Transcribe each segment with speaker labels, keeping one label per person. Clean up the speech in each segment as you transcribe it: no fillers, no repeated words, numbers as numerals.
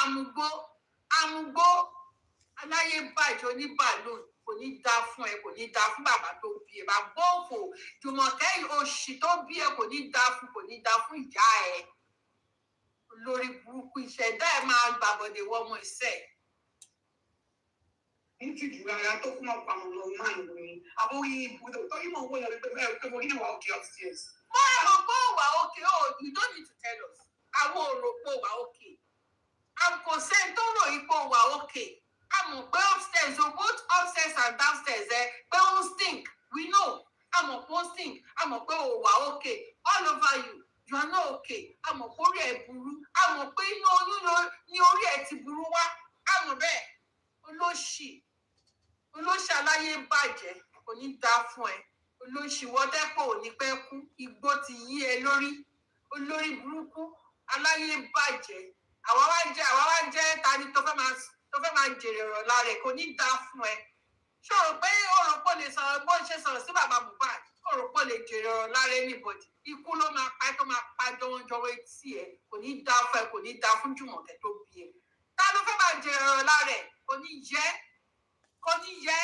Speaker 1: amúgbó aláyé bàjẹ́ oníbàlóòn kò ní dá fún ẹ, kò ní dá fún bàbá tó bí ẹ, bàbá òfò Jùmọ̀kẹ́ òṣì tó bí ẹ kò ní dá fún ìyá ẹ. Lórí burúkú ìṣẹ̀dá ẹ máa gbàbọ̀dé wọ́mọ ìṣẹ́.
Speaker 2: Ní tìjú rárá tó kún ọ̀pọ̀ àwọn ọmọ máa ń wí. Àbórí ibùdó tó yí mọ̀ wọ́n lọ pé mo ní ìwà òkè upstairs.
Speaker 1: Mo rò pé òwà òkè, you don't need to tell us. Àwọn ò rò pé òwà òkè. Kò sẹ́ni tó rò ipò òwà òkè. A mọ̀ pé upstairs, both upstairs and downstairs, pé ó ń stink. We know. A mọ̀ pé ó ń stink. A mọ̀ pé òwà òkè. All over you. You are not okay. A mọ̀ pé orí ẹ̀ burú. A mọ̀ pé inú oyún ni orí ẹ̀ ti burú wá. A mọ̀ bẹ́ẹ̀. Olóṣì aláyé bàjẹ́ kò ní dá fún ẹ. Olóṣì wọ́dẹ́pọ̀ ò ní pẹ́ kú. Igbó ti yí ẹ lórí. Olórí burúkú aláyé bàjẹ́. Àwa wá jẹ́ tani tó fẹ́ máa jèrè ọ̀rọ̀ lára ẹ̀ kò ní dá fún ẹ. Ṣé o rò pé lè sọ̀rọ̀ bó ṣe sọ̀rọ̀ sí bàbá Mohbad? O rò pé lè jèrè ọ̀rọ̀ lára anybody? Ikú ló máa pa ẹ́ tó máa pa jọwọ́jọwọ́ etí ẹ̀. Kò ní dá fún ẹ, kò ní dá fún Jùmọ̀kẹ́ tó bí ẹ. Ta ló fẹ́ máa jèrè ọ̀rọ̀ lára ẹ̀? Kò ní yẹ.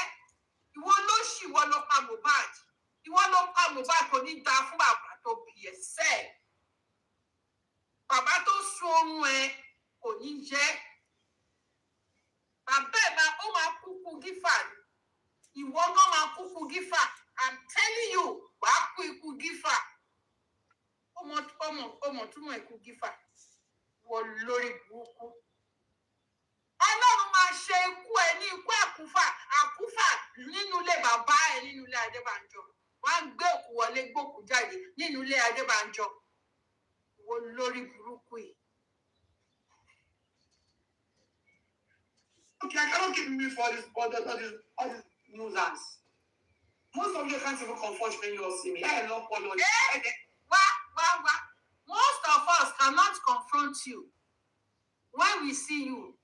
Speaker 1: Ìwọ ló ṣì ìwọ ló pa Mohbad. Ìwọ ló pa Mohbad kò ní dá fún bàbá tó bí ẹ sẹ́ẹ̀. Bàbá tó sun oorun ẹ kò ní yẹ. Bàbá ẹ̀ ó máa kúkú gífà ni. Ìwọ náà máa kúkú gífà. I'm telling you, wàá kú ikú gífà. Ọmọ túmọ̀ ikú gífà. Wọ lórí burúkú. Ọlọ́run máa ṣe ikú ẹ ní ikú àkúfà nínú ilé bàbá ẹ nínú ilé Adébánjọ. Wọ́n á gbé òkú wọlé gbòkú jáde nínú ilé Adébánjọ. Wọ lórí burúkú yìí.
Speaker 2: Okay, I cannot keep me for all this nuisance. Most of you can't even comfort when you all see me. I love follow you.
Speaker 1: Wá. Most of us cannot confront you when we see you.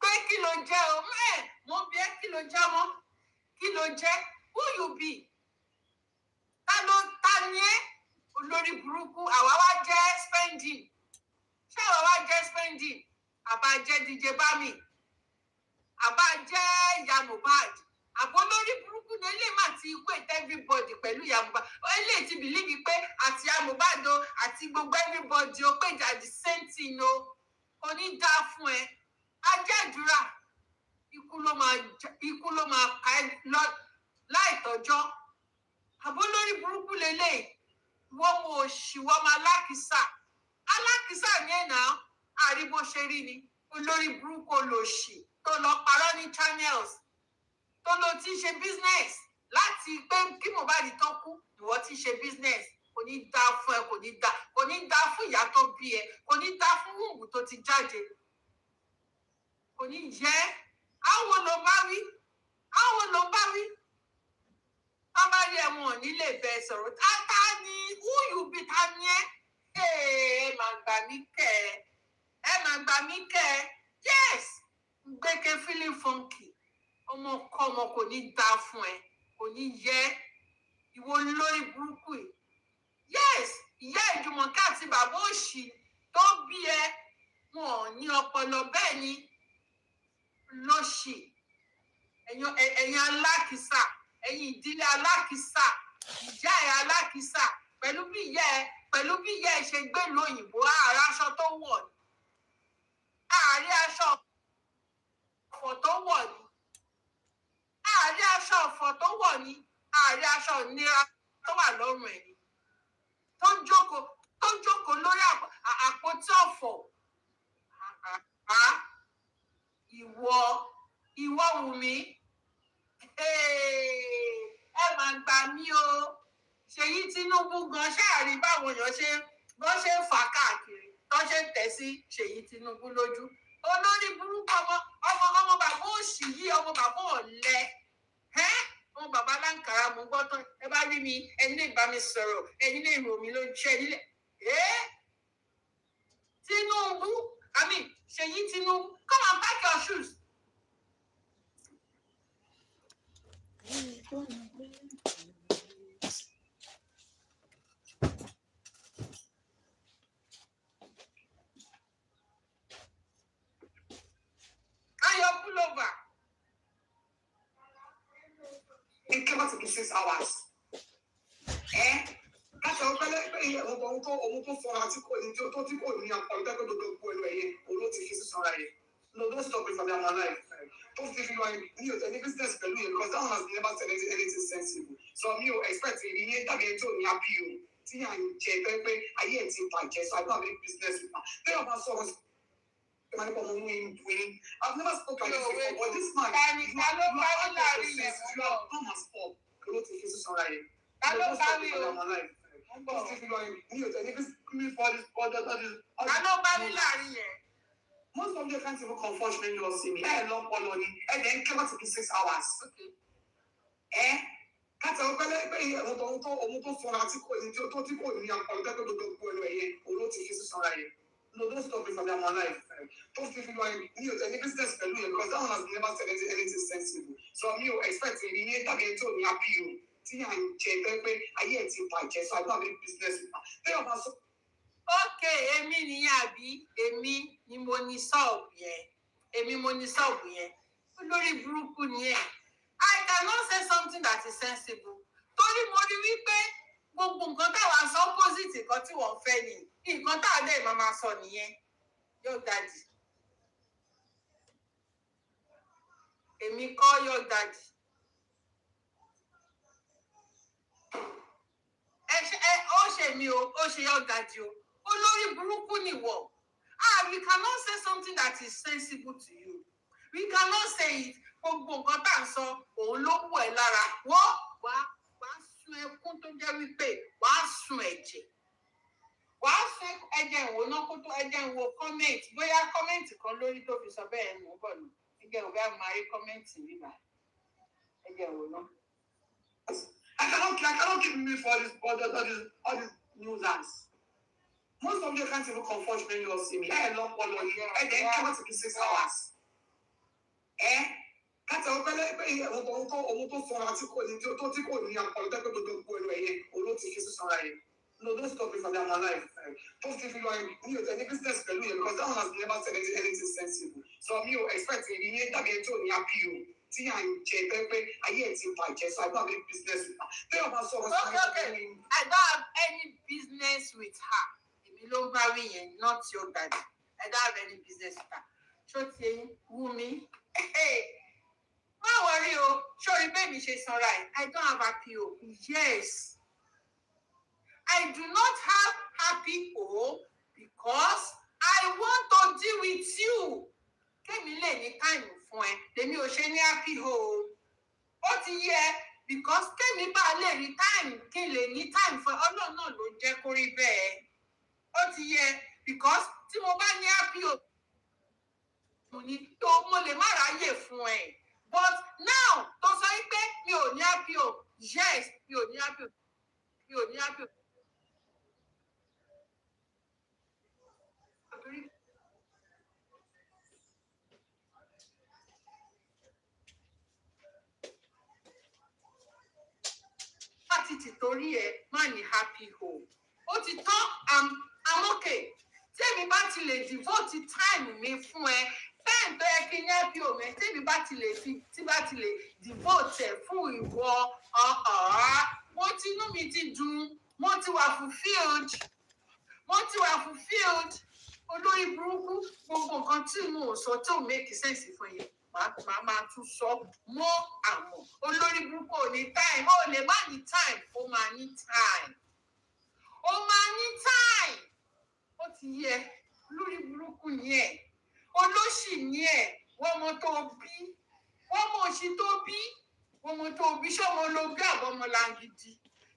Speaker 1: Pé kí ló jẹ́ o? Mo bí ẹ́ kí ló jẹ́ mọ́? Kí ló jẹ́? Who you be? Ta ni ẹ́? Olórí burúkú, àwa wá jẹ́ spending. Ṣé àwa wá jẹ́ spending? Àbá jẹ́ DJ Bami. Àbá jẹ́ ìyá Mohbad. Àbọ̀ lórí burúkú ni ilé mà ti equate everybody pẹ̀lú ìyá Mohbad. Ilé ti believe pé àti ìyá Mohbad o àti gbogbo everybody o pé ìjà the same thing o. Kò ní dá fún ẹ. Ajẹ́dúrà ikú ló máa pa ẹ́ láìtọ́jọ́. Àbọ̀ lórí burúkú lélẹ̀ wọ́n mo òṣì wọ́n máa alákìsà ní ẹ̀nà àríbó ṣe rí ni. Olórí burúkú olòṣì tó lọ parọ́ ní channels tó lọ ti ṣe business láti pé kí Mohbad tó kú ìwọ ti ṣe business. Kò ní dá fún ẹ, kò ní dá fún ìyá tó bí ẹ, kò ní dá fún wùwù tó ti jáde. Kò ní jẹ́ àwọn ló bá wí. Bàbá rí ẹ̀wọ̀n nílé bẹ́ẹ̀ sọ̀rọ̀. Tata ni who you be ta ni ẹ́? Ẹ máa gbà mí kẹ́. Yes! Gbẹ́kẹ̀ feeling funky. Ọmọ kò ní dá fún ẹ. Kò ní yẹ. Ìwọ lórí burúkú yìí. Yes! Ìyá Ìjùmọ̀kẹ́ àti bàbá òṣì tó bí ẹ. Wọn ò ní ọpọlọ bẹ́ẹ̀ ni. Lóṣì. Ẹ̀yin alákìsà. Ẹ̀yin ìdílé alákìsà. Ìyá ẹ̀ alákìsà. Pẹ̀lú bí ìyá ẹ̀ ṣe gbé lóyìnbó ààrẹ aṣọ tó wọ̀ ni. Ààrẹ aṣọ ọ̀fọ̀ tó wọ̀ ni. Ààrẹ aṣọ ọ̀fọ̀ tó wọ̀ ni. Ààrẹ aṣọ ìnira tó wà lọ́rùn ẹ̀ ni. Tó ń jókòó lórí àpótí ọ̀fọ̀. Ìwọ Wùmí. Ẹ máa gbà mí o. Ṣèyí Tinubu gan ṣáàrí báwọn èèyàn ṣe ń fà káàkiri tó ṣe ń tẹ̀ sí Ṣèyí Tinubu lójú. Olórí burúkú ọmọ bàbá òṣì yìí, ọmọ bàbá ọ̀lẹ. Ọmọ bàbá láǹkàrà mo gbọ́ tán. Ẹ bá rí mi, ẹni lè bá mi sọ̀rọ̀, ẹni lè rò mí lójú, ẹni lè. Tinubu, Ṣèyí Tinubu, come and pack your shoes.
Speaker 2: 56 hours. That's how ohun tó sọra tí kò ní tí kò ní àpọ̀lọ́tẹ́ pé gbogbo òkú ẹnu ẹ̀yẹ olóò ti fi sí sọra yẹn. No, don't stop it for their life. Don't think you are in any business because that one has never said anything sensible. So you expect it that they told me happy you. See I check I hear it in so I don't have any business with her. They have so much I've never spoken like this before, but this man you have come as fuck. Don't think it's alright. Don't stop it for their life. Don't think you are in any business for this order that is most of you can't even comfort when you see me. I love Poloni. And then came to be 6 hours. Okay. That's how ohun tó sọra tí kò ní àpọ̀lọ́tẹ́ pé gbogbo òkú ẹnu ẹ̀yẹ olóò ti fi sí sọra yẹn. No, don't stop it for their life. Don't think you are in any business because that one has never said anything sensible. So you expect it that they told me happy you. See I check I hear it in so I don't have any business with her. They have so
Speaker 1: okay, èmi ni àbí èmi ni mo ní ṣọ́ọ̀bù yẹn. Èmi mo ní ṣọ́ọ̀bù yẹn. Olórí burúkú ni ẹ. I cannot say something that is sensible. Torí mo rí wípé gbogbo nǹkan táwa sọ opposite nǹkan tí wọ́n fẹ́ ni. Nǹkan tá a dé máa sọ nìyẹn. Your daddy. Èmi kọ́ your daddy. Ó ṣe mi o, ó ṣe your daddy o. Olórí burúkú ni wọ. We cannot say something that is sensible to you. We cannot say it. Gbogbo nǹkan tá à ń sọ òun ló wù ẹ́ lára. Wàá sun ẹkún tó jẹ́ wípé wàá sun ẹ̀jẹ̀. Wàá sun ẹ̀jẹ̀ ìwò náà kó tó ẹ̀jẹ̀ ìwò comment. Bóyá comment kan lórí tó fi sọ bẹ́ẹ̀ mú bọ̀ nù. Ẹ̀jẹ̀ ìwò bẹ́ẹ̀ máa rí comment nígbà. Ẹ̀jẹ̀ ìwò náà.
Speaker 2: I cannot keep me for this all these nuisance. Most of you can't even comfort when you see me. I love Poloni. And then came to be 6 hours. That's how ohun tó sọra tí kò ní àpọ̀lọ́tẹ́ pé gbogbo òkú ẹnu ẹ̀yẹ olóò ti fi sí sọra yẹn. No, don't stop it for their life. Don't think you are in any business because that one has never said anything sensible. So you expect it that they told me happy you. See I check I hear it in so I don't have any business with her. They have so much
Speaker 1: okay. I don't have any business with her. Ló bá wí yẹn, not your daddy. I don't have any business with her. Ṣó ti Wumi? Má worry o, ṣórí bẹ́ẹ̀ mi ṣe sanra ẹ̀. I don't have happy hope. Yes. I do not have happy hope because I want to deal with you. Kémi lè ní time fún ẹ. Lèmi ò ṣe ní happy hope. Ó ti yẹ because kémi bá lè rí time kí n lè ní time fún ẹ. Ọlọ́run náà ló jẹ́ kó rí bẹ́ẹ̀. Ó ti yẹ because tí mo bá ní happy hope mo lè má ráyè fún ẹ but now tó sọ pé mi ò ní happy hope yes mi ò ní happy hope láti tìtorí ẹ má ní happy hope ó ti tán I'm okay. Tèmi bá ti lè devote time mi fún ẹ. Time tó yẹ kí n happy home. Tèmi bá ti lè devote ẹ fún ìwọ. Mo ti inú mi ti dùn. Mo ti wà fulfilled. Olórí burúkú gbogbo nǹkan tí mo sọ tó make sense fún yín. Màá máa tún sọ mọ́ àmọ́. Olórí burúkú ò ní time. Ó lè má ní time. Ó máa ní time. Ó ti yẹ lórí burúkú ni ẹ olóṣì ni ẹ wọ́n mọ tó bí wọ́n mọ òṣì tó bí ṣọmọ ló bí àbọmọlá gidi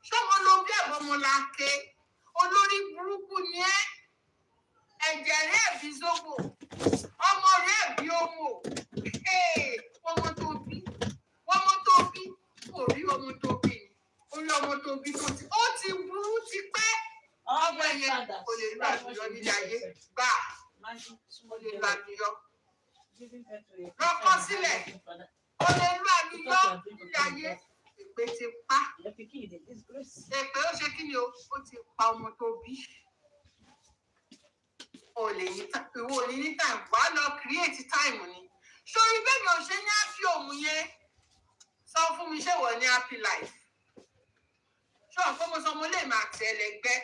Speaker 1: ṣọmọ ló bí àbọmọlá ké olórí burúkú ni ẹ ẹ̀jẹ̀ rẹ̀ bí zobo ọmọ rẹ̀ bí omo wọ́n mọ tó bí kò rí ọmọ tó bí orí ọmọ tó bí ó ti burú ti pẹ́. Ọmọ yẹn kò lè lọ àlùyọ nílé ayé gbà ó lè lọ àlùyọ. Lọ́kọ́ sílẹ̀ ó lè lọ àlùyọ nílé ayé èpè ti pa. Èpè ó ṣe kí ni o? Ó ti pa ọmọ tó bí. O lè ní ìwọ ò ní ní time wà á lọ create time ni. Sori bẹ́ẹ̀ ni ò ṣe ní happy òun yẹn. Sọ fún mi ṣé wọ́n ní happy life. Ṣé o mo sọ mo lè máa tẹ̀lẹ́gbẹ́?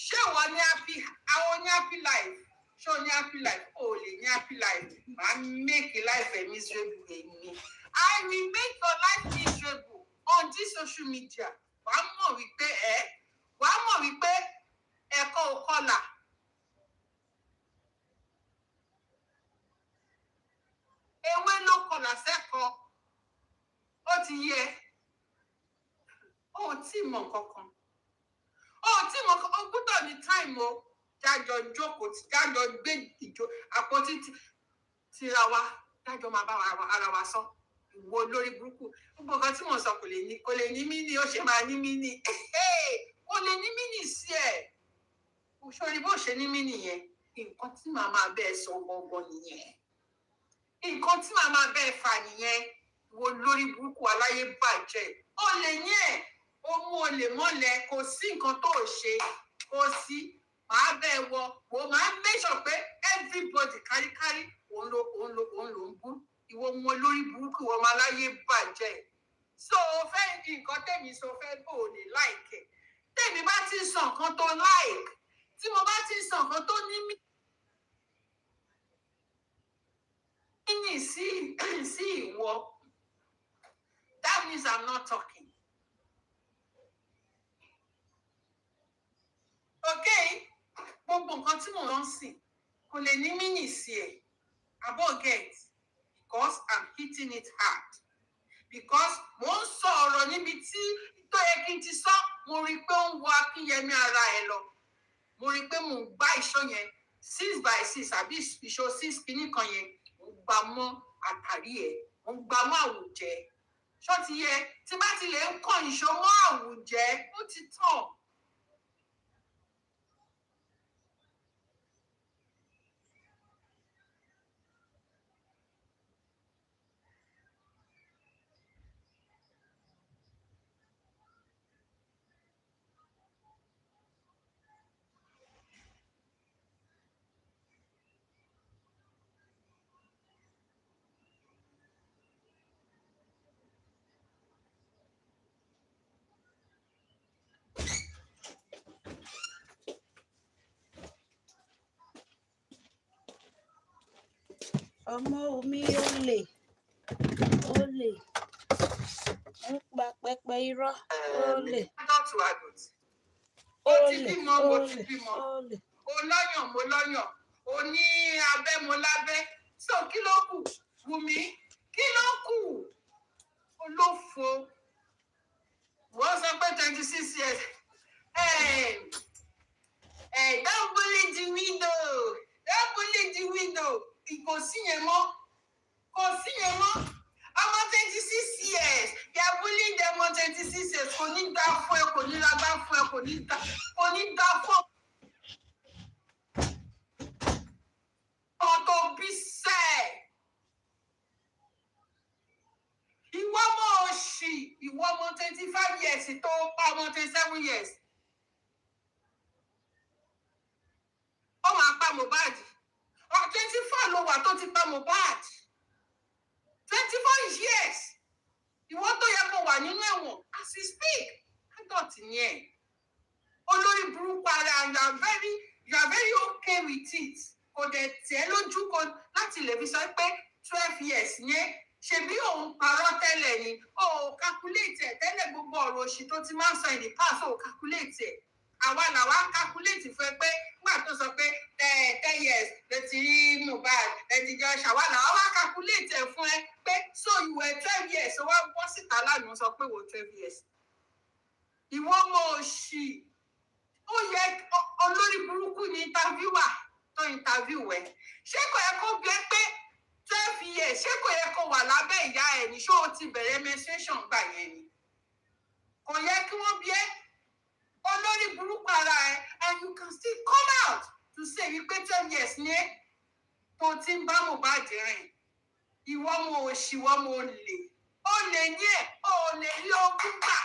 Speaker 1: Ṣé wọ́n ní happy life? Ṣé o ní happy life? O lè ní happy life. Màá make life a miserable èmi. I will make your life miserable on this social media. Wàá mọ̀ wípé ẹ̀kọ́ ò kọlà. Ewé ló kọlà sẹ́kọ̀ọ́. Ó ti yẹ. Ó tí mọ̀ kankan. Ó gbọ́dọ̀ ní time o. Jájọ jókòó tí jájọ gbé àpótí tira wa. Jájọ máa bá ara wa sọ. Ìwọ lórí burúkú. Gbogbo nǹkan tí mo sọ kò lè ní mí ní ó ṣe máa ní mí ní. Kò lè ní mí ní sí ẹ̀. Sórí bó ṣe ní mí nìyẹn. Nǹkan tí màá máa bẹ́ẹ̀ sọ gbọ̀ngàn nìyẹn. Nǹkan tí màá máa bẹ́ẹ̀ fà nìyẹn. Ìwọ lórí burúkú aláyé bàjẹ́. Ó lè ní ẹ̀. Ó mú olè mọ́lẹ̀. Kò sí nǹkan tó ṣe. Kò sí. Màá bẹ́ẹ̀ wọ. Màá make sure pé everybody káríkárí òun ló ń bú. Ìwọ ọmọ lórí burúkú ìwọ ọmọ aláyé bàjẹ́. So fẹ́ nǹkan tèmi sọ fẹ́ bò ní like. Tèmi bá ti sọ nǹkan tó like. Tí mo bá ti sọ nǹkan tó ní mí sí ìwọ, that means I'm not talking. Okay? Gbogbo nǹkan tí mo ń sìn kò lè ní mí sí ẹ̀. Abọ́ get. Because I'm hitting it hard. Because mo ń sọ ọ̀rọ̀ níbi tí tó yẹ kí n ti sọ, mo rí pé ó ń wọ Akínyẹmí ara ẹ lọ. Mo rí pé mo ń gbá ìṣó yẹn 6x6 àbí ìṣó 6 kìíní kan yẹn. Mo gbá mọ́ àtàrí ẹ̀. Mo gbá mọ́ àwùjẹ. Ṣó ti yẹ tí bá ti lè ń kàn ìṣó mọ́ àwùjẹ, ó ti tàn.
Speaker 3: Omowummi olè ń pa pẹpẹ irọ́ olè.
Speaker 1: Ó ti bímọ mo ti bímọ. Ó lọ́yàn mo lọ́yàn. Ó ní abẹ́ mo lábẹ́. So kí ló kù? Wùmí kí ló kù? Olófo. Wọ́n sọ pé 26 years. Don't bully the window. Don't bully the window. Kò sí yẹn mọ́. Kò sí yẹn mọ́. Ọmọ 26 years. You are bullying them on 26 years. Kò ní dá fún ẹ, kò ní lágbá fún ẹ, kò ní dá fún ọ. Ọmọ tó bí sẹ́ẹ̀. Ìwọ ọmọ òṣì. Ìwọ ọmọ 25 years tó pa ọmọ 27 years. Ó máa pa Mohbad. 24 ló wà tó ti pa Mohbad. 24 years. Ìwọ tó yẹ kó wà nínú ẹ̀wọ̀n as we speak. Adult ni ẹ̀. Olórí burúkú ara you are very okay with it. Kò dẹ̀ tẹ́ lójú kan láti lè fi sọ pé 12 years yẹn. Ṣebí òun parọ́ tẹ́lẹ̀ ni. Ó calculate ẹ̀ tẹ́lẹ̀ gbogbo ọ̀rọ̀ òṣì tó ti máa ń sọ in the past. Ó calculate ẹ̀. Àwa làwa calculate fún ẹ pé nígbà tó sọ pé 10 years ló ti rí Mohbad ti jọ ṣàwálà wá wá calculate ẹ̀ fún ẹ pé so you were 12 years ó wá bọ́ síta lánàá sọ pé wò 12 years. Ìwọ ọmọ òṣì ó yẹ olórí burúkú ní interviewer tó interview ẹ. Ṣé kò yẹ kó bí ẹ pé 12 years ṣé kò yẹ kó wà lábẹ́ ìyá ẹ̀ ní ṣó o ti bẹ̀rẹ̀ menstruation gbà yẹn ni. Kò yẹ kí wọ́n bí ẹ olórí burúkú ara ẹ and you can still come out to say wípé 12 years ní tó ti ń bá Mohbad rìn. Ìwọ ọmọ òṣì ìwọ ọmọ olè. Ó lè ní ẹ̀ ó lè rí ogún gbà.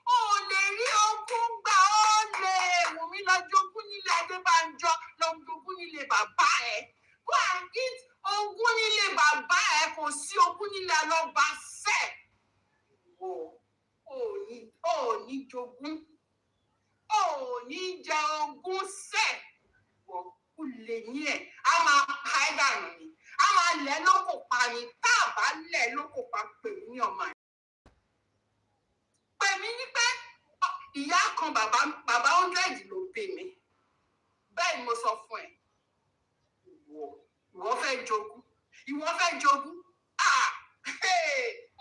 Speaker 1: Ó lè rí ogún gbà ó lè Wùmí lọ jogún nílé Adébánjọ lọ jogún nílé bàbá ẹ̀. Go and eat ogún nílé bàbá ẹ̀ kò sí ogún nílé Alọ́ba sẹ́ẹ̀. Ó ní jogún. ò ní jẹ ogún sẹ̀ wọ̀ kú lè ní ẹ̀ á máa pa ẹ́ dànù ni á máa lẹ̀ lóko pa ni tá a bá lẹ̀ lóko pa pè mí ní ọmọ ẹ̀. Pè mí ní pé ìyá kan bàbá 100 ló bí mi bẹ́ẹ̀ ni mo sọ fún ẹ ìwọ fẹ́ jogún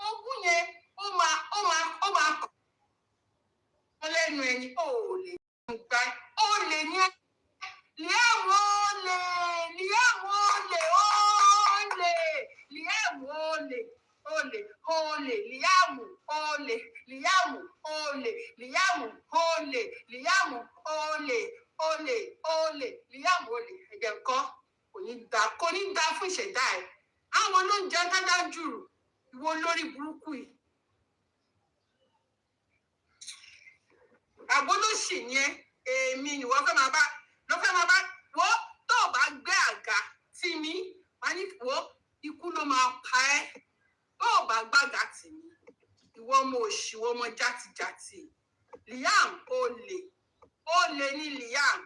Speaker 1: ogún yẹn ó máa kọ́ lẹ́nu ẹni ó lè gbà ó lè ní Liam olè ẹ̀jẹ̀ nǹkan kò ní dá fún ìṣẹ̀dá ẹ̀ àwọn ló ń jẹ dáadáa jùrù ìwọ lórí burúkú yìí àbólóṣì ni èmi ni wọ́n fẹ́ máa bá wọ́n tó o bá gbé àga tì mí wọ́n ní wọ́n ikú ló máa pa ẹ́ tó o bá gbàgà tì mí ìwọ ọmọ òṣì ìwọ ọmọ játijàti Liam olè ní Liam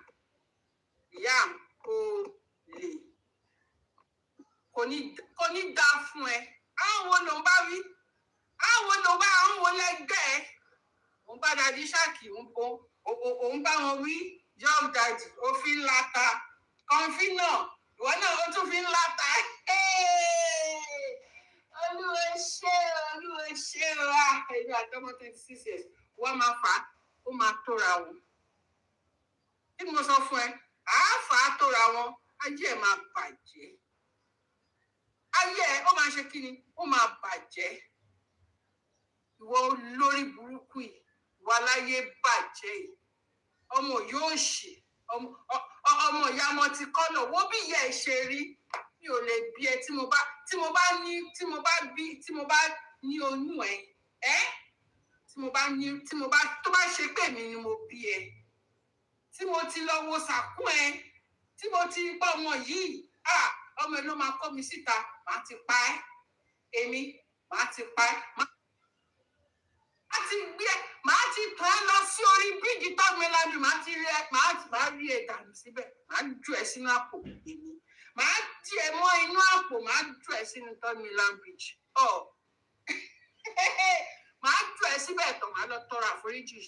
Speaker 1: olè kò ní dá fún ẹ àwọn ló ń bá wí àwọn lẹ́gbẹ́ ẹ òun bá dadi ṣáàkì òun bá wọn wí young daddy ó fi ń lata kọfí náà ìwọ náà ó tún fi ń lata olúwa ṣe wa èmi àtọmọ 26 years wọ́n máa fà á ó máa tóra wọn bí mo sọ fún ẹ àá fà á tóra wọn ayé ẹ máa bàjẹ́ ayé ẹ ó máa ṣe kí ni ó máa bàjẹ́ ìwọ lórí burúkú yìí wà láyé bàjẹ́ yìí ọmọ yóò ṣe ọmọ ìyá wọn ti kọ́ lọ wo bí ìyá ẹ ṣe rí mi ò lè bí ẹ tí mo bá ní oyún ẹ tó bá ṣe pé mi ni mo bí ẹ tí mo ti lọ wo sàkún ẹ tí mo ti gbọ́ ọmọ yìí ọmọ ẹ ló máa kọ́ mi síta màá ti pa ẹ́ èmi màá ti pa ẹ́ màá ti tọ́ ẹ lọ sí orí bíríìjì tọ́gbẹ́lájú màá rí ẹ dànù síbẹ̀ màá ju ẹ sínú àpò èmi màá di ẹ mọ́ inú àpò màá ju ẹ sínú tọ́gbẹ́lájú bíríìjì màá ju ẹ síbẹ̀ tán màá lọ tọrọ àforíjì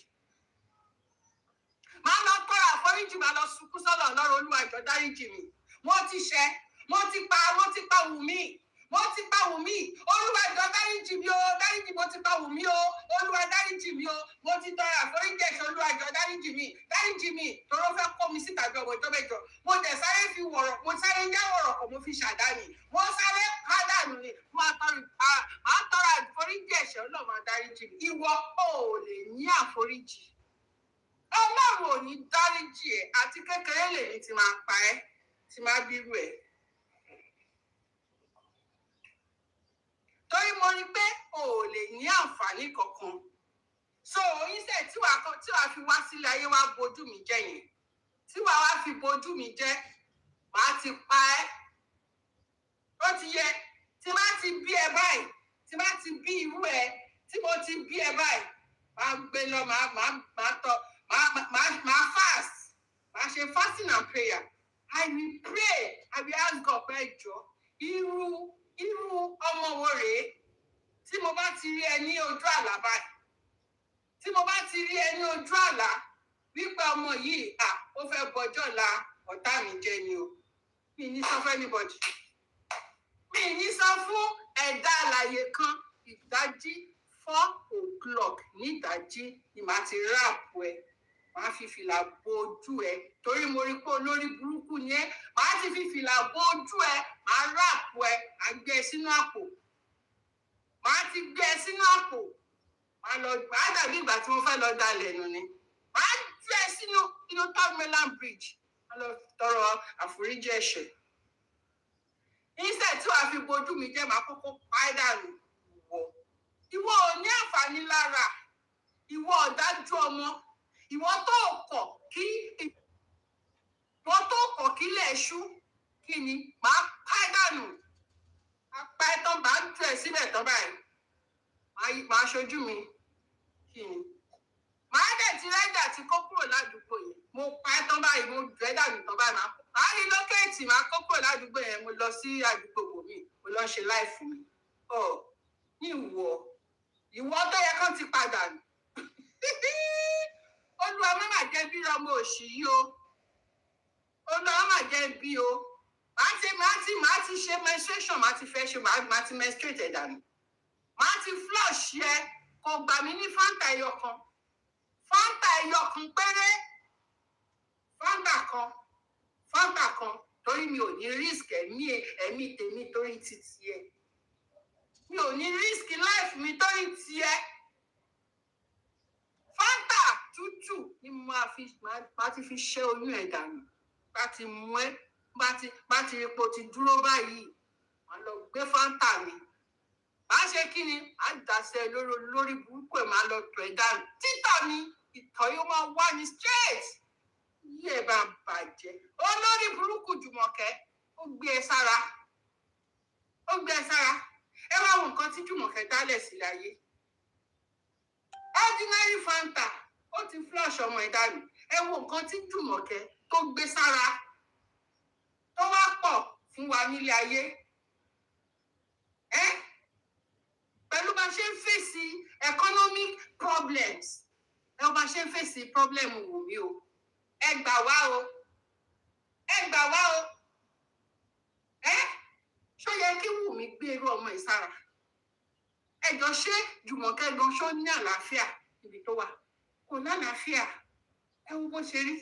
Speaker 1: màá lọ sunkún sọ́dọ̀ Ọlọ́run Olúwa jọ̀ọ́ dáríjì mi mo ti pa Wùmí Olúwa jọ̀ọ́ dáríjì mi o dáríjì mo ti pa Wùmí o Olúwa dáríjì mi o mo ti tọrọ àforíjì ẹ̀ṣẹ̀ Olúwa jọ̀ọ́ dáríjì mi tọrọ fẹ́ kó mi síta jọ ọjọ́ mẹ́jọ mo dẹ̀ sáré mo sáré yá wọ̀rọ̀ kọ̀ mo fi ṣàdánì mo sáré pádànù ni máa tọrọ àforíjì ẹ̀ṣẹ̀ Ọlọ́run máa dáríjì mi ìwọ ò lè ní àforíjì Ọlọ́run ò ní dáríjì ẹ àti kékeré lèmi ti máa pa ẹ́ ti máa bírú ẹ. Torí mo rí pé o ò lè ní àǹfààní kankan so oníṣẹ́ tí wàá fi wá sílé ayé wá bojú mi jẹ́ yẹn tí wàá wá fi bojú mi jẹ́ màá ti pa ẹ́ ó ti yẹ tí má ti bí ẹ báyìí tí má ti bí irú ẹ tí mo ti bí ẹ báyìí máa gbé lọ máa fast máa ṣe fasting and prayer I will pray I will ask God pé jọ̀ọ́ irú ọmọ wo rèé tí mo bá ti rí ẹ ní ojú àlá báyìí tí mo bá ti rí ẹ ní ojú àlá wípé ọmọ yìí ó fẹ́ bọjọ́ la ọ̀tá mi jẹ́ ni o mi ní sọ fún anybody mi ní sọ fún ẹ̀dá alààyè kan ìdájí 4 o'clock ní ìdájí ni màá ti ráàpù ẹ màá fi fìlà bo ojú ẹ torí mo rí pé olórí burúkú ni ẹ màá ti fi fìlà bo ojú ẹ màá ráàpù ẹ màá gbé ẹ sínú àpò màá ti gbé ẹ sínú àpò màá dàbí ìgbà tí mo fẹ́ lọ dalẹ̀ nù ni màá gbé ẹ sínú Third Bridge màá lọ tọrọ àforíjì ẹ̀ṣẹ̀ instead tí wàá fi bojú mi jẹ́ màá kọ́kọ́ pa ẹ́ dànù ìwọ ò ní àǹfààní lára ìwọ ọ̀dájú ọmọ ìwọ tó kọ̀ kí lẹ̀ ṣú kí ni màá pa ẹ́ dànù apá ẹ̀ tán bá ń tú ẹ̀ síbẹ̀ tán báyìí màá ṣojú mi kí ni màá dẹ̀ ti rẹ́dà tí kó kúrò ládùúgbò yẹn mo pa ẹ́ tán báyìí mo jẹ́ dànù tán báyìí màá rí lókèétì màá kó kúrò ládùúgbò yẹn mo lọ sí àdúgbò bòmí mo lọ ṣe láìfù mi ní ìwọ tó yẹ kán ti padà nù olúwa má má jẹ́ bí ọmọ òṣì yìí o olúwa má má jẹ́ bí o màá ti ṣe menstruation màá ti fẹ́ ṣe màá ti menstruate ẹ̀ dànù màá ti flush yẹ kò gbà mí ní fanta ẹyọ kan péré fanta kan torí mi ò ní risk ẹ̀mí tèmi torí títí ẹ mi ò ní risk life mi torí tiẹ fanta tútù ni màá ti fi ṣe oyún ẹ̀ dànù bá ti mú ẹ bá ti rí pé o ti dúró báyìí màá lọ gbé fanta mi màá ṣe kí ni màá dàsẹ lórí burúkú ẹ màá lọ tọ̀ ẹ́ dànù títà mi ìtọ̀ yóò máa wá ní straight yí ẹ bá bàjẹ́ olórí burúkú Jùmọ̀kẹ́ ó gbé ẹ sára ẹ wá wo nǹkan tí Jùmọ̀kẹ́ dálẹ̀ sí láyé ordinary fanta ó ti flush ọmọ ẹ̀ dànù ẹ wo nǹkan tí Jùmọ̀kẹ́ tó gbé sára tó wá pọ̀ fún wa nílé ayé pẹ̀lú bá ṣe ń fèsì economic problems bá ṣe ń fèsì problem Wùmí o ẹ gbà wá o ṣó yẹ kí Wùmí gbé irú ọmọ ìsára ẹjọ ṣé Jùmọ̀kẹ́ gan ṣó ní àlàáfíà níbi tó wà kò lálàáfíà ẹ wo bó ṣe rí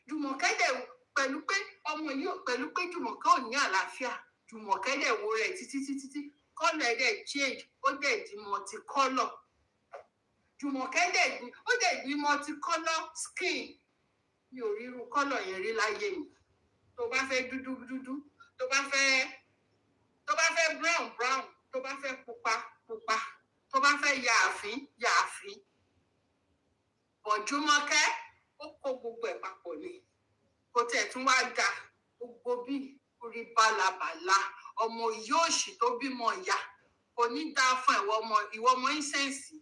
Speaker 1: Jùmọ̀kẹ́ dẹ̀ pẹ̀lú pé ọmọ yìí pẹ̀lú pé Jùmọ̀kẹ́ ò ní àlàáfíà Jùmọ̀kẹ́ dẹ̀ wo rẹ̀ títí kọ́lọ̀ ẹ̀ dẹ̀ change ó dẹ̀ di multicolor Jùmọ̀kẹ́ dẹ̀ di multicolor skin mi ò rí irú kọ́lọ̀ yẹn rí láyé mi tó bá fẹ́ dúdú tó bá fẹ́ brown tó bá fẹ́ pupa tó bá fẹ́ yààfin bọ̀ Jùmọ̀kẹ́ ó kó gbogbo ẹ̀ papọ̀ ni kò tẹ̀ tún wá ga gbogbo bí orí bálabàla ọmọ yóò ṣì tó bímọ ìyá kò ní dáa fún ìwọ ọmọ ìsẹ̀nsì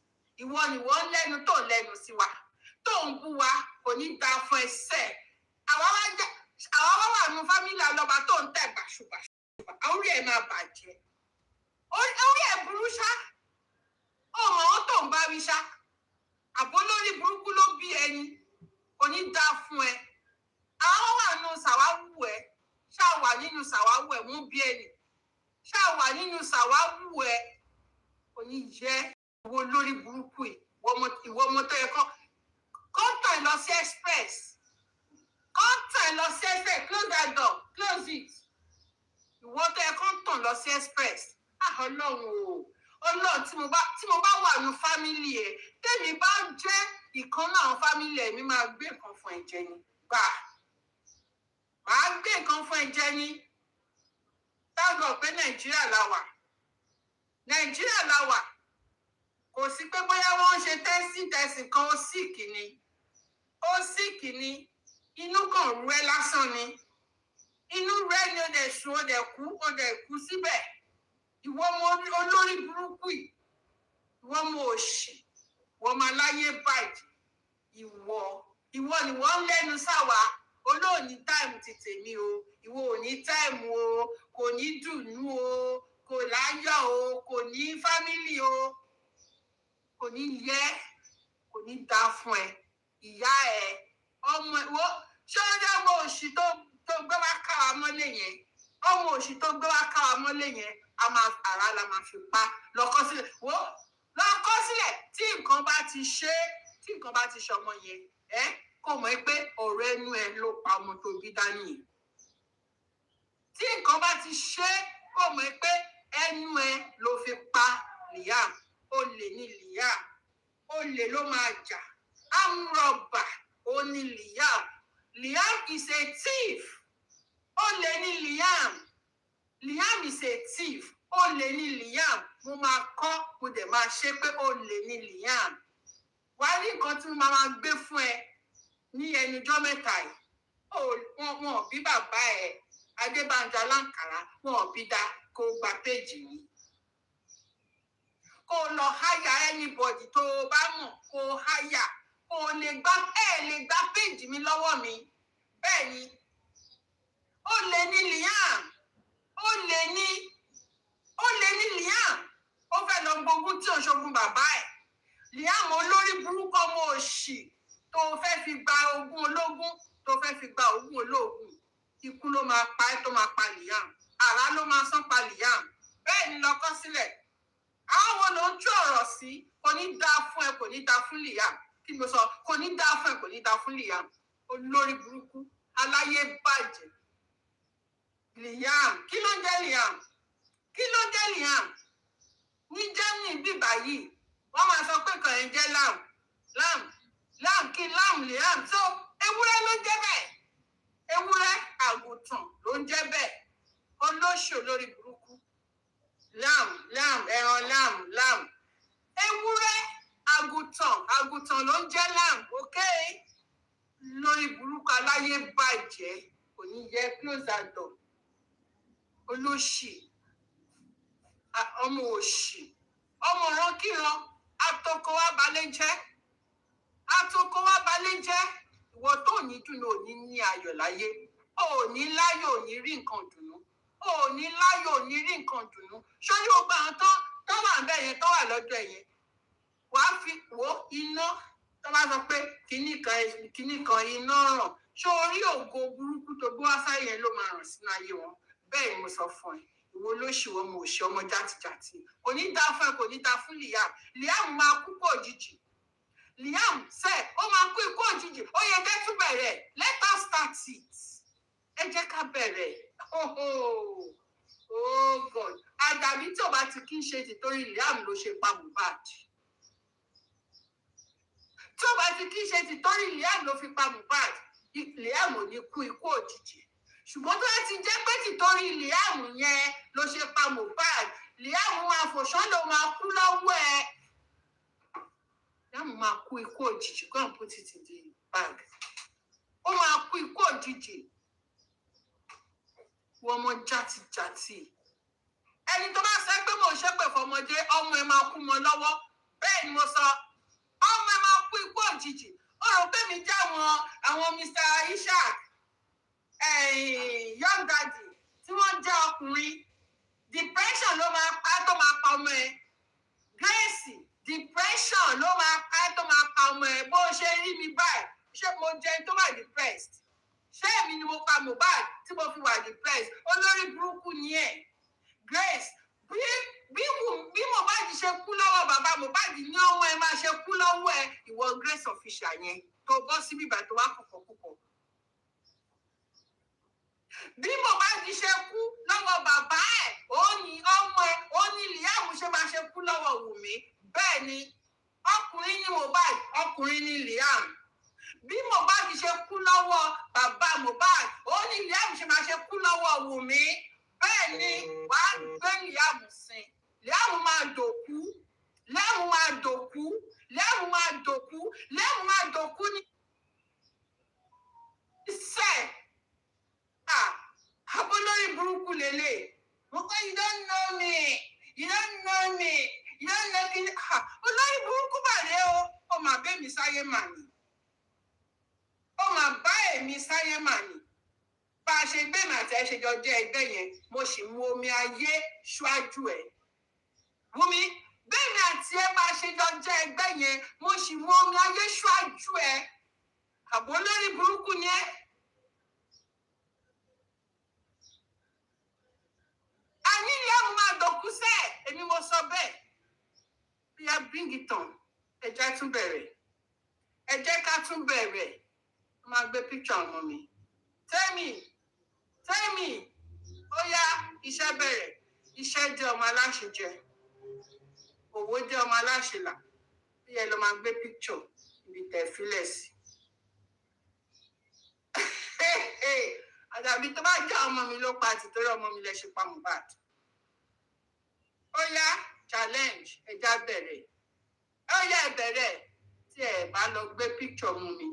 Speaker 1: ìwọ ni wọ́n lẹ́nu tó lẹ́nu sí wa tó ń bú wa kò ní dáa fún ẹsẹ̀ àwa wà nù fámílì alọ́ba tó ń tẹ̀ bàṣubàṣu orí ẹ̀ máa bàjẹ́ orí ẹ̀ burú ṣá ọmọ wọn tó ń bá wí ṣá àbó lórí burúkú ló bí ẹni kò ní dáa fún ẹ àwọn wà nù sàwáwù ẹ ṣáà wà nínú sàwáwù ẹ mú bí ẹni ṣáà wà nínú sàwáwù ẹ kò ní jẹ́ ìwọ lórí burúkú ìwọ ọmọ tó yẹ kọ́ńtàn lọ sí express close that door close it ìwọ tó yẹ kọ́ńtàn lọ sí express Ọlọ́run tí mo bá wà nù fámílì ẹ tèmi bá jẹ́ ìkan náà àwọn fámílì ẹ mi máa gbé nǹkan fún ẹ jẹ ni màá gbé nǹkan fún ẹ jẹ ni tágọ̀ pé Nàìjíríà la wà kò sí pé bóyá wọ́n ń ṣe tẹ́sì kan ó síkì ni inú kan rú ẹ lásán ni inú rẹ ni ó dẹ̀ sùn ó dẹ̀ kú síbẹ̀ ìwọ ọmọ olórí burúkú ìwọ ọmọ òṣì ìwọ ọmọ aláyé bàjẹ́ ìwọ ni wọ́n ń lẹ́nu sáwà olóòní táìmù ti tèmi o ìwọ ò ní táìmù o kò ní dùnú o kò láyọ̀ o kò ní fámílì o kò ní yẹ kò ní dáa fún ẹ ìyá ẹ ọmọ ìwọ ṣọlá ọmọ òṣì tó gbé wá ká wa mọ́lé yẹn àrà la máa fi pa lọkọ sílẹ̀ tí nǹkan bá ti ṣe ọmọ yẹn kò mọ̀ pé ọ̀rọ̀ ẹnu ẹ ló pa ọmọ tó bí dání yẹn tí nǹkan bá ti ṣe kò mọ̀ pé ẹnu ẹ ló fi pa Liam olè ní Liam olè ló máa jà amúrọ̀bà ó ní Liam is a thief olè ní Liam is a thief olè ní Liam mo máa kọ́ mo dẹ̀ máa ṣe pé olè ní Liam wá rí nǹkan tí mo máa gbé fún ẹ ní ẹnujọ́ mẹ́ta yìí wọn bí bàbá ẹ Adébánjọ Aláǹkàrá wọn bí dá kó gba péjì yìí kó lọ háyà anybody tó bá mọ̀ kó háyà ò lè gba péjì mi lọ́wọ́ mi. Bẹ́ẹ̀ ni ó lè ní Liam, ó lè ní Liam, ó fẹ́ lọ gbógun tí òṣogún bàbá ẹ̀. Liam olórí burúkú ọmọ òṣì tó fẹ́ fi gba ogún ológun, tó fẹ́ fi gba ogún ológun. Ikú ló máa pa ẹ́, tó máa pa Liam. Àrá ló máa sán pa Liam. Bẹ́ẹ̀ ni lọ kọ sílẹ̀. Àwọn wo ló ń tú ọ̀rọ̀ sí? Kò ní dáa fún ẹ, kò ní dáa fún Liam. Kí mo sọ? Kò ní dáa fún ẹ, kò ní dáa fún Liam. Olórí burúkú, aláyé bàjẹ́. Liam, kí ló ń jẹ́ Liam? Kí ló ń jẹ́ Liam? Ní Germany bíbá yìí, wọ́n máa sọ pé kàn ń jẹ́ Lam, kí Lam Liam. So, ewúrẹ́ ló ń jẹ́ bẹ́ẹ̀. Ewúrẹ́ àgùntàn ló ń jẹ́ bẹ́ẹ̀. Olóṣù lórí burúkú. Lam, ẹran Lam. Ewúrẹ́ àgùntàn ló ń jẹ́ Lam, okay? Lórí burúkú aláyé bàjẹ́, kò ní yẹ close that door. Olóṣì, ọmọ òṣì, ọmọ ìrankíran, atoko wa balẹ̀ jẹ́. Ìwọ tó ní dùnú ò ní ayọ̀ láyé. Ò ní láyọ̀, ò ní rí nǹkan dùnú. Ò ní láyọ̀, ò ní rí nǹkan dùnú. Ṣóyí gbogbo àwọn tó wà ń bẹ̀ yẹn, tó wà lọ́dọ̀ yẹn. Wàá fi wo iná tó bá sọ pé kinní kan iná ràn. Ṣé orí ògo burúkú tó gbé wá sáyé yẹn ló máa ràn sínú ayé wọn? Bẹ́ẹ̀ ni mo sọ fún ẹ. Ìwọ olóṣì ọmọ òṣì ọmọ játijàti. Kò ní dáa fún ẹ, kò ní dáa fún Liam. Liam máa kú pọ̀ òjijì. Liam sẹ́, ó máa kú ikú òjijì. Ó yẹ kẹ́ tún bẹ̀rẹ̀. Let us start it. Ẹ jẹ́ ká bẹ̀rẹ̀. Oh God. Àdàbí tí ò bá ti kí ń ṣe tìtorí Liam ló ṣe pa Mohbad. Tí ò bá ti kí ń ṣe tìtorí Liam ló fi pa Mohbad, Liam ò ní kú ikú òjijì. Ṣùgbọ́n tó ti jẹ́ pé tìtorí Liam yẹn ló ṣe pa Mohbad, Liam máa fòṣán ló máa kú lọ́wọ́ ẹ̀. Liam máa kú ikú òjijì. Go and put it in the bag. Ó máa kú ikú òjijì. Wọ́n ọmọ játijàti. Ẹni tó bá sọ pé mo ṣépè fọmọdé, ọmọ ẹ máa kú mọ́ lọ́wọ́. Bẹ́ẹ̀ ni mo sọ. Ọmọ ẹ máa kú ikú òjijì. Ó rò pé mi jẹ́ àwọn Mr. Ishaq, young daddy, tí wọ́n jẹ́ ọkùnrin. Depression ló máa pa tó máa pa ọmọ ẹ. Grace, depression ló máa pa tó máa pa ọmọ ẹ. Bó ṣe rí mi báyìí, ṣé mo jẹ́ tó wà depressed? Ṣé èmi ni mo pa Mohbad tí mo fi wà depressed? Olórí burúkú ni ẹ̀. Grace, bí Mohbad ṣe kú lọ́wọ́ bàbá Mohbad ní ọmọ ẹ máa ṣe kú lọ́wọ́ ẹ. Ìwọ Grace official yẹn tó bọ́ sí bíbà tó wá kọ̀kọ̀kọ̀kọ̀. Bí Mohbad ṣe kú lọ́wọ́ bàbá ẹ̀, ó ní ọmọ ẹ, ó ní Liam ṣe máa ṣe kú lọ́wọ́ Wùmí. Bẹ́ẹ̀ ni, ọkùnrin ní Mohbad, ọkùnrin ní Liam. Bí Mohbad ṣe kú lọ́wọ́ bàbá Mohbad, ó ní Liam ṣe máa ṣe kú lọ́wọ́ Wùmí. Bẹ́ẹ̀ ni, wàá gbé Liam sìn. Liam máa dòkú. Liam máa dòkú. Liam máa dòkú. Liam máa dòkú ní sẹ́ẹ̀. Abolórí burúkú lélẹ̀. Mo kọ́ you don't know me. You don't know me. You don't know me. Olórí burúkú bàrẹ̀ o. Ó máa bẹ́ mi sáyé mà ní. Ó máa bá èmi sáyé mà ní. Bá a ṣe gbé màtí ẹ ṣe jọ jẹ́ ẹgbẹ́ yẹn, mo sì mu omi ayé ṣáájú ẹ̀. Wùmí, bẹ́ẹ̀ ni àti ẹ bá a ṣe jọ jẹ́ ẹgbẹ́ yẹn, mo sì mu omi ayé ṣáájú ẹ̀. Abolórí burúkú ni ẹ́. Àní Liam máa dòkú sẹ́ẹ̀, èmi mo sọ bẹ́ẹ̀. Bí a bring it on, ẹ jẹ́ tún bẹ̀rẹ̀. Ẹ jẹ́ ká tún bẹ̀rẹ̀. Mo máa gbé picture ọmọ mi. Tell me, ó yá, iṣẹ́ bẹ̀rẹ̀. Iṣẹ́ jẹ́ ọmọ aláṣejẹ. Òwò jẹ́ ọmọ aláṣelà. Bí ẹ lọ máa gbé picture ibi tẹ̀ fílẹ̀ sí. Àdàbí tó bá jẹ́ ọmọ mi ló pa àti torí ọmọ mi lẹ ṣe pa Mohbad. Ó yá, challenge, ẹja bẹ̀rẹ̀. Ó yá, ẹ bẹ̀rẹ̀. Tí ẹ bá lọ gbé picture ọmọ mi,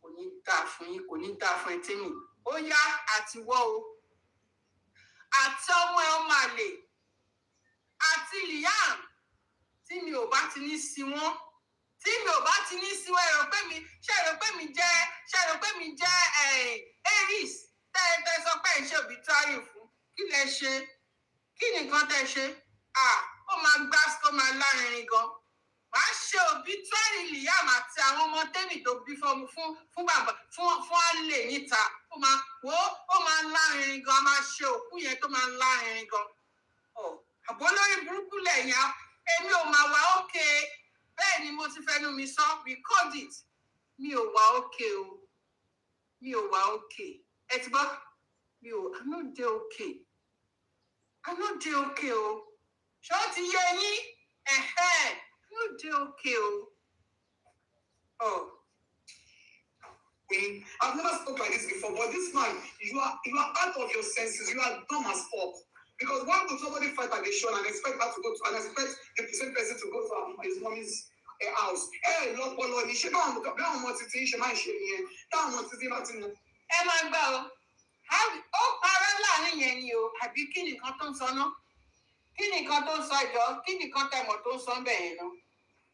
Speaker 1: kò ní dáa fún yín, kò ní dáa fún ẹtí mi. Ó yá, àtiwọ́ o. Àti ọmọ ẹ ọmọ àlè. Àti Liam, tí mi ò bá ti ní sí wọn, tí mi ò bá ti ní síwọ́ ẹ̀rọ pé mi jẹ́ Aries tẹ́ sọ pé ìṣe obituary fún kí lẹ ṣe kí nìkan tẹ́ ṣe ó máa gbá tó máa lárinrin gan wàá ṣe obituary Liam àti àwọn ọmọ tẹ́nì tó bí fún bàbá fún àlè níta ó máa lárinrin gan máa ṣe òkú yẹn tó máa lárinrin gan àbọ̀ lórí burúkú lẹ́yìn èmi ò máa wà ókè bẹ́ẹ̀ ni mo ti fẹnu mi sọ record it mi ò wà ókè o mi ò wà ókè ẹ ti gbọ́ mi ò I'm not dey okay I'm not dey okay o ṣé ó ti yé yín I'm not dey okay o.
Speaker 2: I've never spoken like this before, but this man, you are out of your senses. You are dumb as fuck. Because why would somebody fight at the show and expect her to go to and expect the same person to go to his mommy's house? Lord, ni ṣe báwọn ọmọ títí ṣe máa ń ṣe nìyẹn. Táwọn ọmọ títí bá ti mú.
Speaker 1: Ẹ máa gbà ó parọ́ láàrin yẹn ni o àbí kí nìkan tó ń sọ náà kí nìkan tó ń sọ ìjọ kí nìkan tẹmọ tó ń sọ bẹ́ẹ̀ yẹn náà.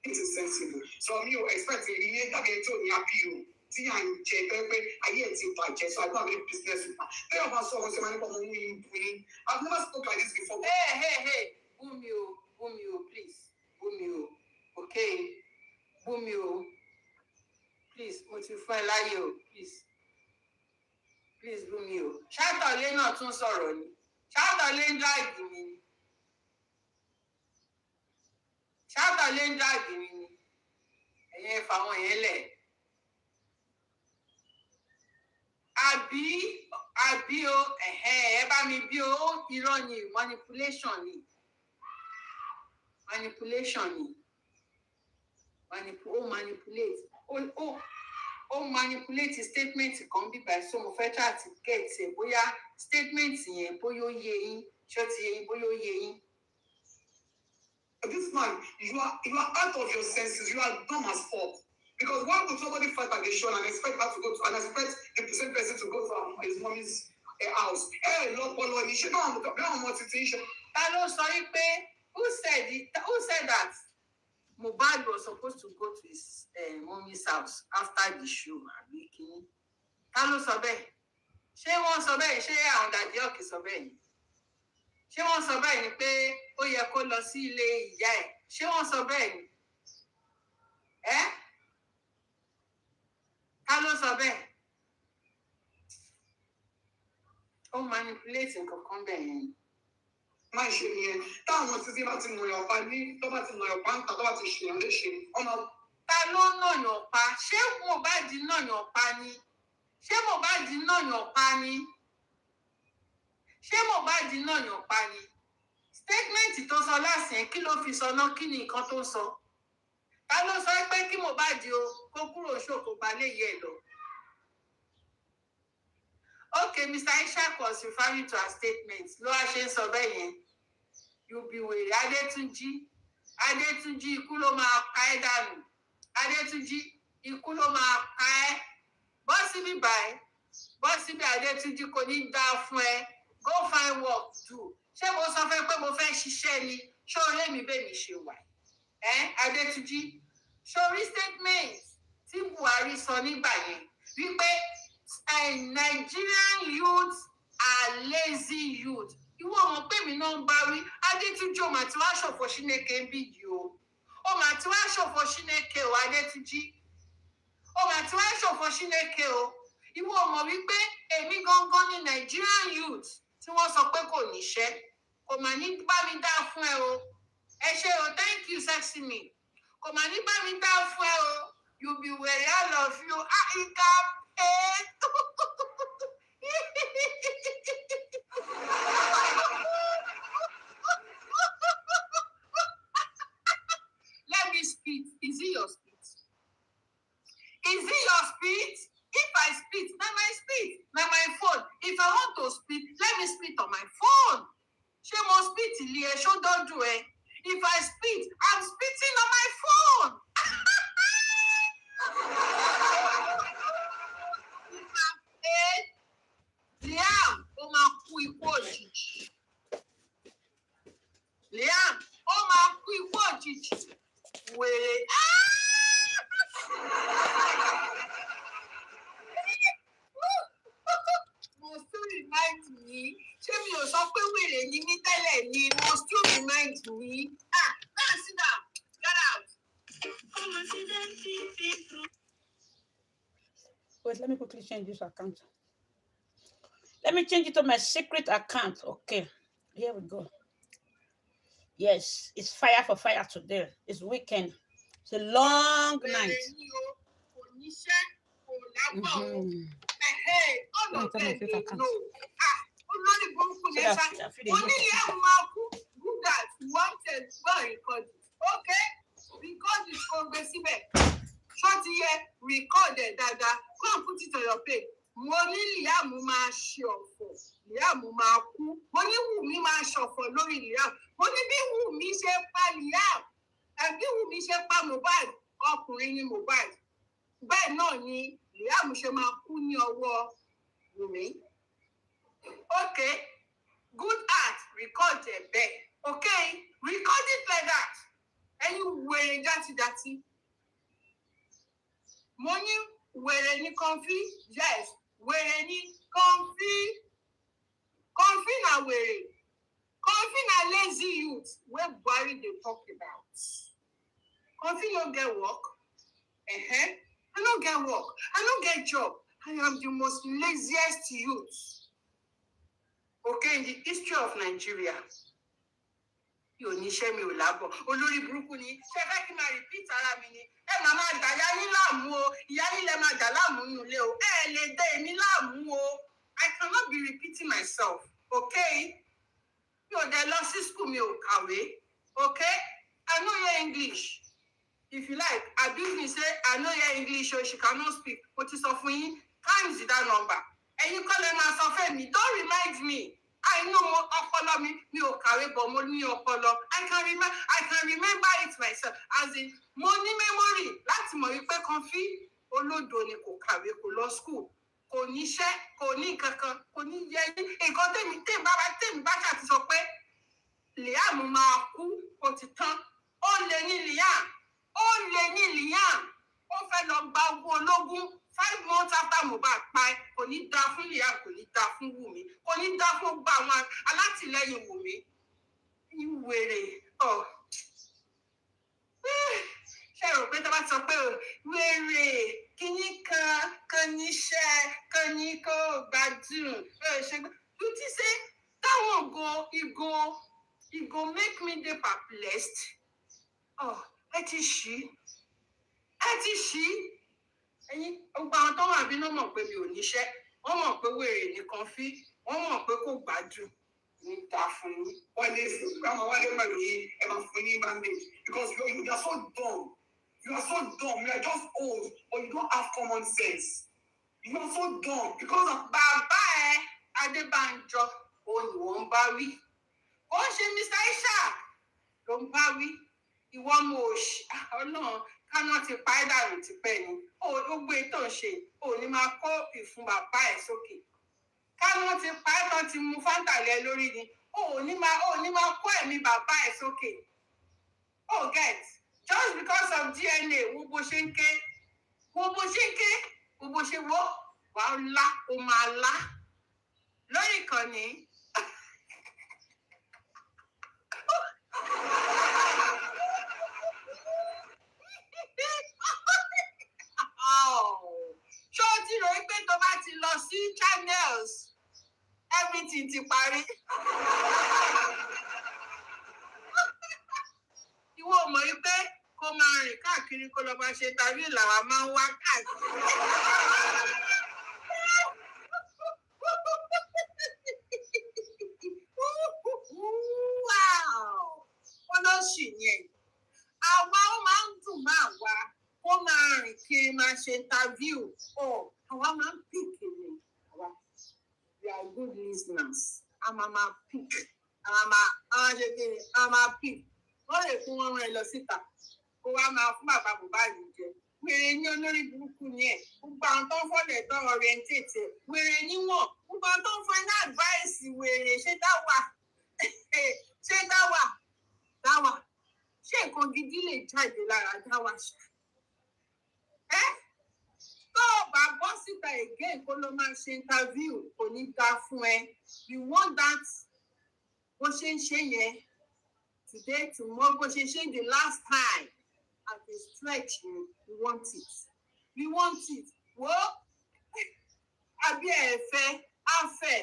Speaker 2: It is sensible. So me o expect iye tàbí ètò ní appeal tí à ń jẹ pé ayé ẹ̀ ti bàjẹ́ so I don't have any business with her. Bẹ́ẹ̀ bá sọ ọ̀hún ṣe máa ní kọ́ ọmọ yín bùnú. I've never spoken like this before.
Speaker 1: Hey, Bumi o, please. Bumi o, okay. Bumi o, please, mo ti fún ẹ láyé o, please. Please, Bumi o. Ṣátọ̀lé náà tún sọ̀rọ̀ ni. Ṣátọ̀lé ń dráàgì mi ni. Ṣátọ̀lé ń dráàgì mi ni. Ẹ̀yin ẹ̀fà wọn yẹn lẹ̀. Àbí o ẹ bá mi bí o irọ́ ni manipulation ni manipulate statement kan bíbá so mo fẹ́ try to get ẹ̀ bóyá statement yẹn bóyá ó yé yín ṣó ti yé yín bóyá ó yé yín.
Speaker 2: This man, you are out of your senses. You are dumb as fuck. Because why would somebody fight at the show and expect her to go to and expect the same person to go to his mommy's house? Lord, ni ṣe báwọn ọmọ títí ṣe.
Speaker 1: Ta ló sọ wípé who said that Mohbad was supposed to go to his mommy's house after the show àbí kíní? Ta ló sọ bẹ́ẹ̀? Ṣé wọ́n sọ bẹ́ẹ̀? Ṣé àwọn dàdí ọ̀kì sọ bẹ́ẹ̀ ni? Ṣé wọ́n sọ bẹ́ẹ̀ ni pé ó yẹ kó lọ sí ilé ìyá ẹ̀? Ṣé wọ́n sọ bẹ́ẹ̀ ni? Ta ló sọ bẹ́ẹ̀? Ó manipulate nǹkan kan bẹ́ẹ̀ yẹn.
Speaker 2: Má ṣe nìyẹn. Táwọn títí bá ti nàyàn pa ní tó bá ti nàyàn pa ń ta tó bá ti ṣèyàn léṣe ọmọ.
Speaker 1: Ta ló nàyàn pa? Ṣé Mohbad nàyàn pa ni? Ṣé Mohbad nàyàn pa ni? Ṣé Mohbad nàyàn pa ni? Statement tó sọ lásìkò kí ló fi sọ náà kí ni nǹkan tó sọ? Ta ló sọ pé kí Mohbad o kó kúrò ṣòkò balẹ̀ yẹ lọ? Okay, Mr. Ishaq was referring to her statement. Ló wá ṣe ń sọ bẹ́ẹ̀ yẹn. You be wèrè Adétúnjí ikú ló máa pa ẹ́ dànù. Adétúnjí ikú ló máa pa ẹ́. Bọ́ síbí báyìí. Bọ́ síbí Adétúnjí kò ní dá fún ẹ. Go find work do. Ṣé mo sọ fẹ́ pé mo fẹ́ ṣiṣẹ́ ni? Ṣé orí mi bẹ́ẹ̀ mi ṣe wà? Adétúnjí sórí statement tí Buhari sọ nígbà yẹn wípé Nigerian youths are lazy youth. Ìwọ ọmọ pé mi náà ń bá wí Adétúnjí ó mà ti wá ṣòfò Ṣínẹ́kẹ́ ń bí yìí o. Ó mà ti wá ṣòfò Ṣínẹ́kẹ́ o Adétúnjí. Ó mà ti wá ṣòfò Ṣínẹ́kẹ́ o. Ìwọ ọmọ wípé èmi gangan ní Nigerian youth tí wọ́n sọ pé kò níṣẹ́. Kò mà ní bá mi dá fún ẹ o. Ẹ ṣé o, thank you sexy me. Kò mà ní bá mi dá fún ẹ o. You be where I love you. Ìka Let me spit. Is it your spit? Is it your spit? If I spit, na my spit, na my phone. If I want to spit, let me spit on my phone. Ṣé mo spit ilé ẹ ṣó dọ́jú ẹ? If I spit, I'm spitting on my phone. Liam, ó máa kú ikú òjijì. Liam, ó máa kú ikú òjijì. Wèrè. dálẹ̀ ni must you remind me? Ah, now sit down. Get out.
Speaker 3: Wait, let me quickly change this account. Let me change it to my secret account. Okay, here we go. Yes, it's fire for fire today. It's weekend. It's a long night.
Speaker 1: All of them they know. Olórí burúkú ni
Speaker 3: So
Speaker 1: ẹ
Speaker 3: that-
Speaker 1: ṣá.
Speaker 3: that feeling-
Speaker 1: Onílé ẹ̀ máa kú. Do that. Wanted. Go and record it. Okay? Record it. Kò gbé síbẹ̀. Ṣọ́ọ̀tì yẹ record ẹ̀ dáadáa. Go and put it on your page. Mo ní Liam máa ṣe ọ̀fọ̀. Liam máa kú. Mo ní Wùmí máa ṣọ̀fọ̀ lórí Liam. Mo ní bí Wùmí ṣe pa Liam. Bí Wùmí ṣe pa Mohbad. Ọkùnrin ni Mohbad. Bẹ́ẹ̀ náà ni Liam ṣe máa kú ní ọwọ́ Wùmí. Okay, good art, record it back. Okay, record it like that. And you wearing jati. Money wearing ni comfy? Yes, wearing ni comfy. Comfy na wearing. Comfy na lazy youth. Where Barry they talk about. Comfy no get work. I don't get work. I don't get job. I am the most laziest youth. Okay, in the history of Nigeria, yóò níṣẹ́ mi ò lábọ̀. Olórí burúkú ni. Ṣé fẹ́ kí n máa repeat ara mi ni? Ẹ máa máa dà yá yín láàmú o. Ìyá yín lẹ máa dà láàmú nínú ilé o. Ẹ lè dé èmi láàmú o. I cannot be repeating myself. Okay? Mi ò dé lọ sí school mi ò kàwé. Okay? I know your English. If you like, abuse me say I know your English so she cannot speak. Mo ti sọ fún yín. Times that number. Ẹ̀yin kọ́ lẹ máa sọ fẹ́ mi. Don't remind me. I know ọpọlọ mi ò kàwé bọ̀ mo ní ọpọlọ. I can remember it myself. As in, mo ní memory láti mọ̀ wípé Comfy olódo ni kò kàwé kò lọ school. Kò níṣẹ́, kò ní kankan, kò ní yẹ yín. Nǹkan tèmi bá ṣàti sọ pé Liam máa kú, ó ti tán. Ó lè ní Liam. Ó fẹ́ lọ gba owó ológun. 5 months after Mohbad pa kò ní dá fún Liam, kò ní dá fún Wùmí, kò ní dá fún gba àwọn alátìlẹyìn Wùmí. Ìwèrè ṣe rò pé tó bá sọ pé wèrè kíní kan níṣẹ́ kan ní kó gbádùn you think say that one go make me dey perplexed. Ẹ ti ṣí. Ẹ̀yin gbogbo àwọn tó wà bí náà mọ̀ pé mi ò níṣẹ́, wọ́n mọ̀ pé wèrè ní Comfy, wọ́n mọ̀ pé kò gbádùn ní ta fún yín.
Speaker 2: Wọ́n lè fún àwọn wálé pẹ̀lú yìí ẹ máa fún ní bandage because you are so dumb. You are so dumb. You are just old but you don't have common sense. You are so dumb because of
Speaker 1: Bàbá ẹ Adébánjọ òun ni wọ́n ń bá wí. Ó ń ṣe Mr. Ishaq ló ń bá wí. Ìwọ mo òṣì Ọlọ́run káná ti pa ẹ́ dànù tipẹ́ ni. Ó gbé tó ń ṣe. Ó ní máa kó ìfun bàbá ẹ̀ sókè. Káná ti pa ẹ́ tán ti mú fáńtà lẹ lórí ni. Ó ní máa kó ẹ̀mí bàbá ẹ̀ sókè. Oh, get. Just because of DNA, wo bó ṣe ń ké. Wo bó ṣe wọ́. Wàá lá, ó máa lá. Lórí ìkànnì. Ṣé o ti rò pé tó bá ti lọ sí channels, everything ti parí? Ìwọ mọ̀ wípé kó máa rìn káàkiri kó lọ máa ṣe tàbí làwa máa ń wá káàkiri. Wọ́n ló ṣì yẹn. Àwa ó máa ń dùn máa wá kó máa rìn kiri máa ṣe interview. Àwa máa ń pick ni. We are good listeners. A máa pick. A ṣe kí ni? A máa pick. Wọ́n lè fún wọn rìn lọ síta. Kó wá máa fún bàbá Mohbad jẹ. Wèrè ní olórí burúkú ni ẹ̀. Gbogbo àwọn tó ń fọ́lẹ̀ tó orientate ẹ̀. Wèrè ní wọ́n. Gbogbo àwọn tó ń fún ẹ ní advice wèrè ṣé dáwà. Ṣé dáwà? Ṣé nǹkan gidi lè jáde lára dáwà ṣá? Tó o bá bọ́ síta again kó ló máa ṣe interview kò ní dá fún ẹ. You want that bó ṣe ń ṣe yẹn today tomorrow bó ṣe ṣe the last time at a stretch we want it wo àbí ẹ̀fẹ́ afẹ́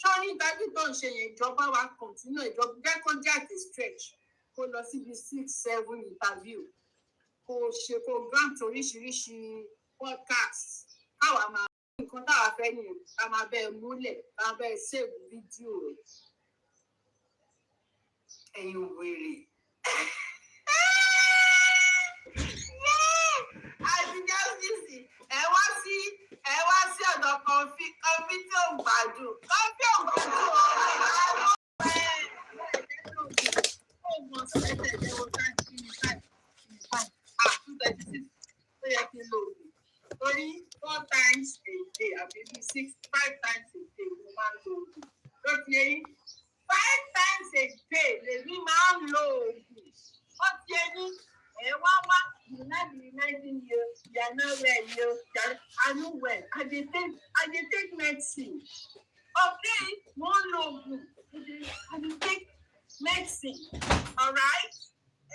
Speaker 1: ṣọ́ni ìdájú tó ń ṣe yẹn ìjọba wa continue ìjọba jẹ́ kó jẹ́ at a stretch kó lọ síbi 6-7 interview kó ṣe kó grant oríṣiríṣi podcast káwa máa nǹkan táwa fẹ́ ni ká máa bẹ́ẹ̀ múlẹ̀ ká máa bẹ́ẹ̀ save fídíò rẹ̀ ẹ̀yin wèrè. àti justice ẹ wá sí ọ̀dọ̀ kọfí tí ò gbádùn kọfí ò gbádùn ọ̀gbọ̀n sọ́dẹ̀ tẹ̀lé wọn láti ní 236 tó yẹ kí n lò ó torí 4 times a day àbí 5 times a day mo máa ń lò ó ló ti yẹ yín 5 times a day lèmi máa ń lo oògùn ó ti yẹ yín ẹ wá you not be reminding you are not well you are not well I dey take medicine okay mo ń lo oògùn I dey take medicine alright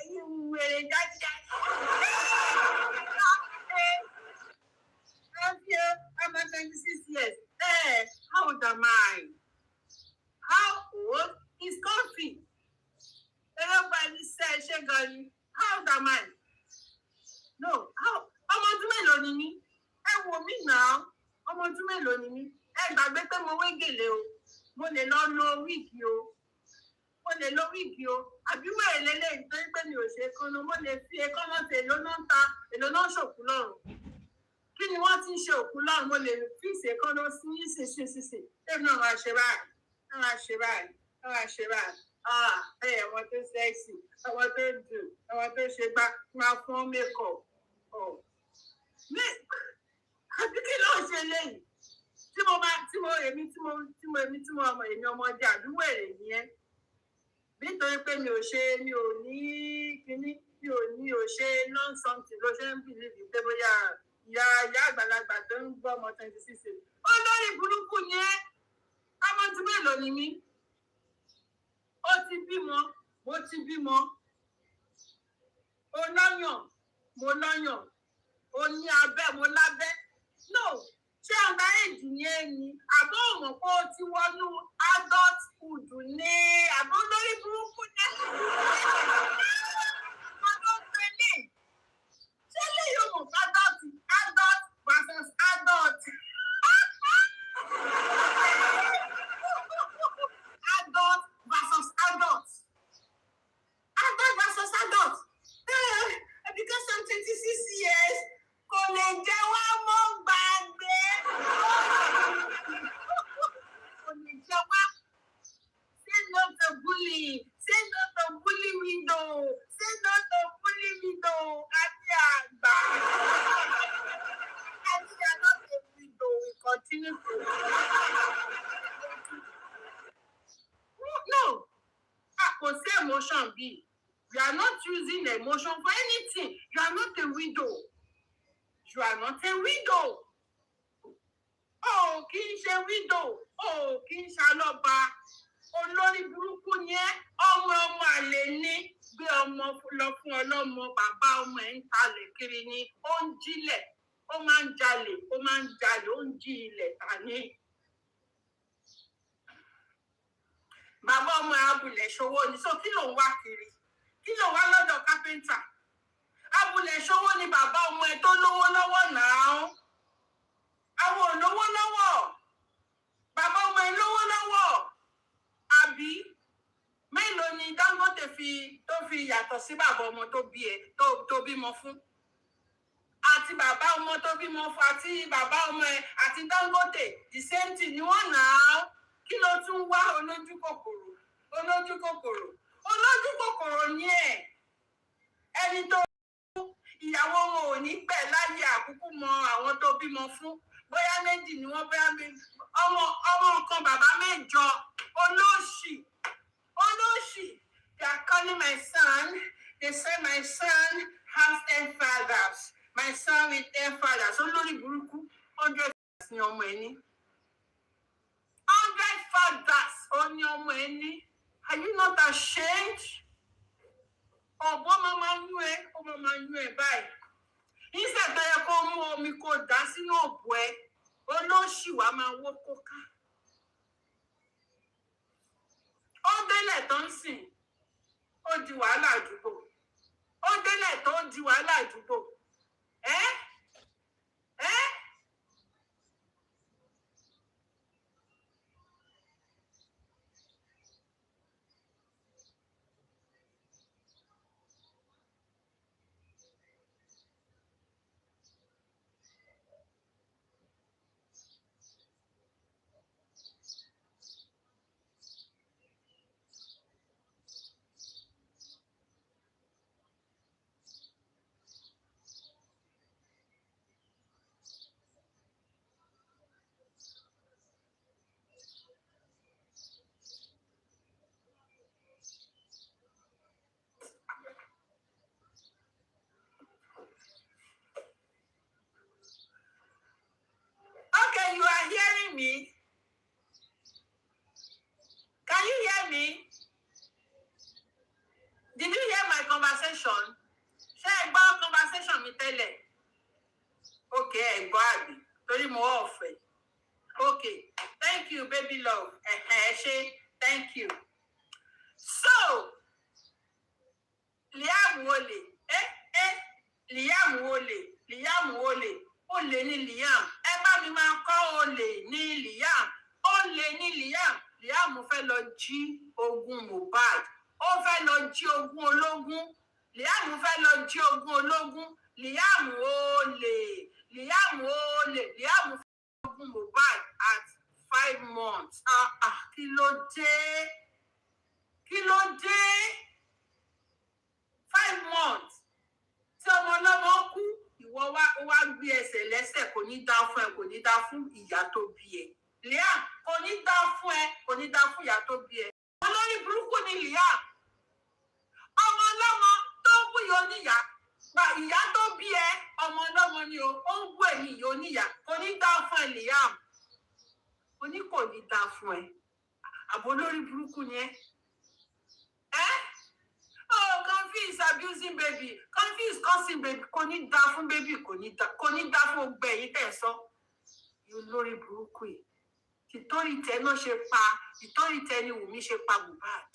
Speaker 1: ẹ̀yin wèrè jáde I'm 26 years how old am I? How old is Kofi? Everybody said, Shegani, how old am I? No, how? Ọmọ ọdún mélòó ni mí? Ẹ wò mí náà. Ọmọ ọdún mélòó ni mí? Ẹ gbàgbé pé mo wé gèlè o. Mo lè lọ lo wíìgì o. Àbí mo èlélẹ̀ nítorí pé mi ò ṣe kánná. Mo lè fi èkánná tè èlò náà ń ta, èlò náà ń ṣòkú lọ́rùn. Kí ni wọ́n ti ń ṣe òkú lọ́rùn? Mo lè fi ìṣèkánná sí sísìn. Èmi náà máa ṣe báyìí. Àwọn tó sexy, àwọn tó dùn, àwọn tó ṣe gbá máa fún makeup. Àbí kí ló ń ṣe lẹ́yìn? Tí mo ọmọ èmi ọmọdé àdúgbò èrè nìyẹn. Nítorí pé mi ò ṣe long something ló ṣe ń believe pé bóyá ìyá àgbàlagbà tó ń gbọ́ ọmọ 26. Olórí burúkú yẹn. Ọmọ ọdún mélòó ni mí? Mo ti bímọ. Mo lọ́yàn. O ní abẹ́, mo lábẹ́. No, ṣé ọ̀gá èjì ni ẹni? Àbọ̀ ọmọ pé ó ti wọnú adulthood ní àbọ̀ lórí burúkú ní. Àbọ̀ tẹ́lẹ̀. Ṣé lè yóò mọ̀ adult versus adult? Adult versus adult. Because I'm 26 years, kò lè jẹ́ wá mọ́ gbàgbé. Kò lè jẹ́ wá. Say no to bullying. Say no to bully window. Àti àgbà. And we are not a window. We continue to. No. Kò sí emotion bí. You are not using emotion for anything. You are not a widow. Oh, kì í ṣe widow. Oh, kì í ṣe alọ́ba. Olórí burúkú yẹn, ọmọ àlè ní. Gbé ọmọ lọ fún ọlọ́mọ, bàbá ọmọ ẹ̀ ń talẹ̀ kiri ni. Ó ń jílẹ̀, ó máa ń jalè, ó ń jí ilẹ̀ tà ní. Bàbá ọmọ abúlé ṣòwò ni. So kí ló ń wá kiri? Kí ló wá lọ́dọ̀ kápẹ́ńtà? Abúlé ṣòwò ni bàbá ọmọ ẹ tó lówó lọ́wọ́ náà. Àwọn ò lówó lọ́wọ́. Bàbá ọmọ ẹ lówó lọ́wọ́. Àbí mélòó ni Dangote tó fi yàtọ̀ sí bàbá ọmọ tó bí ẹ tó bímọ fún? Àti bàbá ọmọ tó bímọ fún àti bàbá ọmọ ẹ àti Dangote the same thing ni wọ́n náà. Kí ló tún wá olójú kòkòrò ní ẹ̀? Ẹni tó ìyàwó wọn ò ní pẹ̀ láyé àkúkú mọ àwọn tó bímọ fún. Bóyá méjì ni wọ́n bóyá méjì. Ọmọ kan bàbá mẹ́jọ. Olóṣì. They are calling my son. They say my son has 10 fathers. My son with 10 fathers. Olórí burúkú. 100 ni ọmọ ẹni. 100 fathers ó ní ọmọ ẹni. Are you not ashamed? Oh, mama you bye. Instead of come me ko dancing up where oh no she wa ma wo koka. Oh dele ton sin. Oh di wàhálà àdúgbò. Oh dele ton di wàhálà àdúgbò. Eh? Eh? Okay, you are hearing me? Can you hear me? Did you hear my conversation? Share about conversation me tell. Okay, Bobby. Torí mo off. Okay. Thank you, baby love. Thank you. So, Liam Wole. Liam Wole. Ole ni Liam. Ẹ bá mi máa kọ́ ole ni Liam. Ole ni Liam. Liam fẹ́ lọ jí ogún Mohbad. Ó fẹ́ lọ jí ogún ológun. Liam fẹ́ lọ jí ogún ológun. Liam Wole. Liam fẹ́ lọ ogún Mohbad at 5 months. Kí ló dé? 5 months. Tí ọmọ ọlọ́mọ kú, ìwọ wá gbé ẹsẹ̀ lẹ́sẹ̀, kò ní dá fún ẹ, kò ní dá fún ìyá tó bí ẹ. Liam, kò ní dá fún ẹ, kò ní dá fún ìyá tó bí ẹ. Olórí burúkú ni Liam. Ọmọ ọlọ́mọ tó ń bú ìyá oníyá. Ìyá tó bí ẹ, ọmọ ọlọ́mọ ni ó ń bú ẹ̀yìn ìyá oníyá. Kò ní dá fún ẹ, Liam. Kò ní dá fún ẹ. Àbò olórí burúkú ni ẹ. Oh, Confuse abusing baby. Confuse causing baby. Kò ní dá fún baby. Kò ní dá fún ọgbẹ́ yìí tẹ̀ sọ. Olórí burúkú yìí. Ìtorí tẹ náà ṣe pa. Ìtorí tẹ ni Wùmí ṣe pa Mohbad.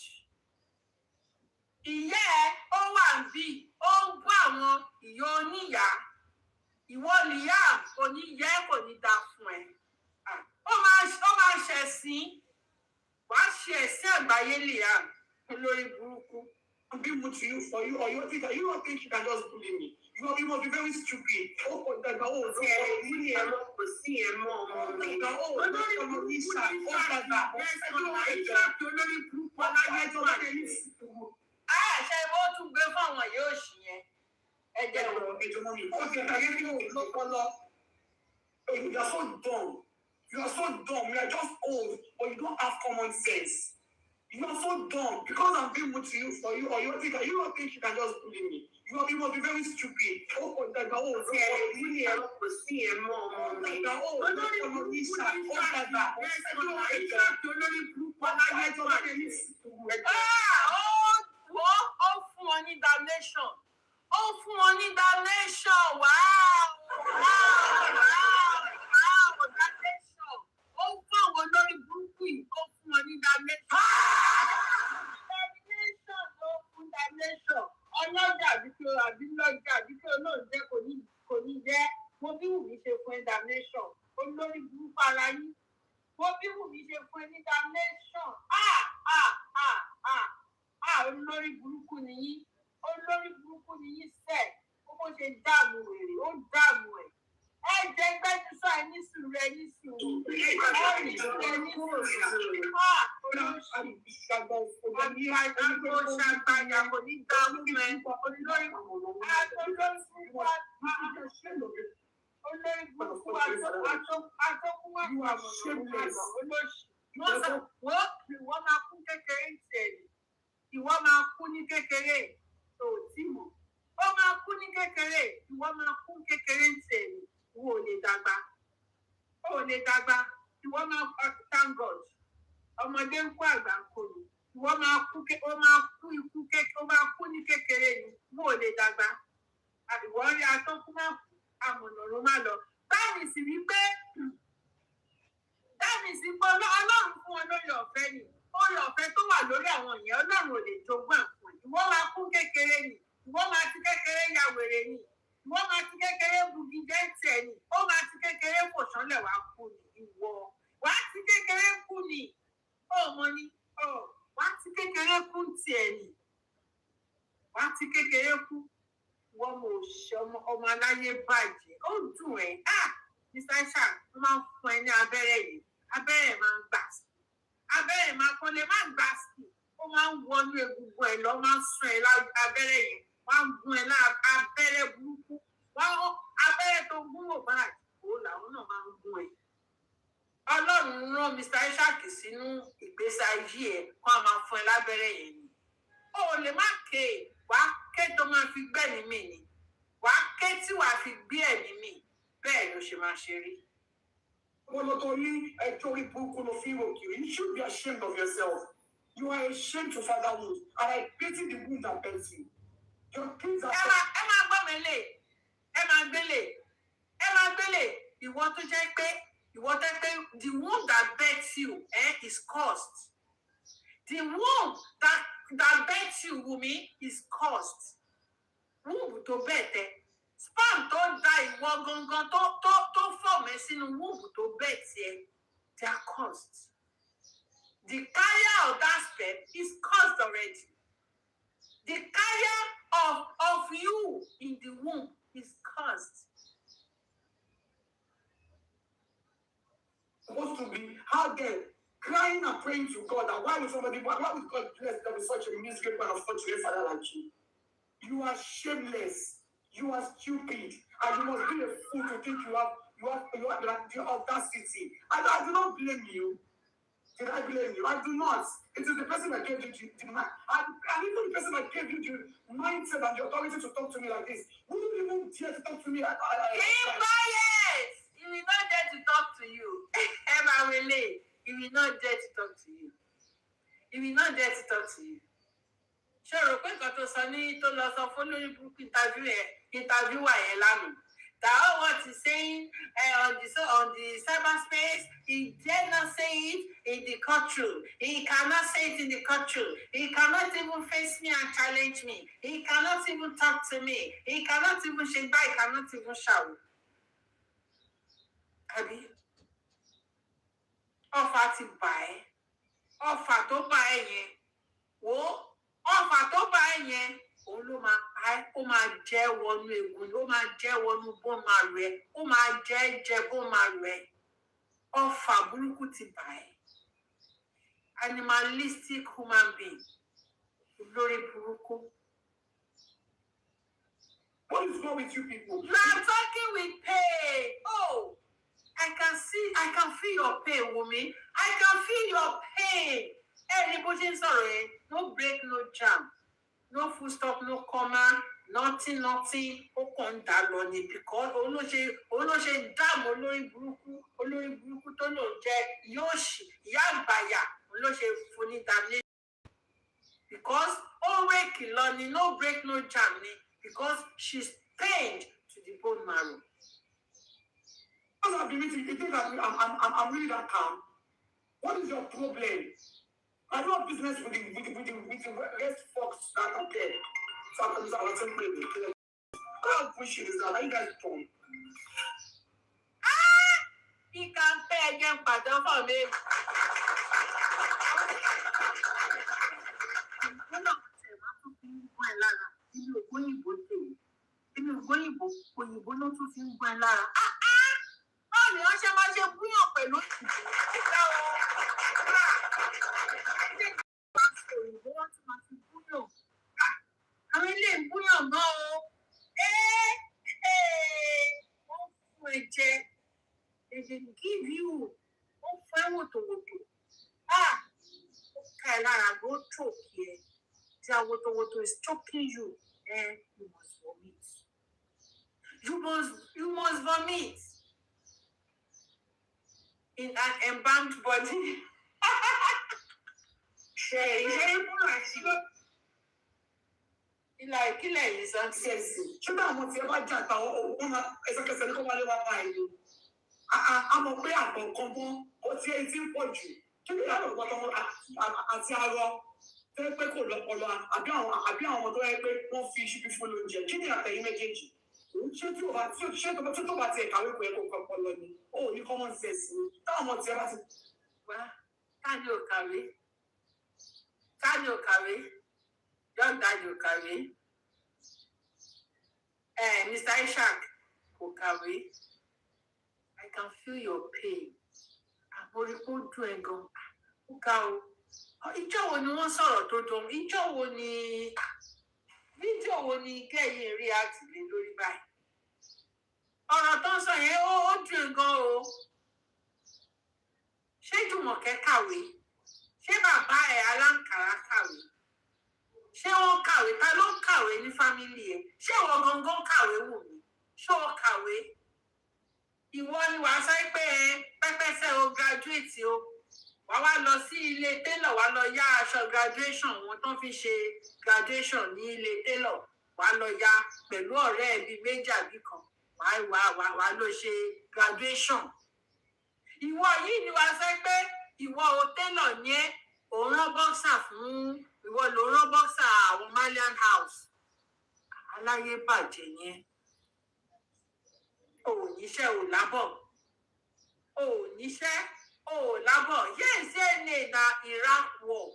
Speaker 1: Ìyá ẹ ó wà bí ó ń bú àwọn ìyá oníyá. Ìwọ Liam kò ní yẹ kò ní dá fún ẹ. Ó máa ṣẹ̀sín. Wàá ṣe ẹ̀sìn àgbáyé Liam. Olórí burúkú.
Speaker 2: I'm being good to you for you, or you don't think you can just bully me. You must be very stupid. You are so dumb. You are so dumb. You are just old, but you don't have common sense. You are so dumb because I'm being good to you for you, or you don't think you can just bully me. You must be very stupid.
Speaker 1: wọ́n máa kú ó máa kú ikú ó máa kú ní kékeré ni mo ò lè dàgbà àbíwọ́ rí atọ́kùn máa kú àmọ̀nà ló má lọ báyìí sì wí pé ọlọ́run fún wọn lórí ọ̀fẹ́ ni orí ọ̀fẹ́ tó wà lórí àwọn èèyàn ọlọ́run ò lè jogún àpò ìwọ máa kú kékeré ni ìwọ máa ti kékeré ya wèrè ni ìwọ máa ti kékeré bugi jẹ́ǹtì ẹ̀ ni ó máa ti kékeré fò sánlẹ̀ wá kú ni ìwọ wá ti kékeré kú ni ó mọ ni wá ti kékeré kú tiẹ̀ ni wá ti kékeré kú wọ́n mo ṣe ọmọ aláyé bàjẹ́ ó dùn ẹ́ Mr. Aisha wọ́n máa ń fún ẹ ní abẹ́rẹ́ yìí abẹ́rẹ́ máa ń gbà sí abẹ́rẹ́ máa kọ́ lè má gbà sí ó máa ń wọnú egungun ẹ̀ lọ máa ń sún ẹ abẹ́rẹ́ yìí wọ́n á gún ẹ abẹ́rẹ́ burúkú abẹ́rẹ́ tó gún wò báyìí ó làwọn náà máa ń gún ẹ. Ọlọ́run rán Mr. Aisha sínú ìgbésí ayé ẹ̀ kó a máa fún ẹ lábẹ́rẹ́ yẹn ni ó lè má ké wàá ké tó máa fi gbẹ̀mí mi ni wàá ké tí wàá fi gbé ẹ̀mí mi bẹ́ẹ̀ ló ṣe máa ṣe rí.
Speaker 2: Wormwoto ní ẹjọ́ orí burúkú ló fi rò kiri. You should be ashamed of yourself. You are ashamed to fatherhood and I pity the wound that birthed you. Your kids are.
Speaker 1: Ẹ máa gbọ́ mi lè ẹ máa gbélé ìwọ tó jẹ́ pé the womb that birthed you is cursed. The womb that birthed you, Wumi, is cursed. Womb tó bẹ̀tẹ̀. Sperm tó da ìwọ gangan tó fọ̀mẹ́ sínú womb tó bẹ̀tẹ̀. They are cursed. The carrier of that sperm is cursed already. The carrier of you in the womb is cursed.
Speaker 2: Supposed to be out there crying and praying to God that why would God bless them with such a miserable and unfortunate father like you? You are shameless, you are stupid, and you must be a fool to think you have the audacity. And I do not blame you. Did I blame you? I do not. It is the person that gave you the mind. And even the person that gave you the mindset and the authority to talk to me like this. Would you even dare to talk to me?
Speaker 1: Keep quiet! He will not dare to talk to you. Emma Wele, he will not dare to talk to you. He will not dare to talk to you. Ṣé o rò pé nǹkan tó sọ ní tó lọ sọ fún lórí burúkú interviewer yẹn lánàá? That all what he's saying on the cyberspace, he dare not say it in the courtroom. He cannot say it in the courtroom. He cannot even face me and challenge me. He cannot even talk to me. He cannot even shake back. He cannot even shout. Àbí ọfà ti bà ẹ́ ọfà tó bà ẹ́ yẹn wò ọfà tó bà ẹ́ yẹn òun ló máa pa ẹ́ ó máa jẹ́ wọnú egun ó máa jẹ́ wọnú bó máa rẹ̀ ó máa jẹ́ bó máa rẹ̀ ọfà burúkú ti bà ẹ́ animalistic human being lórí burúkú.
Speaker 2: What is wrong with you people?
Speaker 1: You are talking with pain. Oh. I can feel your pain, Wumi. I can feel your pain. Everybody sorry. No break, no jam. No full stop, no comma, nothing. Ó kàn dá lọ ni because olóṣè dáàmú olórí burúkú tó lò jẹ́ yóò ṣì ìyá àgbàyà olóṣè fún ní damnation. Because ó wéèkì lọ ni no break, no jam ni because she's pained to the bone marrow.
Speaker 2: I've been meeting, you think that I'm really that calm? What is your problem? I don't have business with the rest folks that are there. So I can say, how bullshit is that? Are you guys dumb?
Speaker 1: He can pay again, pardon for me. Òyìnbó ló tún fi ń gbọ́n ẹ lára. Báwo ni wọ́n ṣe máa ṣe búyàn pẹ̀lú ìgbà o? Òyìnbó wọ́n tún máa fi búyàn. Àwọn ilé ìbúyàn náà o. Wọ́n fún ẹ jẹ. They dey give you. Wọ́n fún ẹ wòtòwòtò. Ó ká ẹ lára ló choke ẹ. Tí a wòtòwòtò is choking you. You must vomit. You must vomit. In an embalmed body. Kílẹ̀ yìí sọ.
Speaker 2: Ṣé àwọn tí ẹ bá jà táwọn òun máa ẹsẹ̀kẹsẹ̀ ní kó wálé wá bá ẹni? A mọ̀ pé àgbọ̀n kan mọ́ ó ti ẹ ti ń pọ̀ jù. Kí ni ìyá lọ́gbọ́n tọmọ àti arọ tó yẹ pé kò lọ́pọlọ àbí àwọn ọmọ tó yẹ pé wọ́n fi ṣíbí fún lóúnjẹ? Kí ni àtẹ̀yìn méjèèjì? Ṣé tó bá ti ẹ̀ka wípé ẹ̀kọ́ kan pọlọ ni? Ó ní common sense ni. Táwọn ọmọ tí ẹ bá ti.
Speaker 1: Wá, ká ní ò kàwé. Young dad ò kàwé. Mr. Ishak kò kàwé. I can feel your pain. Àbórí kó dùn ẹ̀ gan. Ó ga o. Ìjọ́ wo ni wọ́n sọ̀rọ̀ tó dùn? Ìjọ́ wo ni fídíò wo ni kẹ́yìn rí àtìlẹ́ lórí báyìí? Ọ̀rọ̀ tó ń sọ yẹn ó dùn gan o. Ṣé Jùmọ̀kẹ́ kàwé? Ṣé bàbá ẹ̀ Aláǹkàrá kàwé? Ṣé wọ́n kàwé? Ta ló ń kàwé ní fámìlì ẹ̀? Ṣé ìwọ gangan kàwé wù mí? Ṣé o kàwé? Ìwọ ni wàá sọ pé pẹ́pẹ́sẹ́ o graduate o. Wàá wá lọ sí ilé télọ̀, wàá lọ yá aṣọ graduation wọn tó fi ṣe graduation ní ilé télọ̀. Wàá lọ yá pẹ̀lú ọ̀rẹ́ ẹ̀ bíi méjì àbí kan. Wàá lọ ṣe graduation. Ìwọ yìí ni wàá sọ pé ìwọ o télọ̀ ní ẹ́, òun rán bọ́ksà fún ìwọ ló rán bọ́ksà àwọn Malian house. Aláyé bàjẹ́ yẹn. O ò níṣẹ́ ò lábọ̀. O ò níṣẹ́ ò lábọ̀. Yes, na Iraq war.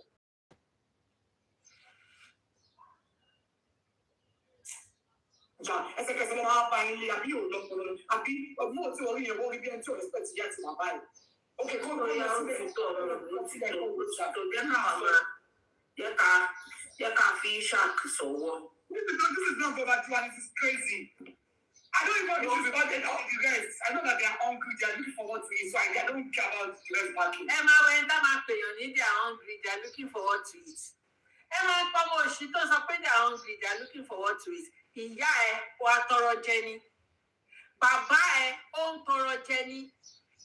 Speaker 2: Ẹsẹ̀kẹsẹ̀ ló máa bá yín lé àbí yóò lọ́pọlọ àbí ọgbọ́n tí orí yẹn wọ́n rí bí ẹni tí ò respect yá ti máa báyìí. Okay, kó lórí yàrá òfin tó
Speaker 4: yẹ ká fi ṣáàkì sọ̀wọ́.
Speaker 2: This is not overdue and it is crazy. I don't even know about all the rest. I know that they are hungry, they are looking for what to eat, so I don't care about the rest market.
Speaker 1: Ẹ máa wẹ ẹ̀dá máa pèèyàn ní they are hungry, they are looking for what to eat. Ẹ máa ń pọ́nmọ́ òṣì tó sọ pé they are hungry, they are looking for what to eat. Ìyá ẹ wà tọrọ jẹ ni. Bàbá ẹ ó ń tọrọ jẹ ni.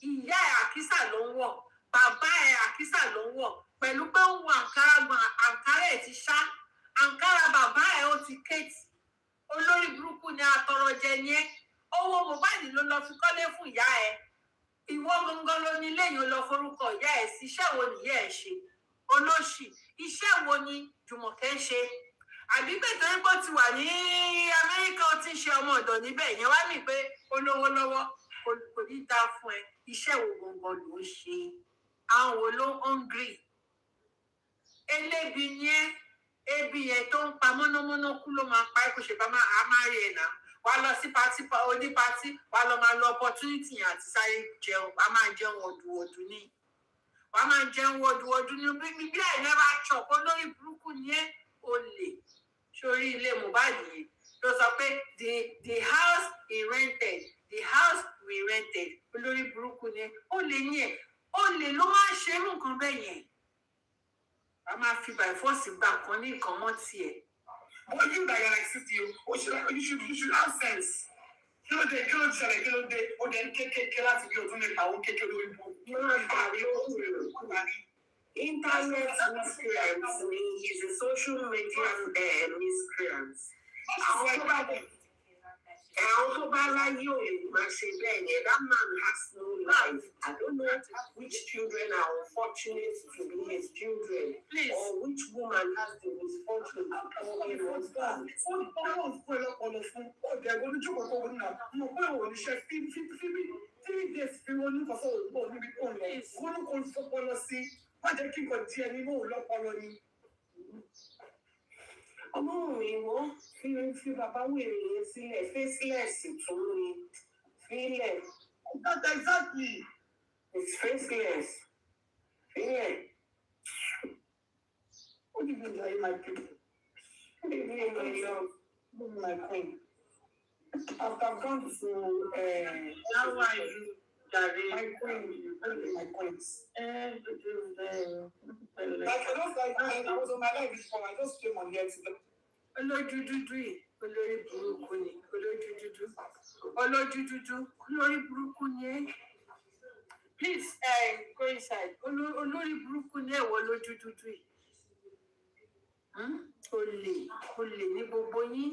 Speaker 1: Ìyá ẹ àkísà ló ń wọ̀. Bàbá ẹ àkísà ló ń wọ̀. Pẹ̀lú pé ó ń wọ àǹkárá gbọ̀n, àǹkárá ẹ̀ ti ṣá. Àǹkárá bàbá ẹ ó ti kéètì. Olórí burúkú ni atọrọ jẹ ni ẹ́. Owó mobile ló lọ fi kọ́lé fún ìyá ẹ. Ìwọ gangan ló ní lẹ́yìn lọ forúkọ ìyá ẹ sí. Iṣẹ́ wo ni ìyá ẹ ṣe? Olóṣì. Iṣẹ́ wo ni Jùmọ̀kẹ́ ṣe? Àbí pé torí pé ó ti wà ní Amẹ́ríkà ó ti ń ṣe ọmọ ọ̀dọ̀ níbẹ̀ yẹn wá ní pé olówó lọ́wọ́ kò ní dáa fún ẹ. Iṣẹ́ wo gangan ló ń ṣe? Àwọn wo ló hungry? Elébi ni ẹ́. Ebi yẹn tó ń pa mọ́nàmọ́ná kú ló máa pa ẹ́ kò ṣe bá máa rí ẹ̀ náà. Wàá lọ sí pátí onípátí, wàá lọ máa lo opportunity yẹn àti sáré jẹun. Wàá máa jẹun wọ̀dùwọ̀dù ní. Wàá máa jẹun wọ̀dùwọ̀dù ní. Bí ẹ̀ never chop olórí burúkú ni ẹ́ olè. Sórí ilé Mohbad yìí ló sọ pé the house he rented, the house we rented. Olórí burúkú ni ẹ́ olè ní ẹ̀. Olè ló máa ń ṣe irú nǹkan bẹ́ẹ̀ yẹn. A máa fi by force gbà kan ní nǹkan mọ́ tiẹ̀.
Speaker 2: But you that you're like 60, you should have sense. Kí ló ṣẹlẹ̀, kí ló dé, ó dẹ̀ kékeré láti bí ọdún mẹ́ta, ó kékeré lórí bó.
Speaker 4: Internet miscreants is a social media miscreant. Àwọn tó bá láyé ò lè máa ṣe bẹ́ẹ̀ yẹn. That man has no life. I don't know which children are unfortunate to be his children.
Speaker 1: Please.
Speaker 4: Or which woman has the misfortune to call him husband. Omowummi wọ́n fi bàbá wèrè yẹn sílẹ̀ faceless tún ni fílẹ̀.
Speaker 2: That's exactly.
Speaker 4: It's faceless. Fílẹ̀.
Speaker 2: What do you mean by my people?
Speaker 4: What do you mean by love?
Speaker 2: My queen. I've gone to
Speaker 1: How are you, Daddy?
Speaker 2: my queen, my queens.
Speaker 1: Like
Speaker 2: I was on my life before. I just came on here to
Speaker 1: olójú dúdú yìí olórí burúkú ni olójú dúdú olórí burúkú ni ẹ́. Please go inside. Olórí burúkú ni ẹ̀wọ̀ olójú dúdú yìí. olè ní gbogbo yín,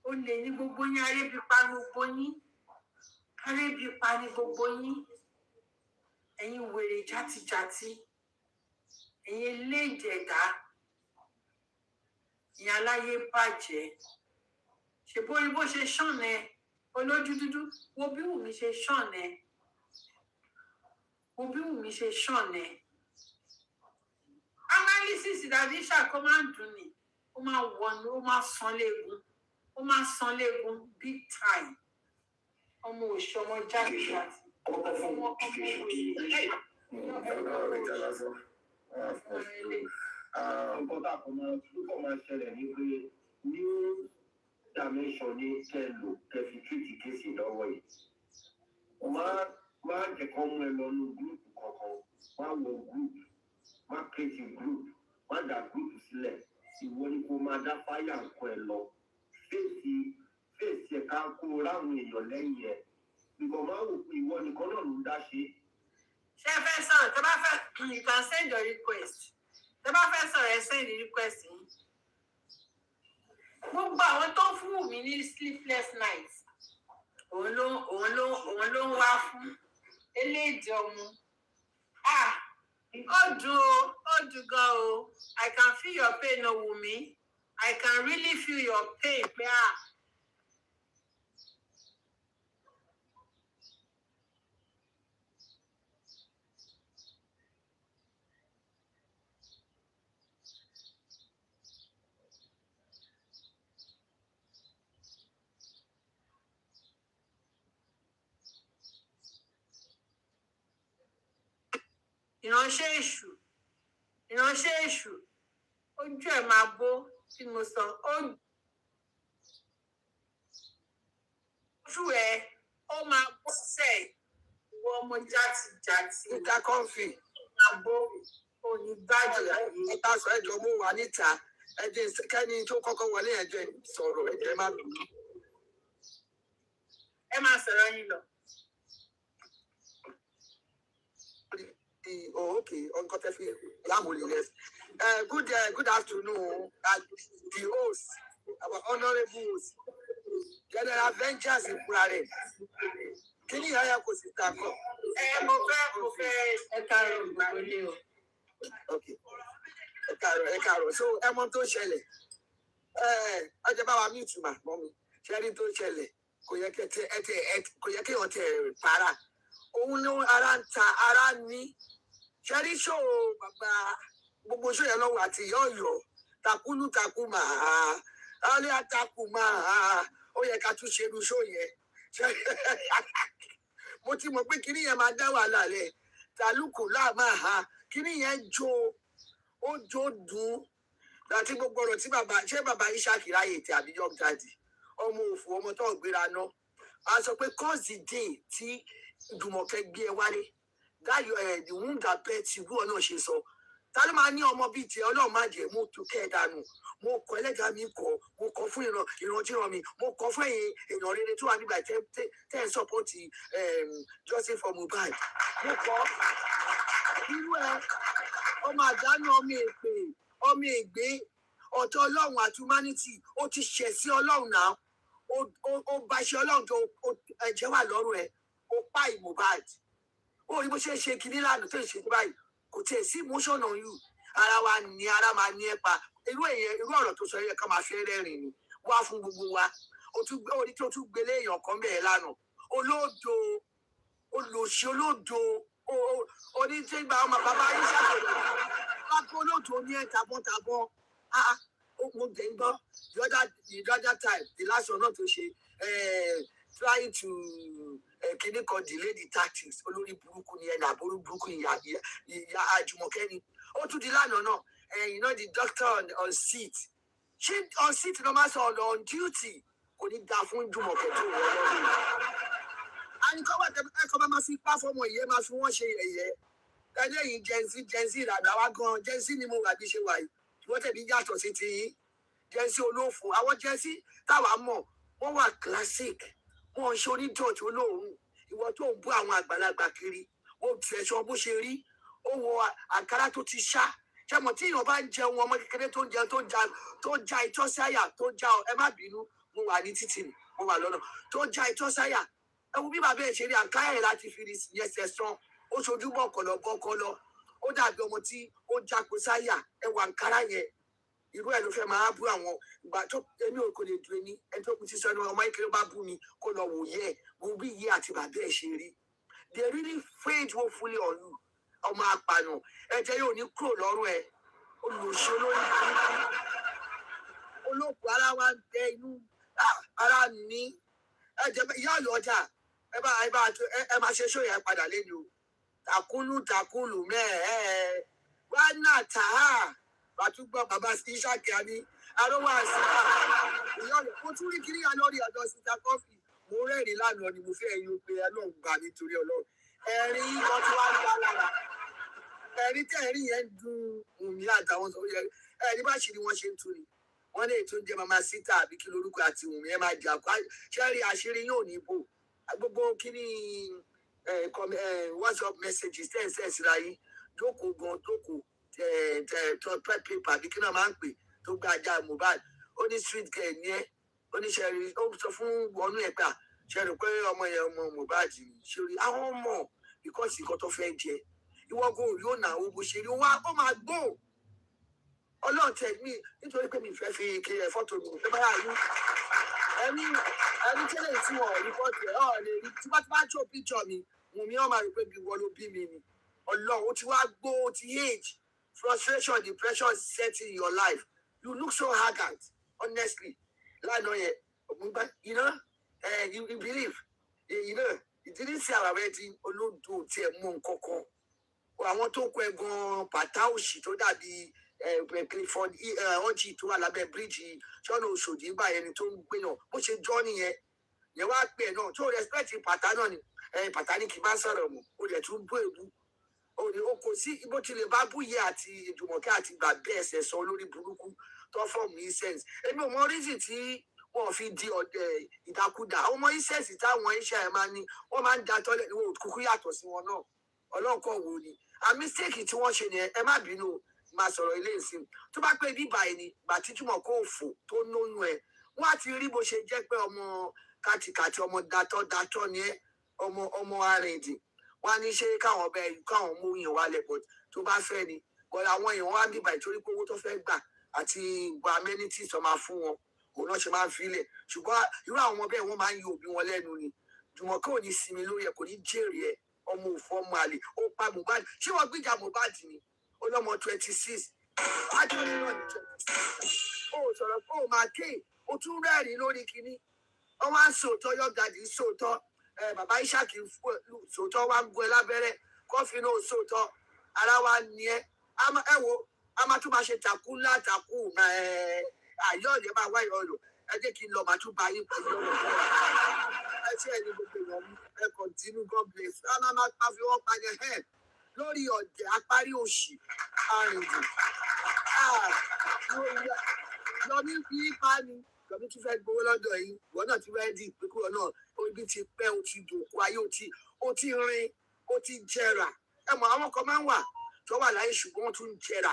Speaker 1: olè ní gbogbo yín, arébipa ní gbogbo yín, arébipa ní gbogbo yín, ẹ̀yin wèrè játijàti, ẹ̀yin ilé ìjẹ̀dá, ẹ̀yin aláyé bàjẹ́, ṣe bó ṣe ṣọ̀nà olójú dúdú, wo bí Wùmí ṣe ṣọ̀nà, wo bí Wùmí ṣe ṣọ̀nà. Analysis ìdàbí ṣàkó máa ń dùn ní, ó máa wọnú, ó máa san léegun big time. Ọmọ òṣì, ọmọ játijàti, ọmọ wèrè.
Speaker 5: Nǹkan tá a kò máa ṣẹlẹ̀ ní pé new dimension ní kẹlò kẹfì tìrìtì kéèsì lọ́wọ́ yìí. Máa jẹ́ kán mú ẹ lọ ní gúrùpù kankan, máa wọ gúrùpù, máa kírètì gúrùpù, máa dá gúrùpù sílẹ̀. Ìwọ ni kó máa dá fáyà nǹkan ẹ lọ. Fèsì ẹ̀ka kó ráwọn èèyàn lẹ́yìn ẹ̀. Ìgbọ̀n máa wò pé ìwọ nìkan náà ló ń dá ṣe.
Speaker 1: Ṣé ẹ fẹ́ sọ̀rọ̀? Tẹ́ bá fẹ́, you can send your request. Tẹ́ bá fẹ́ sọ̀rọ̀, ẹ send the request yín. Gbogbo àwọn tó ń fún Wùmí ní sleepless nights, òun ló ń wá fún eléèdè ọmọ. Ó dùn gan o. I can feel your pain, o Wùmí. I can really feel your pain. Pé ìránṣẹ́ èṣù ojú ẹ̀ máa bó tí mo sọ, ojú ẹ̀ ó máa bó sẹ̀, ìwọ ọmọ játijàti.
Speaker 2: Níta kọ́ńfì.
Speaker 1: Máa bó òní gbájú ayé.
Speaker 2: Níta sọ ẹjọ́ mú wa níta, ẹjẹ kẹ́ni tó kọ́kọ́ wọlé ẹjẹ sọ̀rọ̀ ẹjẹ má bínú.
Speaker 1: Ẹ máa sọ̀rọ̀ yín lọ.
Speaker 2: Oh, okay. Uncle Tefi, good afternoon. The host, our honorable host, General Ventures in Purare. Can you hear us?
Speaker 1: Mo fẹ́ ẹ káàárọ̀ ìgbàlódé o.
Speaker 2: Okay. Ẹ káàárọ̀. So, ẹ mọ̀ tó ṣẹlẹ̀. Ọjọ́ bá wa mí ìtumọ̀ mọ́ mi. Ṣẹ́rí tó ṣẹlẹ̀. Kò yẹ kí wọ́n tẹ̀ para. Òun ló ara ń ta ara ní. Ṣẹ́rí ṣó bàbá gbogbo ṣó yẹn lọ́wọ́ àti ìyá Ọ̀yọ́ takú máa alẹ́ àtakù máa ó yẹ ká tún ṣe irú ṣó yẹn. Mo ti mọ̀ pé kíní yẹn máa dá wàhálà rẹ̀ tàlùkù láàmà ha kíní yẹn jó dùn láti gbogbo ọ̀rọ̀ tí bàbá Ishaki ráyè tí àbíyọ́ jáde ọmọ òfò ọmọ tó gbéra náà a sọ pé cause the day tí Jùmọ̀kẹ́ gbé ẹ wálé dáyọ̀ the wound that bet you búwọ̀ náà ṣe sọ ta ló máa ní ọmọ bíi tiẹ̀ Ọlọ́run má jẹ́ mo tún kẹ́ ẹ dànù mo kọ́ ẹlẹ́dàá mi kọ́ mo kọ́ fún ìrandíran mi mo kọ́ fún èèyàn rere tó wà nígbà tẹ́ ẹ sọ́pọ́tì justice for Mohbad mo kọ́ irú ẹ ọmọ àdánù ọmọ ègbé ọ̀tọ̀ Ọlọ́run àti humanity ó ti ṣẹ̀ sí Ọlọ́run náà ó bá ṣe Ọlọ́run tó ẹ̀jẹ̀ wà lọ́rùn ẹ̀ ó pa Mohbad ó rí bó ṣe ṣe kiri lánàá tó ṣe báyìí kò tiẹ̀ sí emotion on you ara máa ní ẹ pa irú ọ̀rọ̀ tó sọ yẹ ká máa fẹ́ rẹ́rìn ni wá fún gbogbo wa orí tó tún gbélé èèyàn kan bẹ́ẹ̀ lánàá olódo olòṣì olódo onítẹ̀gbà ọmọ bàbá yìí ṣàkóso pápá olódo ní ẹ̀ tabọ́tabọ́ mo dẹ̀ ń gbọ́ the other time the last one náà tó ṣe trying to kìnnì kan delay the tactics olórí burúkú ni ẹnì àbúrú burúkú ìyá Àjùmọ̀kẹ́ ni ó tún di lánàá náà the doctor on seat ṣé on seat ló máa sọ ọ̀nà on duty kò ní dáa fún Jùmọ̀kẹ́ tó wọ́n lọ́rùn àníkọ́ wà ẹ̀kọ́ bá máa fi pa fọmọ ìyẹn máa fi wọ́n ṣe ẹ̀yẹ ẹlẹ́yìn Gen Z ìlànà wa gan Gen Z ni mo wà bí ṣe wà yìí wọ́n tẹ̀lé yàtọ̀ sí ti yín Gen Z olófò àwọn Gen Z táwa mọ̀ wọ́n wà classic wọ́n ṣe onídọ̀tí olóòórùn ìwọ tó ń bú àwọn àgbàlagbà kiri ó ti ẹ̀ṣọ́ bó ṣe rí ó wọ àǹkárá tó ti ṣá
Speaker 6: ṣé mo tí èèyàn bá ń jẹun ọmọ kékeré tó ń jẹun tó já itọ́ sáyà tó já ẹ má bínú mo wà ní títì ni mo wà lọ́nà tó já itọ́ sáyà ẹ wo bí bàbá ẹ̀ ṣe rí àǹkáyà ẹ̀ láti fi yẹsẹ̀ sàn ó ṣojú bọ̀kọ̀lọ̀ ó dàbí ọmọ tí ó jáko sáyà ẹ wà àǹkárá yẹn irú ẹ̀ ló fẹ́ máa bú àwọn ìgbà tó èmi ò kò lè dùn ẹni ẹni tó kù sí sọ ẹni ọmọ ìkéré bá bú mi kó lọ wò yẹ wo bí iye àti bàbá ẹ̀ ṣe rí they really faint woefully on you ọmọ apànà ẹ̀jẹ̀ yóò ní kúrò lọ́rùn ẹ̀ olùṣe olórí olóòkú ara wa ń bẹ inú ara ní ẹ̀jẹ̀ ìyá ọ̀yọ́ ọjà ẹ máa ṣe ṣó yẹn padà lẹ́nu o takulu mẹ́ẹ̀ẹ́ wá náà tà á bàtúgbọ́ bàbá sí ìṣàkíyà ní arówó àṣà ìyá ọ̀yọ́ mo tún rí kiri yà lórí ọ̀dọ̀ síta kọ́fì mo rẹ́rìn lánàá ni mo fẹ́ ẹyin pé ọlọ́run gbà nítorí ọlọ́run ẹ̀rín kan tí wàá gbà lára ẹ̀rín tí ẹ̀rín yẹn ń dùn mí àtàwọn sọ yẹ ẹ̀rín bá ṣe ni wọ́n ṣe ń tu ni wọ́n lè tún jẹ́ mama síta àbí kí lórúkọ àti Wùnmí ẹ máa jà kó ṣẹ́rí àṣírí yóò ní bò gbogbo kíní WhatsApp messages ten síra yín jókòó gan jókòó toilet paper àbí kí náà máa ń pè tó gba ajá Mohbad ó ní street girl ní ẹ ó ní ṣẹ́rí ó sọ fún wọnú ẹ̀ pé ṣẹ́rí pé ọmọ yẹn ọmọ Mohbad ṣẹ́rí àwọn ọmọ because nǹkan tó fẹ́ jẹ ìwọ́gùn yóò nà ó bó ṣe rí wá ó máa gbó ọlọ́run tẹ̀ mí nítorí pé mi fẹ́ fi kiri fọ́tò mi fẹ́ báyà yín ẹni tẹ́lẹ̀ tí wọ́n rí fọ́tò ẹ̀ ọ̀ lè rí tí wọ́n ti bá tó píkṣọ̀ mi Wùnmí ọmọ rẹ̀ pé bí wọ́n ló bí mi ni ọlọ́run ó ti wá gbó ó ti age frustration depression set in your life you look so arrogant honestly lánàá yẹn ògùnbá you believe you didn't see our wedding olódò tí ẹ mú nǹkan kan àwọn tó kọ ẹ gan bàtà òṣì tó dàbí Clifford ọjì tó wà lábẹ́ bíríìjì sọ́nà Òṣòdì ń bá ẹni tó ń gbéyàn bó ṣe jọ́ nìyẹn yẹn wá pè é náà tó respect pàtà náà ni pàtà ní kì í bá sọ̀rọ̀ mọ́ o dẹ̀ tún bú èbú o kò sí bó tilẹ̀ bá búyẹ àti Ìjùmọ̀kẹ́ àti gbàgbé ẹsẹ̀ sọ lórí burúkú tó fọ́ọ̀mù incense èmi ò mọ reason tí wọ́n fi di ọ̀dẹ̀ ìdákúdà àwọn ọmọ incense táwọn iṣẹ́ ẹ̀ máa ní wọ́n máa ń da tọ́lẹ̀ ní wọn kúkú yàtọ̀ sí wọn náà ọlọ́kọ̀ wo ni a mistake tí wọ́n ṣe nìyẹn ẹ má bínú máa sọ̀rọ̀ ilé ìsìn tó bá pẹ́ bíbá ẹni gbàtí túmọ̀ kó fò tó lóyún ẹ̀ wọ́n á ti rí bó ṣe jẹ́ pé ọmọ kàtìkàtì ọmọ datọ́ ni ẹ́ ọmọ arìndìn wọ́n á ní ṣe káwọn mú yàn wálẹ̀ but tó bá fẹ́ ni but àwọn èèyàn wá bíbá ìtorí pé owó tó fẹ́ gbà àti gba amenities tó máa fún wọn òun náà ṣe máa ń filẹ̀ ṣùgbọ́n irú àwọn ọmọ bẹ́ẹ̀ wọ́n máa ń yọ òbí wọn lẹ́nu ni Jùmọ̀kẹ́ ò ní sinmi lórí ẹ̀ kò ní jèrè ẹ̀ ọmọ òfò ọmọ àlè ó pa Mohbad ṣé wọ́n gbìjà Mohbad ni ọlọ́mọ 26 adúlé náà ní 26 ó sọ̀rọ̀ pé ó máa ké ó tún rẹ́rìn lórí kinní wọ́n wá ń sòótọ́ yọ̀gàdì sòótọ́ bàbá Ishaq sòótọ́ wá ń gun ẹ lábẹ́rẹ́ kọ́fì náà sòótọ́ ara wa ní ẹ wo a máa tún máa ṣe takú látàkù àyọ̀ ọ̀lẹ́ máa wáyọ̀ ọ̀lọ́ ẹ jẹ́ kí n lọ màá tún bá yín pẹ̀lú ọ̀rọ̀ fún wa ẹ ṣe ẹni gbogbo èèyàn mi ẹ continue God bless ẹ máa fi wọ́n pa yẹn lórí ọ̀dẹ̀ apárí òṣì àrìndì yọmí fi pa ni yọmí tún fẹ́ gbowó lọ́dọ̀ yìí ìwọ náà ti rẹ́dì pé kúrò náà orí ti pẹ́ o ti dòkú ayé o ti rin o ti jẹrà ẹ mọ̀ àwọn kan máa ń wà tó wà láyé ṣùgbọ́n wọ́n tún ń jẹrà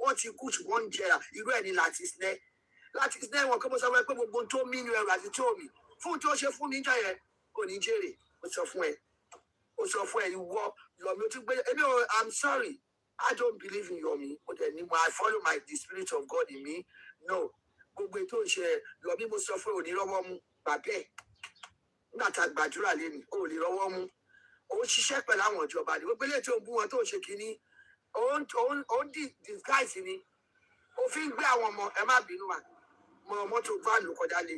Speaker 6: wọ́n ti kú ṣùgbọ́n ń jẹrà irú ẹ̀ ni láti sinẹ́ wọn kí mo sọ fún ẹ pé gbogbo tó mí inú ẹrù àti tó mi fún tí ó ṣe fún mi jẹ́ yẹn kò ní jèrè ó sọ fún ẹ ìwọ Yomi o tún gbé I'm sorry I don't believe in Yomi o dẹ̀ ní mo I follow the spirit of God in me no gbogbo ètò ìṣe Yomi mo sọ fún ẹ ò ní rọ́wọ́ mú bàbẹ́ nígbà tá a gbàdúrà lẹ́nu ò ní rọ́wọ́ mú ó ń ṣiṣẹ́ pẹ̀lú àwọn ìjọba ni gbogbo ilé tí ó ń bú wọn tó ń ṣe kínní ó ń disguise ni ó fi ń gbé àwọn ọmọ ẹ má bínú wa mọ́tò van kọjá lé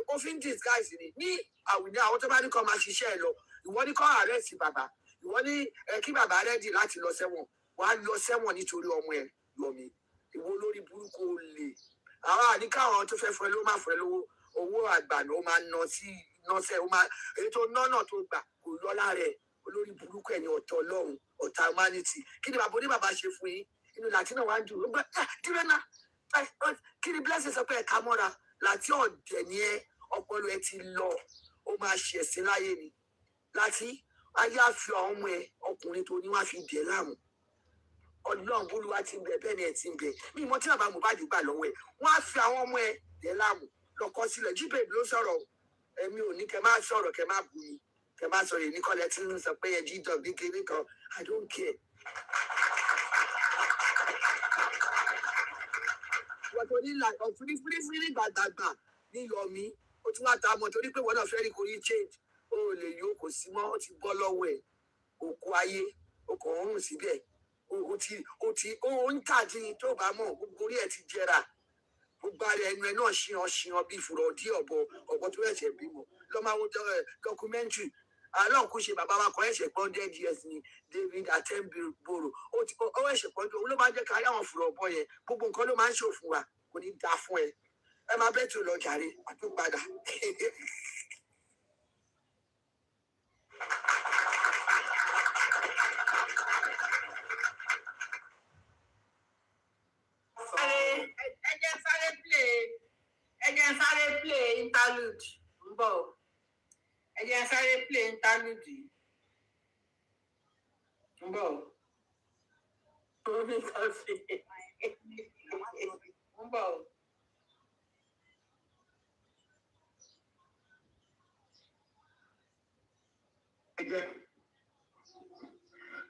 Speaker 6: ó fi ń disguise ni ní àwùjọ àwọn tó bá ní kọ́ máa ṣiṣẹ́ ẹ lọ ìwọ ní kọ́ àrẹ́sì bàbá ìwọ ní kí bàbá rẹ́dì láti lọ sẹ́wọ̀n wà á lọ sẹ́wọ̀n nítorí ọmọ ẹ Yomi ìwọ lórí burúkú olè àwọn àníkàwọn tó fẹ́ fún ẹ ló máa fún ẹ lówó owó àgbàdo ó máa ná sí nọ́ọ̀sẹ̀ ó máa èyí tó nọ́ọ̀nà tó gbà kò lọ́lá rẹ̀ olórí burúkú ẹ̀ ní ọ̀tọ̀ ọlọ́run ọ̀tá humanity kí ni bàbá oníbàbá ṣe fún yín inú láti náà wá ń dùn ó gbà dúró náà kí ni blessing sọ pé ẹ̀ka mọ́ra láti ọ̀dẹ̀ ni ẹ ọpọlọ ẹ ti lọ ó máa ṣẹ̀sìn láyé ni láti ayé àfi àwọn ọmọ ẹ ọkùnrin tó ní wá fi dẹ̀ láàmú Ọlọ́run Olúwa ti ń bẹ bẹ́ẹ̀ ni ẹ̀ ti ń bẹ. Mi mọ tí bàbá Mohbad gbà lọ́wọ́ ẹ̀. Wọ́n á fi àwọn ọmọ ẹ̀ dẹ̀ láàmú lọ́kọ́ sílẹ̀. Jíbẹ̀ ló sọ̀rọ̀. Èmi ò ní kẹ́ máa sọ̀rọ̀ kẹ́ máa bù mí. Kẹ́ máa sọ̀rọ̀ èmi kọ́lẹ̀ tí ń sọ pé ẹ jíjọ bí kiri kan. I don't care. Wọ́n tó ní ọ̀túnrí fírífírí gbàgbàgbà ní Yọ̀mí. Ó tún wá ta mọ̀ torí pé wọ́n náà fẹ́ rí kò rí change. Ó lè yó kò sí mọ́, ó ti bọ́ lọ́wọ́ ẹ̀. Òkú ayé, ó kàn ń rùn síbẹ̀. Ó ń tàdí tó bá mọ̀, gbogbo orí ẹ̀ ti jẹrà. Gbogbo ara ẹnu ẹ náà ṣìhàn bí ìfúrọ̀ dí ọ̀bọ tó ẹ̀ṣẹ̀ bímọ. Lọ́ máa wo documentary. Àlọ́ kò ṣe bàbá wa kan ẹ̀ṣẹ̀ pọ́n 10 years ni David Attenborough. Ó ẹ̀ṣẹ̀ pọ́n òun ló máa ń jẹ́ ká rí àwọn ìfúrọ̀ ọ̀bọ yẹn. Gbogbo nǹkan ló máa ń ṣòfò wa. Kò ní dáa fún ẹ. Ẹ máa bẹ́ẹ̀ tó lọ jàre àtúpadà.
Speaker 1: Ẹ jẹ́ sáré play interlude ń bọ̀. Ẹ jẹ́ sáré play interlude ń bọ̀. Omi kan sí ń bọ̀.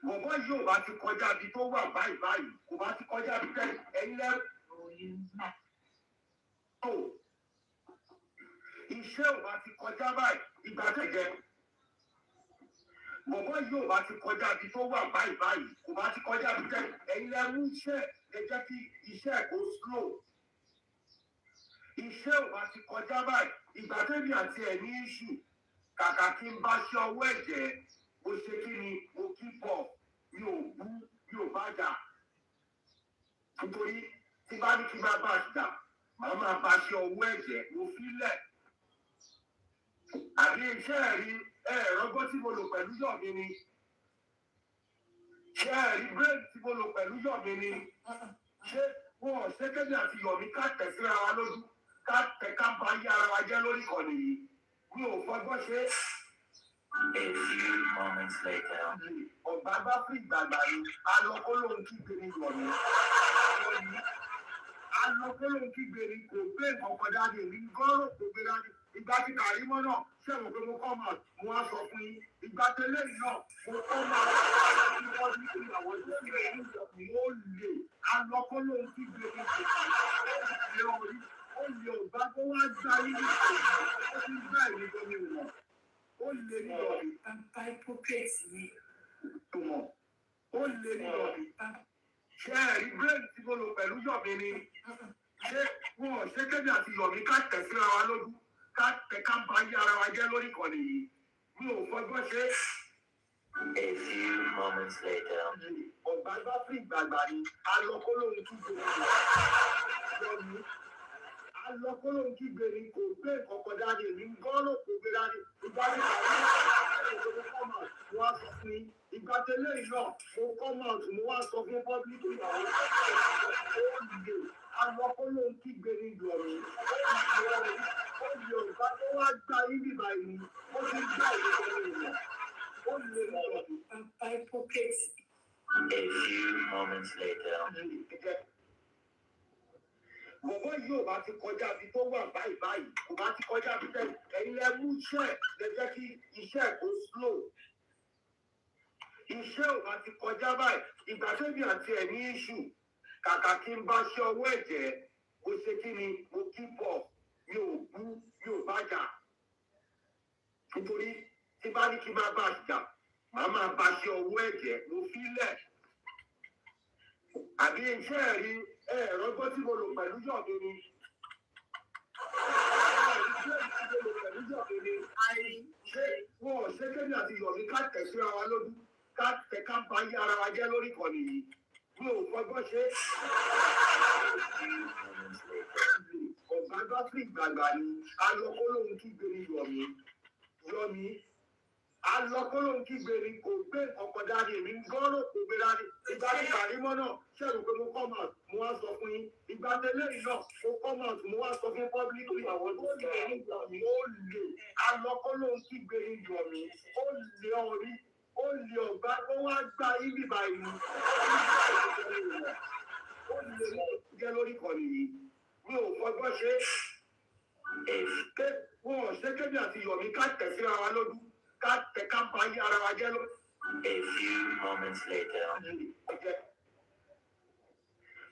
Speaker 5: Bọ̀bọ́ yóò bá ti kọjá ibi tó wà báyìí kò bá ti kọjá ibi tẹ́ ẹ̀yin lẹ́rù tó iṣẹ́ ò bá ti kọjá báyìí ìgbà tẹ̀jẹ̀. Bọ̀bọ́ yóò bá ti kọjá ibi tó wà báyìí kò bá ti kọjá ibi tẹ́ ẹ̀yin lẹ́rù iṣẹ́ ẹ jẹ́ kí iṣẹ́ kó slow. Iṣẹ́ ò bá ti kọjá báyìí ìgbà tẹ̀mí àti ẹ̀ ní iṣu kàkà kí n bá ṣe ọwọ́ ẹ̀jẹ̀ mo ṣe kí ni mo kí pọ̀ mi ò bú mi ò bá jà nítorí tí bá ní kí bá bá jà màá máa bá ṣe ọwọ́ ẹ̀jẹ̀ mo fi lẹ̀. Àbí iṣẹ́ ẹ̀rí ẹ̀rọgbọ́n tí mo lò pẹ̀lú yọ̀ mi ni ṣé ẹ̀rí bírèkì tí mo lò pẹ̀lú yọ̀ mi ni ṣé wọn ò ṣe kéde àti yọ̀ mi ká tẹ̀ síra wa lójú ká tẹ̀ ká bá yí ara wa jẹ́ lórí ìkànnì yìí mi ò fọgbọ́n ṣe é.
Speaker 7: A few moments later.
Speaker 5: Ọ̀gbá bá fún ìgbàgbà ni alọ́kọ́lóhun kígbe ni Yọ̀mí. Alọ́kọ́lóhun kígbe ni kò gbé nǹkan kan dání ní gọ́rọ̀ kò gbé dání. Ìgbà tí Kàrímọ́ náà ṣẹ̀wọ̀n pé mo kọ́ máa mo wá sọ fún yín. Ìgbà tẹ́lẹ̀ náà mo kọ́ máa kí wọ́n ní ìyàwó ìgbẹ́ ní ó lè alọ́kọ́lóhun kígbe ni kò lè orí. Ó lè ọ̀gbá tó wá gbá yín ní ó ti gbá ìlú tó ní ìwọ̀n. Ó lè ní ọ̀rẹ́ pápá hypocrite ni ìtumọ̀. Ó lè ní ọ̀rẹ́ ṣé ẹ̀rí bírèkì tí mo lò pẹ̀lú Yọ̀mí ni ṣé wọn ò ṣe kéde àti Yọ̀mí ká tẹ̀ síra wa lójú ká tẹ̀ ká bá yí ara wa jẹ́ lórí ìkànnì yìí mi ò fọgbọ́n ṣe.
Speaker 7: A few moments later.
Speaker 5: Ọ̀gbá bá fún ìgbàgbà ni alọ́kọ́lóhun tún gbé Yọ̀mí. Alọ́kọ́lóhun kígbe ni kò gbé ìkọ̀kọ̀ dání ní gọ́ọ̀rọ̀ kò gbé dání. Ìgbà tí mo wá sọ fún yín. Ìgbà tẹ́lẹ̀ náà mo come out mo wá sọ fún public ìyàwó. Ó lè alọ́kọ́lóhun kígbe ni Yọ̀mí. Ó lè ọ̀gá tó wá gbá yín bíbá yìí. Ó ti gbá ìwé ìwọ̀n. Ó lè ní Yọ̀mí. Pápá hypocrite.
Speaker 7: A few moments later.
Speaker 5: Bọ̀bọ́ yóò bá ti kọjá ibi tó wà báyìí kò bá ti kọjá ibi tẹ́ ẹ̀yin lẹ mú iṣẹ́ lẹ jẹ́ kí iṣẹ́ kó slow. Iṣẹ́ ò bá ti kọjá báyìí ìgbà tẹ́mi àti ẹ̀ ní iṣu kàkà kí n bá ṣe ọwọ́ ẹ̀jẹ̀ mo ṣe kí ni mo kí pọ̀ mi ò bú mi ò bá jà nítorí tí bá ní kí n bá bá jà màá máa bá ṣe ọwọ́ ẹ̀jẹ̀ mo fi lẹ̀. Àbí iṣẹ́ ẹ̀rí ẹ̀rọgbọ́n tí mo lò pẹ̀lú Yọ̀mí ni. Ṣé wọn ò ṣe kéde àti Yọ̀mí ká tẹ̀ síra wa lójú ká tẹ̀ ká bá yí ara wa jẹ́ lórí ìkànnì yìí mi ò fọgbọ́n ṣe. Ọ̀gbá bá fún ìgbàgbà ni alọ́kọ́lóhun kígbe ni Yọ̀mí. Alọ́kọ́lóhun kígbe ni kò gbé ọkọ̀ dání ní gọ́ọ̀rọ̀ kò gbé dání. Ìgbà tí Kàrímọ́ náà ṣẹ̀rù pé mo come out mo wá sọ fún yín. Ìgbà tẹ́lẹ̀ náà mo come out mo wá sọ fún public ìyàwó tó lè ní Yọ̀mí. Ó lè alọ́kọ́lóhun kígbe ni Yọ̀mí. Ó lè orí ó lè ọ̀gá ó wá gba ibi báyìí. Ó lè jẹ́ lórí ìkànnì yìí. Mi ò fọgbọ́n ṣe pé wọn ò ṣe kébì àti Yọ̀mí ká tẹ̀ síra wa lójú ká tẹ̀ ká ba ayé ara wa jẹ́ lọ.
Speaker 7: A few moments later.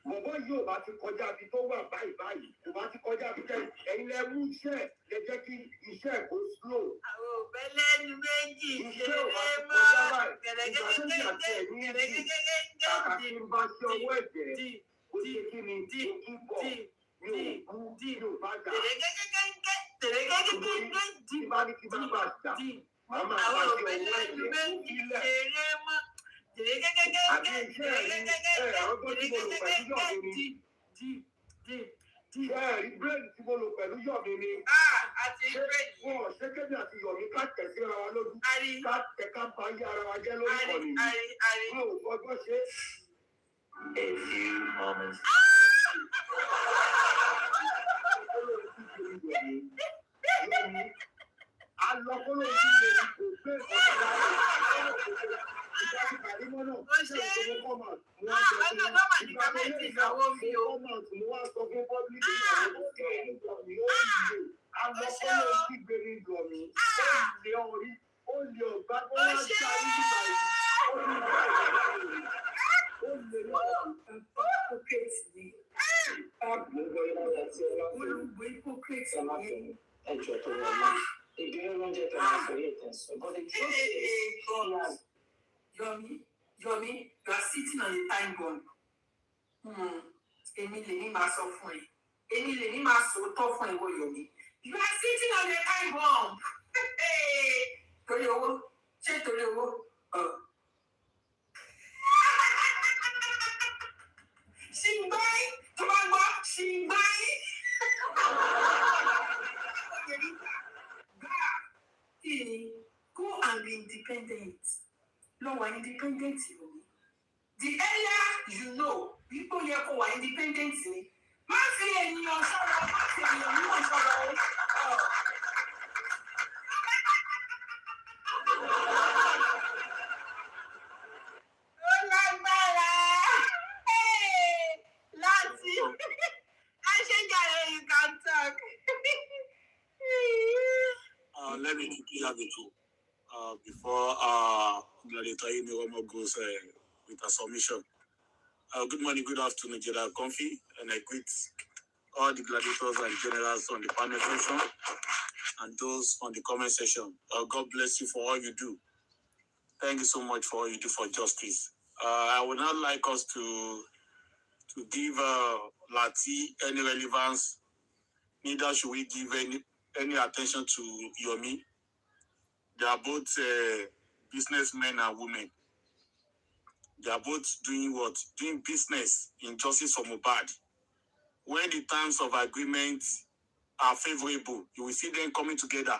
Speaker 5: Bọ̀bọ́ yìí ò bá ti kọjá ibi tó wà báyìí, kò bá ti kọjá ibi tẹ́ ẹ̀yin lẹ mú iṣẹ́ lẹ jẹ́ kí iṣẹ́ kó slow.
Speaker 1: Àwọn òbẹ́lẹ́nu méjì ṣe
Speaker 5: Iṣẹ́ ò bá
Speaker 1: é
Speaker 5: ti
Speaker 1: mọ́.
Speaker 5: kọjá báyìí, ìgbà tó ti àti ẹ̀mí ìdí, kàkà kí n bá ṣe ọwọ́ ẹ̀jẹ̀, ó ṣe kí ni ojú bọ̀, mi ò bú, mi ò bá jà. Tí bá ní kí bá bá jà, màá máa bá
Speaker 1: Àwọn
Speaker 5: ṣe ọwọ́
Speaker 1: òbẹ́lẹ́nu
Speaker 5: ẹ̀jẹ̀
Speaker 1: méjì
Speaker 5: ilẹ̀.
Speaker 1: ṣe é mọ́.
Speaker 5: Àti iṣẹ́ ẹ̀rí ọgbọ́n tí mo lò pẹ̀lú Yọ̀mí ni. Iṣẹ́ ẹ̀rí bírèdì tí mo lò pẹ̀lú Yọ̀mí ni.
Speaker 1: Àti
Speaker 5: Ṣé
Speaker 1: bírèdì.
Speaker 5: wọn ò ṣe kébì àti Yọ̀mí ká tẹ̀ sí ara wa lójú? Ká tẹ̀ ká ba ayé ara wa jẹ́ lórí ìkànnì yìí. Mi ò fọgbọ́n ṣe.
Speaker 7: A few moments.
Speaker 5: Yọ̀mí, a lọ kóló ìdíje kò gbé ọ̀gá ìgbà tí Kàrímọ́ náà ṣe ìṣòro kọ́mà.
Speaker 1: Ọ̀nà bọ́mà ní kọ́mẹ̀ntì ìnáwó mi o.
Speaker 5: Kọ́mà tí mo wá sọ fún pọ́blíkì ìyàwó tó ń lò ní ó ń lò. A lọ kóló ìdíje ní Yọ̀mí. Ó lè orí, ó lè ọ̀gá tó wá já nígbà yìí. Ó lè gbà yìí. Ó lè lọ.
Speaker 6: Hypocrite ni. Olùgbò hypocrite ni.
Speaker 8: Ẹjọ́ tó wọ̀ náà. Ìdúró ló ń jẹ́ tó máa sọ yìí tẹ̀sán. But the truth is,
Speaker 6: Yọ̀mí, you are sitting on a time bomb. Èmi lè ní máa sọ fún ẹ. Èmi lè ní máa sòótọ́ fún ìwọ Yọ̀mí. You are sitting on a time bomb. Torí owó, ṣé torí owó? Ṣìngbáyé, tó bá gbọ́, ṣìngbáyé. Go and be independent. No, we're independent. The earlier you know, people here go are independent. Má fi ènìyàn sọ̀rọ̀, má fi ènìyàn mímọ̀ sọ̀rọ̀.
Speaker 1: Ó lágbára. Láti. Aṣèjàre, you can talk.
Speaker 9: Let me quickly have a two before Gladiator Omowummi goes with a submission. Good morning, good afternoon, General Comfy, and I greet all the gladiators and generals on the panel session and those on the comment section. God bless you for all you do. Thank you so much for all you do for justice. I would not like us to give Lati any relevance, neither should we give any attention to Yomi. They are both businessmen and women. They are both doing what? Doing business in justice for Mohbad. When the terms of agreement are favorable, you will see them coming together.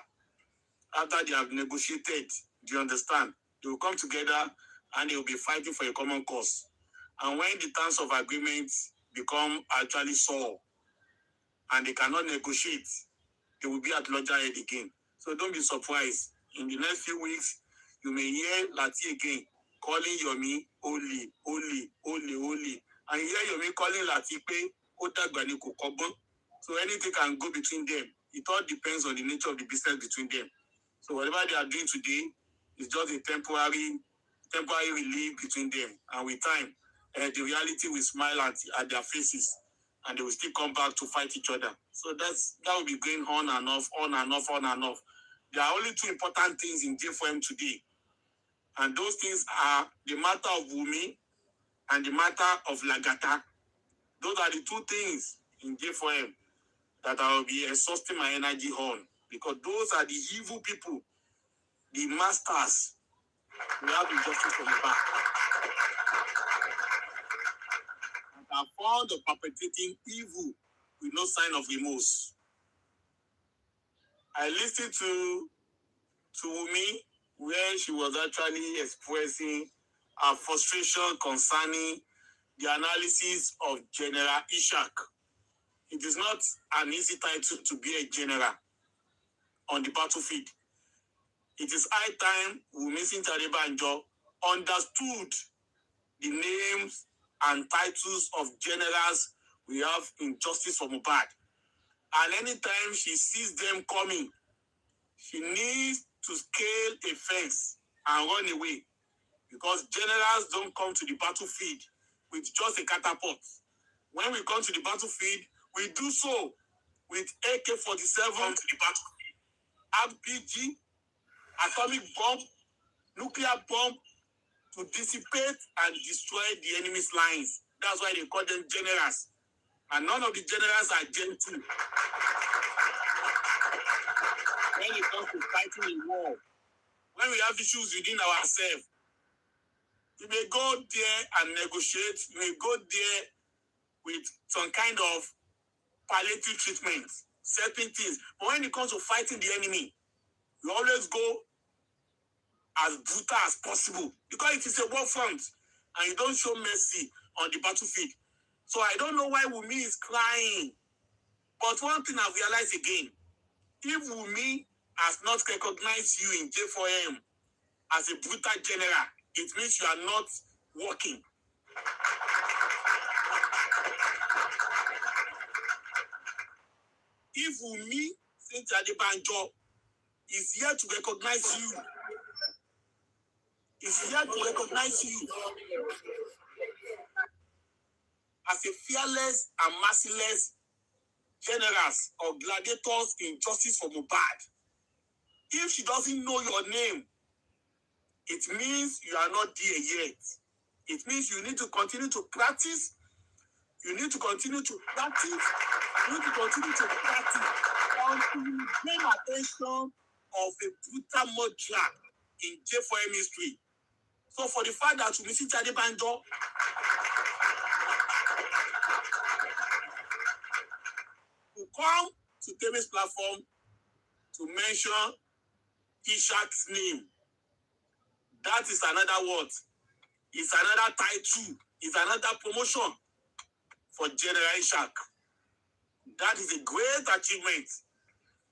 Speaker 9: After they have negotiated, do you understand? They will come together and they will be fighting for a common cause. And when the terms of agreement become actually sour and they cannot negotiate, they will be at loggerhead again. So don't be surprised. In the next few weeks, you may hear Lati again calling Yomi Oli. And you hear Yomi calling Lati Pe Otagbani Kokobon. So anything can go between them. It all depends on the nature of the business between them. So whatever they are doing today is just a temporary relief between them. And with time, the reality will smile at their faces and they will still come back to fight each other. So that will be going on and off. There are only two important things in J4M today. And those things are the matter of Wumi and the matter of Lagata. Those are the two things in J4M that I will be exhausting my energy on. Because those are the evil people, the masters. We have the justice from the back. And are fond of perpetrating evil with no sign of remorse. I listened to Wumi where she was actually expressing her frustration concerning the analysis of General Ishak. It is not an easy title to be a general on the battlefield. it is high time Wunmi Adebanjo understood the names and titles of generals we have in Justice for Mohbad. And anytime she sees them coming, she needs to scale a fence and run away, because generals don't come to the battlefield with just a catapult. When we come to the battlefield, we do so with AK-47 to the battlefield, RPG, atomic bomb, nuclear bomb, to dissipate and destroy the enemy's lines. That's why they call them generals. And none of the generals are gentle. When it comes to fighting in war, when we have issues within ourselves, we may go there and negotiate. We may go there with some kind of palliative treatment, certain things. But when it comes to fighting the enemy, we always go as brutal as possible, because it is a war front and you don't show mercy on the battlefield. So I don't know why Wunmi is crying. But one thing I've realized again, if Wunmi has not recognized you in J4M as a brutal general, it means you are not working. If Wunmi Adebanjo is here to recognize you, as a fearless and merciless generals or gladiators in Justice for Mohbad. If she doesn't know your name, it means you are not there yet. It means you need to continue to practice. You need to continue to practice. You need to continue to practice until you gain attention of a brutal murder in J4M history. So for the fact that Wunmi Adebanjo will come to Temi's platform to mention Ishak's name, that is another word. It's another title. It's another promotion for General Ishak. That is a great achievement.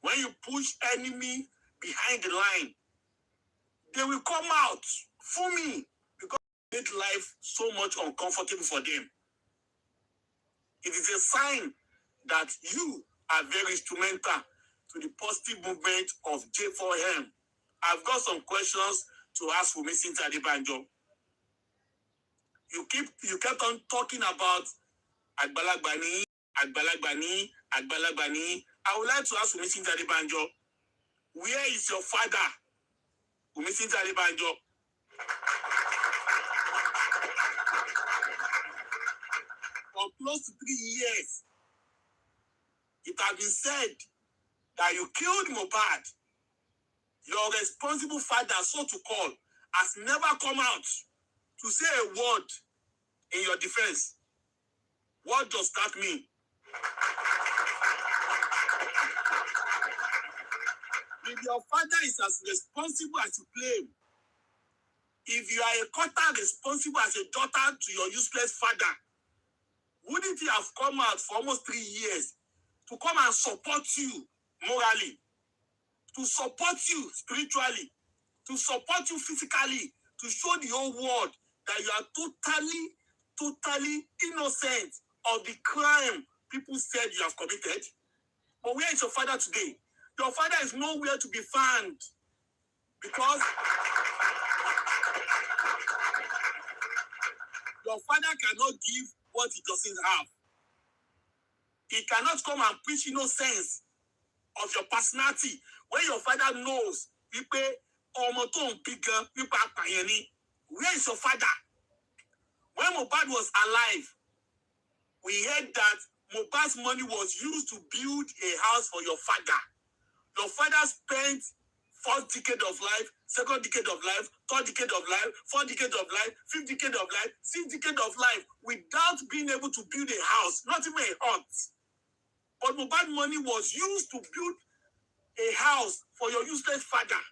Speaker 9: When you push enemy behind the line, they will come out for me, because it makes life so much uncomfortable for them. It is a sign that you are very instrumental to the positive movement of J4M. I've got some questions to ask Wunmi Adebanjo. You kept on talking about Agbalagbani. I would like to ask Wunmi Adebanjo, where is your father, Wunmi Adebanjo? For close to 3 years, it has been said that you killed Mohbad. Your responsible father, so to call, has never come out to say a word in your defense. What does that mean? If your father is as responsible as you claim, if you are a quarter responsible as a daughter to your useless father, wouldn't he have come out for almost 3 years to come and support you morally, to support you spiritually, to support you physically, to show the whole world that you are totally innocent of the crime people said you have committed? But where is your father today? Your father is nowhere to be found, because your father cannot give what he doesn't have. He cannot come and preach innocence of your personality when your father knows where is your father? When Mohbad was alive, we heard that Mohbad's money was used to build a house for your father. Your father spent 4th decade of life, 2nd decade of life, 3rd decade of life, 4th decade of life, 5th decade of life, 6th decade of life without being able to build a house, not even a hut. But Mohbad money was used to build a house for your useless father.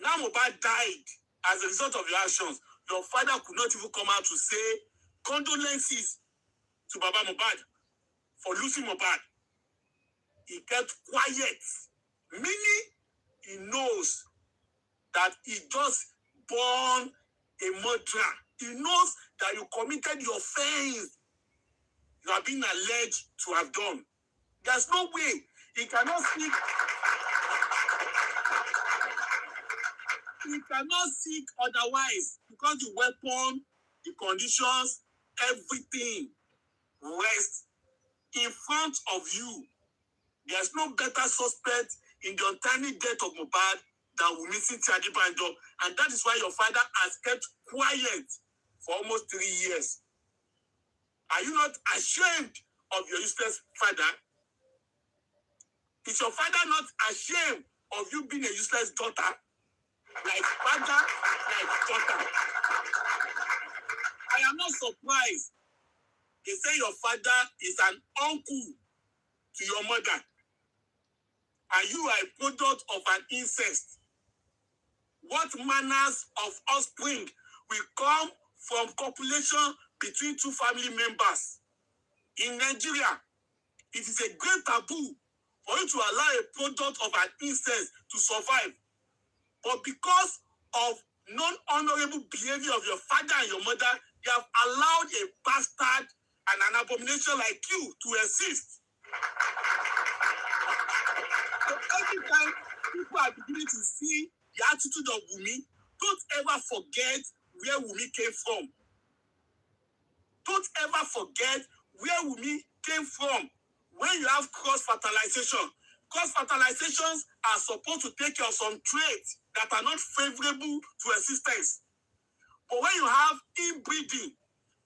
Speaker 9: Now Mohbad died as a result of your actions. Your father could not even come out to say condolences to Baba Mohbad for losing Mohbad. He kept quiet Meaning, he knows that he just born a murderer. He knows that you committed the offense you have been alleged to have done. There's no way he cannot seek. He cannot seek otherwise because the weapon, the conditions, everything rests in front of you. There's no better suspect in the untimely death of Mohbad than Wunmi Adebanjo, and that is why your father has kept quiet for almost 3 years. Are you not ashamed of your useless father? Is your father not ashamed of you being a useless daughter? Like father, like daughter. I am not surprised. They say your father is an uncle to your mother, and you are a product of an incest. What manners of offspring will come from copulation between two family members? In Nigeria, it is a great taboo for you to allow a product of an incest to survive. But because of non-honorable behavior of your father and your mother, you have allowed a bastard and an abomination like you to exist. So every time people are beginning to see the attitude of Wunmi, don't ever forget where Wunmi came from. Don't ever forget where Wunmi came from. When you have cross-fertilization, cross-fertilizations are supposed to take care of some traits that are not favorable to existence. But when you have inbreeding,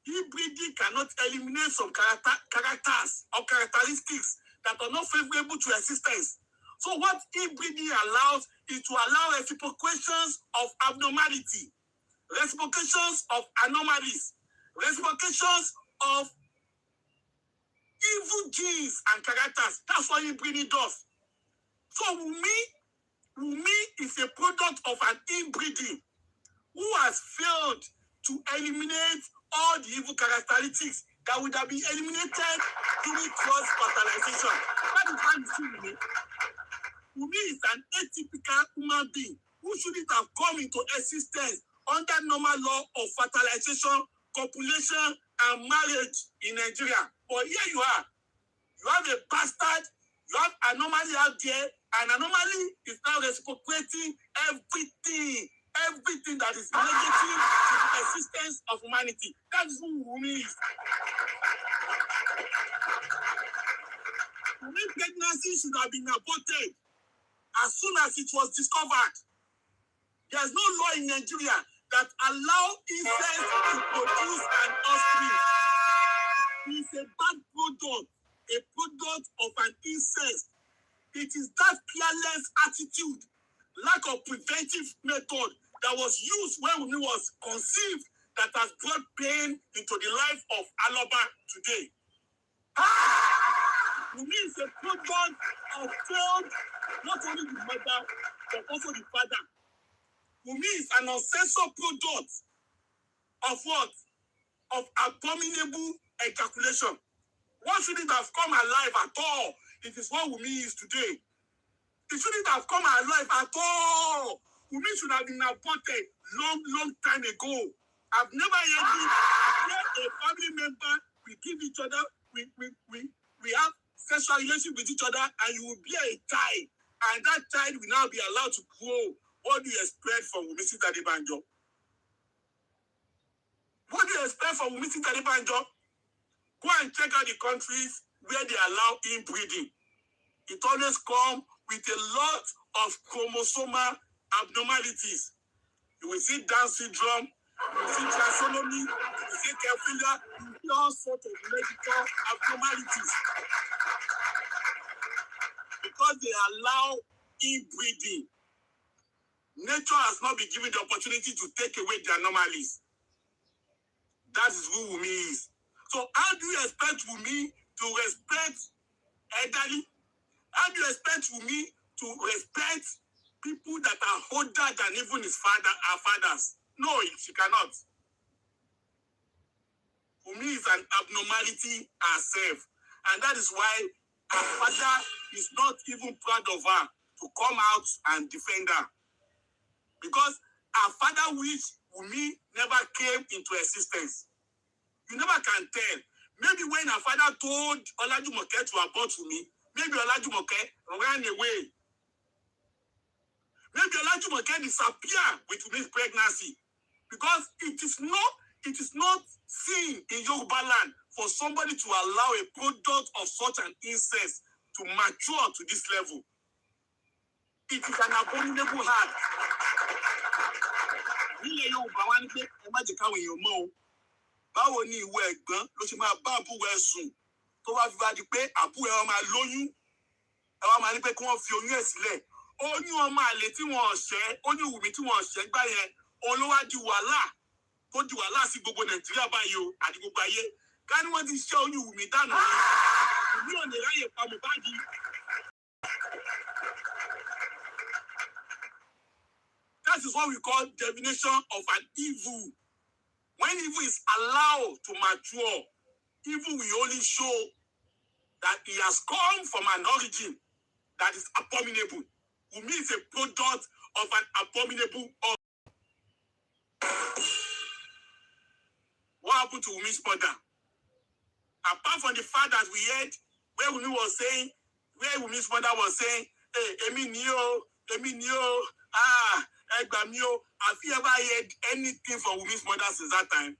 Speaker 9: inbreeding cannot eliminate some characters or characteristics that are not favorable to existence. So what inbreeding allows is to allow reciprocations of abnormality, reciprocations of anomalies, reciprocations of evil genes and characters. That's what inbreeding does. So Wunmi is a product of an inbreeding who has failed to eliminate all the evil characteristics that would have been eliminated during cross-fertilization. That is why you see Wunmi. Wunmi is an atypical human being who shouldn't have come into existence under normal law of fertilization, copulation, and marriage in Nigeria. But here you are. You have a bastard, you have anomaly out there, and anomaly is now reciprocating everything that is negative to the existence of humanity. That is who Wunmi is. Wunmi pregnancy should have been aborted as soon as it was discovered. There is no law in Nigeria that allow incest to produce an offspring. It is a bad product, a product of an incest. It is that careless attitude, lack of preventive method that was used when Wunmi was conceived that has brought pain into the life of Aloba today. Wunmi is a product of failed, not only the mother, but also the father. Wunmi is an uncensored product of what? Of abominable ejaculation. One shouldn't have come alive at all. It is what Wunmi is today. It shouldn't have come alive at all. Wunmi should have been aborted long time ago. I've never yet seen where a family member will give each other, we have sexual relations with each other, and you will bear a child, and that child will now be allowed to grow. What do you expect from Wunmi Adebanjo? What do you expect from Wunmi Adebanjo? Go and check out the countries where they allow inbreeding. It always comes with a lot of chromosomal abnormalities. You will see Down syndrome, you will see trisomy, you will see pedophilia, you will see all sorts of medical abnormalities. Because they allow inbreeding. Nature has not been given the opportunity to take away the anomalies. That is who Wunmi is. So how do you expect Wunmi to respect elderly? How do you expect Wunmi to respect people that are older than even our fathers? No, she cannot. Wunmi is an abnormality herself. And that is why her father is not even proud of her to to come out and defend her. Because her father wish Wunmi never came into existence. You never can tell. Maybe when her father told Olajumoke to abort Wunmi, maybe Olajumoke ran away. Maybe Olajumoke disappeared with Wunmi's pregnancy. Because it is not seen in Yoruba land for somebody to allow a product of such an incest to mature to this level. It is an abominable act. Nílẹ̀ Yorùbá wá ní pé ẹ má jẹ́ káwọn èèyàn mọ̀ o. Báwo ni ìwọ ẹ̀gbọ́n ló ṣe máa bá àbúrò ẹ̀ sùn tó wá fi wá di pé àbúrò ẹ̀ máa lóyún? Ẹ wá máa ní pé kí wọ́n fi oyún ẹ̀ sílẹ̀. Oyún ọmọ àlè tí wọ́n ṣẹ́, oyún Wùmí tí wọ́n ṣẹ́ gbá yẹn, òun ló wá di wàhálà. Tó di wàhálà sí gbogbo Nàìjíríà báyìí o, àti gbogbo ayé. Ká ní wọ́n ti ṣẹ́ oyún Wùmí dànù ni. Wùmí ò ní ráyè pa Mohbad. That is what we call definition of an evil. When evil is allowed to mature, evil will only show that he has come from an origin that is abominable. Wunmi is a product of an abominable origin. What happened to Wunmi's mother? Apart from the fact that we heard where Wunmi's mother was saying, hey, Emi ni o, Egba mi o. Have you ever heard anything from Wunmi's mother since that time?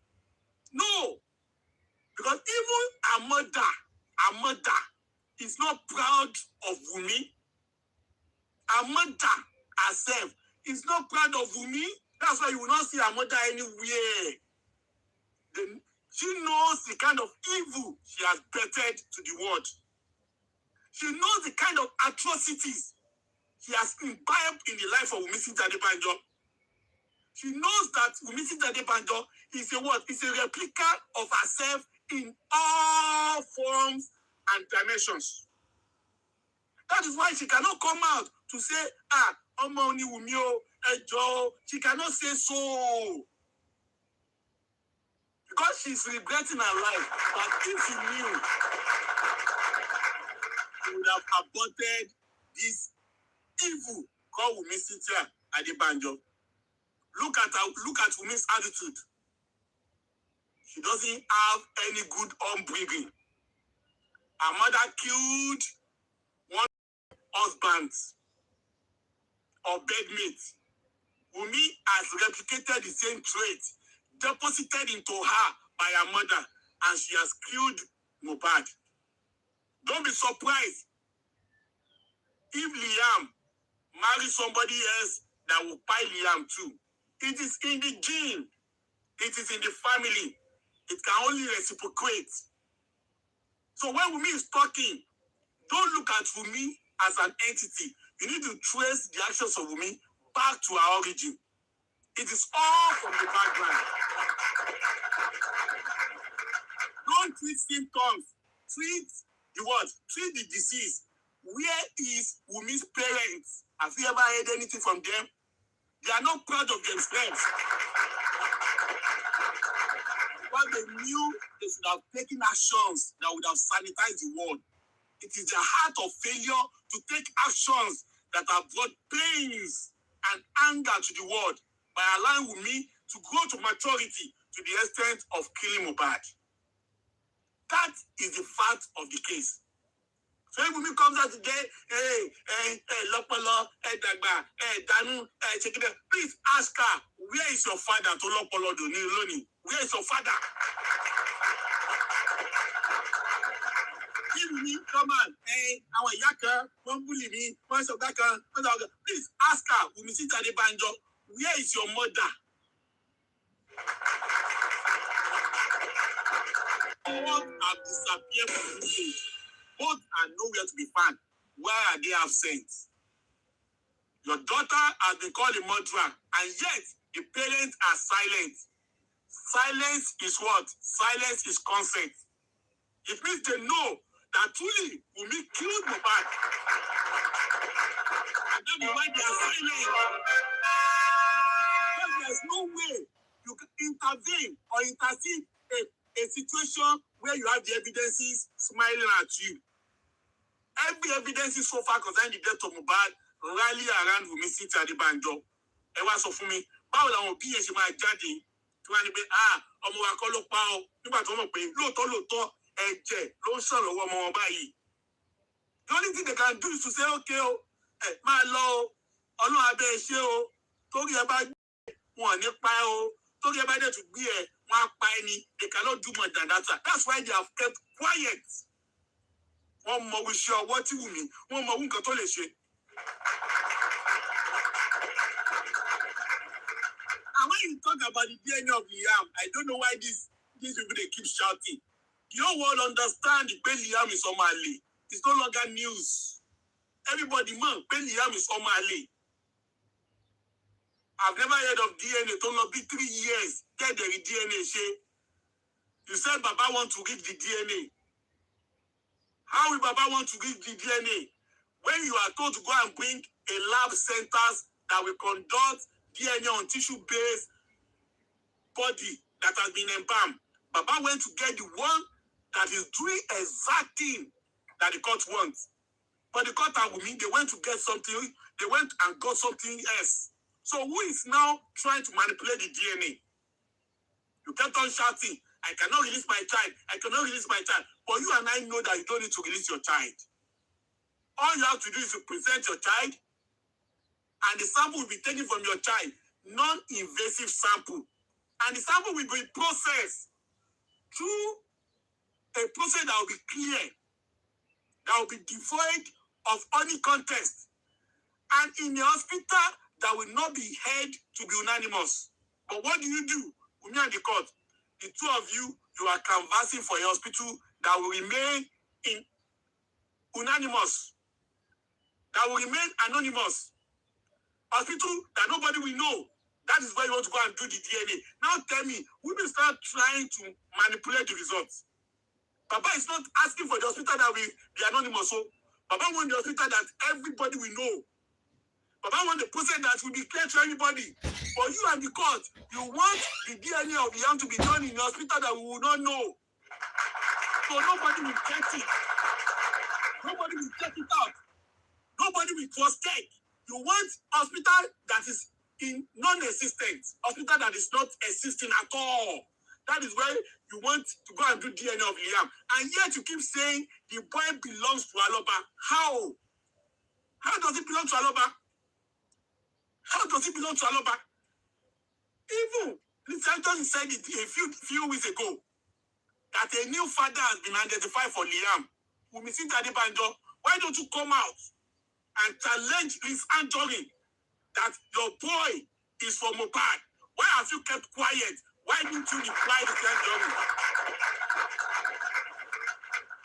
Speaker 9: No. Because even her mother is not proud of Wunmi. Her mother herself is not proud of Wunmi. That's why you will not see her mother anywhere. She knows the kind of evil she has bettered to the world. She knows the kind of atrocities she has imbibed in the life of Wunmi Adebanjo. She knows that Wunmi Adebanjo is a what? Is a replica of herself in all forms and dimensions. That is why she cannot come out to say, Omowummi Wunmi o, Ejo. She cannot say so. Because she's regretting her life. But if she knew, she would have aborted this evil called Wunmi Adebanjo. Look at Wunmi's attitude. She doesn't have any good upbringing. Her mother killed one husband or bedmate. Wunmi has replicated the same trait deposited into her by her mother, and she has killed Mohbad. Don't be surprised if Liam marries somebody else that will buy Liam too. It is in the gene. It is in the family. It can only reciprocate. So when Wunmi is talking, don't look at Wunmi as an entity. You need to trace the actions of Wunmi back to her origin. It is all from the background. Don't treat symptoms. Treat the what? Treat the disease. Where is Wunmi's parents? Have you ever heard anything from them? They are not proud of themselves. But they knew they should have taken actions that would have sanitized the world. It is the heart of failure to take actions that have brought pains and anger to the world by allowing Wunmi to grow to maturity to the extent of killing Mohbad. That is the fact of the case. So if Wunmi comes out today, Lopolo, Dagba, Danu, please ask her, where is your father to Lopolo Loni? Where is your father? If Wunmi come on, our yaka, one bully me, one of that kind, please ask her, Wunmi Adebanjo, where is your mother? Both have disappeared from this age. Both are nowhere to be found. Where are they absent? Your daughter has been called a murderer, and yet the parents are silent. Silence is what? Silence is consent. It means they know that truly Wunmi killed Mohbad. And that is why they are silent. Because there's no way you can intervene or intercede a situation where you have the evidences smiling at you. Every evidence is so far concerning the death of Mohbad rally around Wunmi Cynthia Adébánjọ. Ẹ wá sọ fún mi, báwo làwọn òbí yẹn ṣe máa jáde tí wọ́n á ní pé ọmọ wa kọ́ ló pa ọ́ nígbà tó mọ̀ pé lóòótọ́ ẹ̀jẹ̀ ló ń sàn lọ́wọ́ ọmọ wọn báyìí. The only thing they can do is to say, okay, máa lọ o, Ọlọ́run abẹ́ ẹ ṣe o, torí ẹ bá wọn ní pa ẹ o, torí ẹ bá dẹ̀ tún gbé ẹ, wọn á pa ẹ ni. They cannot do more than that. That's why they have kept quiet. Wọ́n mọ iṣẹ́ ọwọ́ tí Wunmi, wọ́n mọ nǹkan tó lè ṣe. And when you talk about the DNA of Liam, I don't know why these people they keep shouting. The whole world understand the pé Liam is Somali. It's no longer news. Everybody man, pé Liam is Somali. I've never heard of DNA. It will be 3 years. Get the DNA share. You said Baba want to read the DNA. How will Baba want to read the DNA when you are told to go and bring a lab centers that will conduct DNA on tissue-based body that has been embalmed? Baba went to get the one that is doing exact thing that the court wants. But the court and Wunmi, they went to get something, they went and got something else. So who is now trying to manipulate the DNA? You kept on shouting, I cannot release my child, I cannot release my child. But you and I know that you don't need to release your child. All you have to do is to present your child, and the sample will be taken from your child, non-invasive sample. And the sample will be processed through a process that will be clear, that will be devoid of any contest, and in a hospital that will not be held to be unanimous. But what do? Wunmi and the court, the two of you are canvassing for a hospital that will remain unanimous, that will remain anonymous. Hospital that nobody will know. That is where you want to go and do the DNA. Now tell me, we will start trying to manipulate the results. Baba is not asking for the hospital that will be anonymous. So Baba wants the hospital that everybody will know. Baba wants the process that will be clear to everybody. For you and the court, you want the DNA of Liam to be done in the hospital that we will not know. So nobody will check it. Nobody will check it out. Nobody will cross-check. You want hospital that is in non-existent, hospital that is not existing at all. That is where you want to go and do DNA of Liam. And yet you keep saying the boy belongs to Aloba. How? How does it belong to Aloba? How does it belong to Aloba? Even Mr. Johnson said it a few weeks ago that a new father has been identified for Liam. Wunmi Cynthia Adébánjọ, why don't you come out and challenge Liz Anjorin that your boy is from Mohbad? Why have you kept quiet? Why didn't you reply to Liz Anjorin?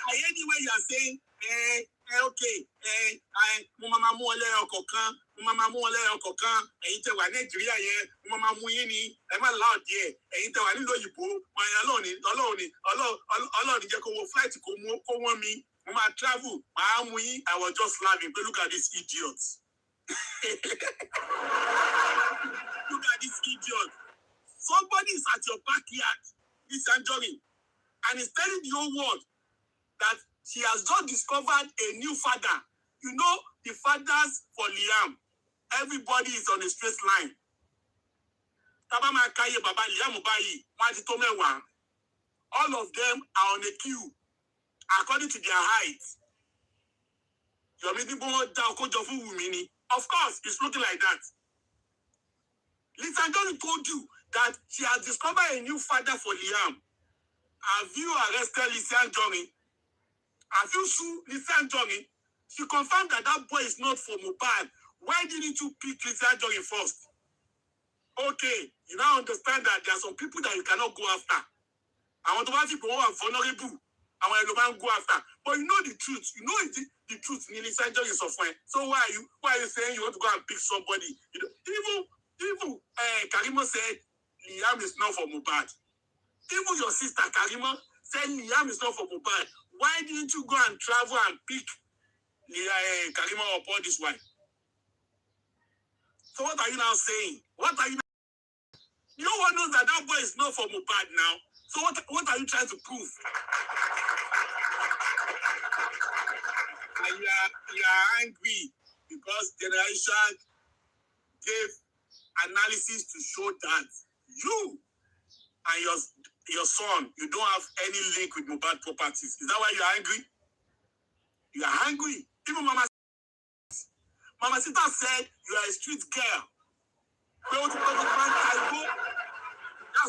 Speaker 9: Anyway, you are saying, okay, mo máa mú ọlẹ́yọ kọ̀ọ̀kan, mo máa mú ọlẹ́yọ kọ̀ọ̀kan, ẹ̀yin tẹ́ wà Nàìjíríà yẹn, mo máa mú yín ni, ẹ má láò díẹ̀, ẹ̀yin tẹ́ wà nílò òyìnbó, Ọlọ́run jẹ́ kó wo flight kó wọ́n mi, mo máa travel, màá mú yín. I was just laughing, but look at these idiots. Look at this idiot. Somebody is at your backyard, Liz Anjorin, and is telling the whole world that she has just discovered a new father. You know, the fathers for Liam, everybody is on a straight line. Tabama Kaye Baba Liam Ubayi, Majito Mewa. All of them are on a queue, according to their height. Of course, it's looking like that. Liz Anjorin told you that she has discovered a new father for Liam. Have you arrested Liz Anjorin? Have you sued Liz Anjorin? She confirmed that that boy is not from Mohbad. Why didn't you pick Liz Anjorin first? Okay, you now understand that there are some people that you cannot go after. I want to ask people who are vulnerable. I want to go after. But you know the truth. You know the truth. Liz Anjorin is suffering. So why are you saying you want to go and pick somebody? You know, even Karimo said Liam is not from Mohbad. Even your sister Karimo said Liam is not from Mohbad. Why didn't you go and travel and pick Karimo up all this way? So what are you now saying? What are you now? No one knows that that boy is not from Mohbad now. So what are you trying to prove? And you are angry because Generation gave analysis to show that you and your son, you don't have any link with Mohbad properties. Is that why you're angry? You are angry. Even Mama Sita said you are a street girl. That's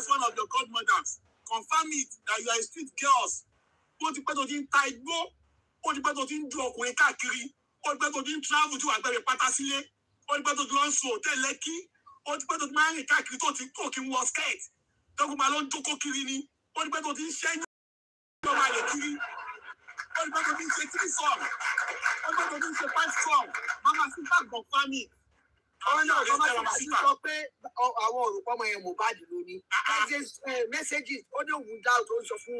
Speaker 9: one of your godmothers. Confirm it that you are a street girls. What the better in Taibo? What the better in Drop when Kakiri? What the better in travel to Agbe Patasile? What the better to Lonso, Teleki? What the better to marry Kakiri talking was scared? Talk about Lon Toko Kirini? What the better in Shane? What the better in Shane song? What the better in Shane song? Mama Sita confirm it.
Speaker 6: Mama Sita sọ pé àwọn òrùkọ́ ọmọ yẹn Mohbad ló ní. Messages ó ní òun dá tó ń sọ fún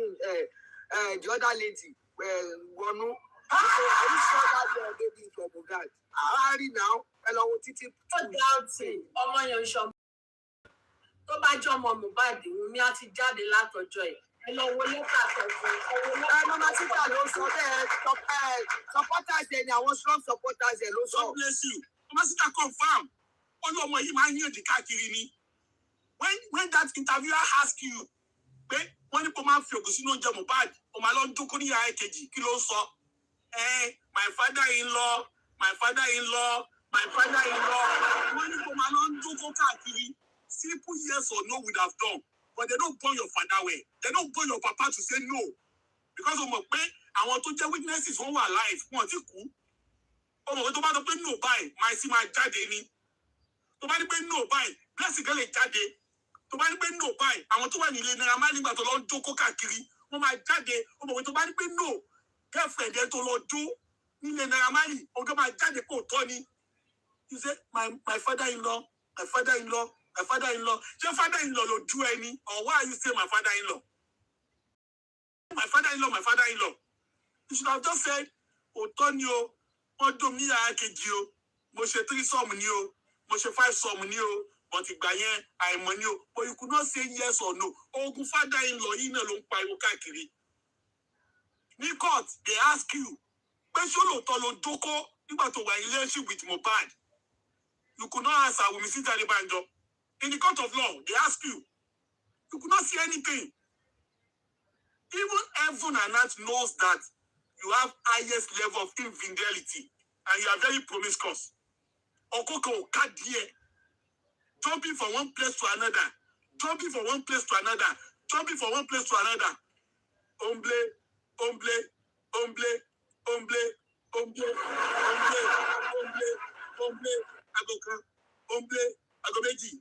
Speaker 6: the other lady Wọnú. Are you sure that baby is from Mohbad? Àárí náà ẹ lọ wo títí.
Speaker 1: Ó dáùtì ọmọ yẹn ń ṣọmọ. Tó bá jẹ́ ọmọ Mohbad, Wunmi á ti jáde látọjọ́ ẹ̀. Ẹ lọ wo lẹ́tà tẹ̀sán.
Speaker 6: Mama Sita ló sọ bẹ́ẹ̀ supporters ẹ̀ ni àwọn strong supporters ẹ̀ ló sọ.
Speaker 9: God bless you. Mama Sita confirm. Ọjọ́ ọmọ yìí máa ń yàn dí káàkiri ni. When that interviewer ask you pé wọ́n ní kó máa ń fi ògùn sínú oúnjẹ Mohbad, ó máa lọ ń jókòó ní yàrá kejì, kí ló ń sọ? My father-in-law, my father-in-law, my father-in-law. Wọ́n ní kó máa lọ ń jókòó káàkiri. Simple yes or no would have done. But they don't burn your father well. They don't burn your papa to say no. Because ó mọ̀ pé àwọn tó jẹ́ witnesses wọ́n wà live, wọ́n ti kú. Ó mọ̀ pé tó bá tó pé no báyìí, máa sì máa jáde ni. Tó bá ní pé no báyìí, blessing kan lè jáde. Tó bá ní pé no báyìí, àwọn tó wà nílé Naira Marley nígbà tó lọ ń jókòó káàkiri, wọ́n máa jáde. Ó mọ̀ pé tó bá ní pé no, girlfriend ẹ̀ tó lọ jó nílé Naira Marley, ọjọ́ máa jáde kó tọ́ ni. You say, my father-in-law, my father-in-law, my father-in-law. Your father-in-law will do any, or why are you saying my father-in-law? My father-in-law, my father-in-law. You should have just said, Otonio, Odomia Akejio, Moshe 3 some new, Moshe 5 some new, but Igbayen, I'm on you. But you could not say yes or no. Ogun father-in-law, in a long pile kakiri. Ni court, they ask you, Pesholo Tolo Doko, you got to a relationship with Mohbad. You could not answer with Mr. Talibanjo. In the court of law, they ask you. You could not see anything. Even heaven and earth knows that you have highest level of infidelity and you are very promiscuous. Okoko Kadie, jumping from one place to another, jumping from one place to another, jumping from one place to another. Omble, omble, omble, omble, omble, omble, omble, omble, agoka, omble, agomeji,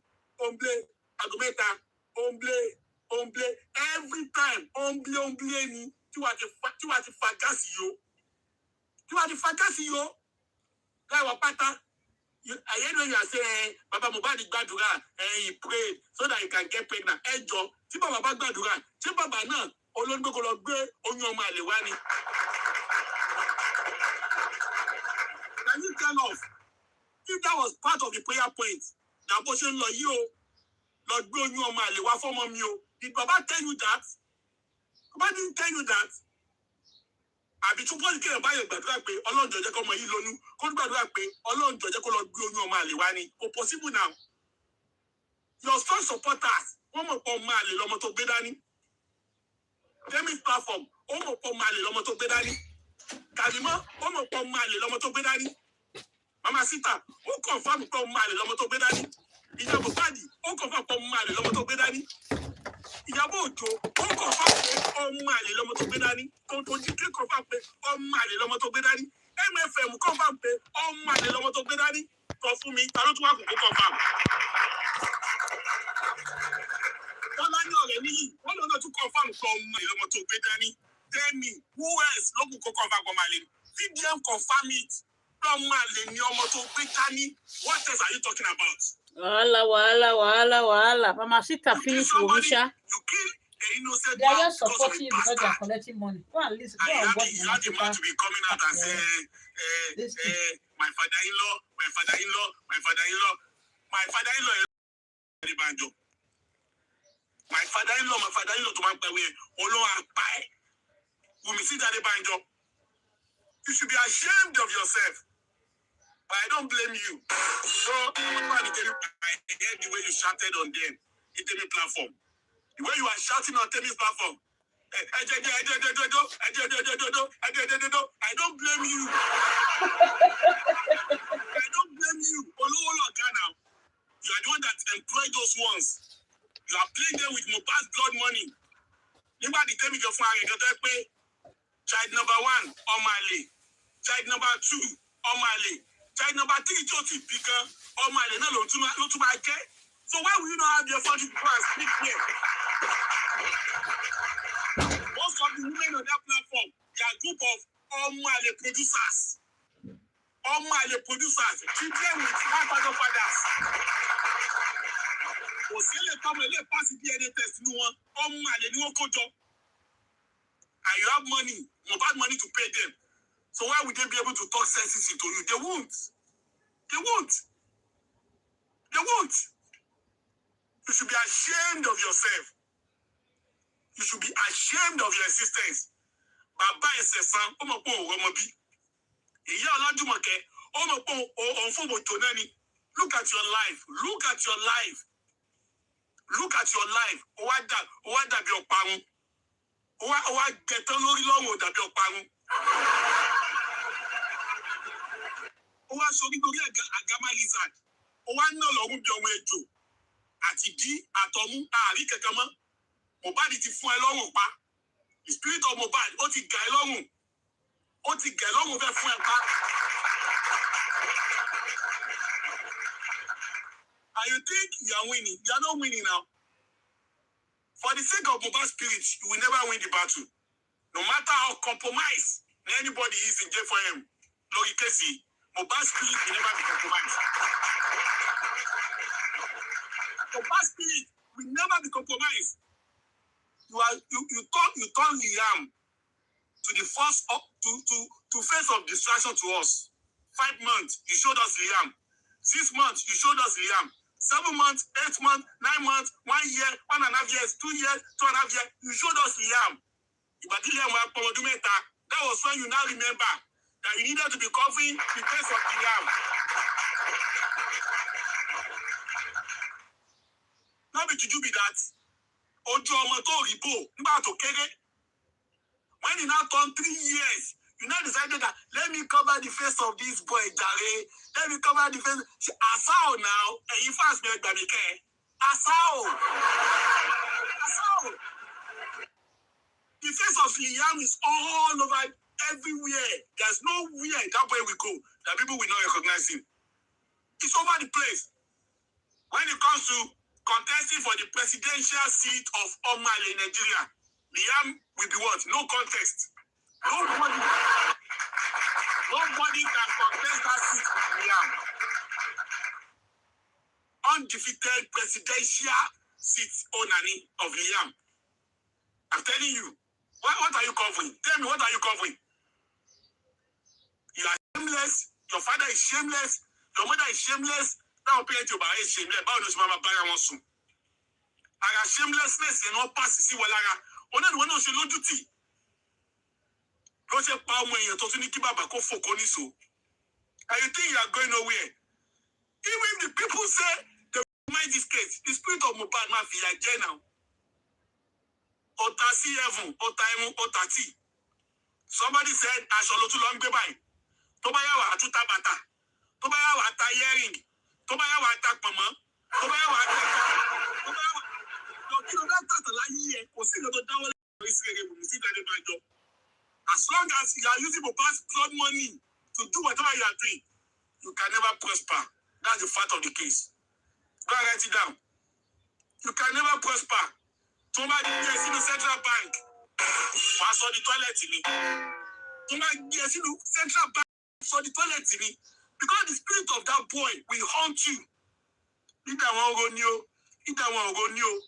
Speaker 9: omble, agometa, omble, every time, omble ni, tu wa ti fagasi yo. Tu wa ti fagasi yo. Like wapata, I hear when you are saying, Baba Mohbad gbàdúrà, he prayed so that he can get pregnant. Ẹjọ́, tí Baba bá gbàdúrà, tí Baba náà olóńgbò kò lọ gbé oyún ọmọ àlè wá ni. Can you tell us if that was part of the prayer point? That bó ṣe ń lọ yìí o, lọ gbé oyún ọmọ àlè wá fọ́mọ mi o. Did Baba tell you that? Baba didn't tell you that. Àbí tó bọ́ọ̀lù kéèyàn báyọ̀ gbàdúrà pé Ọlọ́run jọ̀ọ́ jẹ́ kó ọmọ yìí lóyún, kó gbàdúrà pé Ọlọ́run jọ̀ọ́ jẹ́ kó lọ gbé oyún ọmọ àlè wá ni. Kò possible now. Your strong supporters, wọ́n mọ̀ pé ọmọ àlè lọmọ tó gbé dání. Jamie's platform, ó mọ̀ pé ọmọ àlè lọmọ tó gbé dání. Kàdímọ́, ó mọ̀ pé ọmọ àlè lọmọ tó gbé dání. Mama Sita, ó confirm pé ọmọ àlè lọmọ tó gbé dání. Ìjọba Badi, ó confirm pé ọmọ àlè lọmọ tó gbé dání. Ìyàbọ̀ Òjó, ó confirm pé ọmọ àlè lọmọ tó gbé dání. Tontojike confirm pé ọmọ àlè lọmọ tó gbé dání. MFM confirm pé ọmọ àlè lọmọ tó gbé dání. Sọ fún mi, ta ló tún wà kókó confirm? Tọ́lá ní ọ̀rẹ́ níyì, wọ́n lọ́nà tún confirm pé ọmọ àlè lọmọ tó gbé dání. Tell me, who else ló kù kó confirm ọmọ àlè? VDM confirm it. Ọmọ àlè ni ọmọ tó gbé dání. What else are you talking about?
Speaker 3: Wahala. Mama Sita finished Womisha.
Speaker 9: You kill a innocent
Speaker 3: They are
Speaker 9: man
Speaker 3: just supporting you because they are collecting money. Go and listen. Go and watch
Speaker 9: you had the man to be coming out and say, my father-in-law, my father-in-law, my father-in-law, my father-in-law is banjo. My father-in-law to my way. Olo apai. Wumi Sita de banjo. You should be ashamed of yourself. But I don't blame you. So, I heard the way you shouted on them in the platform. The way you are shouting on Temi's platform. I don't blame you. I don't blame you. Now. You are the one that employed those ones. You are playing them with Mohbad's blood money. Nobody tell me your phone. Child number 1, Omale. Child number 2, Omale. Child number 3, Joti Pika. Omale. No, to my care. So why will you not have your 40 people and speak here? Most of the women on that platform, they are a group of Omale producers. Omale producers. Children with grandfather fathers. Come and pass the DNA test. Omale, and you have money, bad money to pay them. So why would they be able to talk sense into you? They won't. They won't. They won't. You should be ashamed of yourself. You should be ashamed of your existence. Baba Esesan, Omopo Omobi. Iya Olajumoke, Omopo Omowummi Tonani. Look at your life. Look at your life. Look at your life. Owada bi oparun. Owa getan lórí lọ́rùn dàbí ọparun. Owa sori lórí agama lizard. Owa ná lọ́rùn bí ọmọ ejò. Àti dí àtọmú àárí kankan mọ́. Mohbad ti fún ẹ lọ́rùn pa. The spirit of Mohbad ó ti gà ẹ́ lọ́rùn. Ó ti gà ẹ́ lọ́rùn fẹ́ fún ẹ pa. And you think you are winning. You are not winning now. For the sake of Mohbad's spirit, you will never win the battle. No matter how compromised anybody is in JFM, Lori Kesi, Mohbad's spirit will never be compromised. Mohbad's spirit will never be compromised. You turn Liam to the first to face of distraction to us. 5 months, you showed us Liam. 6 months, you showed us Liam. 7 months, 8 months, 9 months, 1 year, 1.5 years, 2 years, 2.5 years, you showed us Liam. That was when you now remember that you needed to be covering the face of Liam. Now, did you be that? When you now turned 3 years, you now decided that let me cover the face of this boy, Jare. Let me cover the face. Asao now, and you fast me like Asao. Asao. The face of Liam is all over everywhere. There's nowhere that way we go that people will not recognize him. It's over the place. When it comes to contesting for the presidential seat of Omale in Nigeria, Liam will be what? No contest. Nobody can contest that seat with Liam. Undefeated presidential seat only of Liam. I'm telling you. What are you covering? Tell me, what are you covering? You are shameless. Your father is shameless. Your mother is shameless. Now parent you is shameless. But no mama buy one soon. Our shamelessness and all pass see what one of the one should not duty. Roger Palmer, you're totally keep up a coffee so. And you think you are going nowhere? Even the people say they mind this case, the spirit of Mohbad mafia now. Otasi Evan, Otaimu, Otati. Somebody said, I shall not too long go by. Tobayawa atuta bata. Tobayawa ata earring. Tobayawa ata mama. Tobayawa ata. Tobayawa. You know that lie here. As long as you are using Mohbad's blood money to do whatever you are doing, you can never prosper. That's the fact of the case. Go and write it down. You can never prosper. Somebody gets in the central bank. Pass on the toilet to me. Somebody gets in the central bank. For the toilet to me. Because the spirit of that boy will haunt you. Either one go new. Either one go new.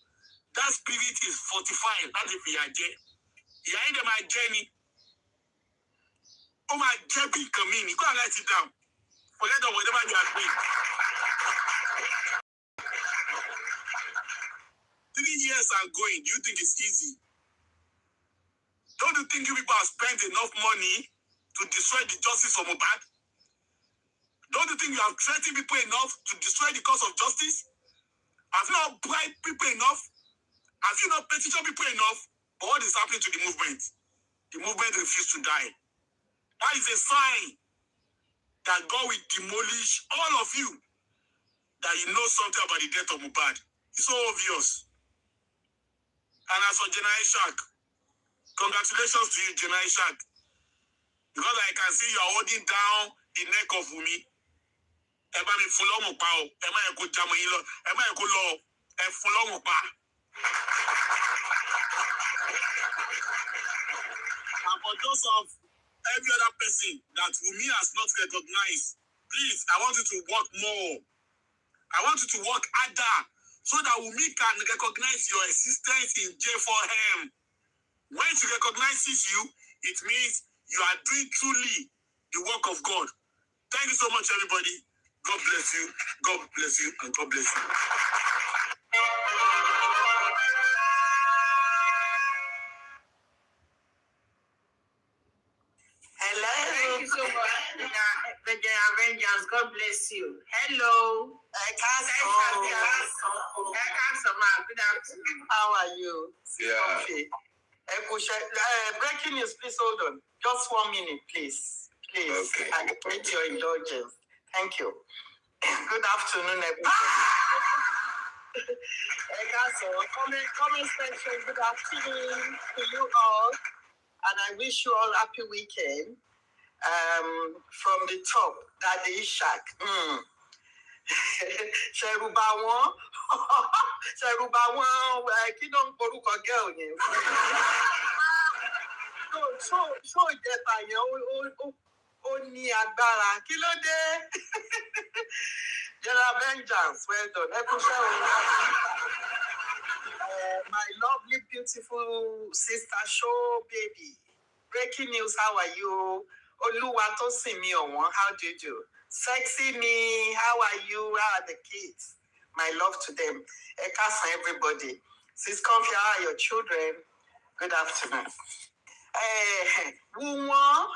Speaker 9: That spirit is fortified. That's if you are dead. You are in my journey. Oh my Jebby coming. Go and write it down. Forget whatever you are doing. 3 years are going. Do you think it's easy? Don't you think you people have spent enough money to destroy the justice of Mohbad? Don't you think you have threatened people enough to destroy the cause of justice? Have you not bribed people enough? Have you not petitioned people enough? But what is happening to the movement? The movement refused to die. That is a sign that God will demolish all of you, that you know something about the death of Mohbad. It's so obvious. And as for Jenai Shark, congratulations to you, Jenai Shark. Because I can see you are holding down the neck of Wunmi. And for those of every other person that Wunmi has not recognized, please, I want you to work more. I want you to work harder so that Wunmi can recognize your existence in J4M. When she recognizes you, it means you are doing truly the work of God. Thank you so much, everybody. God bless you. God bless you, and God bless you.
Speaker 4: Hello.
Speaker 1: Thank you so much, the Avengers. God bless you. Hello.
Speaker 4: Good afternoon. How are you?
Speaker 5: Yeah.
Speaker 4: Okay. Breaking news, please hold on. Just 1 minute, please. Please.
Speaker 5: Okay.
Speaker 4: I need your indulgence. Thank you. Good afternoon, everybody. Comment section, good afternoon to you all. And I wish you all happy weekend. From the top, Daddy Ishak. Ṣẹ̀rùbà wọn, kí ló ń porúkọ girl yẹn? Ṣó ìjẹta yẹn ó ní agbára. Kí ló dé? General Vengeance, well done. Ẹ kú iṣẹ́ o. My lovely, beautiful sister show baby. Breaking news, how are you? Oluwatosinmi Owon, how do you do? Sexy me, how are you? How are the kids? My love to them. Ekasa, everybody. Sis Comfy, how are your children? Good afternoon. Woman.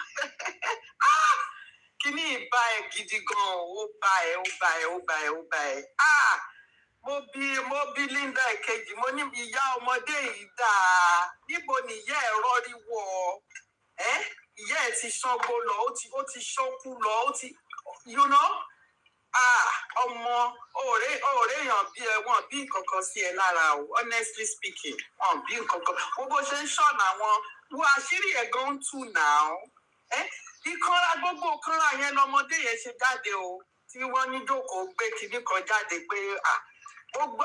Speaker 4: Kini ìbá ẹ gidi gan, ó bá ẹ. Mo bí Linda Èkejì, mo ní ìyá ọmọdé yìí dáa. Níbo ni ìyá ẹ̀ rọ́rí wọ̀? Ìyá ẹ̀ ti ṣángbó lọ, ó ti ṣọ́kú lọ, ó ti, you know? Ọmọ, ọ̀rẹ́ èèyàn bí ẹ, wọ́n bí nǹkankan sí ẹ lára o, honestly speaking, wọ́n bí nǹkankan. Gbogbo ṣe ń ṣọ̀nà wọn, wo àṣírí ẹ̀ gan ń tú náà. Ìkanra, gbogbo ìkanra yẹn lọmọdé yẹn ṣe jáde o, tí wọ́n ní jókòó gbé kinní kan jáde pé, gbogbo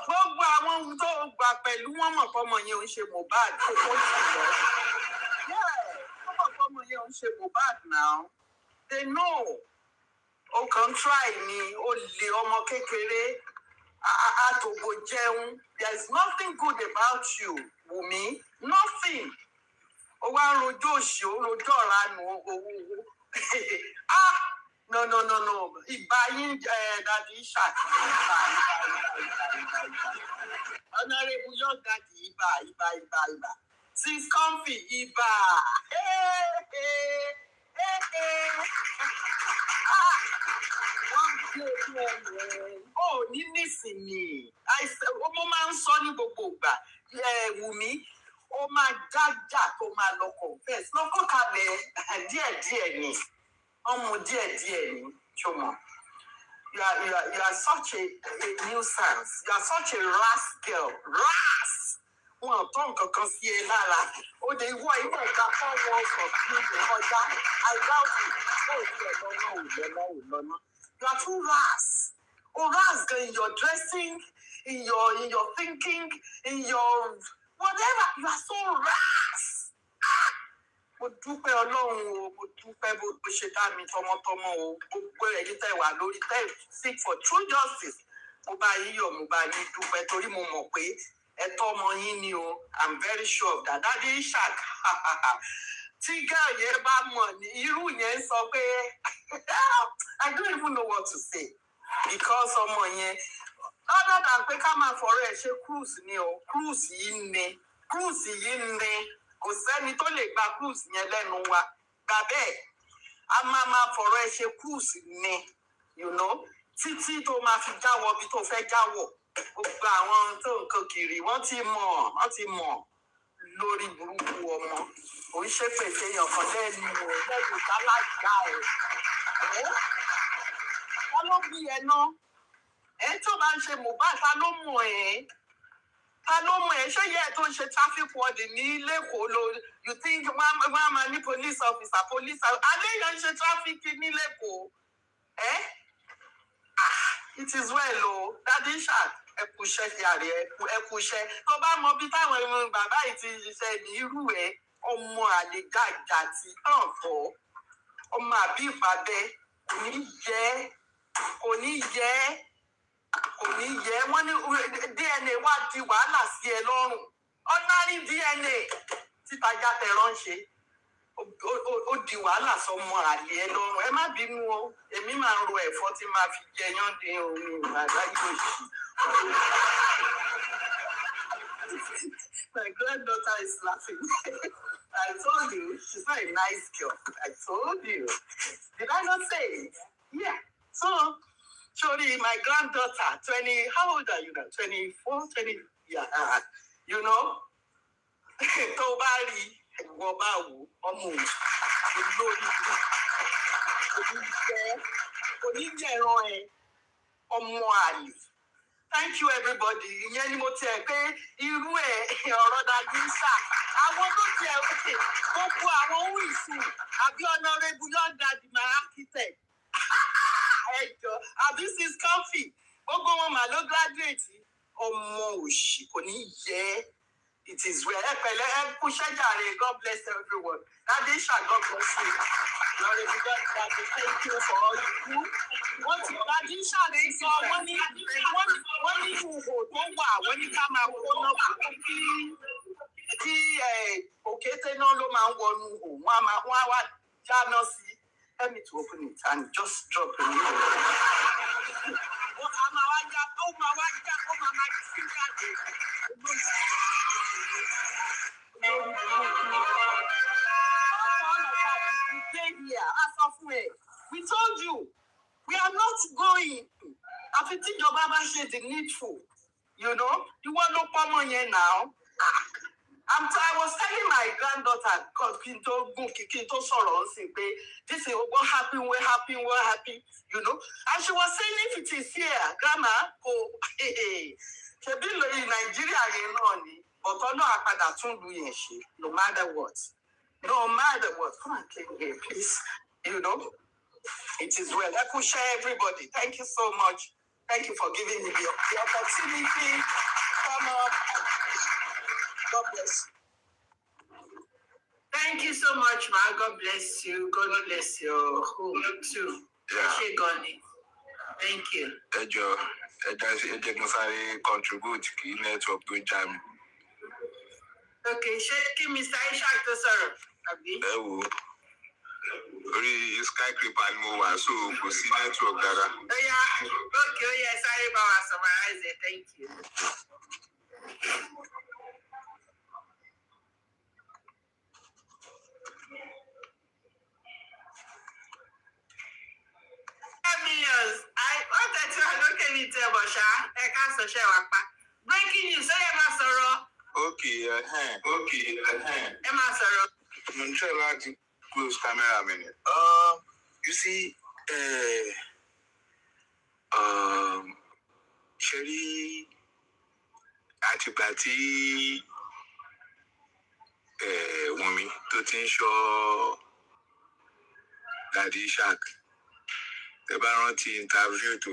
Speaker 4: àwọn ohun tó gbà pẹ̀lú wọn mọ̀ fọmọ yẹn ò ń ṣe Mohbad tó kó jù lọ. Wọ́n mọ̀ fọmọ yẹn ò ń ṣe Mohbad now. They know. O kàn try ni, o lè ọmọ kékeré, àtòbò jẹun. There is nothing good about you, Wunmi. Nothing. O wá rojọ́ òṣì, o rojọ́ ọ̀ranù owó. No. Ìbá yín Daddy Ishak. Honorable young daddy, Iba. Sis Comfy, Iba. Ní nísìnyí. Mo máa ń sọ ní gbogbo ìgbà. Wunmi, ó máa jájà tó máa lọ confess. Lọ́kọ̀ kalẹ̀ díẹ̀díẹ̀ ni. Ọmọ díẹ̀díẹ̀ ni. Ṣùgbọ́n. You are such a nuisance. You are such a rascal. Wọn tó nǹkankan sí ẹ lára. Ó de ìwọ ìgbà 4 walls of people kọjá. I doubt it. Lọ́nà. You are too ras. Ras in your dressing, in your thinking, in your whatever. You are so ras. Mo dúpẹ́ Ọlọ́run o, mo dúpẹ́ bó ṣe dá mi tọmọtọmọ o. Gbogbo ẹ̀yin tẹ́ wà lórí tẹ́ seek for true justice. Mo bá yín yọ̀, mo bá yín dúpẹ́ torí mo mọ̀ pé ẹ̀tọ́ ọmọ yín ni o. I'm very sure of that. Daddy Ishak. Tí girl yẹn bá mọ̀ ní irú yẹn sọ pé I don't even know what to say because ọmọ yẹn other than pé ká máa fọ̀rọ̀ ẹ̀ ṣe cruise ni o. Cruise yìí ni. Kò sẹ́ni tó lè gba cruise yẹn lẹ́nu wa. Gbà bẹ́ẹ̀, a máa fọ̀rọ̀ ẹ̀ ṣe cruise ni. you know, títí tó máa fi jáwọ́ bí tó fẹ́ jáwọ́. Gbogbo àwọn tó nǹkan kiri wọ́n ti mọ̀ lórí burúkú ọmọ. Kò ń ṣépè séèyàn kan lẹ́nu lẹ́nu ìdálájà ẹ̀. Ta ló bí ẹ náà? Ẹ tó bá ń ṣe Mohbad, ta ló mọ̀ ẹ́? Ta ló mọ̀ ẹ́? Ṣé yẹ tó ń ṣe traffic warden ní Lẹ́kọ̀ọ́ ló? You think wọ́n máa ní police officer? Àléyàn ń ṣe traffic ní Lẹ́kọ̀ọ́. It is well o. Daddy Shark, ẹ kú iṣẹ́ yàrá ẹ kú iṣẹ́. Tó bá mọ bí táwọn bàbá yìí ti ṣiṣẹ́ ní irú ẹ̀, ọmọ àlejàjà ti hàn fọ́. Ọmọ àbí ìpàdé kò ní yẹ. Wọ́n ní DNA wá di wàhálà sí ẹ lọ́rùn. Ordinary DNA títajà tẹ̀rọ ń ṣe. Ó di wàhálà sọmọ àlè ẹ lọ́rùn. Ẹ má bínú o. Èmi máa ń ro ẹ̀fọ́ tí máa fi jẹ yán dín omi ìgbàgbá yóò ṣì. My granddaughter is laughing. I told you, she's not a nice girl. I told you. Did I not say it? Yeah. So, sorry, my granddaughter, 20, how old are you now? 24, 20, yeah. You know? Tó bá rí ẹ̀wọ̀ bá wò ọmọ olórí oníjẹ́ ẹran ẹ̀ ọmọ àlè. Thank you everybody. Ìyẹn ni mo tiẹ̀ pé irú ẹ̀ ọ̀rọ̀ dájú sà. Àwọn tó tiẹ̀ òkè gbogbo àwọn ohun ìsìn àbí honorable young daddy my architect. Ẹjọ́ àbí sis comfy gbogbo wọn mà ló graduate. Ọmọ òṣì kò ní yẹ. It is well. God bless everyone. Daddy Shark, God bless you. Lord, thank you for all you do. What Daddy Shark is when you go when you come out, okay, no, let me to open it and just drop it. We told you we are not going. After your Baba said the needful, you know, you want no common here now. I was telling my granddaughter, God, Kinto Soros, this is what happened, we're happy, you know. And she was saying, if it is here, Grandma, she be in Nigeria, you know, but no matter what. No matter what. Come on, here, please. You know, it is well. I could share everybody. Thank you so much. Thank you for giving me the opportunity. Come up. God bless you. Thank you so much, Ma. God bless you. God bless your home too. Yeah. Thank you.
Speaker 10: Contribute to network to jam.
Speaker 1: Okay, shake Mr. Ishak to serve.
Speaker 10: Skyscraper and more, so we see network data.
Speaker 1: Yeah. Okay, yes, sorry about summarize it. Thank you. Millions. I wanted to look at it, Bosha. I can't so share. Breaking news. Say, Masoro.
Speaker 10: Okay.
Speaker 1: Emma Soro.
Speaker 10: I'm trying to close camera a minute. You see, Sherry Atipati Wumi to show Daddy Shark. The Baronti interview to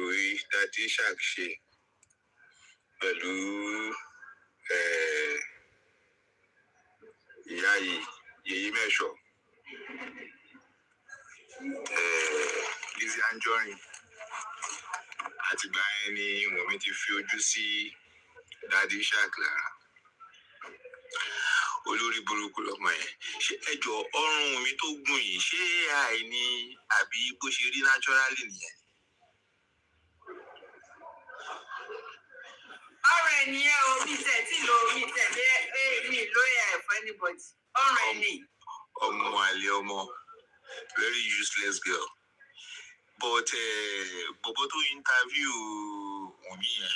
Speaker 10: Daddy Shark she pẹ̀lú ìyá yìí mẹ́ṣọ̀ Lizzy Anjorin àtìgbà yẹn ni Wunmi ti fi ojú sí Daddy Shark lára olórí burúkú lọmọ yẹn ṣé ẹjọ́ ọrùn Wunmi tó gùn yìí ṣé àìní àbí bó ṣe rí naturally nìyẹn.
Speaker 1: Ọ̀rẹ́ ni ẹ o mi tẹ̀ tí lo mi tẹ̀lé mi lóye ẹ̀ for anybody. Ọ̀rẹ́ ni.
Speaker 10: Ọmọ àlè ọmọ very useless girl. but bọ̀bọ̀ tó interview Wunmi yẹn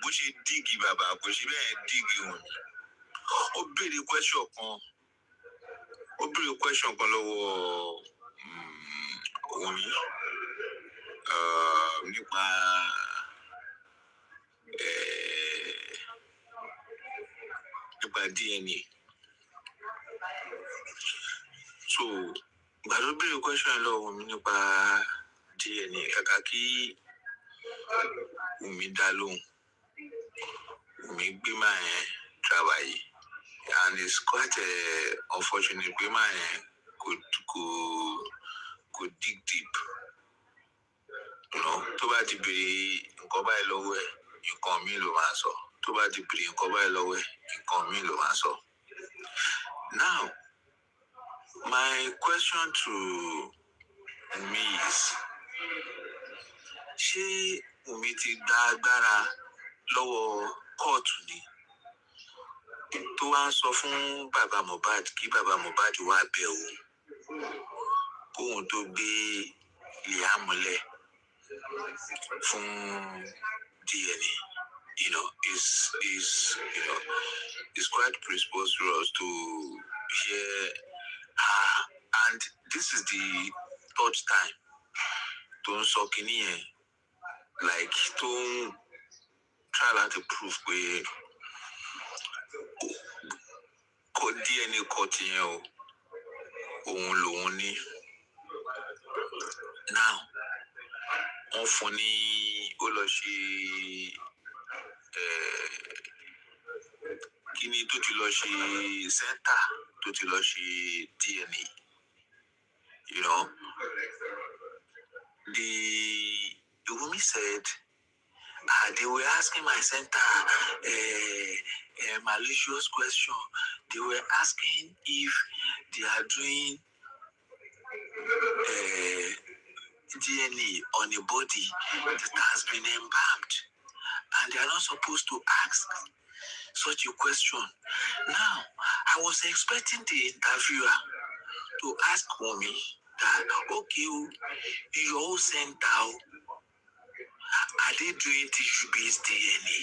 Speaker 10: bó ṣe díìgì bàbá kò ṣe bẹ́ẹ̀ díìgì Wunmi. Ó béèrè question kan lọ́wọ́ Wunmi nípa DNA. So gbàdúrà béèrè question lọ́wọ́ Wunmi nípa DNA kàkà kí Wunmi dá lóhùn. Wunmi gbé máa yẹn travail, and it's quite unfortunate pé máa yẹn could dig deep. You know, tó bá ti béèrè nǹkan báyìí lọ́wọ́ ẹ̀, nǹkan mi ló máa sọ. Tó bá ti béèrè nǹkan báyìí lọ́wọ́ ẹ̀, nǹkan mi ló máa sọ. Now, my question to me is, ṣé Wunmi ti gba agbára lọ́wọ́ kóòtù ni? Tó wá ń sọ fún bàbá Mohbad kí bàbá Mohbad wá bẹ̀ òun kóun tó gbé Liam lẹ̀ fún DNA. You know, it's quite preposterous to hear her, and this is the third time tó ń sọ kínní yẹn, like tó ń try láti prove pé kò DNA court yẹn o òun lòun ní. Now wọ́n fún ní ó lọ ṣe kíní tó ti lọ ṣe center tó ti lọ ṣe DNA. You know, the Wunmi said they were asking my center malicious question. They were asking if they are doing DNA on a body that has been embalmed, and they are not supposed to ask such a question. Now, I was expecting the interviewer to ask Wunmi that, okay, in your own center, are they doing tissue-based DNA?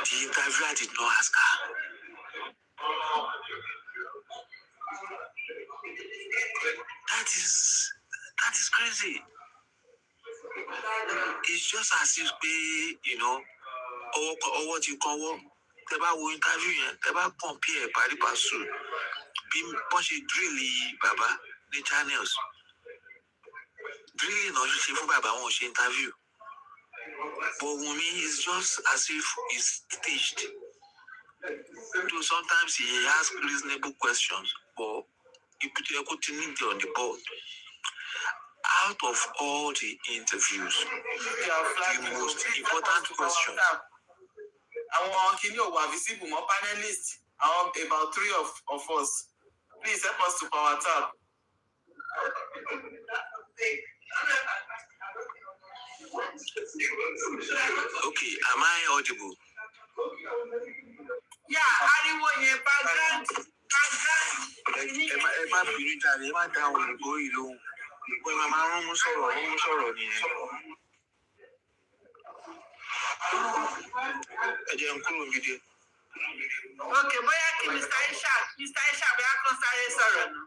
Speaker 10: The interviewer did not ask her. That is crazy. It's just as if you know, ọwọ́ ti kọ́wọ́. Tẹ́ bá wo interview yẹn, tẹ́ bá compare pari passu bí wọ́n ṣe drill bàbá ní channels. Drilling náà ṣe fún bàbá wọn ṣe interview. But Wunmi is just as if he's staged. So sometimes he asks reasonable questions, but he put a continuity on the board. Out of all the interviews, the most important question.
Speaker 11: Àwọn kìíní ò wà visible mọ́ panelists, about 3 of us. Please help us to power tap.
Speaker 10: Okay, am I audible?
Speaker 1: Yeah, ariwo yẹn background.
Speaker 10: Ẹ má bínú jàre, ẹ má dá àwọn òyìnbó yìí lóhùn. Pé màmá ń mú sọ̀rọ̀ nìyẹn. Ẹ jẹ́ n kúrò nídìí.
Speaker 1: Okay, bóyá kí Mr. Isha bóyá kan sáré sọ̀rọ̀ nù.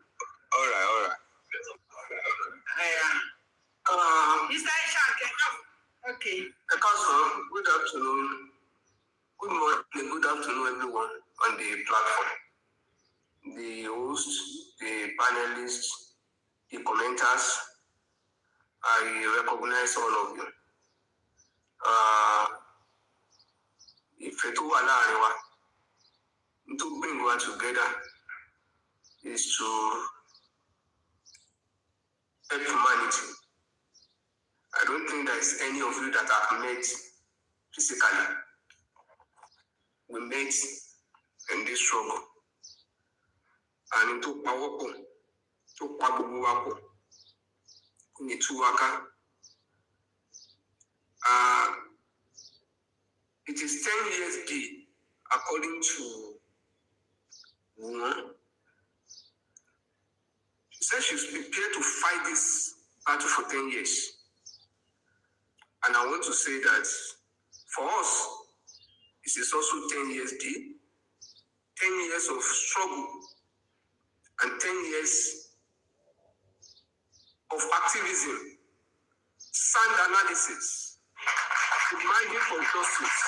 Speaker 10: All right.
Speaker 1: Mr. Isha, okay.
Speaker 6: Good afternoon. Good morning, good afternoon, everyone on the platform. The hosts, the panelists, the commenters, I recognize all of you. Ìfẹ́ tó wà láàrin wa, to bring us together is to help humanity. I don't think there is any of you that I've met physically. We met in this struggle. And to power to Pabuwapo, Nituaka. It is 10 years deed, according to
Speaker 12: She said she's prepared to fight this battle for 10 years. And I want to say that for us, it is also 10 years deal, 10 years of struggle, and 10 years of activism, sound analysis, demanding for justice,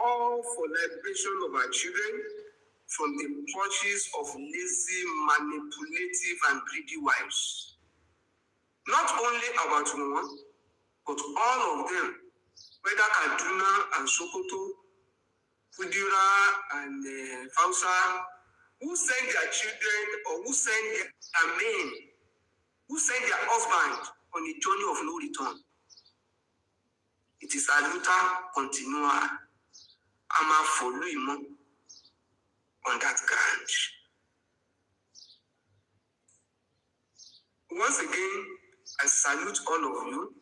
Speaker 12: all for liberation of our children from the clutches of lazy, manipulative, and greedy wives. Not only about one, but all of them, whether Kaduna and Sokoto, Kudira and Fausa, who send their children or who send their men, who send their husband on a journey of no return. It is a luta continua. Ama follow him on that ground. Once again, I salute all of you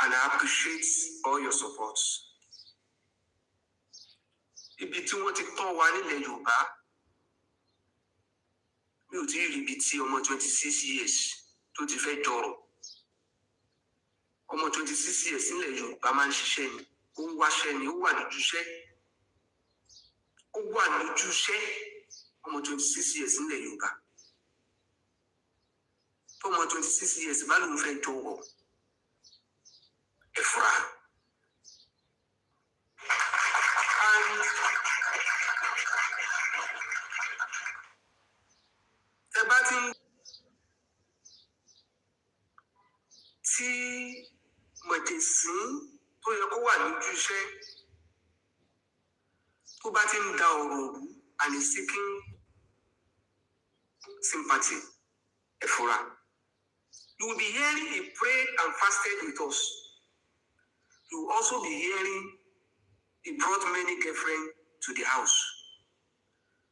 Speaker 12: and I appreciate all your support. Ibi tí wọ́n ti tán wa nílẹ̀ Yorùbá, mi ò tí ì rí ibi tí ọmọ 26 years tó ti fẹ́ jọrọ̀. Ọmọ 26 years nílẹ̀ Yorùbá máa ń ṣiṣẹ́ ni, ó ń wáṣẹ́ ni, ó wà lójúṣẹ́. Ó wà lójúṣẹ́ ọmọ 26 years nílẹ̀ Yorùbá. Ọmọ 26 years bá lóun fẹ́ jọrọ̀. Ẹ fura. And ẹ bá ti ń tí mọ̀jẹ̀sín tó yẹ kó wà lójú iṣẹ́ tó bá ti ń da ọ̀rọ̀ rú and is seeking sympathy. Ẹ fura. You will be hearing he prayed and fasted with us. You will also be hearing he brought many girlfriends to the house.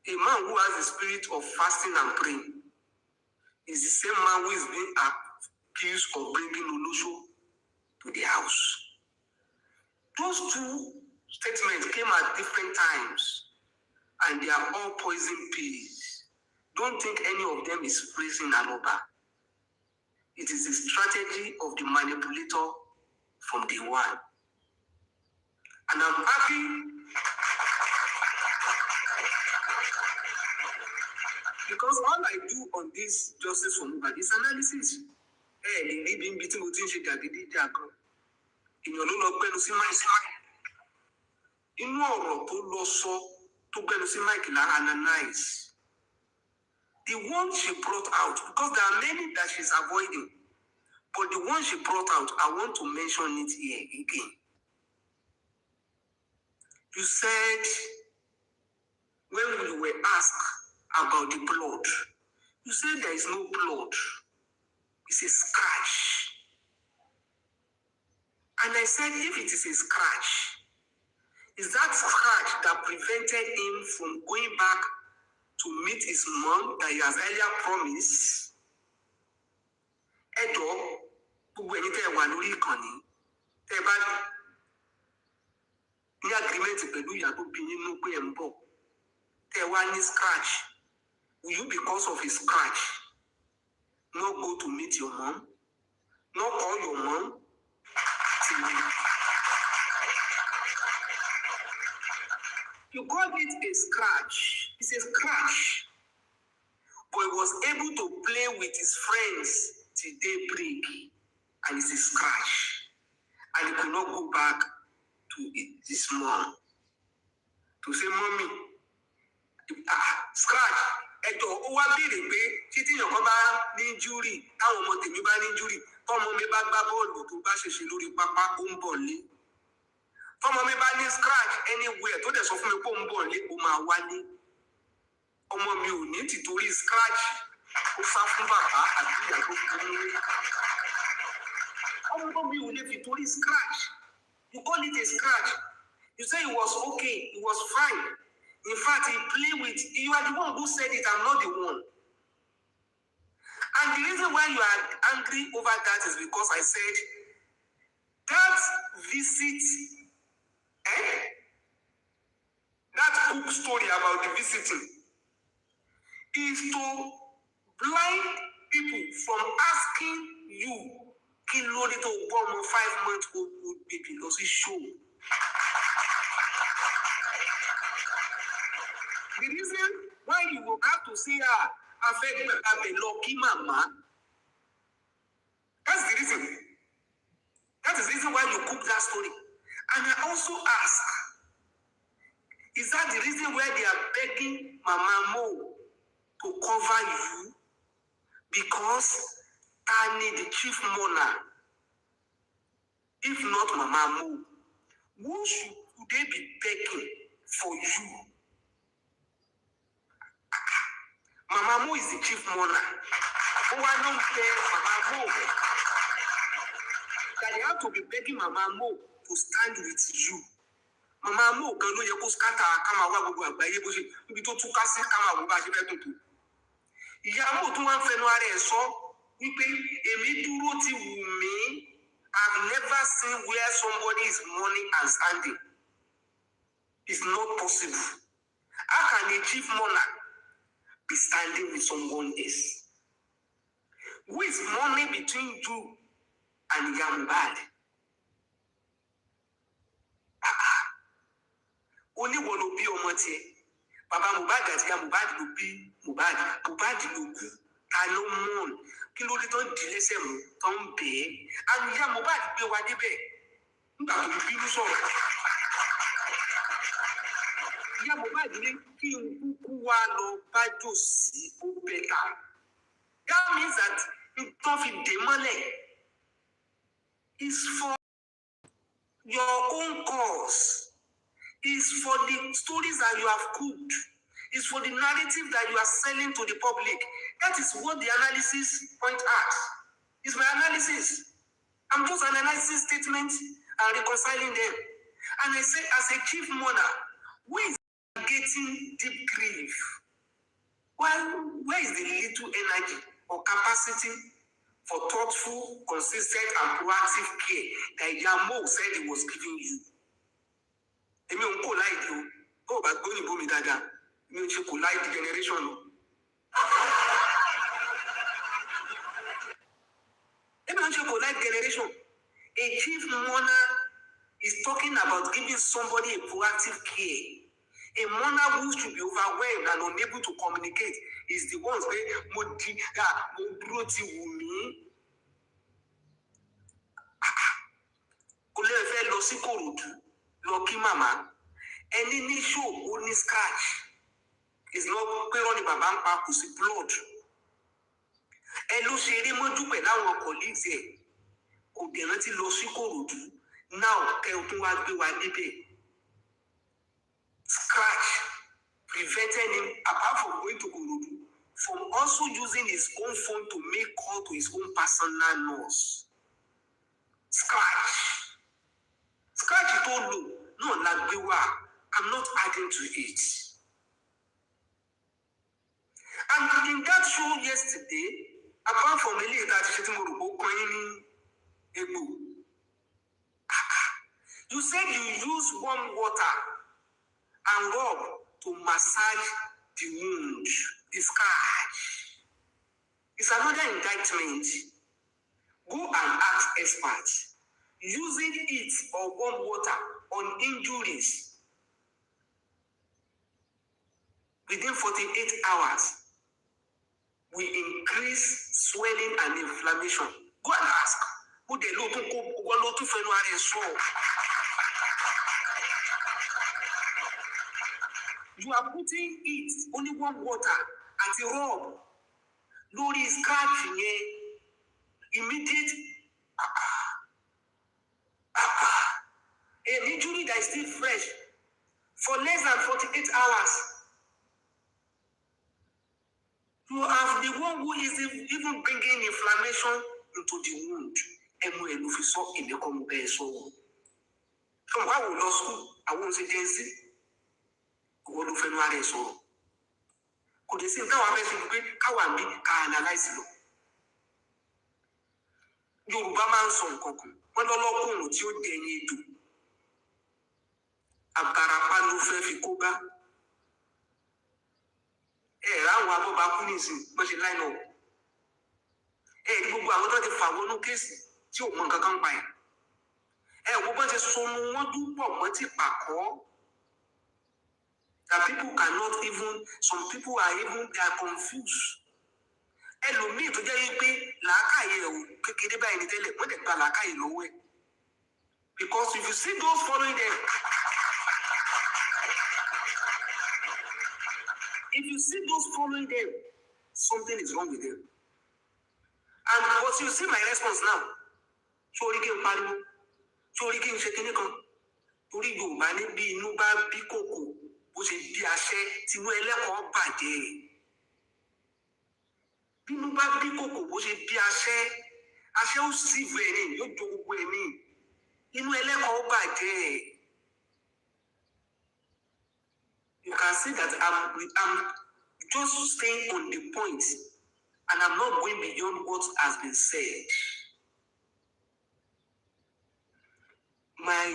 Speaker 12: A man who has the spirit of fasting and praying is the same man who is being accused of bringing Olusho to the house. Those two statements came at different times, and they are all poison pills. Don't think any of them is praising Aloba. It is the strategy of the manipulator from day one. And I'm happy because all I do on this justice for Mohbad is analysis. Inú ọ̀rọ̀ tó lọ sọ tó gbẹnu sí Mike lára analyze. The one she brought out, because there are many that she's avoiding, but the one she brought out, I want to mention it here again. You said, when we were asked about the blood, you said there is no blood. It's a scratch. And I said, if it is a scratch, is that scratch that prevented him from going back to meet his mom that he has earlier promised? Edo, gbogbo ẹ̀yin tẹ́ wà lórí ìkànnì, tẹ́ bá ní agreement pẹ̀lú ìyá tó bí yín nú pé ẹ̀ ń bọ̀, tẹ́ wá ní scratch, will you, because of his scratch, not go to meet your mom, not call your mom till you call it a scratch? It's a scratch. But he was able to play with his friends till daybreak, and it's a scratch. And he could not go back to his mom to say, Mommy, scratch. Ẹ̀tọ́ ó wá béèrè pé títí èèyàn kan bá ní injury, táwọn ọmọ tèmi bá ní injury, tọ́mọ mi bá gbá bọ́ọ̀lù tó bá ṣèṣe lórí pápá ó ń bọ̀ lé. Tọ́mọ mi bá ní scratch anywhere tó dẹ̀ sọ fún mi pé ó ń bọ̀ lé, ó máa wálé. Ọmọ mi ò ní tìtorí scratch ó sá fún bàbá àti ìyá tó kú nílé. Ọmọ mi ò lè fi torí scratch. You call it a scratch. You say it was okay, it was fine. In fact, he played with, you are the one who said it, I'm not the one. And the reason why you are angry over that is because I said that visit, that book story about the visiting, is to blind people from asking you, kí ló dé tó gbọ́ ọmọ 5-month-old baby lọ sí show. The reason why you will have to say, I fẹ́ gbàgbé lọ kí màmá. That's the reason. That is the reason why you cook that story. And I also ask, is that the reason why they are begging Mama Mo to cover you? Because I need the chief mourner. If not Mama Mo, who should they be begging for you? Mama Mo is the chief mourner. Who I don't care Mama Mo. That they have to be begging Mama Mo to stand with you. Mama Mo gan ló yẹ kó scatter ká máa wá gbogbo àgbáyé bó ṣe níbi tó túká sí ká máa wò bá ṣe fẹ́ tuntun. Ìyá Mo tún wá ń fẹnu ara ẹ̀ sọ wípé èmi dúró ti wù mí. I've never seen where somebody is mourning and standing. It's not possible. How can a chief mourner be standing with someone else? Who is mourning between you and Mohbad? Only one will be ọmọ tiẹ̀. Bàbá Mohbad àti ìyá Mohbad ló bí Mohbad. Mohbad ló kú. Ta ló mourn? Kí ló dé tó ń di lẹ́sẹ̀ mú tó ń bẹ̀ ẹ́? Àní ìyá Mohbad gbé wa débẹ̀. Nígbà tó fi bínú sọ̀rọ̀. Ìyá Mohbad ní kí n kúkú wá lọ bá Jòsí ó bẹ̀ta. That means that nǹkan fi dè mọ́lẹ̀ is for your own cause. Is for the stories that you have cooked. Is for the narrative that you are selling to the public. That is what the analysis point at. It's my analysis. I'm just analyzing statements and reconciling them. And I say, as a chief mourner, who is getting deep grief? Where is the little energy or capacity for thoughtful, consistent, and proactive care that Yamo said he was giving you? Èmi ò ń kò láìdí o, bó o bá gbóyìnbó mi dáadáa, mi ò ń ṣe kò láìdí generation o. Èmi ò ń ṣe kò láìdí generation. A chief mourner is talking about giving somebody a proactive care. A mourner who should be overwhelmed and unable to communicate is the ones where mo dúró ti wù mí. Kò lè fẹ́ lọ sí Kòròdú. Lucky mama, any issue only scratch is not pé on the baba ń pa kò sí blood. Ẹ ló ṣe eré mọ́jú pẹ̀lú àwọn colleagues ẹ̀ kò dẹ̀ rántí lọ sí Kòròdú now kẹ́ ò tún wá gbé wa débẹ̀. Scratch prevented him apart from going to Kòròdú from also using his own phone to make call to his own personal nurse. Scratch tó lò. No, I'm not adding to it. And in that show yesterday, apart from Eli you said you use warm water and rub to massage the wound, the scratch. It's another indictment. Go and ask experts. Using it or warm water on injuries within 48 hours will increase swelling and inflammation. Go and ask. You are putting it only warm water at the rub. Lori scratch immediate an injury that is still fresh for less than 48 hours. You have the one who is even bringing inflammation into the wound. From how we lost school, I won't say Jensi. What do Fenware so? Could you see how I analyze it? Yorùbá máa ń sọ nǹkan kan wọn lọ́lọ́kùnrin tí ó dẹ̀yìn ètò àbàràpá ló fẹ́ fi kó bá ẹ ráwọn àwọn abọ́ba kú nísìn bó ṣe line up ẹ ní gbogbo àwọn tó ti fà wọnú kéèsì tí ò mọ nǹkan kan pa ẹ̀ ẹ wo bó ṣe sọnù wọn dúpọ̀ mọ́ ti pàkọ́ that people cannot even some people are even they are confused ẹlòmíì tó jẹ́ wípé làákàyè ẹ̀ kékeré báyìí ní tẹ́lẹ̀ wọ́n dẹ̀ gba làákàyè lọ́wọ́ ẹ̀ because if you see those following them something is wrong with them and but you see my response now sórí kí n pariwo sórí kí n ṣe kinní kan torí Yorùbá ní bí inú bá bí kòkò bó ṣe bí aṣẹ tinú ẹlẹ́kọ̀ọ́ bàjẹ́ bínú bá bí kòkò bó ṣe bí aṣẹ ó sì vu ẹ̀ ní yóò jó gbogbo ẹ̀ ní inú ẹlẹ́kọ̀ọ́ bàjẹ́. You can see that I'm just staying on the point and I'm not going beyond what has been said. My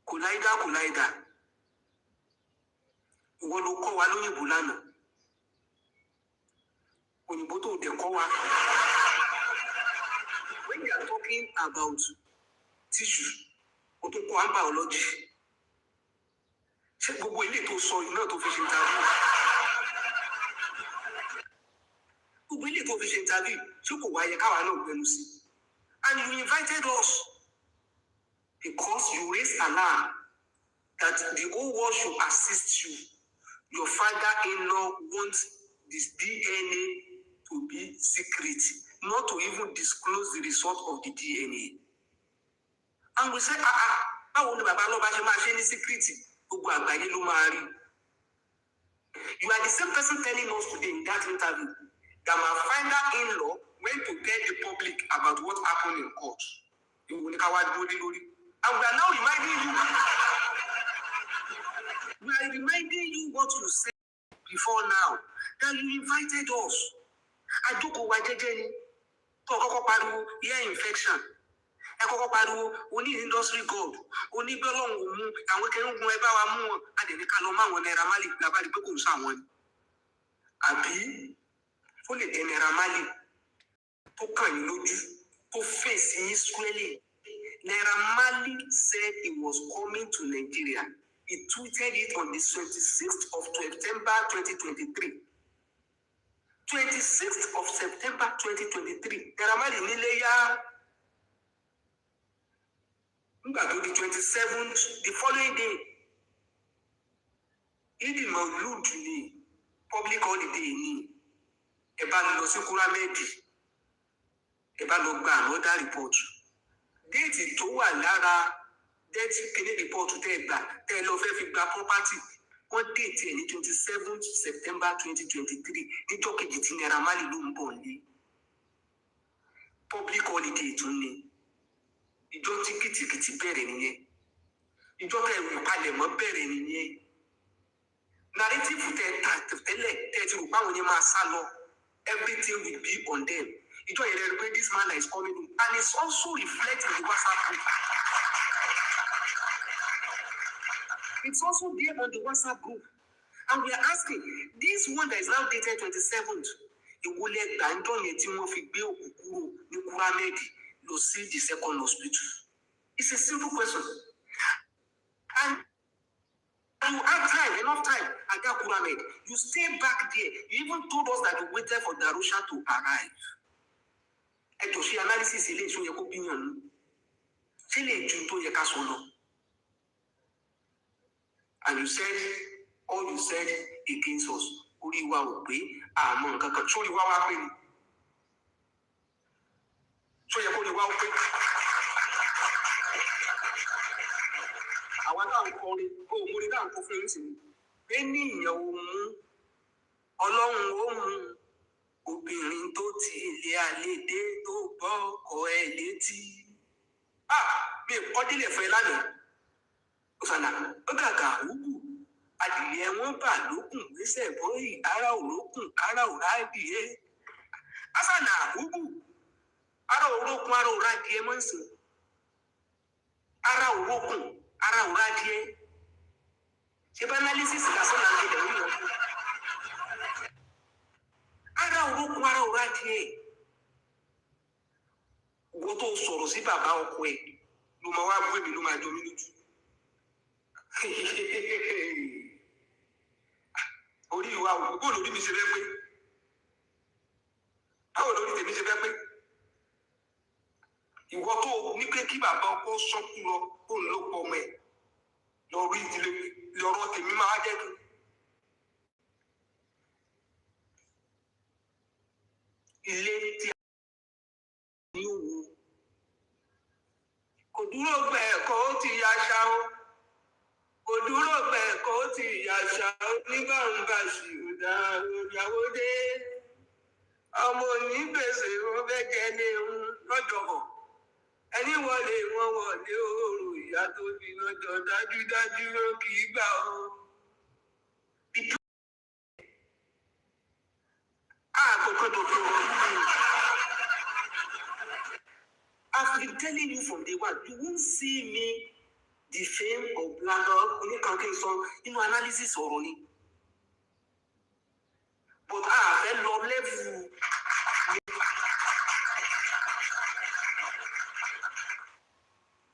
Speaker 12: collider ìwọ ló kọ́ wa lóyìnbó lánàá òyìnbó tó dẹ̀ kọ́ wa when we are talking about tissue o tó kọ́ biology ṣé gbogbo ilé tó sọ yìí náà tó fi ṣe interview gbogbo ilé tó fi ṣe interview ṣé kò wáyé káwa náà gbẹnu sí and you invited us because you raised alarm that the whole world should assist you. Your father-in-law wants this DNA to be secret, not to even disclose the result of the DNA. And we said, how will Baba Loba ṣe ní secret? Gbogbo àgbáyé ló máa rí. You are the same person telling us today in that interview that my father-in-law went to tell the public about what happened in court. And we are now reminding you what you said before now, that you invited us. I took over Jejeni, Koko Padu, ear infection. I Koko Padu, only industry gold, only belong, and we can go about more, and then the Kaloma when Ramali, Nabali Bokum someone. Abi, fully in Ramali, to can you to face him squarely. Naira said he was coming to Nigeria. He tweeted it on the 26th of September 2023. 26th of September 2023. Naira Marley Nileya. To the 27th, the following day, he did not loot me. Public holiday ni. Eba lo si Kura Medi. Eba lo gba another report. Date tó wà lára déètì kíní report tẹ́ ẹ gbà tẹ́ ẹ lọ fẹ́ fi gba property wọ́n déètì ẹ̀ ní 27th September 2023 níjọ́ kejì tí Naira Marley ló ń bọ̀ ní public holiday tún ni ìjọ tí kìtìkìtì bẹ̀rẹ̀ nìyẹn ìjọ tẹ́ ẹ̀rù ìpalẹ̀mọ́ bẹ̀rẹ̀ nìyẹn narrative tẹ́ tẹ́lẹ̀ tẹ́ ti rò páwọn yẹn máa sá lọ everything will be on them. Ìjọ yẹn rẹ̀ pé this man is coming in and it's also reflecting in the WhatsApp group. It's also there on the WhatsApp group. And we are asking, this one that is now dated 27th, ìwọlé gbàǹdọ̀ yẹn tí wọ́n fi gbé òkú kúrò ní Kura Medi lọ sí the second hospital. It's a simple question. And you had time, enough time at that Kura Medi. You stay back there. You even told us that you waited for Darusha to arrive. To see analysis ilé ìṣó yẹ kó bíyàn nù ṣé lè ju tó yẹ ká sọ lọ. And you said all you said against us orí wa ò pé àmọ́ nǹkan kan sórí wa wá pé ni tó yẹ kó rí wa ó pé. Àwọn táwọn kọrin kó o mórí táwọn kó fún ẹ̀sìn ni pé ní ìyẹn ò mú Ọlọ́run ó mú obìnrin tó ti ilé àlédè tó gbọ́ ọkọ ẹ̀ létí. Mi kọ́dílẹ̀ fẹ́ lánàá. Òsànà ó gàgà òwú. Adìyẹ wọn bà lókùn gbèsè bọ́yì ara ò lókùn ara ò rádìyẹ. Àsànà òwú. Ara ò rókun ara ò rádìyẹ mọ́ sí. Ara ò rókun ara ò rádìyẹ. ṣe bá analysis lásán là ń gbé lẹ́yìn lọ. Ara òrókun ara òrá díẹ̀. Owó tó sọ̀rọ̀ sí bàbá ọkọ ẹ̀ ló máa wá bú èmi ló máa jọ mí lójú. Orí ìwà òkú lórí mi ṣe fẹ́ pé. Báwo lórí tèmi ṣe fẹ́ pé? Ìwọ tó ní pé kí bàbá ọkọ sọ́kù lọ kó ń lò pọ̀ ọmọ ẹ̀ lọ rí ìdílé lọ́rọ̀ tèmi máa jẹ́ kí. Ilé tí a ní òwò kò dúró gbẹ̀ẹ̀kọ́ ó ti yaṣa ó kò dúró gbẹ̀ẹ̀kọ́ ó ti yaṣa ó nígbà ń bá ṣì ń dá ìyàwó dé ọmọ onígbèsè ó fẹ́ jẹ́ lé ń lọ́jọ́ bọ̀ ẹni wọlé wọn wọlé oòrùn ìyá tó fi lọ́jọ́ dájúdájú ló kì í gbà ó. I've been telling you from day one, you won't see me defame or blander oníkankan sọ nínú analysis ọ̀rọ̀ ni. But a fẹ́ lọ level.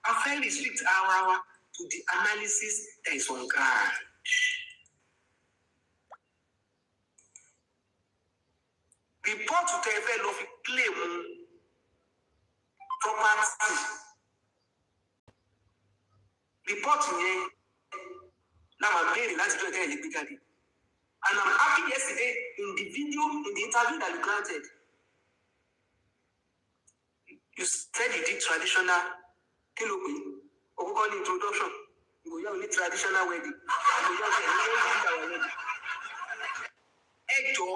Speaker 12: I fẹ́ restrict our to the analysis that is on ground. Report to tell fẹ́ lọ fi claim property. Report yẹn láwọn béèrè láti jọ ìtẹ́ ìlẹ́gbẹ́ jáde. And I'm happy yesterday in the video, in the interview that you granted. You said you did traditional kilopi. Okoko introduction. You go need traditional wedding. You go need our wedding. Ejo,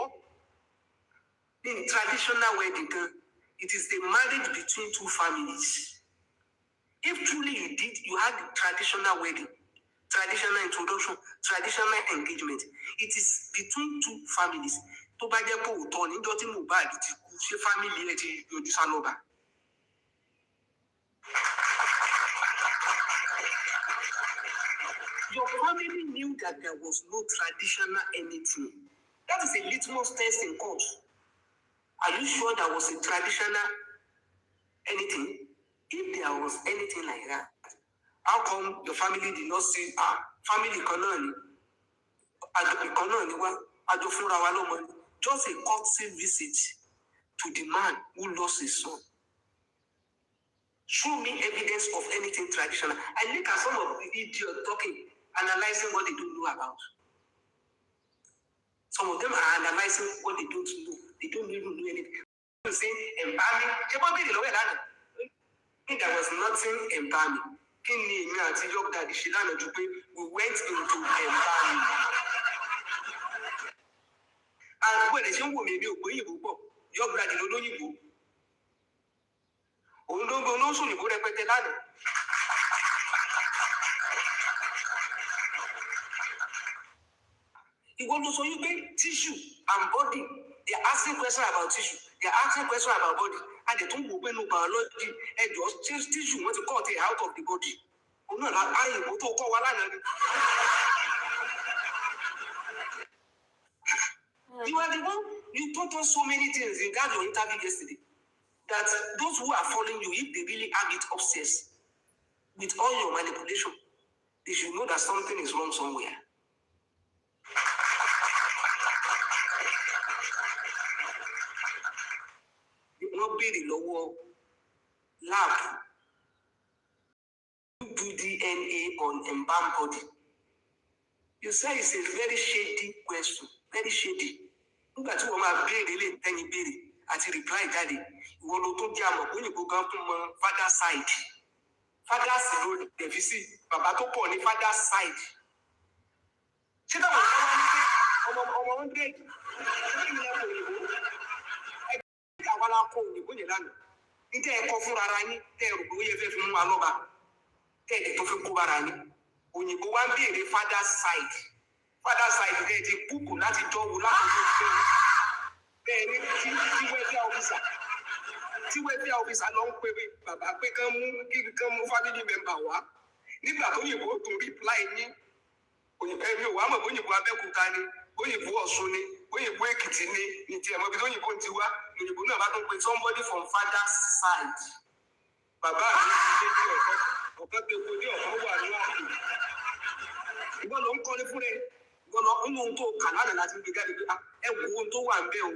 Speaker 12: in traditional wedding, it is the marriage between two families. If truly you had the traditional wedding, traditional introduction, traditional engagement, it is between two families. Tó bá jẹ́ pé òótọ́ ni níjọ́ tí Mohbad ti kú ṣé family ẹ̀ ti yọjú sálọ́ba. Your family knew that there was no traditional anything. That is a litmus test in court. Are you sure there was a traditional anything? If there was anything like that, how come your family did not see family economy? Just a courtesy visit to the man who lost his son. Show me evidence of anything traditional. I look at some of the idiots talking, analyzing what they don't know about. Some of them are analyzing what they don't know. They don't even know anything. Saying embalming. There was nothing embalming. We went into embalming. And when they say, your brother don't know. You want to show you tissue and body. They are asking questions about tissue. They are asking questions about body. And they don't open no biology. And just tissue want to cut it out of the body. Oh no, you are the one, you taught us so many things in that your interview yesterday. That those who are following you, if they really have it obsessed with all your manipulation, they should know that something is wrong somewhere. Not be the lower lab. You do DNA on embalmed body. You say it's a very shady question. Very shady. Look at you, my baby, any baby. As he replied, Daddy, you want to tell when you go down to my father's side. Father's side, if you see, Papa to put on the father's side. See that one? Father's side. Father's side, there is a book that is done with officer long Baba family member wa nígbà tó yìnbó tó reply ní wàá mọ̀ bóyìnbó Abẹ́òkúta ni bóyìnbó Ọ̀ṣun ni bóyìnbó Èkìtì ni ní tiẹ̀ mọ́ bí tóyìnbó ti wá òyìnbó náà bá tún pe somebody from father's side. Bàbá mi ti lé ní ọ̀kan tó kó ní ọ̀kan wà ní àpò. Ìwọ ló ń kọ́ni fún rẹ̀ ìwọ lọ nínú ohun tó kà lánàá láti gbé jáde pé ẹ wo ohun tó wà ń bẹ̀ o.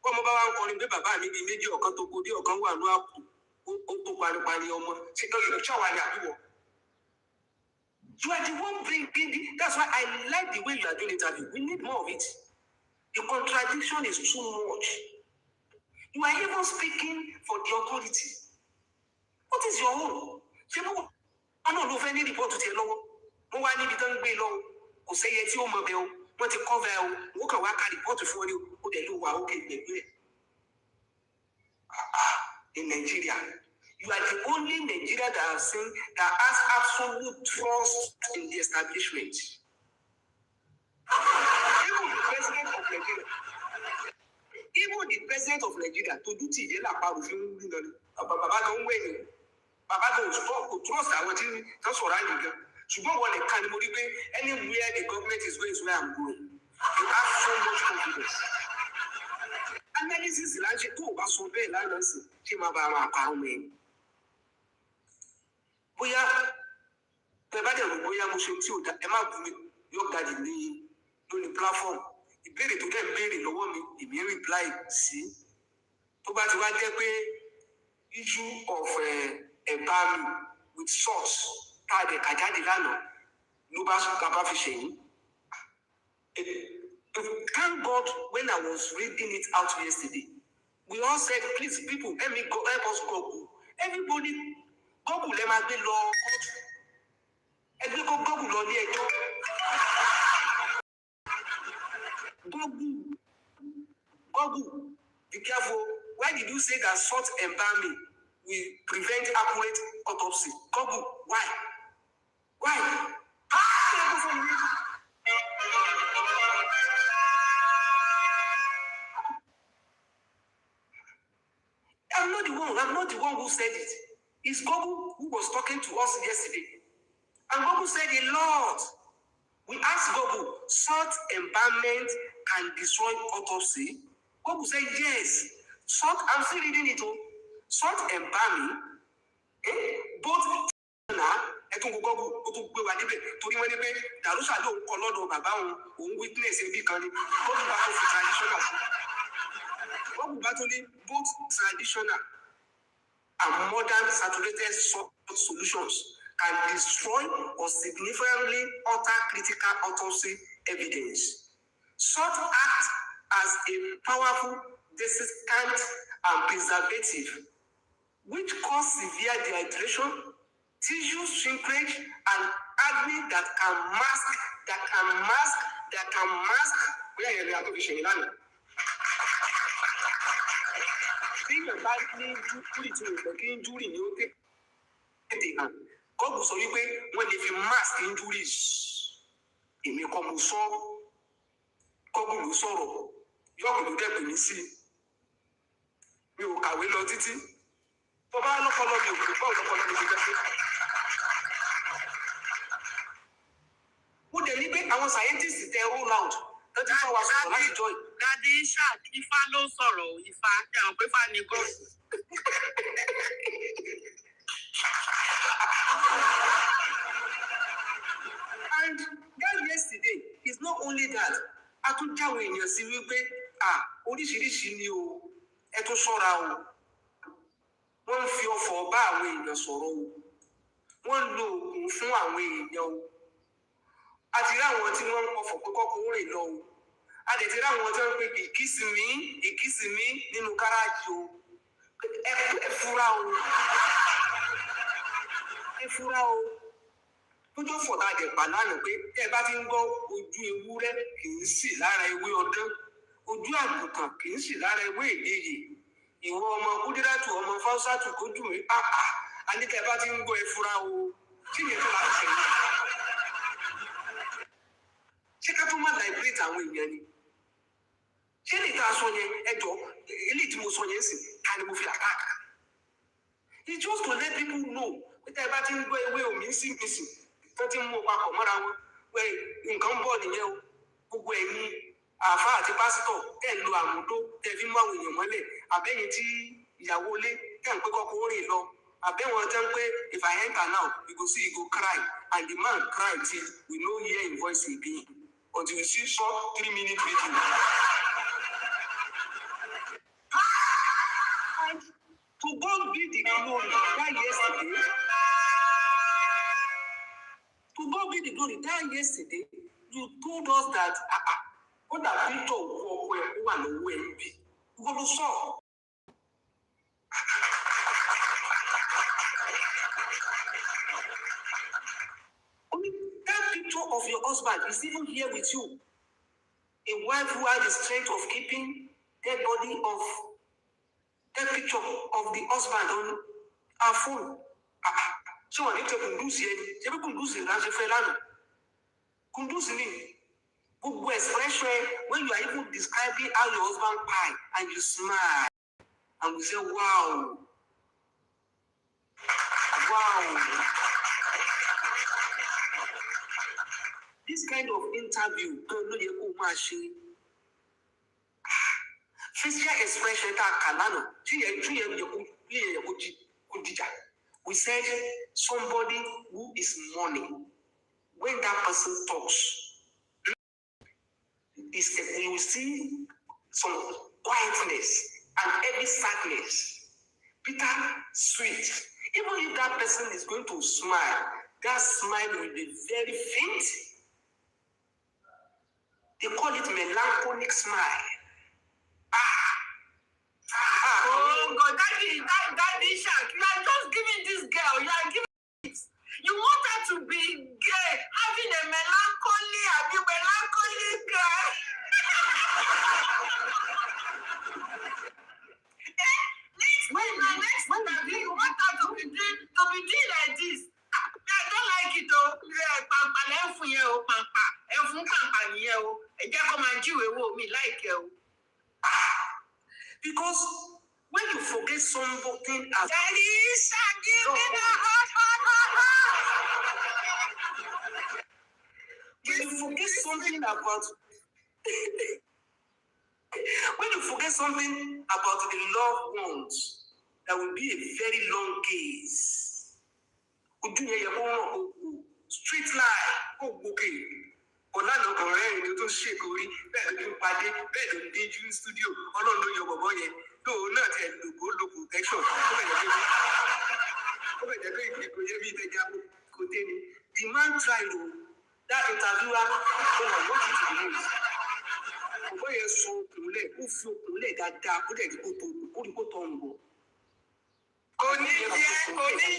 Speaker 12: Kọ́ ọmọ bá wá ń kọrin pé bàbá mi di méjì ọ̀kan tó kó ní ọ̀kan wà ní àpò. Ó tó paripari ọmọ ṣé ṣáwa ni àbúrò. You are the one bringing the, that's why I like the way you are doing interview. We need more of it. The contradiction is too much. You are even speaking for the authority. What is your own? Ṣé mo ọ̀nà ló fẹ́ ní rìpọ́tù tiẹ̀ lọ́wọ́? Mo wá níbi tó ń gbé lọ. Kò sẹ́yẹ tí ó mọ bẹ́ẹ̀ o. Wọ́n ti cover ẹ o. Wọ́n kàn wá ka rìpọ́tù fún ọ ní o dẹ̀ ló wà ókè gbẹ̀gbẹ̀. In Nigeria, you are the only Nigeria that I've seen that has absolute trust in the establishment. Even the president of Nigeria, to do TJ la pa òfin wí lọ ni. Bàbá gan ń wẹ̀yìn. Bàbá gan kò trust àwọn tí wọ́n sọ̀rọ̀ àyè gan. Ṣùgbọ́n wọ́n lè ka ni mo rí pé anywhere the government is going is where I'm going. You have so much confidence. Analysis là ń ṣe tó o bá sọ bẹ́ẹ̀ lánàá sí ṣé máa bá àwọn àpárọ̀ mẹ́rin. Bóyá tẹ bá dẹ̀ rò bóyá mo ṣe tí ò dá ẹ má bú mi yóò ga jù ní lórí platform. Ìbéèrè tó dẹ̀ ń béèrè lọ́wọ́ mi èmi reply sí. Tó bá ti wá jẹ́ pé issue of ẹ̀bá mi with source tá a dẹ̀ kà jáde lánàá ló bá kábà fi ṣèyí. Thank God when I was reading it out yesterday, we all said, please, people, help us Google. Everybody, Google, let me be law court. And we go Google on the edge. Google, be careful. Why did you say that salt embalming will prevent accurate autopsy? Google, why? Why? I'm not the one who said it. It's Google who was talking to us yesterday. And Google said a lot. We asked Google, salt embalmment can destroy autopsy? Google said yes. Salt, I'm still reading it. Salt embalming, both ẹtún Google ó tún gbé wa níbẹ̀ torí wọ́n ní pé Darusha ló ń kọ́ lọ́dọ̀ bàbá òun witness ẹbí kan ní Google bá tó fi traditional. Google bá tó ní both traditional and modern saturated salt solutions can destroy or significantly alter critical autopsy evidence. Salt acts as a powerful desiccant and preservative, which cause severe dehydration, tissue shrinkage, and agony that can mask. Where are you going? Being a bad injury to the injury, you take it. God sọ wípé wọ́n lè fi mask injuries. Èmi kọ́ mo sọ Google ló sọ̀rọ̀ yọ̀ọ̀kù ló dẹ̀ pè mí sí. Mi ò kàwé lọ títí. Tó bá lọ́pọ̀lọ́ mi ò pè bọ́ọ̀ lọ́pọ̀lọ́ mi ti dẹ́ pé. Mo dẹ̀ ní pé àwọn scientists tẹ roll out lọ́jọ́ fún wa sọ̀rọ̀ láti jọ yìí.
Speaker 4: Dádì Ishaq Ifá ló sọ̀rọ̀ Ifá tẹ̀ wọ́n pé Ifá ni gọ́ọ̀sì.
Speaker 12: And that yesterday is not only that. A tún jáwé èèyàn sí wípé oríṣiríṣi ni o, ẹ tún ṣọ́ra o. Wọ́n ń fi ọ̀fọ̀ bá àwọn èèyàn sọ̀rọ̀ o. Wọ́n ń lo oògùn fún àwọn èèyàn o. A ti rí àwọn tí wọ́n ń pọ̀fọ̀ pé kọ́kọ́ rìn lọ o. A lè ti rí àwọn tí wọ́n ń pè ìkísì mi nínú gáràjì o. Ẹ fura o. Ẹ fura o. Tójó fọ̀tà àjẹ̀pà lánàá pé tẹ́ ẹ bá ti ń gbọ́ ojú ewúrẹ́ kì í sì lára ewé ọdún. Ojú àgùntàn kì í sì lára ewé ìyeyè. Ìwọ ọmọ Kúdírátù ọmọ Fáúsátù kó dùn mí pàpà. A ní tẹ́ ẹ bá ti ń gbọ́ ẹ fura o. Kí ni ètò láti ṣe yìí? Ṣé ká tó má liberate àwọn èèyàn ni? Ṣé lè ta aṣọ yẹn ẹjọ́ eléyìí tí mo sọ yẹn sì ká ni mo fi àkáàkà? It's just to let people know pé tẹ́ ẹ bá ti ń gbọ́ ewé omi sí gbèsè tó ti ń mú papọ̀ mọ́ra wọn nǹkan bọ̀ nìyẹn o gbogbo ẹ̀yin àáfà àti pásítọ̀ tẹ̀ ń lo àmúdó tẹ̀ fi mú àwọn èèyàn mọ́lẹ̀ àbẹ́yìn tí ìyàwó ilé tẹ̀ ń pé kọ́kọ́ ó rìn lọ àbẹ́wọn tẹ̀ ń pé if I enter now you go see you go cry and the man cry till we no hear him voice again until we see short 3-minute video. And to God be the glory that yesterday. To God be the glory that yesterday you told us that ó dàbí tó wọ ọkọ ẹ wà lọ́wọ́ ẹ níbí ìwọ ló sọ. Only that picture of your husband is even here with you. A wife who had the strength of keeping dead body of that picture of the husband on her phone. Ṣé wọ́n ní tẹ kùndùsì ẹni? Ṣé bí kùndùsì là ń ṣe fẹ́ lánàá? Kùndùsì ni gbogbo expression when you are even describing how your husband pie and you smile and we say wow. This kind of interview ló yẹ kó máa ṣe. Facial expression tá a kà lánàá tí yẹ kó dìjà. We said somebody who is mourning, when that person talks, you will see some quietness and heavy sadness, bitter, sweet. Even if that person is going to smile, that smile will be very faint. They call it melancholic smile.
Speaker 1: Oh God, Daddy Shark, you are just giving this girl, you are giving it. You want her to be gay, having a melancholy girl. Next interview, you want her to be doing like this. I don't like it though.
Speaker 12: Because when you forget something as
Speaker 1: Daddy Shark, give me the hot.
Speaker 12: when you forget something about when you forget something about the loved ones, that will be a very long gaze. Street life, okay. Ọ̀lànà ọ̀rẹ́ ẹni tó ṣèkórí bẹ́ẹ̀ ló ń padé bẹ́ẹ̀ ló ń díjú ní stúdíò ọlọ́run ló yọ bọ̀bọ̀ yẹn lóòó náà tẹ̀ lògbó lo protection ó bẹ̀ jẹ́ pé ìgbèkò yẹn bí ìtẹ̀jà kò dé ni. The man tried o that interviewer ó wà lókè tó ní ìlú bọ̀bọ̀ yẹn sọ òkùnlẹ̀ ó fi òkùnlẹ̀ dáadáa ó dẹ̀ rí kó tọ̀ ń bọ̀.
Speaker 4: Kò ní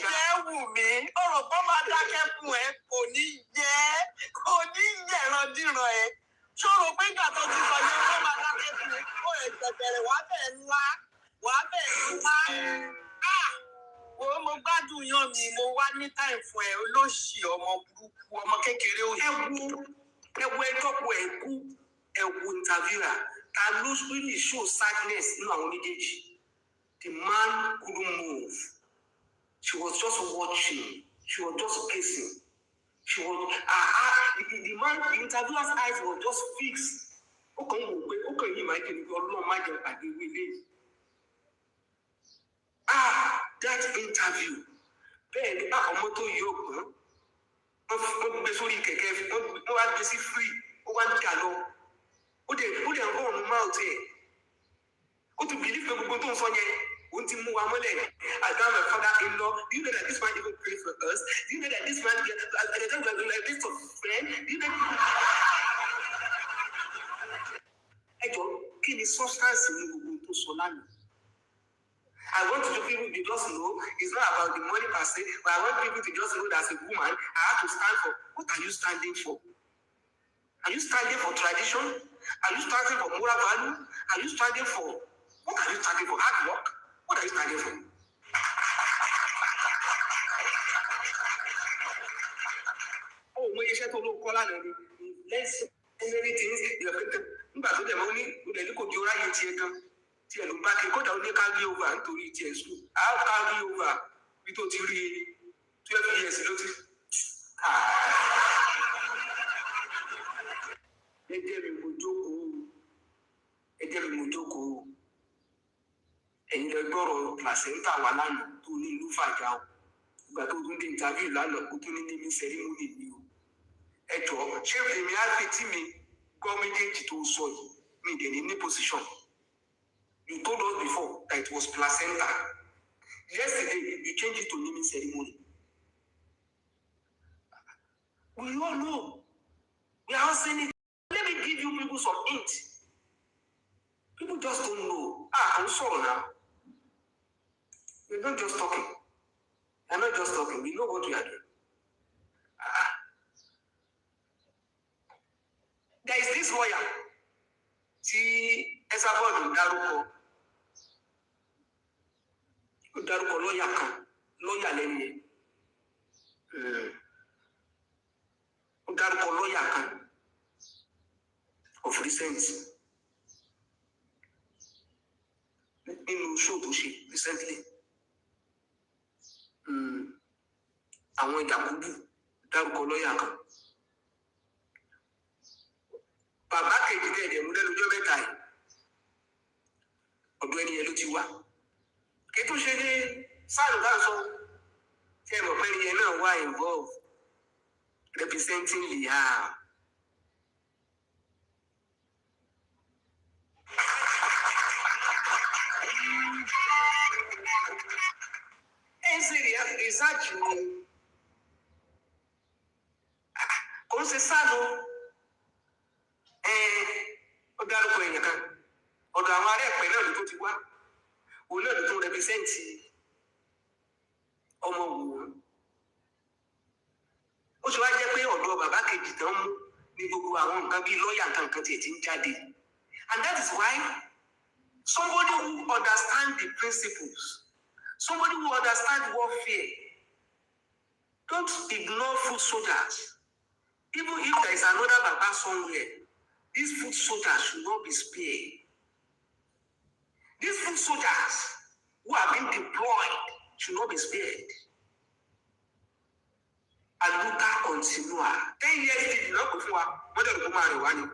Speaker 4: jẹ́ wù mí. Ọ̀rọ̀ kan máa dákẹ́ fún ẹ. Kò ní jẹ́ ìrandíran ẹ. Ṣòro pé ìgbà tó ti sọ yẹn wọ́n máa dákẹ́ fún ẹ. Ó ẹ̀ tẹ̀tẹ̀rẹ̀ wàá bẹ̀ ńlá. Wo mo gbádùn yan mi, mo wá ní táì fún ẹ olóṣì ọmọ burúkú ọmọ kékeré òyìnbó.
Speaker 12: Ẹwu ẹjọ́pọ̀ ẹ̀kú ẹ̀wù interviewer ta ló really show sadness nínú àwọn méjèèjì. The man couldn't move. She was just watching. She was just gazing. She was the man, the interviewer's eyes were just fixed. Okay, imagine your Lord imagine at the village. That interview. Then Omowummi yogun. Be sórí kẹ̀kẹ́, ó wá gbé sí free, ó wá ń jà lọ. Ó dẹ̀ run mouth ẹ̀. Ó tún believe pé gbogbo tó ń sọ yẹn. I got my father-in-law. Do you know that this man even prayed for us? Do you know that this man is a list of friends? Do you know? Substance I want people to just know it's not about the money per se, but I want people to just know that as a woman, I have to stand for. What are you standing for? Are you standing for tradition? Are you standing for moral value? Are you standing for what are you standing for? Hard work? What are you standing for? Oh, my iṣẹ́ tó ló kọ́ lánàá ni. Let's say many things. Nígbà tó dẹ̀ mọ́ ní ìdẹ̀lú kò di ọ̀ráyè tiẹ̀ gan. Tiẹ̀ ló bá kí kódà ó ní carry over nítorí tiẹ̀ sùn. I'll carry over bí tó ti rí 12 years ló ti. ẹjẹ́ mi mo jókòó ẹ̀yin lẹ gbọ́rọ̀ placenta wà lánàá tó ní ìlú fàjà o ìgbà tó tún dé interview lánàá kó tún ní naming ceremony ni o ẹ jọ ṣé èmi á fi tí mi gbọ́ méjèèjì tó sọ yìí mi dẹ̀ ní position. You told us before that it was placenta. Yesterday, you changed it to naming ceremony. We all know. We are all saying it. Let me give you people some hint. People just don't know. I'm sorry now. We're not just talking. We're not just talking. We know what we are doing. There is this lawyer. See, Esabod Daruko. Daruko lawyer kan. Lawyer lẹ́nu yẹn. Daruko lawyer kan. Of recent. Nínú show tó ṣe recently. Àwọn ìdàkúdù dárúkọ lọ́ọ̀yà kan. Bàbá kejì tẹ̀lé mú lẹ́nu ọjọ́ mẹ́ta yìí. Ọ̀dọ̀ ẹni yẹn ló ti wá. Kí tó ṣe ní sáàlù náà sọ, ṣé ẹ̀mọ̀ pé ẹni yẹn náà wá involve representing Liam. Research ni kò ń ṣe sáàlù ó dárúkọ èèyàn kan ọ̀dọ̀ àwọn ará ẹ̀pẹ́ náà ló tó ti wá òun náà ló tó rẹpísẹ́ǹtì Omowummi ó ṣe wá jẹ́ pé ọ̀dọ̀ bàbá kejì tán mú ní gbogbo àwọn nǹkan bíi lọ́ọ̀yà nǹkan tiẹ̀ ti ń jáde and that is why somebody who understands the principles, somebody who understands warfare, don't ignore foot soldiers. Even if there is another Baba somewhere, these foot soldiers should not be spared. These foot soldiers who have been deployed should not be spared. Aluka continua. 10 years did not go for what the woman wanted.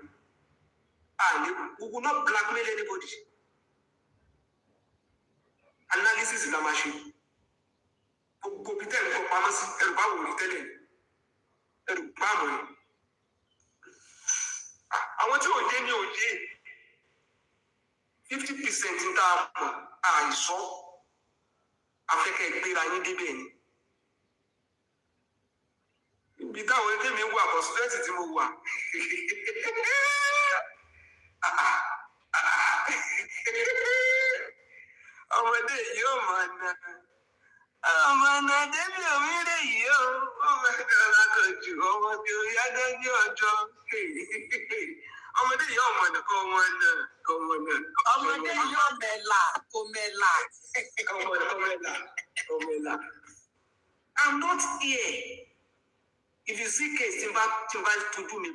Speaker 12: And we will not blackmail anybody. Analysis in the machine. Go be telling for pharmacy and power will tell him. And family. I want you to tell me 50% in that I saw. Africa is clear and independent. Bí táwọn ẹgbẹ́ mi wà constituency tí mo wà. Ọmọdé yìí ó máa ná. Ọmọ náà débi òmìnira yìí ó. Ọmọ ẹ̀dá lákòjú ọmọ tí ó yá dájú ọjọ́. Ọmọdé yìí ọmọ náà kọ́ ọmọ náà kọ́ ọmọ náà.
Speaker 4: Ọmọdé yìí ó mẹ́la kó mẹ́la.
Speaker 12: Ọmọdé. I'm not here. If you see case to do me,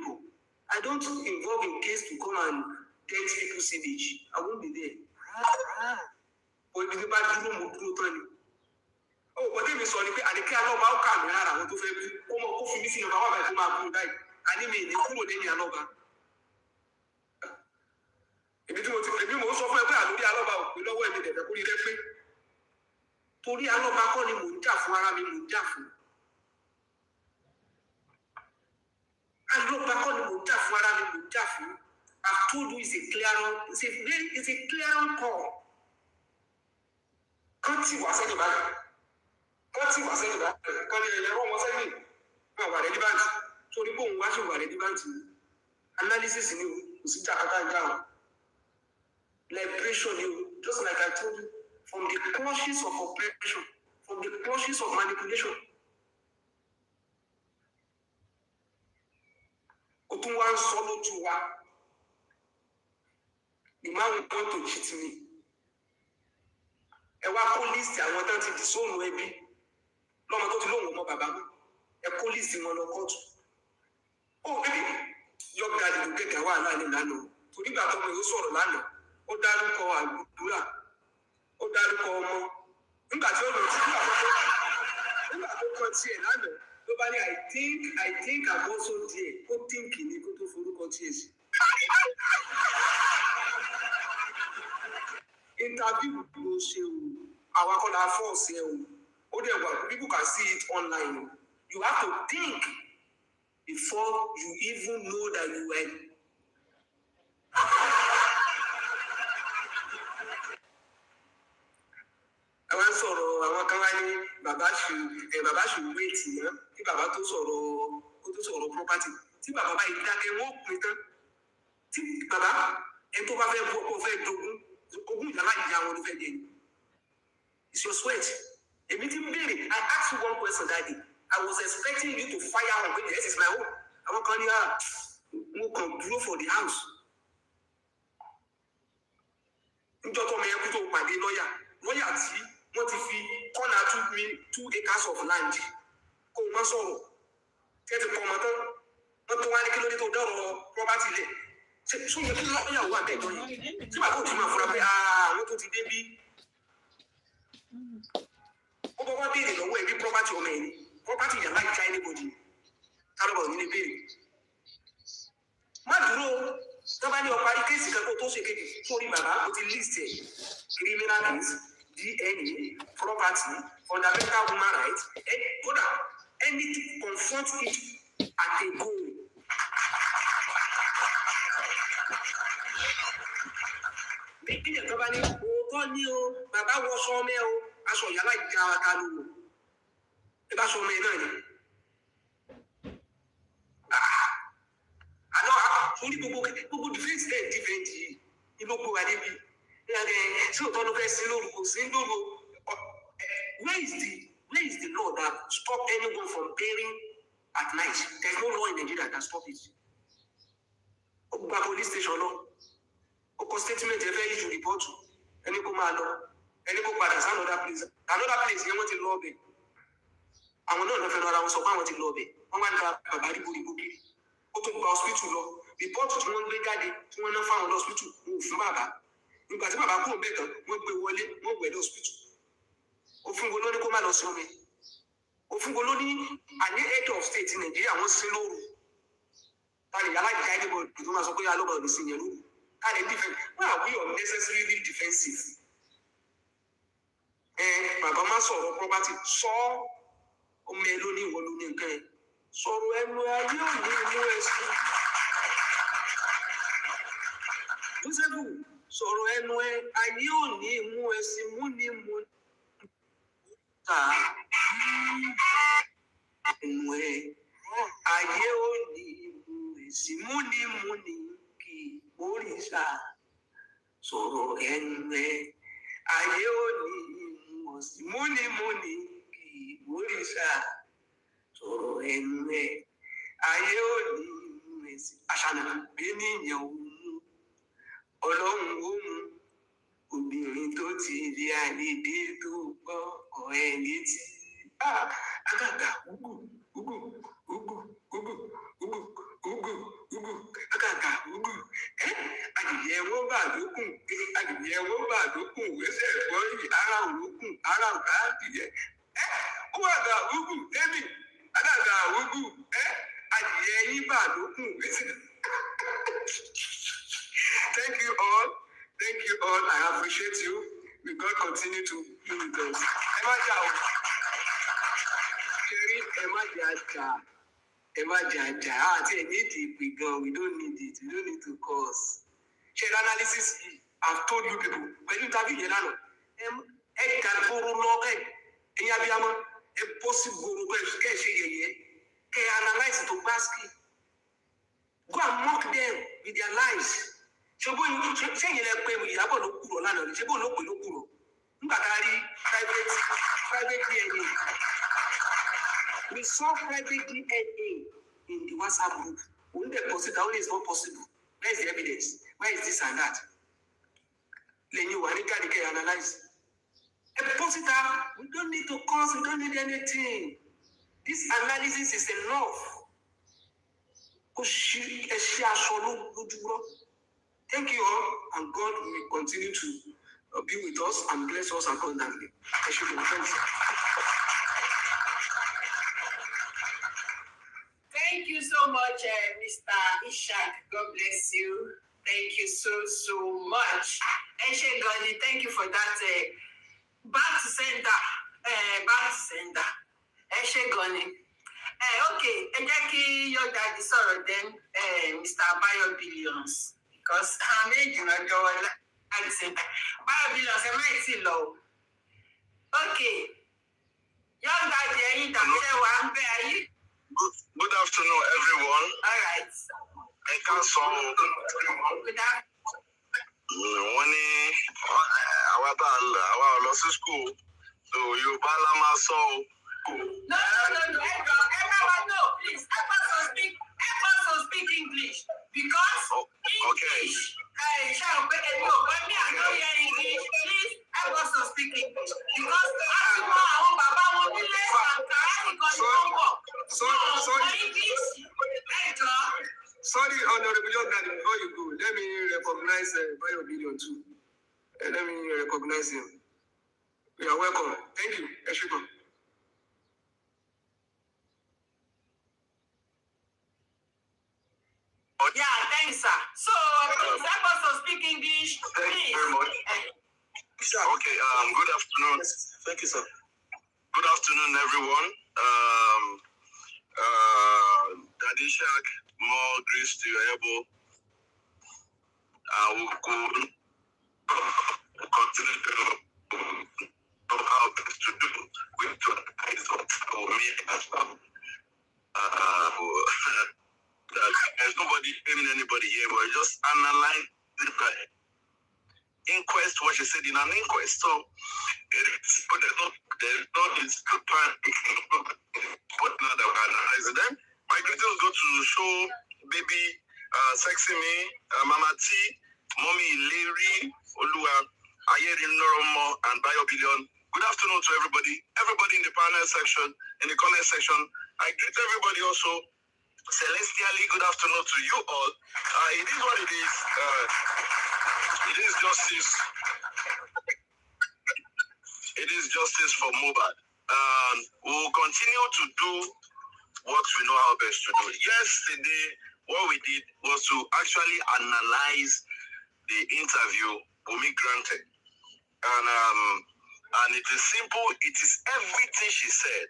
Speaker 12: I don't involve in case to come and dent people's image. I won't be there. Or if you bad do oh, but then we saw the and the care about come and I want to feel coffee missing about my home die. I mean, the cool lady and over. If you most of my plan, we know where they put it every. Tori aloba kọ́ ni mò ń jà fún ara mi mò ń jà fún. Aloba kọ́ ni mò ń jà fún ara mi mò ń jà fún. I've told you it's a clear call. Kọ́ntì wà sẹ́yìn báyìí. Kọ́ntì wà sẹ́yìn báyìí. Kọ́ni ẹ̀yẹ wọ́n sẹ́yìn. Wọ́n wà rẹ́dí báńkì. Torí bóun wá sí wà rẹ́dí báńkì. Analysis ni o, kò sí jàkátà ìjà o. Liberation ni o, just like I told you. From the clutches of oppression, from the clutches of manipulation. Otunwa solo tuwa. The man will want to cheat me. Ẹ wá kó list àwọn tán ti disown ẹbí. Lọ́mọ tó ti lóhùn ọmọ bàbá mi. Ẹ kó list wọn lọ kóòtù. Oh baby, your daddy ló gẹ̀gẹ̀ wà láàrin lánàá. Torí ìgbà tó mọ̀ yóò sọ̀rọ̀ lánàá. Ó dárúkọ àdúrà. Ó dárúkọ ọmọ nígbà tí ó lọ sí àkọ́kọ́ nígbà tó kọ tiẹ̀ lánàá ló bá ní I think I'm also there ó think ní kó tó forúkọ tiẹ̀ sí. interview ló ṣe o. Àwa kọ́ la force ẹ o. Ó dẹ̀ wà, people can see it online o. You have to think before you even know that you were. Àwọn sọ̀rọ̀ àwọn kan wá ní bàbá ṣù wait ná kí bàbá tó sọ̀rọ̀ property. Tí bàbá bá yìí dákẹ́ wọ́n pin tán. Tí bàbá ẹni tó bá fẹ́ bú ọkọ fẹ́ dogun ìjàmbá ìyá wọn ló fẹ́ dé. It's your sweat. Èmi ti ń béèrè. I asked you one question that day. I was expecting you to fire on when this is my home. Àwọn kan ní mo kàn dúró for the house. Níjọ́ tó mọ ẹkú tó pàdé lọ́ọ̀yà tí wọ́n ti fi corner 2 acres of land kó o má sọ̀rọ̀. Kẹ́tì pọ̀ mọ́ tán. Wọ́n tó wá ní kí ló dé tó dọ̀rọ̀ property lẹ̀. Ṣé yẹ kí lọ́ọ̀yà wà bẹ́ẹ̀ jọ yìí? Tí bàbá òtún máa fura pé àwọn tó ti dé bí. Ó bọ́ wá béèrè lọ́wọ́ ẹ̀rí property ọmọ ẹ̀ ni. Property yàrá ìjà anybody. Kálọ̀bọ̀ ní lè béèrè. Má dúró tó bá ní ọ̀pá kéèsì kan tó ṣe kejì sórí bàbá ó ti list ẹ̀. Criminal case, DNA, property, fundamental human rights, kódà anything confront it at a goal. Bí ẹ̀ka bá ní òótọ́ ní o, bàbá wọ sọ́mẹ́ o, aṣọ yàrá ìjà àkàlù o. Ẹ bá sọ ọmọ ẹ náà ni. Àlọ́ sórí gbogbo defense yìí ni ló gbé wa débi. Ṣé òótọ́ ló fẹ́ sí lóru kò sí lóru? Where is the law that stop anyone from paying at night? There is no law in Nigeria that stop it. Ó gba police station lọ. Ó kọ statement ẹ fẹ́ issue report. Ẹni kó máa lọ. Ẹni kó padà sí another place. Another place yẹn wọ́n ti lọ ọbẹ̀. Àwọn náà lọ fẹ́ lọ ara wọn sọ pé àwọn ti lọ ọbẹ̀. Wọ́n máa ń da bàbá ríbo kiri. Ó tún gba hospital lọ. Report tí wọ́n gbé jáde tí wọ́n ná fáwọn hospital wọn ò fún bàbá. Nígbà tí bàbá kúrò bẹ́ẹ̀ tán wọ́n gbé wọlé wọ́n wẹ̀ ní hospital. Òfin wo ló ní kó má lọ sí omi? Òfin wo ló ní àní head of state Nàìjíríà wọ́n sí lóru? Tàlẹ̀ yàrá ìjà anybody tó máa sọ pé alóba ò ní sí yẹn lóru. Tàlẹ̀ defense why are we unnecessarily defensive? Bàbá má sọ̀rọ̀ property sọ ọmọ ẹ lóní ìwọ lóní nǹkan ẹ. Sọ̀rọ̀ ẹnu ayé ò ní mú ẹ sí. Joseph sọ̀rọ̀ ẹnu ẹ ayé ò ní mú ẹ sí mú ní mú ta ẹnu ẹ ayé ò ní mú ẹ sí mú ní kí òrìṣà sọ̀rọ̀ ẹnu ẹ ayé ò ní mú ẹ sí mú ní kí òrìṣà sọ̀rọ̀ ẹnu ẹ ayé ò ní mú ẹ sí aṣáná bí níyàn òun Ọlọ́run ó mú obìnrin tó ti rí àlédè tó gbọ́ ọ̀rẹ́ létí. Àgàgà ugu àgàgà ugu adìyẹ wọn bá lókun wẹsẹ̀ gbọ́rì ara òrókùn ara òkà adìyẹ. Ó wà gà ugu ẹ̀mí àgàgà ugu adìyẹ yín bá lókun wẹsẹ̀. Thank you all. I appreciate you. May God continue to be with us. Ẹ má jà. Àti ẹ̀ ní ìdí ìpè gan. We don't need it. We don't need to cause. Share analysis yìí. I've told you people. Pẹ̀lú interview yẹn lánàá. Ẹ dà gbòòrò lọ ẹ̀. Ẹ̀yin abiyamọ. Ẹ bọ́ sí gbòòrò bẹ́ẹ̀ kẹ́ ẹ ṣe yẹ̀yẹ́. Kẹ́ ẹ analyse to basket. Go and mock them with their lies. Ṣé yìí lẹ pé Ìyábọ̀ ló kúrò lánàá ni? Ṣé bóun ló pè ló kúrò? Nígbà tá a rí private DNA. We saw private DNA in the WhatsApp group. Only the possible, only is not possible. Where is the evidence? Where is this and that? Lẹ́yìn wà ní kàdíkẹ́ analyze. A positive, we don't need to cause, we don't need anything. This analysis is enough. Thank you all, and God will continue to be with us and bless us abundantly.
Speaker 1: Thank you so much, Mr. Ishak. God bless you. Thank you so much. Eshe Gani, thank you for that. Back to sender. Eshe Gani. Okay, ẹ jẹ́ kí your daddy sọ̀rọ̀ then Mr. Bayo Billions because I'm méjì lọ́jọ́ wọlé at the same time. Bayo Billions ẹ má ì tí lọ o. Okay, your daddy ẹ̀yin dàṣẹ́ wa ń bẹ ayé.
Speaker 13: Good afternoon, everyone.
Speaker 1: All right.
Speaker 13: I can't solve.
Speaker 1: Good afternoon.
Speaker 13: Wọ́n ní àwa tá àwa lọ sí school, so Yorùbá la máa sọ o.
Speaker 1: No. Everyone, no, please. Help us to speak English because English. When me I know hear English, please help us to speak English because as you know, our Baba won't be less than because you won't work.
Speaker 12: Sorry.
Speaker 1: English.
Speaker 12: Sorry, Honorable Yoga, before you go, let me recognize Bayo Billion too. Let me recognize him. You are welcome. Thank you. Eshiko.
Speaker 1: Yeah, thanks, sir. So, please help us to speak English, please.
Speaker 13: Thank you very much. Okay, good afternoon.
Speaker 12: Thank you, sir.
Speaker 13: Good afternoon, everyone. Daddy Shaq, more grace to your elbow. I will continue to know how best to do with your eyes for me as well. There's nobody blaming anybody here, but just analyze the inquest, what she said in an inquest. So, but there's no need to put another analyze them. My greetings go to show baby, sexy me, Mama T, Mommy Larry, Olua, Ayeri Noromo, and Bayo Billion. Good afternoon to everybody. Everybody in the panel section, in the comment section. I greet everybody also celestially. Good afternoon to you all. It is what it is. It is justice. It is justice for Mohbad. We will continue to do what we know how best to do. Yesterday, what we did was to actually analyze the interview Wunmi granted. And it is simple. It is everything she said.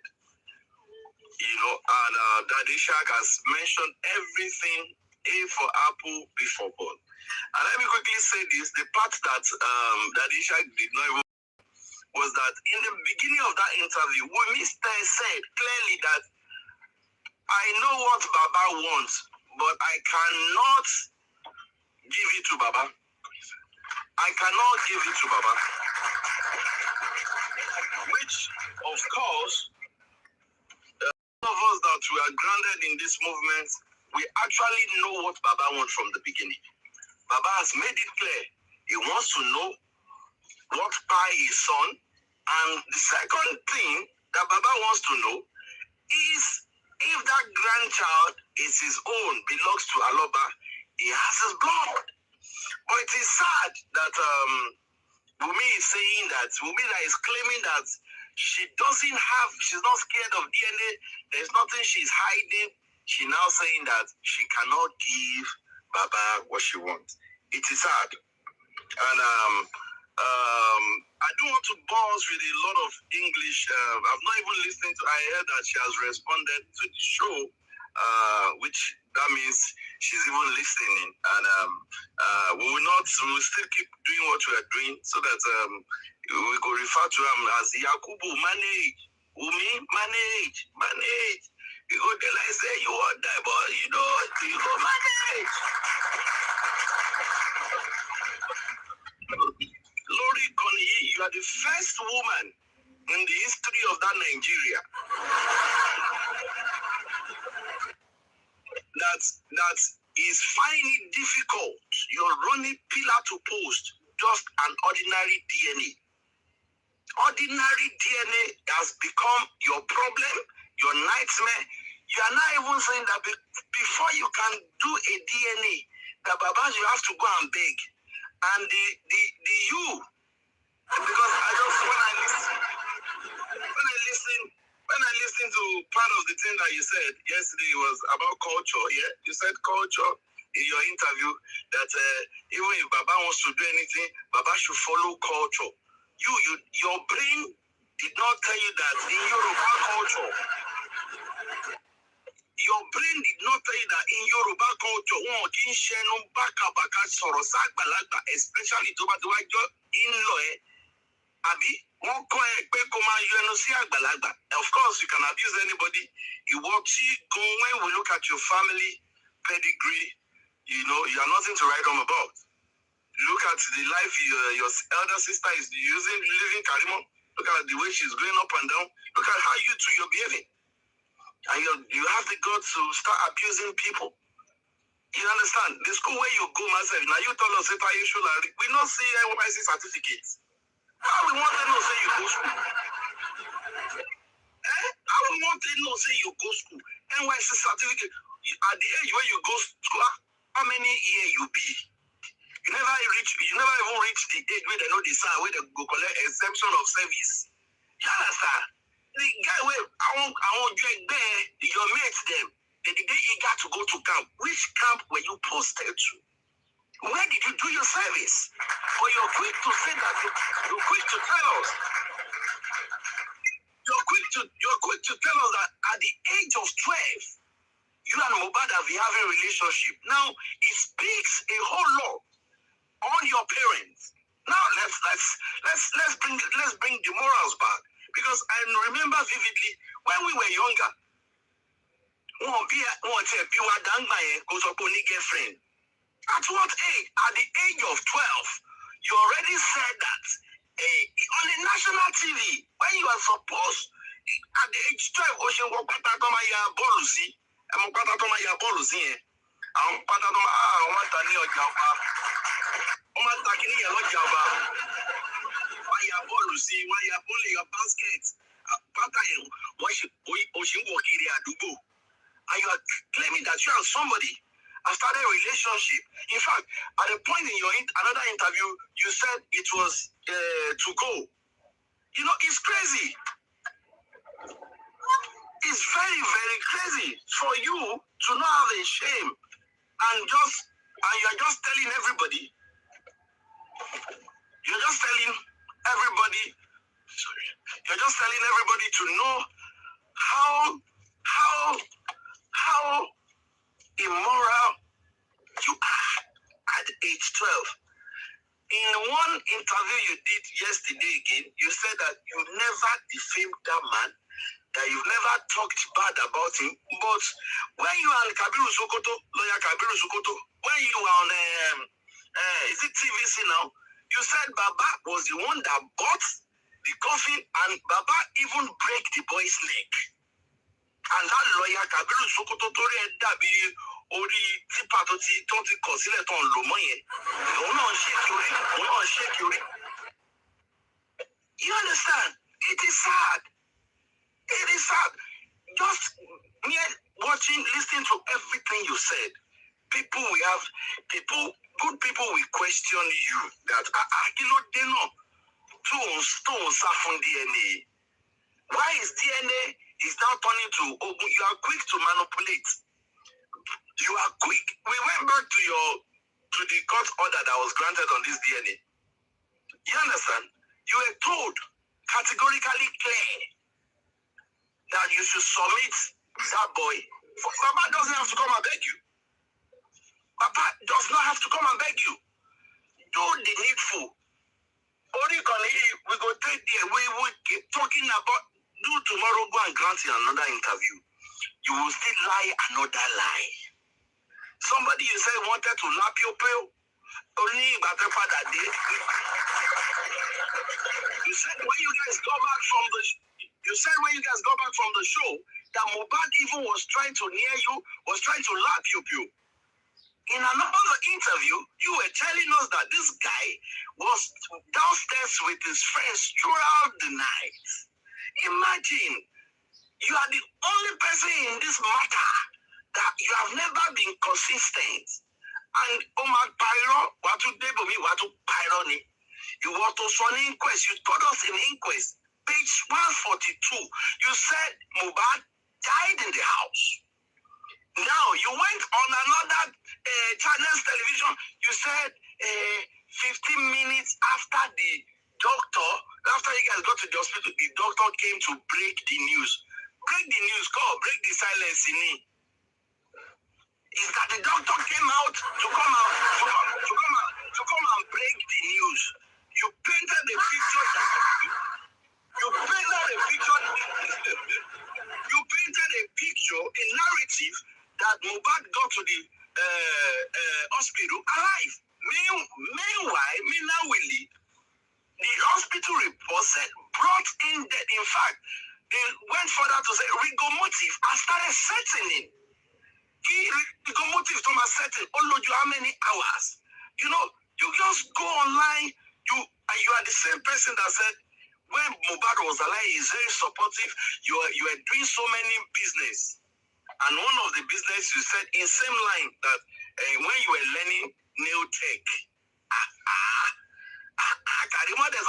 Speaker 13: And Daddy Shaq has mentioned everything, A for apple, B for ball. And let me quickly say this, the part that Daddy Shaq did not even was that in the beginning of that interview, Wunmi said clearly that I know what Baba wants, but I cannot give it to Baba. I cannot give it to Baba. Which, of course, of us that we are grounded in this movement, we actually know what Baba wants from the beginning. Baba has made it clear. He wants to know what by his son. And the second thing that Baba wants to know is if that grandchild is his own, belongs to Aloba, he has his blood. But it is sad that Wunmi is saying that, Wunmi is claiming that she's not scared of DNA, there's nothing she's hiding. She's now saying that she cannot give Baba what she wants. It is sad. And I don't want to buzz with a lot of English. I've not even listened to, I heard that she has responded to the show, which that means she's even listening. And we will still keep doing what we are doing so that we go refer to him as Yakubu, manage, Wunmi, manage. You go tell I say you want that, but you go manage. Lori Koniyi, you are the first woman in the history of that Nigeria that is finding it difficult. You're running pillar to post, just an ordinary DNA. Ordinary DNA has become your problem, your nightmare. You are not even saying that before you can do a DNA, that Baba, you have to go and beg. And the you, because when I listen to part of the thing that you said yesterday was about culture, yeah? You said culture in your interview that even if Baba wants to do anything, Baba should follow culture. Your brain did not tell you that in Yoruba culture. Your brain did not tell you that in Yoruba culture, wọn kì í ṣẹnu bákàbàkà sọ̀rọ̀ ságbàlagbà, especially tó bá ti wá jọ in-law ẹ̀. Àbí wọ́n kọ́ ẹ pé kó máa yọ ẹnu sí àgbàlagbà. Of course, you can abuse anybody. Ìwọ tí gan, when we look at your family pedigree, you know, you are nothing to write home about. Look at the life your elder sister is living, Karimo. Look at the way she's going up and down. Look at how you two you're behaving. And you have the guts to start abusing people. You understand? The school where you go, myself, now you tell us that you should we not see NYC certificates. How we want to know say you go school? How we want to know say you go school? NYC certificate. At the age where you go school, how many years you be? You never even reach the age where they know the sign where they go collect exemption of service. You understand? The guy where I want you there, your mates them. They eager to go to camp. Which camp were you posted to? Where did you do your service? But you're quick to say that you're quick to tell us. You're quick to tell us that at the age of 12, you and Mohbad have been having a relationship. Now it speaks a whole lot on your parents. Now let's bring the morals back. Because I remember vividly when we were younger, girlfriend. At what age? At the age of 12, you already said that on the national TV, when you are supposed, at the age 12, Ocean walk Patatomaya Bolusi, and Patatomaya Bolusi, and Patatoma, Matani or Java, Omatakini or Java. Why you Bolusi, why you bully your basket? Patayo, Ocean walk here at Dubu. And you are claiming that you are somebody. I started a relationship. In fact, at a point in your another interview, you said it was to go. You know, it's crazy. It's very, very crazy for you to not have a shame and you're just telling everybody. You're just telling everybody. Sorry. You're just telling everybody to know how immoral you are at age 12. In one interview you did yesterday again, you said that you never defamed that man, that you've never talked bad about him. But when you are on Kabiru Sokoto, lawyer Kabiru Sokoto, when you were on is it TVC now, you said Baba was the one that bought the coffin and Baba even break the boy's leg. And that lawyer Kabiru Sokoto told Dabi Ori Tipa to consider it on Lomoye. You understand? It is sad. It is sad. Just me watching, listening to everything you said. Good people will question you that they know. Stones are from DNA. Why is DNA is now turning to open? You are quick to manipulate. You are quick. We went back to the court order that was granted on this DNA. You understand? You were told categorically clear that you should submit that boy. Baba doesn't have to come and beg you. Baba does not have to come and beg you. Do the needful. Only we go take there. We will keep talking about. Do tomorrow go and grant you another interview. You will still lie another lie. Somebody you said wanted to lap your pill. Only that day. You said when you guys go back from the show that Mohbad even was trying to near you, was trying to lap your pill. In another interview, you were telling us that this guy was downstairs with his friends throughout the night. Imagine, you are the only person in this matter that you have never been consistent. And Omar Pyro, Watu Debomi, Watu Pyroni, you want to son inquest, you told us in inquest, page 142, you said Mohbad died in the house. Now, you went on another channel's television. You said 15 minutes after the doctor, after you guys got to the hospital, the doctor came to break the news. Break the news, break the silence in it. Is that the doctor came out to come and break the news. You painted a picture a narrative that Mohbad got to the hospital alive. Meanwhile, the hospital report said brought in death. In fact, they went further to say rigomotive has started setting in. Rigomotive Thomas setting all you how many hours? You know, you just go online, you are the same person that said when Mohbad was alive, he's very supportive. You are doing so many business. And one of the business you said in same line that when you were learning new tech, Karima there's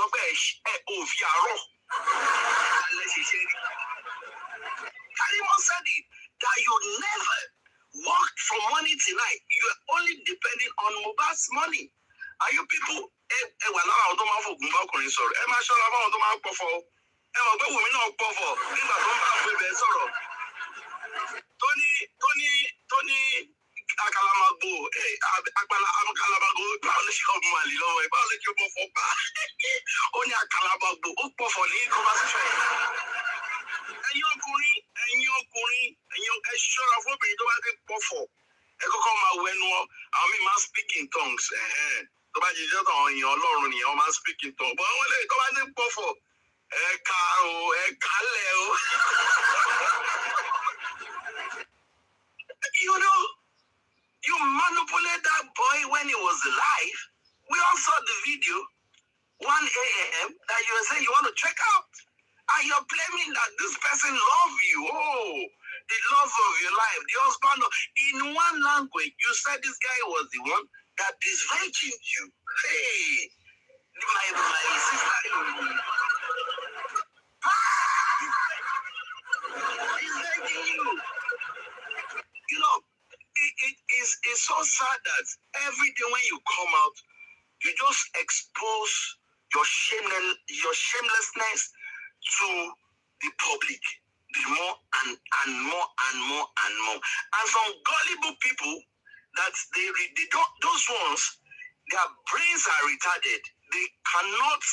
Speaker 13: Karima said it that you never worked from morning till night. You are only depending on Mohbad's money. Are you people? Tony Akalamagbo, Akalamagbo, only Akalamagbo, conversation. And you're sure of what you don't for. I speak in tongues. You speak in tongues. But you know, you manipulate that boy when he was alive. We all saw the video, 1 a.m., that you were saying you want to check out. And you're claiming that this person loves you. Oh, the love of your life, the husband. In one language, you said this guy was the one that is virgin you. Hey, my sister. He's virgin you. You know, it's so sad that every day when you come out, you just expose your shamelessness to the public. The more and more and more and more. And some gullible people that they don't, those ones, their brains are retarded. They cannot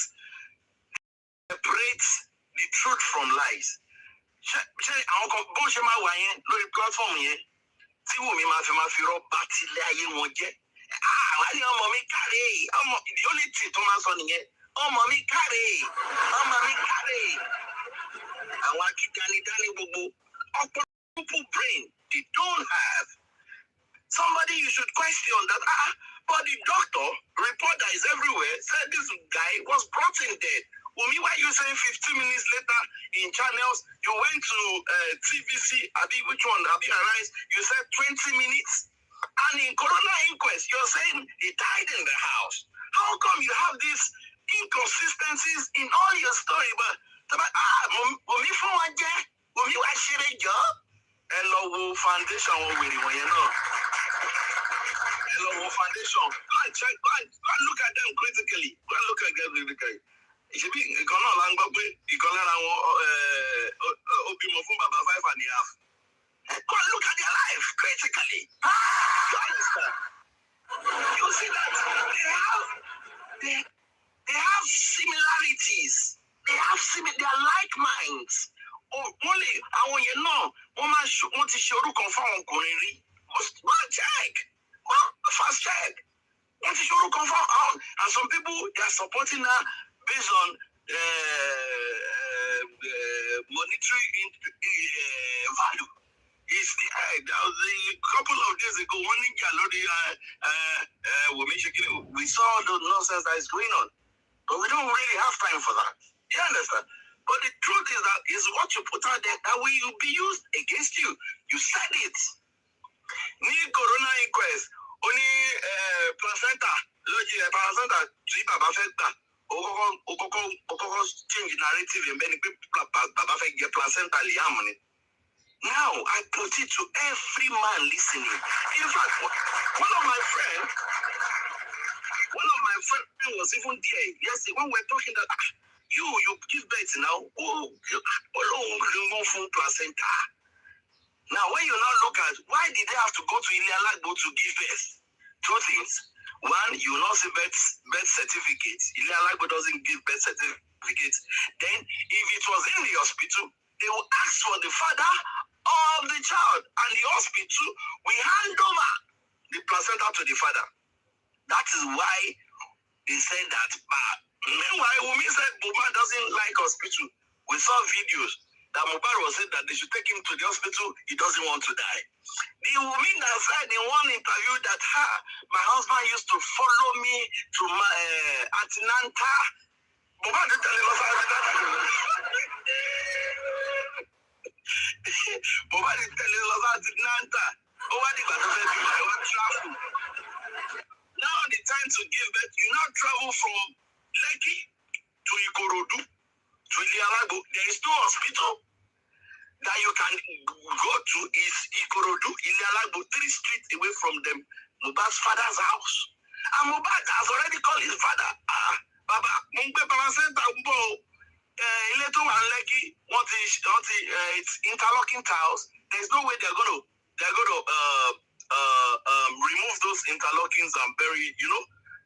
Speaker 13: separate the truth from lies. Platform here. Tí wò mí máa fi rọ́ bá tilé ayé wọn jẹ́. Àwọn ní ọmọ mi káre. The only thing tó máa sọ nìyẹn. Ọmọ mi káre. Àwọn akíkanidání gbogbo. People brain they don't have. Somebody you should question that. But the doctor report that is everywhere said this guy was brought in dead. Wumi, why you saying 15 minutes later in channels, you went to TVC, which one, Arise, you said 20 minutes. And in Corona inquest, you're saying he died in the house. How come you have these inconsistencies in all your story? But Wumi for one day, Wumi, why should I job? Hello, foundation, you know. Hello, foundation. Go and check, go and look at them critically. Go and look at them critically. It should be you cannot land up with you can learn Obimo from about 5.5. Go and look at their life critically. You understand? You see that they have similarities. They are like minds. Only I want you know, want to show you confirm one check. Fast check. Want to show you confirm and some people they are supporting her based on monetary value. It's there was a couple of days ago, we saw the nonsense that is going on. But we don't really have time for that. You understand? But the truth is that is what you put out there that will be used against you. You said it. Need Corona inquest. Only placenta. Placenta. Change narrative and many people Baba get placenta liamoni. Now I put it to every man listening. In fact, one of my friends was even there yesterday when we were talking that you give birth now. Oh, placenta. Now when you now look at why did they have to go to Ilialagbo to give birth? Two things. One, you will not see birth certificate. Ilialagbo doesn't give birth certificate. Then if it was in the hospital, they will ask for the father of the child, and the hospital will hand over the placenta to the father. That is why they said that. But meanwhile, Wunmi said Mohbad doesn't like hospital. We saw videos that Mohbad was said that they should take him to the hospital. He doesn't want to die. The woman that said in one interview that my husband used to follow me to my antenatal. Mohbad didn't tell us Mohbad is telling us antenatal. Now the time to give birth, you now travel from Lekki to Ikorodu to Ilialagbo. There is no hospital that you can go to. Is Ikorodu, Ilialagbo, 3 streets away from them, Mohbad's father's house. And Mohbad has already called his father. Baba, Lekki, it's interlocking tiles. There's no way they're going to remove those interlockings and bury,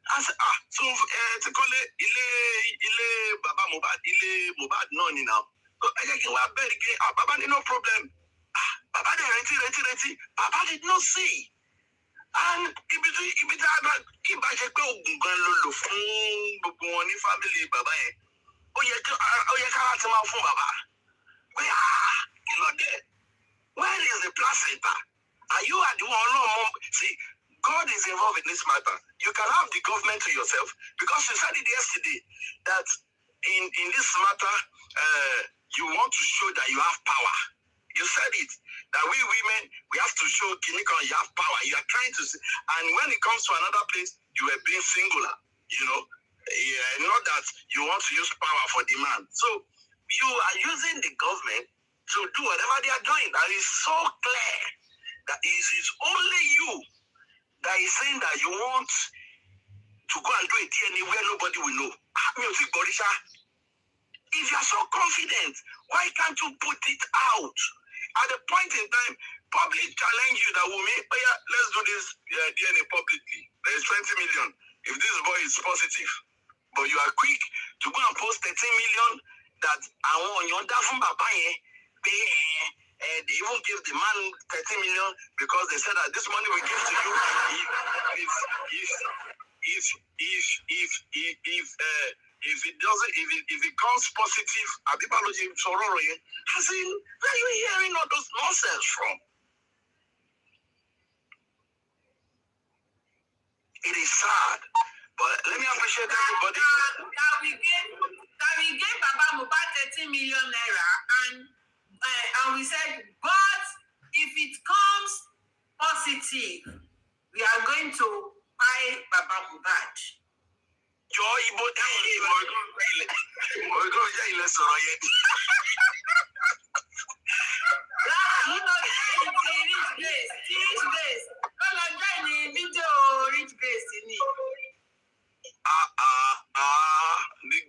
Speaker 13: I said, so to call it Ile Baba Mohbad, Ile Mohbad noni now. So I can bury again. Baba did no problem. Baba did ready. Baba did not see. And if it had like if I check out family Baba. Oh yeah, Baba. Where is the placenta? Are you at the one? See, God is involved in this matter. You can have the government to yourself because you said it yesterday that in this matter, you want to show that you have power. You said it that we women we have to show Kinikon you have power. You are trying to, and when it comes to another place, you are being singular. Not that you want to use power for demand. So you are using the government to do whatever they are doing. That is so clear that it is only you that is saying that you want to go and do a DNA where nobody will know. If you are so confident, why can't you put it out? At a point in time, public challenge you that will make, let's do this DNA publicly. There is 20 million. If this boy is positive, but you are quick to go and post 13 million that I want you from they even give the man 13 million because they said that this money we give to you if it comes positive, where are you hearing all those nonsense from? It is sad, but let me appreciate everybody.
Speaker 1: That we gave Baba Mohbad 13 million naira, and we said, but if it comes positive, we are going to buy Baba Mohbad.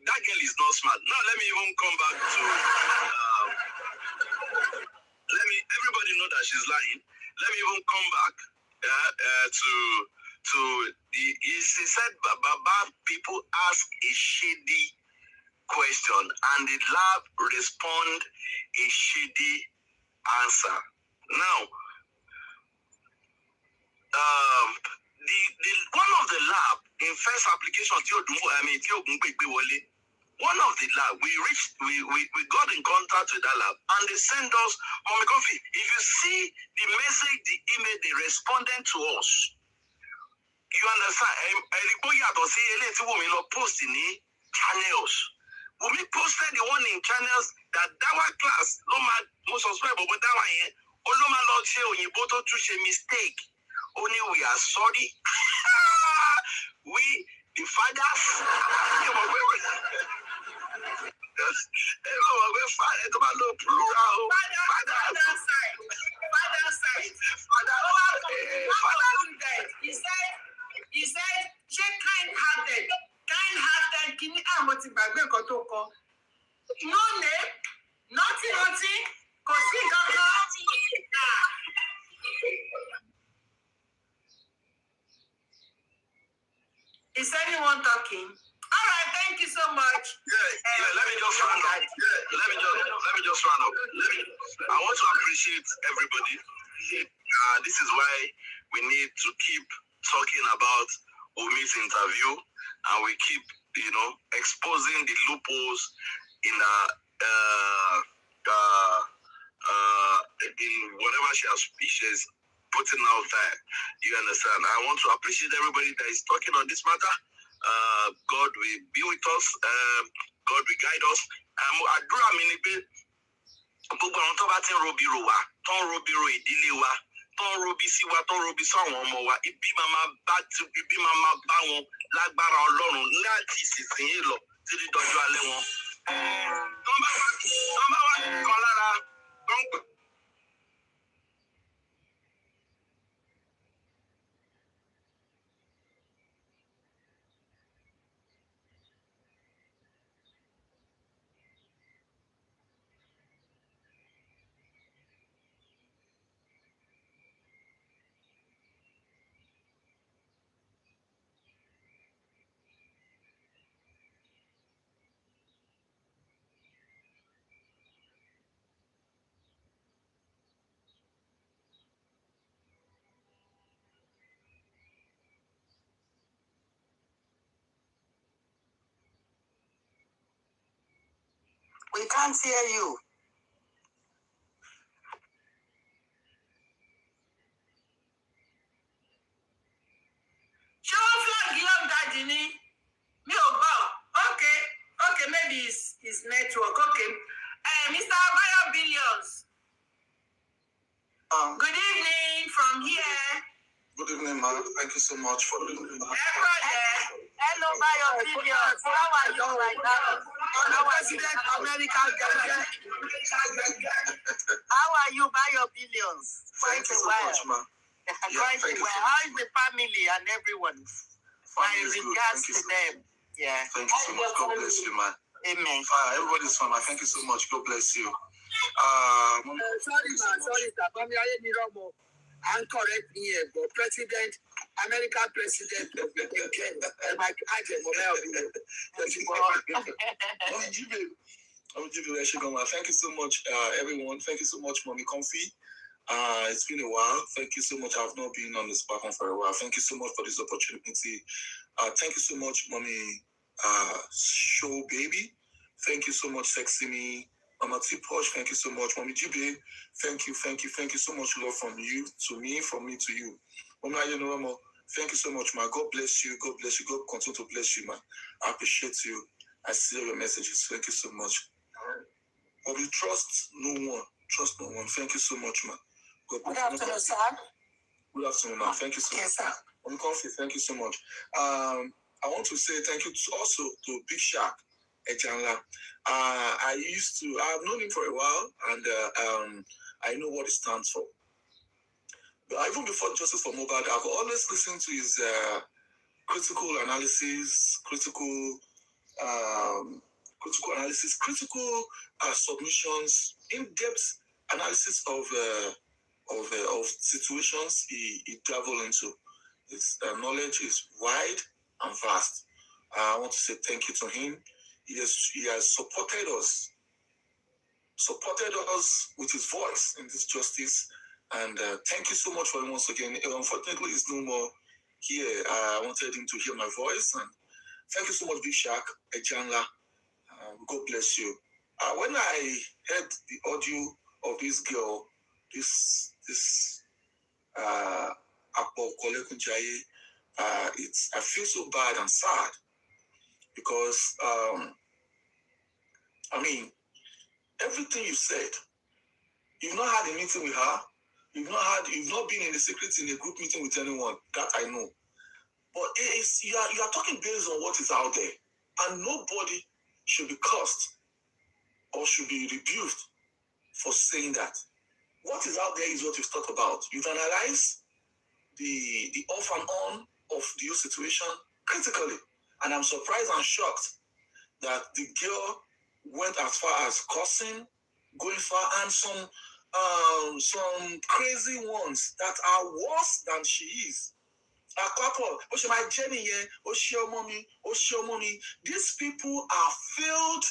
Speaker 13: That girl is not smart. Now let me even come back to everybody know that she's lying. Let me even come back to he said Baba people ask a shady question and the lab respond a shady answer. Now the one of the lab in first application one of the lab we got in contact with that lab and they sent us Mommy Coffee. If you see the message, the email they responded to us, you understand? Post in channels. When we posted the one in channels that our class most subscribe but that one here Lord say to a mistake. Only we are sorry. We the fathers.
Speaker 1: ṣé kind-hearted kí ní àmọ́ ti gbàgbé nǹkan tó kọ. No name, nothing, kò sí kankan. Is anyone talking? All right, thank you so much.
Speaker 13: Yeah, let me just round up. Let me just round up. I want to appreciate everybody. This is why we need to keep talking about Omi's interview, and we keep, exposing the loopholes in in whatever she's putting out there. You understand? I want to appreciate everybody that is talking on this matter. God will be with us. God will guide us. Àdúrà mi ni pé gbogbo àwọn tó bá ti ń robi ro wa, tó ń robi ro ìdílé wa, tó ń robi sí wa, tó ń robi sáwọn ọmọ wa, ibi máa bá wọn lágbára Ọlọ́run láti ìsinsìnyí lọ títí dọjọ́ alẹ́ wọn. Tó ń bá wá kan lára tó ń pè.
Speaker 4: We can't hear you.
Speaker 1: Ṣé wọ́n flag yóò dájú ní? Mi ò gbọ́. Okay, maybe it's network. Okay. Mr. Abayo Billions. Good evening from here.
Speaker 14: Good evening, ma'am. Thank you so much for doing it.
Speaker 4: Hello, Bayo Billions. How are you right now?
Speaker 6: President America.
Speaker 4: How are you, Bayo Billions?
Speaker 14: Thank you so much, ma'am.
Speaker 4: How is the family and everyone? My regards to them. Yeah.
Speaker 14: Thank you so much. God bless you, man.
Speaker 4: Amen.
Speaker 14: Everybody's fine, man. Thank you so much. God bless you.
Speaker 6: Sorry, sir. I'm correct here, but President, American President of the Mike Agent,
Speaker 14: thank you so much, everyone. Thank you so much, Mommy Comfy. It's been a while. Thank you so much. I've not been on this platform for a while. Thank you so much for this opportunity. Thank you so much, Mommy Show Baby. Thank you so much, Sexy Me. Mama T Posh, thank you so much. Mommy GB, thank you so much. Love from you to me, from me to you. Mama Yonoramo, thank you so much, man. God bless you. God bless you. God continue to bless you, man. I appreciate you. I see your messages. Thank you so much. But we trust no one. Trust no one. Thank you so much, man. God bless you.
Speaker 4: Good afternoon, sir.
Speaker 14: Good afternoon, man. Thank you so much.
Speaker 4: Yes, sir.
Speaker 14: I'm Comfy. Thank you so much. I want to say thank you also to Big Shark Ejanla. I've known him for a while, and I know what it stands for. But even before Justice for Mobile, I've always listened to his critical analysis, critical submissions, in-depth analysis of situations he dabbled into. His knowledge is wide and vast. I want to say thank you to him. He has supported us with his voice in this justice. And thank you so much for him once again. Unfortunately, he's no more here. I wanted him to hear my voice. And thank you so much, Big Shark Ejanla. God bless you. When I heard the audio of this girl, this Apo Kole Kunjaye, I feel so bad and sad because everything you said, you've not had a meeting with her, you've not been in the secret in a group meeting with anyone, that I know. But you are talking based on what is out there, and nobody should be cursed or should be rebuked for saying that. What is out there is what you've talked about. You've analyzed the off and on of the whole situation critically. And I'm surprised and shocked that the girl went as far as cursing, going far, and some crazy ones that are worse than she is. A couple, these people are failed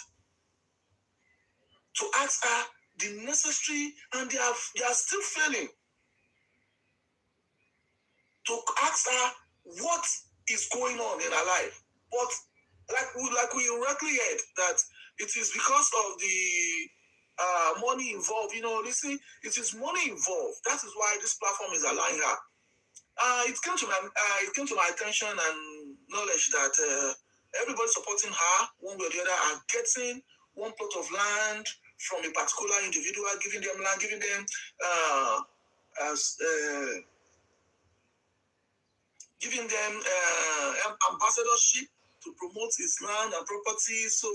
Speaker 14: to ask her the necessary, and they are still failing to ask her what is going on in her life. But like we rightly heard that it is because of the money involved. Listen, it is money involved. That is why this platform is allowing her. It came to my attention and knowledge that everybody supporting her, one way or the other, are getting one plot of land from a particular individual, giving them land, giving them ambassadorship to promote his land and property. So,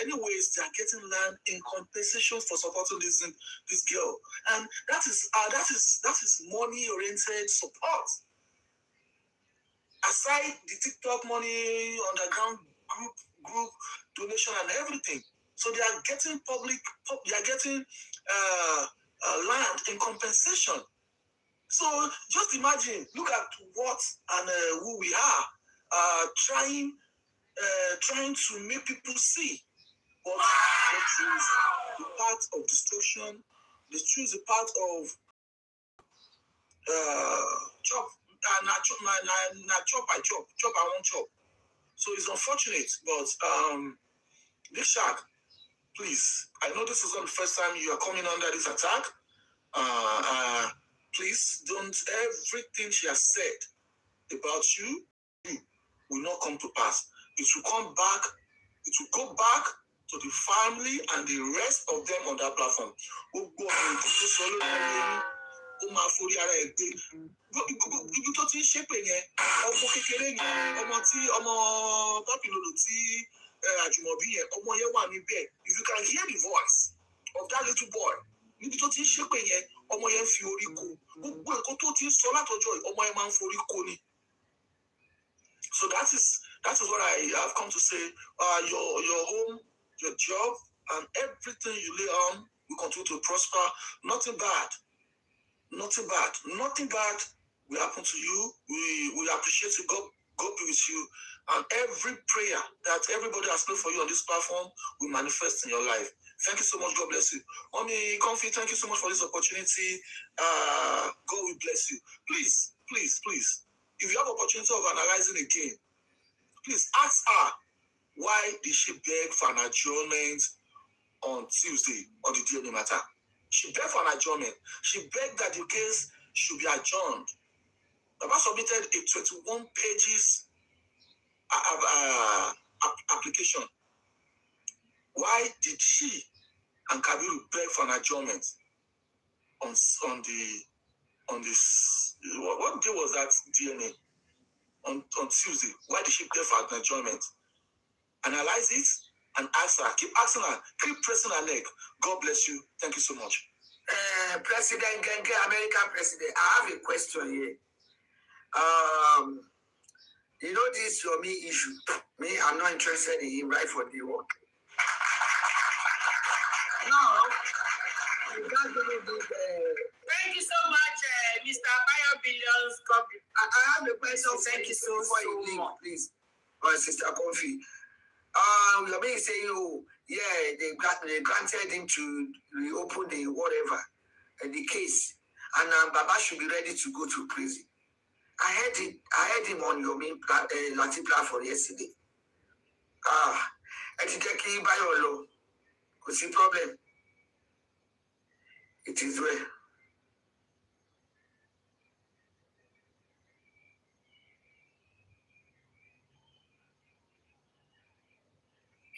Speaker 14: anyways, they are getting land in compensation for supporting this girl, and that is money-oriented support. Aside the TikTok money, underground group donation and everything, so they are getting land in compensation. So just imagine, look at what and who we are, trying to make people see. But they choose the path of destruction. They choose the path of chop I won't chop. So it's unfortunate, but Big Shark, please, I know this is not the first time you are coming under this attack. Please don't, everything she has said about you will not come to pass. It will come back, it will go back to the family and the rest of them on that platform. Ibi tó ti ń ṣépè yẹn, ọmọ kékeré yẹn, ọmọ pápìlòlò tí àjùmọ̀bí yẹn, ọmọ yẹn wà níbẹ̀. If you can hear the voice of that little boy, níbi tó ti ń ṣépè yẹn, ọmọ yẹn fi orí kó. Gbogbo nǹkan tó ti ń sọ látọjọ́ yìí, ọmọ yẹn máa ń forí kó ni. So that is what I have come to say. Your home, your job, and everything you lay on will continue to prosper. Nothing bad will happen to you. We appreciate you. God be with you. And every prayer that everybody has prayed for you on this platform will manifest in your life. Thank you so much. God bless you. Omowummi, Comfy, thank you so much for this opportunity. God will bless you. Please, if you have opportunity of analyzing again, please ask her, why did she beg for an adjournment on Tuesday on the DNA matter? She begged for an adjournment. She begged that the case should be adjourned. Baba submitted a 21 pages application. Why did she and Kabiru beg for an adjournment on this? What day was that DNA? On Tuesday. Why did she beg for an adjournment? Analyze it and ask her. Keep asking her. Keep pressing her leg. God bless you. Thank you so much.
Speaker 6: President Genge, American president, I have a question here. You know this for me issue. Me, I'm not interested in him right for the work. Now, you can't believe this.
Speaker 1: Thank you so much, Mr. Bayo Billions.
Speaker 6: I have a question. Thank you so much. Please, my sister Comfy. You're being saying, oh, yeah, they granted him to reopen the whatever, the case, and Baba should be ready to go to prison. I heard him on your main Latin platform yesterday. I think I buy your law. What's the problem? It is well.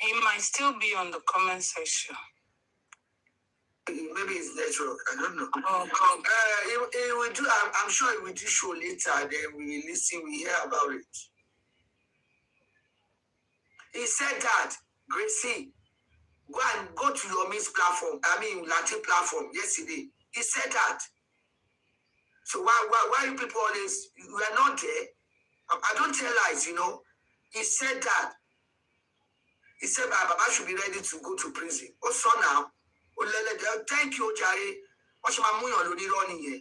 Speaker 1: He might still be on the comment section.
Speaker 6: Maybe it's network. I don't know.
Speaker 1: Oh,
Speaker 6: He will do. I'm sure he will do show later. Then we will listen. We hear about it. He said that Gracie, go to your Miss platform. I mean Latin platform yesterday. He said that. So why you people always, you are not there? I don't tell lies, you know. He said that. He said Baba should be ready to go to prison. Oh, so now, thank you, Jare. What's my money on running here?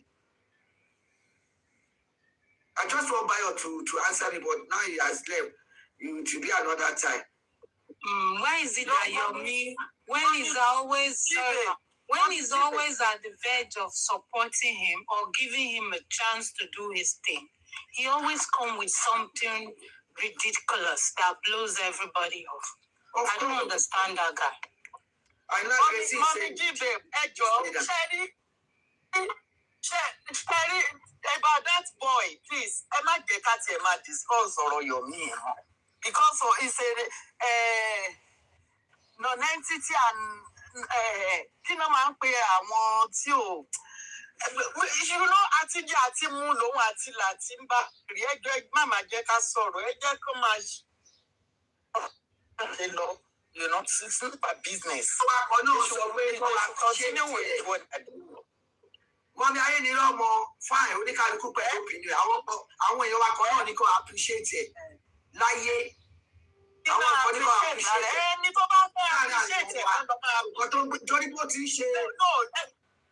Speaker 6: I just want Bayo to answer me, but now he has left. It will be another time.
Speaker 15: Why is it that when he's always at the verge of supporting him or giving him a chance to do his thing, he always comes with something ridiculous that blows everybody off. I don't understand that guy.
Speaker 6: I know.
Speaker 4: Mommy, give him a job. Sherry, about that boy, please. Emma Dekati, Emma discuss or your me. Because it's a non-entity and you know, man, pay I want you. You know, Atija Atimu, Lo Atila Timba, Mama Jeka Soro, Ejeka you know, it's not a business. Continue with what I do.
Speaker 6: Mommy, I need no more fine. We can't cook my opinion. I want you to appreciate it. Like,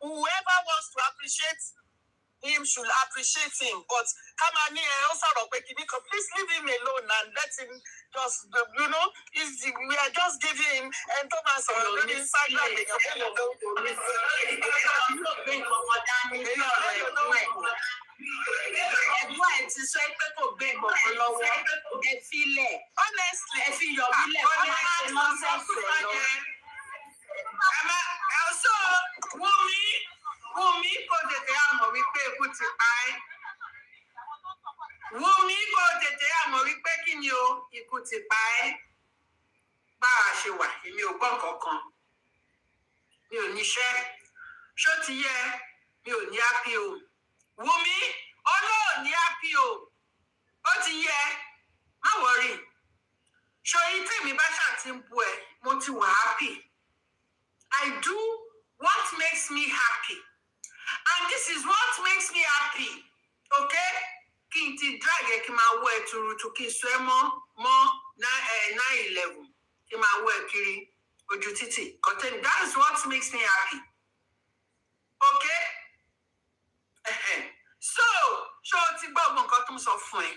Speaker 4: whoever wants to appreciate him should appreciate him. But come on here, also please leave him alone and let him just, you know, we are just giving him and Thomas on Instagram. Wumi kò tètè àmọ̀ wípé ikú ti pa ẹ́. Wumi kò tètè àmọ̀ wípé kí ni o, ikú ti pa ẹ́. Bá a ṣe wà, èmi ò gbọ́ kankan. Mi ò níṣẹ́. Ṣó ti yẹ? Mi ò ní happy o. Wumi, olóò ní happy o. Ó ti yẹ. Má worry. Ṣoyin tí mi bá ṣàti ń bu ẹ, mo ti wà happy. I do what makes me happy. And this is what makes me happy. Okay? Kí n ti drag ẹ kí n máa wọ ẹ tuurutu kí n sọ ẹ mọ́ 9/11. Kí n máa wọ ẹ kiri ojú títì. That is what makes me happy. Okay? So, ṣé o ti gbọ́ ọgbọ́n nǹkan tó ń sọ fún ẹ?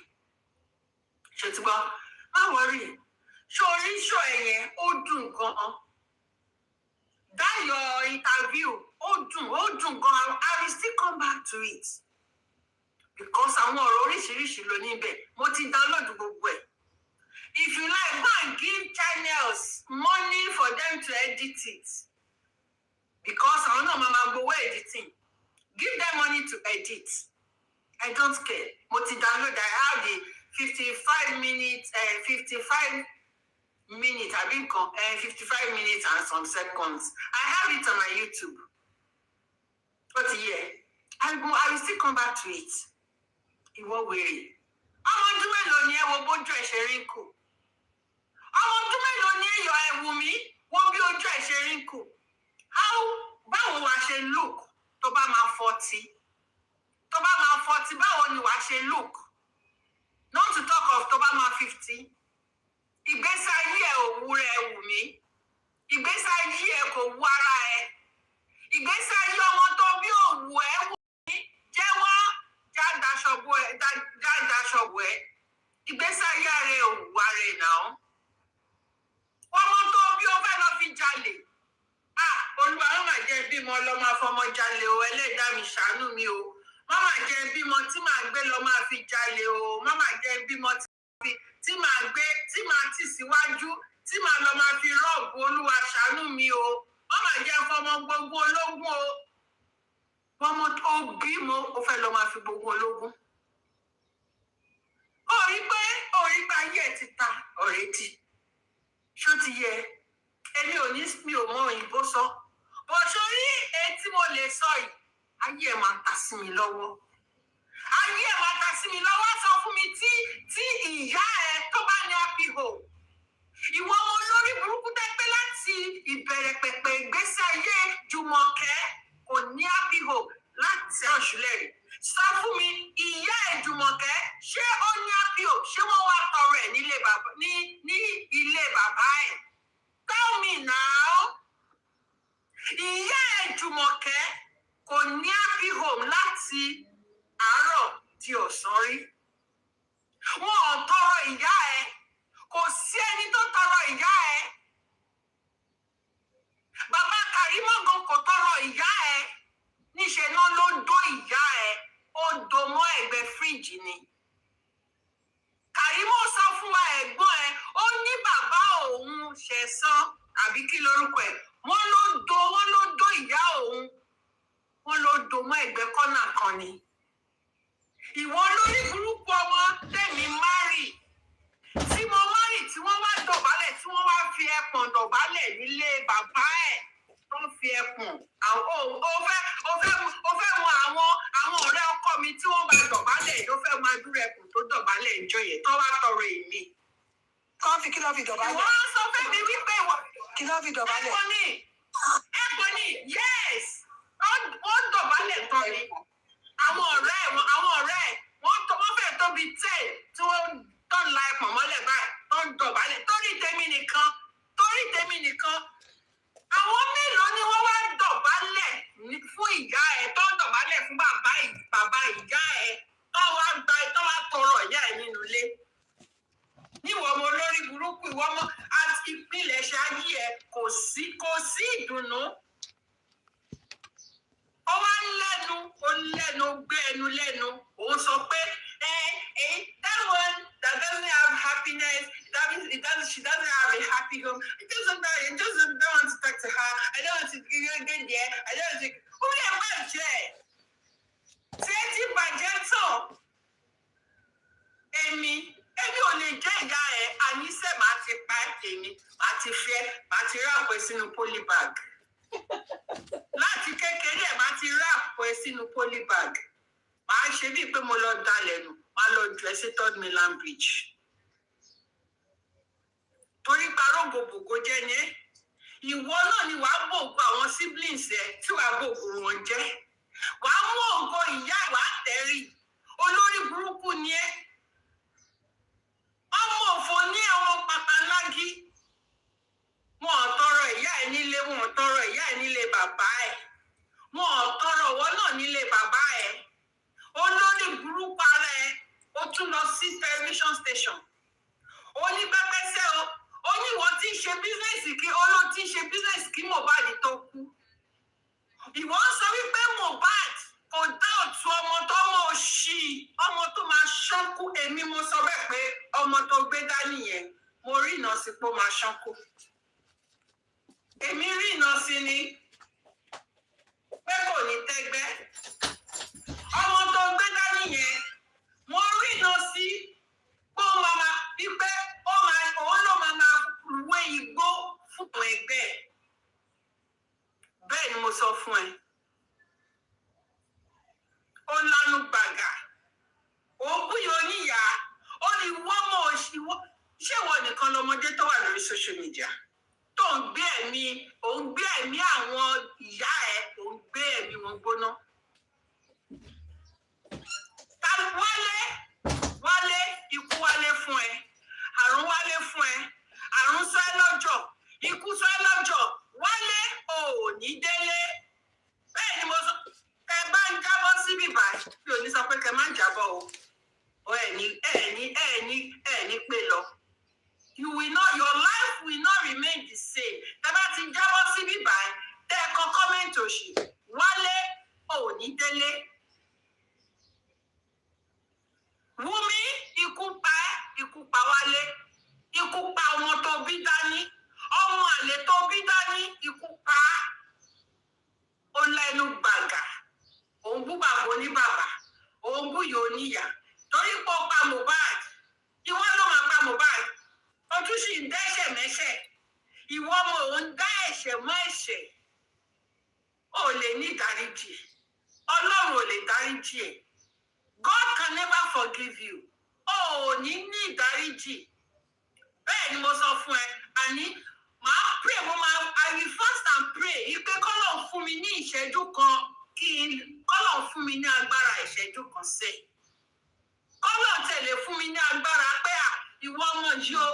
Speaker 4: Ṣé o ti gbọ́? Má worry. Ṣé orí ṣọ́ ẹ yẹn ó dùn gan-an? That your interview, ó dùn gan. I will still come back to it. Because àwọn ọ̀rọ̀ oríṣiríṣi ló níbẹ̀. Mo ti download gbogbo ẹ̀. If you like, go and give channels money for them to edit it. Because àwọn náà máa gbowó editing. Give them money to edit. I don't care. Mo ti download. I have the 55 minutes, 55 minutes, I think 55 minutes and some seconds. I have it on my YouTube. But yeah, I will still come back to it. In what way? I'm on the way, wo bójú ẹ̀ ṣe rí kù. I'm on the way, your Wumi, wo bí ojú ẹ̀ ṣe rí kù. Báwo wá ṣe look tó bá máa 40? Tó bá máa 40, báwo ni wá ṣe look? Not to talk of tó bá máa 50. Ìgbésí ayé ẹ ò wú rẹ Wùmí. Ìgbésí ayé ẹ kò wú ara ẹ. Ìgbésí ayé ọmọ tó bí òwú ẹ Wùmí. Jẹ́wọ́ já daṣọ ẹ. Ìgbésí ayé rẹ ò wú ara ẹ náà. Ọmọ tó bí ó fẹ́ lọ fi jalè. Olúwa má mà jẹ́ bímọ lọ máa fọmọ jalè o. Ẹlẹ́dàá mi ṣàánú mi o. Má mà jẹ́ bímọ tí màá gbé lọ máa fi jalè o. Má mà jẹ́ bímọ tí màá tì síwájú, tí màá lọ máa fi rọ́ọ̀bù. Olúwa ṣàánú mi o. Má mà jẹ́ fọmọ gbogbo ológun o. Ọmọ tó bímọ ó fẹ́ lọ máa fi gbogbo ológun. Orí pé ayé ẹ̀ ti ta already. Ṣó ti yẹ? Mi ò mọ òyìnbó sọ. Bọ̀ sórí èyí tí mo lè sọ yìí, ayé ẹ̀ máa ta sí mi lọ́wọ́. Ayé ẹ̀ máa ta sí mi lọ́wọ́. Sọ fún mi tí ìyá ẹ tó bá ní happy home. Ìwọ ọmọ olórí burúkú tẹ́gbẹ́ láti ìbẹ̀rẹ̀ pẹ̀pẹ̀ ìgbésí ayé Jùmọ̀kẹ́ kò ní happy home láti ọ̀ṣùlẹ̀ rẹ̀. Sọ fún mi
Speaker 1: ìyá Ẹ̀jùmọ̀kẹ́ ṣé ó ní àpíò ṣé wọ́n wá tọrọ ẹ̀ nílé bàbá ní ilé bàbá ẹ̀? Tell me now. Ìyá Ẹ̀jùmọ̀kẹ́ kò ní happy home láti àárọ̀ di ọ̀sán rí. Wọn ò tọrọ ìyá ẹ̀. Kò sí ẹni tó tọrọ ìyá ẹ̀. Bàbá Kàrímọ́ gan kò tọrọ ìyá ẹ̀. Níṣẹ́ náà ló dó ìyá ẹ̀. Ó dó mọ́ ẹ̀gbẹ́ fíríjì ni. Kàrímọ́ sọ fún wa ẹ̀gbọ́n ẹ̀. Ó ní bàbá òun Ṣẹ̀san àbí kí lorúkọ ẹ̀. Wọ́n ló dó ìyá òun. Wọ́n ló dó mọ́ ẹ̀gbẹ́ kọ́nà kan ni. Ìwọ lórí burúkú ọmọ tẹ̀mí márì. Tí mo márì tí wọ́n wá dọ̀bálẹ̀ tí wọ́n wá fi ẹpọ̀n dọ̀bálẹ̀ nílé bàbá ẹ̀. Tó ń fi ẹpọ̀n. Ó fẹ́ mọ àwọn ọ̀rẹ́ ọkọ mi tí wọ́n bá dọ̀bálẹ̀ ló fẹ́ máa dúró ẹkùn tó dọ̀bálẹ̀ ìjọ yẹn tó wá tọrọ èmi.
Speaker 6: Kọ́ fi kí ló fi dọ̀bálẹ̀?
Speaker 1: Wọ́n sọ fún mi wípé
Speaker 6: kí ló fi dọ̀bálẹ̀?
Speaker 1: Ẹ̀pọ̀ ni yes wọ́n dọ̀bálẹ̀ tán ni àwọn ọ̀rẹ́ wọ́n fẹ́ tóbi 10 tí wọ́n tán la ẹ̀pọ̀n mọ́lẹ̀ báyìí tó ń dọ̀bálẹ̀ torí tèmi nìkan. Àwọn mélòó ni wọ́n wá dọ̀bálẹ̀ fún ìyá ẹ̀ tó ń dọ̀bálẹ̀ fún bàbá ìyá ẹ̀ tó wá tọrọ ìyá ẹ̀ nínú ilé. Níwọ̀n mo lórí burúkú ìwọ́n mọ́ àti ìpínlẹ̀ ṣáájú ẹ̀ kò sí ìdùnnú. Ó wá ń lẹ́nu gbé ẹnu lẹ́nu. Òun sọ pé that one that doesn't have happiness, she doesn't have a happy home. I just don't want to talk to her. I don't want to get there. I don't want to. Ó lè bàjẹ́. Ṣé tí bàjẹ́ tán? Èmi ò lè jẹ́ ìyá ẹ̀. Àníṣe màá ti pa èmi. Màá ti fẹ́. Màá ti ráàpù sínú polybag. Láti kékeré ẹ̀ máa ti ráàpù ẹ sínú polybag. Màá ṣe bíi pé mo lọ dalẹ̀ nù. Màá lọ jù ẹ sí Third Mainland Bridge. Torí parógbò bògó jẹ́ ni ẹ́. Ìwọ náà ni wàá bògó àwọn siblings ẹ tí wàá bògó wọn jẹ́. Wàá mú ògo ìyá wàá tẹ̀rí. Olórí burúkú ni ẹ́. Ọmọ òfò ní àwọn pàtàlágí. Wọn ò tọrọ ìyá ẹ̀ nílé, wọn ò tọrọ ìyá ẹ̀ nílé bàbá ẹ̀. Wọn ò tọrọ ọwọ́ náà nílé bàbá ẹ̀. Olórí burúkú ara ẹ̀, ó tún lọ sí television station. Ó ní pẹ́pẹ́sẹ́ o, ó ní ìwọ tí ń ṣe bísíǹsì kí Mohbad tó kú. Ìwọ ń sọ wípé Mohbad kò dá òtún ọmọ tó mọ̀ òṣì, ọmọ tó máa ṣánkú. Èmi mo sọ bẹ́ẹ̀ pé ọmọ tó gbé dání yẹn, mo rí iná sí pé ó máa ṣánkú. Èmi rí iná sí ni pé kò ní tẹ́gbẹ́. Ọmọ tó gbé dání yẹn, mo rí iná sí pé ó máa wípé òun ló máa wé igbó fún àwọn ẹgbẹ́ ẹ̀. Bẹ́ẹ̀ ni mo sọ fún ẹ. Ó lánú gbàgà. Ó búyọ oníyà. Ó ní wọ́n mọ̀ òṣìwọ́. Ṣé ìwọ nìkan lọmọdé tó wà lórí social media? Tó ń gbé ẹ̀mí àwọn ìyá ẹ̀, tó ń gbé ẹ̀mí wọn gbóná. Wálé, ikú wálé fún ẹ. Àrùn wálé fún ẹ. Àrùn sọ ẹ́ lọ́jọ́. Ikú sọ ẹ́ lọ́jọ́. Wálé ò ní délé. Bẹ́ẹ̀ ni mo sọ. Ẹ bá ń jábọ́ síbí báyìí. Mi ò ní sọ pé kẹ má jábọ́ o. Ẹ̀ní pé lọ. Your life will not remain the same. Tẹ́ bá ti jábọ́ síbí báyìí. Tẹ́ ẹ kọ kọ́mẹ́ǹtì òṣì. Wálé ò ní délé. Wúmi, ikú pa Wálé. Ikú pa ọmọ tó bí dání. Ọmọ àlè tó bí dání, ikú pa. Ó lẹ́nu gbàgà. Òun bú bàbá oníbàbà. Òun bú ìyá oníyà. Torí pé ó pa Mohbad. Ìwọ ló máa pa Mohbad. Ó tún sì ń dẹ́ṣẹ̀ mẹ́ṣẹ̀. Ìwọ ọmọ òun dá ẹ̀ṣẹ̀ mọ́ ẹ̀ṣẹ̀. Ó lè ní ìdáríjì. Ọlọ́run ò lè dáríjì ẹ̀. God can never forgive you. Ó ní ìdáríjì. Bẹ́ẹ̀ ni mo sọ fún ẹ. Àní màá pray, I will fast and pray. Ìpè kọ́lọ̀ fún mi ní ìṣẹ́jú kan kọ́lọ̀ fún mi ní agbára ìṣẹ́jú kan sẹ́. kọ́lọ̀ tẹ̀lé fún mi ní agbára pé ìwọ ọmọ yìí o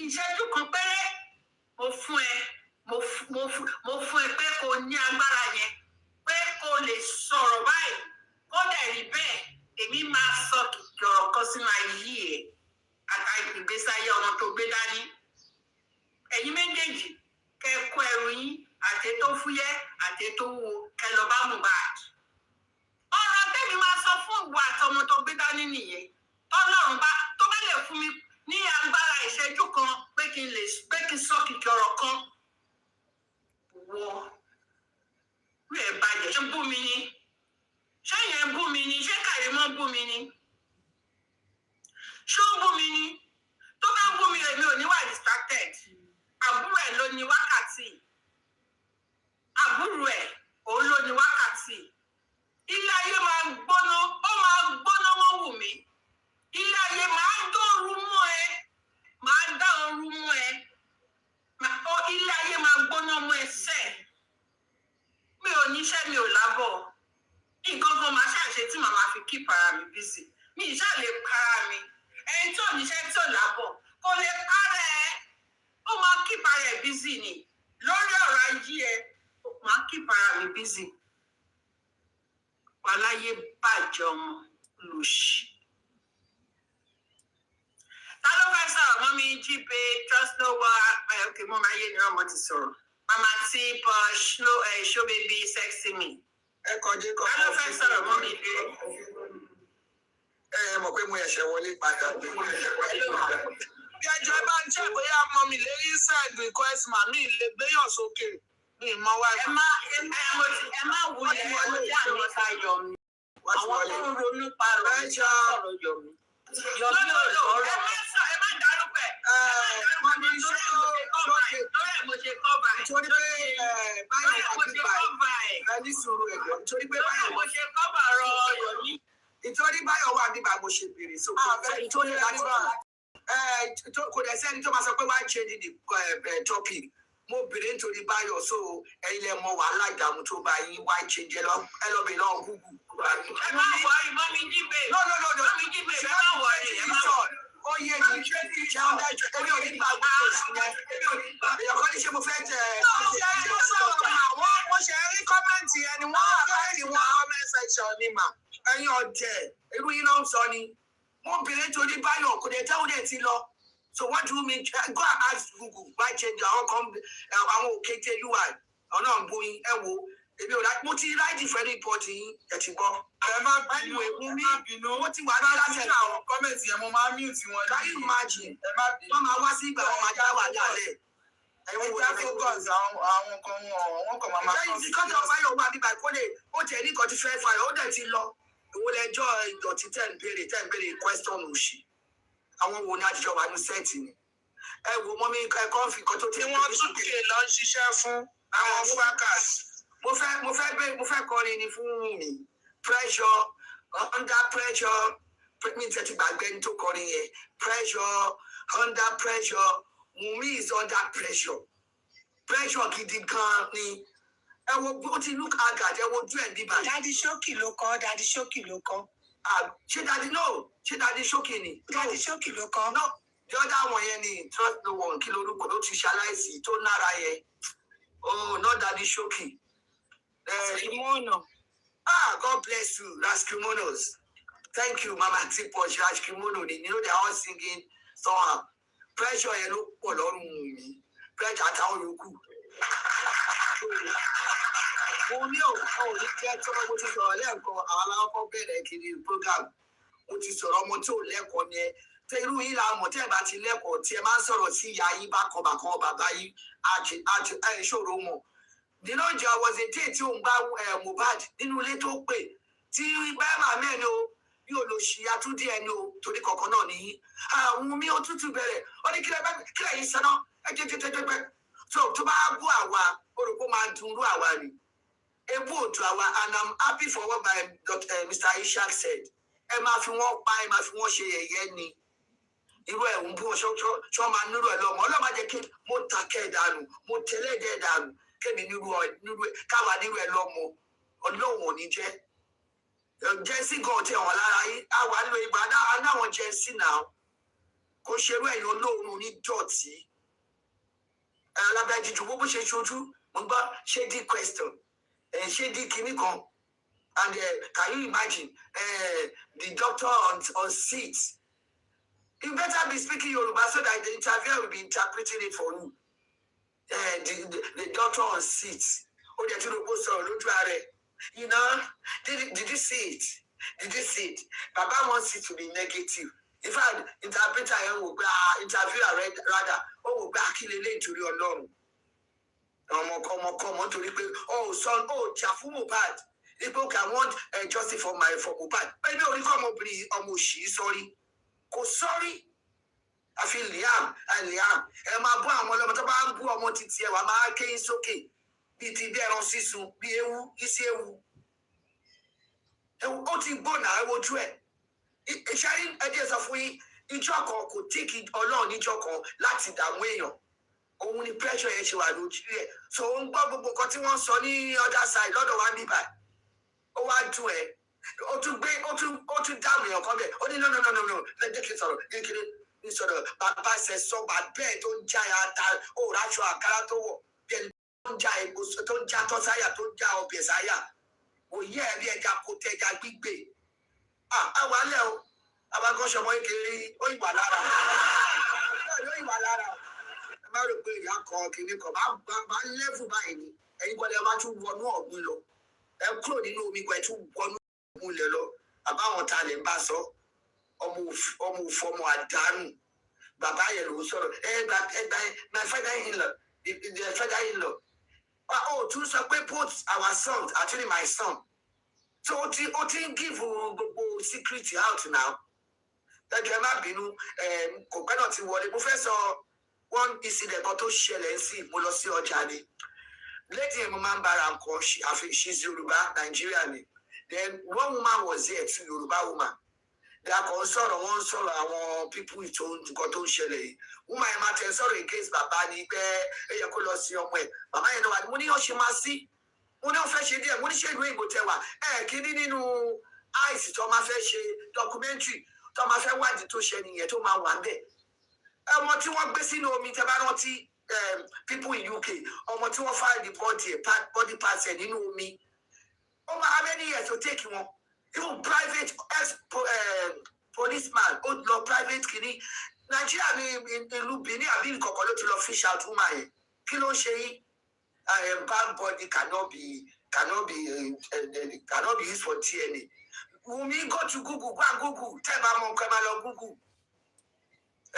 Speaker 1: ìṣẹ́jú kan péré mo fún ẹ pé kò ní agbára yẹn pé kò lè sọ̀rọ̀ báyìí kó dẹ̀ rí bẹ́ẹ̀ èmi máa sọ kìkì ọ̀rọ̀ kan sínú ayé ẹ̀ àtà ìgbésí ayé ọmọ tó gbé dání ẹ̀yin méjèèjì kẹ́ kó ẹrù yín àti tó fúyẹ́ àti tó wúwo kẹ́ lọ bá Mohbad ọ̀rọ̀ tẹ́mi máa sọ fún ìwọ àtọmọ tó gbé dání nìyẹn tọ́lọ́run tó bá lè fún mi ní agbára ìṣẹ́jú kan pé kí n sọ kìkì ọ̀rọ̀ kan wọ rí ẹ̀ bàjẹ́ ṣé bú mi ni ṣé yẹn bú mi ni ṣé Kàrímọ́ bú mi ni ṣé ó bú mi ni tó bá bú mi èmi ò ní wà distracted àbúrò ẹ̀ ló ní wákàtí àbúrò ẹ̀ òun ló ní wákàtí ilé ayé máa gbóná ó máa gbóná wọ́n wù mí ilé ayé máa dóoru mọ́ ẹ máa dá ooru mọ́ ẹ ilé ayé máa gbóná mọ́ ẹ sẹ́ẹ̀ mi ò níṣẹ́ mi ò lábọ̀ nǹkan kan máa ṣàṣe tí màmá fi keep ara mi busy mi ìṣá lè para mi ẹni tí ò níṣẹ́ tí ò lábọ̀ kò lè para ẹ ó máa keep ara ẹ busy ni lórí ọ̀rọ̀ ayé ẹ máa keep ara mi busy wàláyé bàjẹ́ ọmọ lòṣì. Ta ló fẹ́ sọ̀rọ̀ mọ́ mi jí pé trust no one okay mọ́ máa yé ni ọmọ ti sọ̀rọ̀ mama tí show baby sexy me.
Speaker 6: Ẹ kọjú kọ.
Speaker 1: Ta ló fẹ́ sọ̀rọ̀ mọ́ mi dé?
Speaker 6: Ẹ mọ̀ pé mo ẹ̀ṣẹ̀ wọlé padà.
Speaker 4: Bí ẹjọ́ bá ń jẹ́ bóyá mọ́ mi lè rí send request mà mí lè gbéyàn sókè ní ìmọ̀ wá.
Speaker 1: Ẹ má wulẹ̀ wọlé àwọn tá a yọ mi. Àwọn tó ń ronú parọ́ ní sọ̀rọ̀ yọ mi. Yọ mi ò lọ́rọ̀. Ẹ má dárúkọ ẹ̀. Lórí ẹ̀ mo ṣe cover ẹ̀.
Speaker 6: Nítorí pé báyọ̀ wà nígbà ẹ̀ ní sùúrù ẹ̀jọ̀. Nítorí pé báyọ̀
Speaker 1: mo ṣe cover ọ̀rọ̀ yọ mi.
Speaker 6: Nítorí báyọ̀ wà nígbà mo ṣe bèrè sókè. Nítorí láti wà. Kò dẹ̀ sẹ́ni tó máa sọ pé wá change the topic. Mo bèrè nítorí báyọ̀ so ẹ̀yin lẹ mọ wàhálà ìdààmú tó bá yín wá change ẹ lọ bèrè náà Google.
Speaker 1: Ẹ má wọrí mọ́ mi jíbe.
Speaker 6: No.
Speaker 1: Mọ́ mi jíbe ẹ má wọrí ẹ má wọrí.
Speaker 6: Ó yé mi ṣé ọ̀dà ìjọ èmi ò ní gbà gbogbo ìsìnyẹn. Èèyàn kan ní ṣe mo fẹ́ jẹ.
Speaker 4: Mo ṣe rí kọ́mẹ́ǹtì yẹn ni wọ́n wà láti wọ́n comment section ni mà.
Speaker 6: Ẹ̀yin ọ̀jẹ̀ irú yín náà ń sọ ni. Mo bèrè nítorí báyọ̀ kò dé tẹ́wọ́ dé ti lọ. So what do you mean? Go and ask Google why change àwọn òkété UI ọ̀nà ìbòyìn ẹ wo èmi ò láti mo ti láìdí fẹ́ ní pọ́ọ̀tì yín ẹ̀ ti gbọ́.
Speaker 11: Ẹ má bínú
Speaker 6: mo ti wà ní láti ẹ̀
Speaker 11: àwọn kọ́mẹ̀ntì yẹn mo máa mute wọn.
Speaker 6: Can you imagine?
Speaker 11: Ẹ má bínú.
Speaker 6: Wọ́n máa wá sí ìgbà wọn máa já wà lálẹ́.
Speaker 11: Ẹ já focus àwọn kan wọn kàn máa.
Speaker 6: Ṣé ìdíkọ́tọ̀ báyọ̀ wà bíbá ìkọ́lé ó tẹ̀ ní kan ti fẹ́ fàyọ̀ ó dẹ̀ ti lọ. Òwò lẹjọ́ ìdọ̀tí tẹ̀ ń béèrè question òṣì. Àwọn wo ni àtijọ́ wà ní sẹ́ẹ̀tì ni? Ẹ wo mọ́ mi ẹ̀kọ́ fi nǹkan tó ti
Speaker 4: wọ́n tún kè lọ ṣiṣẹ́ fún àwọn workers.
Speaker 6: Mo fẹ́ kọrin ni fún mi. Pressure, under pressure, mi tẹ̀ ti gbàgbé ní tó kọrin yẹn. Pressure, under pressure, Wunmi is under pressure. Pressure gidi gan ni. Ẹ wo bó ti look haggard, ẹ wo ojú ẹ̀ bíbá.
Speaker 15: Daddy Shoki ló kọ.
Speaker 6: Ṣé Daddy Shoki ni?
Speaker 15: Daddy Shoki ló kọ.
Speaker 6: No, the other one yẹn ni trust no one kí lorúkọ ló ti ṣaláìsí tó nára yẹn. Oh, not Daddy Shoki.
Speaker 15: Kimono.
Speaker 6: God bless you, Raskimonos. Thank you, Mama Tiposh, Raskimono. You know they're all singing somehow. Pressure yẹn ló pọ̀ lọ́rùn mi. Pressure àtàwọn yòókù. Mo ní òkú ní jẹ́ tí mo ti sọ̀rọ̀ lẹ́ẹ̀kan àwọn aláwọ̀ bẹ̀rẹ̀ kiri program. Mo ti sọ̀rọ̀ ọmọ tí ò lẹ́kọ̀ọ́ ni ẹ. Tẹ irú yìí la mọ̀ tẹ́ ẹ bá ti lẹ́kọ̀ọ́ tí ẹ máa ń sọ̀rọ̀ sí ìyá yín bákan bàbá yín ṣòro mọ̀. Nínú ìjà was a day tí òun bá Mohbad nínú ilé tó pè tí bẹ́ẹ̀ máa mẹ́ni o bí olóṣì àtúndí ẹni o torí kọ̀ọ̀kan náà nìyí. Àwọn mi ó tútù bẹ̀rẹ̀ ó ní kílẹ̀ yìí sẹ́nà ẹ̀jẹ̀jẹ̀jẹ̀jẹ̀ tó bá bú àwa ó rò pé ó máa dùn rú àwa ni. Ebu òtù àwa and I'm happy for what Mr. Ishaq said. Ẹ máa fi wọ́n pa ẹ máa fi wọ́n ṣe yẹ̀yẹ́ ni. Irú ẹ̀ ń bú wọn ṣọ́ máa nírú ẹ̀ lọ́mọ ọlọ́mọ jẹ́ kí mo takẹ́ dànù mo tẹ́lẹ̀ dẹ́ dànù kémi nírú káwa nírú ẹ̀ lọ́mọ ọlọ́wọ̀n ò ní jẹ́ Jẹ́sí gan ti hàn lára yín àwa lo ìgbà náà jẹ́sí náà kò ṣerú ẹ̀yìn olóòórùn ní dọ̀tí alábẹ́ jíjù bó ṣe ṣojú mo gbọ́ ṣé dí question ṣé dí kinní kan and can you imagine the doctor on seat. You better be speaking Yoruba so that the interviewer will be interpreting it for you. The doctor on seat. Oh, they're trying to sọ̀rọ̀ lójú ààrẹ. You know, did you see it? Did you see it? Baba wants it to be negative. In fact, interpreter interviewer rather, oh, back in the lane to your Lord. Ọmọ torí pé son jà fún Mohbad. People can want justice for Mohbad. But no, you come up with Omoshi, sorry. Kò sorry. I feel Liam. Ẹ máa bú àwọn ọlọ́mọ tó bá ń bú ọmọ títí ẹ wà máa kéyìn sókè bíi ti bí ẹran sísun bí ewu isi ewu. Ó ti gbóná ẹwojú ẹ̀. Ìṣẹ́rí ẹ̀díẹ̀ sọ fún yín ìjọ kan kò tíkì Ọlọ́run níjọ kan láti dààmú èèyàn. Òun ni pressure yẹn ṣe wà lójú ẹ̀. So ó ń gbọ́ gbogbo nǹkan tí wọ́n ń sọ ní other side lọ́dọ̀ wa níbà. Ó wá dùn ẹ̀. Ó tún dáàmú èèyàn kan bẹ̀. Ó ní no lẹ́jẹ̀ kí n sọ̀rọ̀ kékeré ní sọ̀rọ̀ bàbá ṣe sọ bẹ́ẹ̀ tó ń já ata òòrùn aṣọ àkàrà tó wọ̀ bí ẹni tó ń já egbò tó ń já tọ́sáyà tó ń já ọbẹ̀ sáyà. Òye ẹ̀ bí ẹja kó tẹ ẹja gbígbé. Àwọn alẹ́ o, àwọn akọ́ṣọ́ ọmọ kékeré ó ìwà lára. Ó ìwà lára. Ẹ má rò pé ìyá kan kìíní kan bá lẹ́fù báyìí ni. Ẹ̀yin kọ́lẹ̀ bá tún wọnú ọ̀gbun lọ. Ẹ kúrò nínú omi kan ẹ tún wọnú ọ̀gbun lẹ̀ lọ. Àbáwọn ta lè ń bá sọ. Ọmọ òfọmọ àdánù. Bàbá yẹn ló ń sọ̀rọ̀. My father-in-law, the father-in-law. Ó tún sọ pé both our sons, actually my son. So ó ti ń give gbogbo secret out now. Lẹ́jọ́ ẹ má bínú kò pẹ́ náà ti wọlé. Mo fẹ́ sọ one incident kan tó ṣẹlẹ̀ sí mo lọ sí ọjà ni. Lady yẹn mo máa ń bára nǹkan she's Yoruba, Nigeria ni. Then one woman was there too, Yoruba woman. Wọ́n sọ̀rọ̀ àwọn people tó nǹkan tó ń ṣẹlẹ̀ yìí. Woman yẹn máa tẹ̀ sọ̀rọ̀ against bàbá ni pé ẹ yẹ kó lọ sí ọmọ ẹ̀. Bàbá yẹn náà wà ní mo ní yóò ṣe máa sí. Mo ní wọ́n fẹ́ ṣe díẹ̀ mo ní ṣe ìlú ìbò tẹwà kíní nínú àìsí tó máa fẹ́ ṣe documentary tó máa fẹ́ wádìí tó ṣe nìyẹn tó máa wà ń bẹ̀. Ọmọ tí wọ́n gbé sínú omi tẹ bá rántí people in UK ọmọ tí wọ́n find the body parts ẹ̀ nínú omi. Ó máa how many years to take wọn? Even private policeman ó lọ private kìíní. Nàìjíríà ní ìlú Benin àbí ìkọ̀kọ̀ ló ti lọ fish out woman yẹn. Kí ló ń ṣe yín? Bad body cannot be used for DNA. Wùmí go to Google, go and Google. Tẹ́ bá mọ nǹkan máa lọ Google.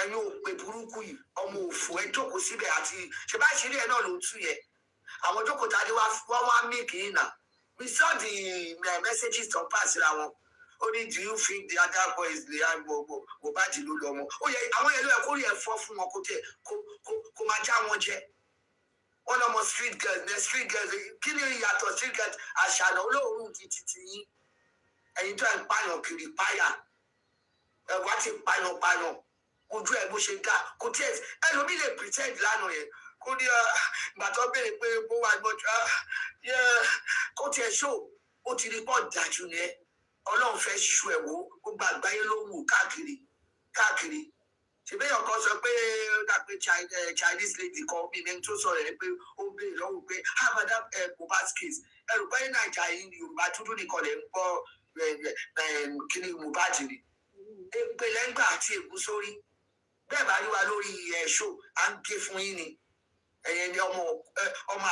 Speaker 6: Ẹ̀yin ò pè burúkú yìí, ọmọ òfò ẹ jókòó síbẹ̀ àti ṣe bá ṣe rí ẹ náà ló ń tú yẹ. Àwọn jókòó tàdé wá make in now. We saw the messages to pass around. Only do you think the other boys the Mohbad ló lọ mọ? Ó yẹ àwọn yẹn ló yẹ kó rí ẹ̀fọ́ fún wọn kó máa já wọn jẹ. Wọ́n lọ́mọ street girls kí ni ìyàtọ̀ street girls àṣàlọ́ olóòórùn títí yín. Ẹ̀yin tó ń pààyàn kiri páyà. Ẹ̀wá ti pààyàn. Ojú ẹ̀ bó ṣe dá. Kò tí ẹ̀ ẹlòmí lè pretend lánàá yẹn. Kó ní ìgbà tó béèrè pé bó wà gbọ́dọ̀ kó tiẹ̀ ṣó ó ti rí pọ̀ dájú ni ẹ. Ọlọ́run fẹ́ ṣu ẹ̀wò gbogbo àgbáyé ló wù káàkiri. Ṣèbéyàn kan sọ pé ó dà pé Chinese lady kan bí mẹ́ni tó sọ̀rọ̀ ẹ̀ pé ó béèrè lọ́wọ́ pé habada Mohbad's case ẹ̀rù pé Nàìjíríà yìí Yorùbá dúdú nìkan lè ń gbọ́ kíni Mohbad ni. Èpè lẹ́ngbà àti ègún sórí. Bẹ́ẹ̀ bá rí wa lórí ṣó à ń gé fún yín ni. Ẹ̀yẹn ni ọmọ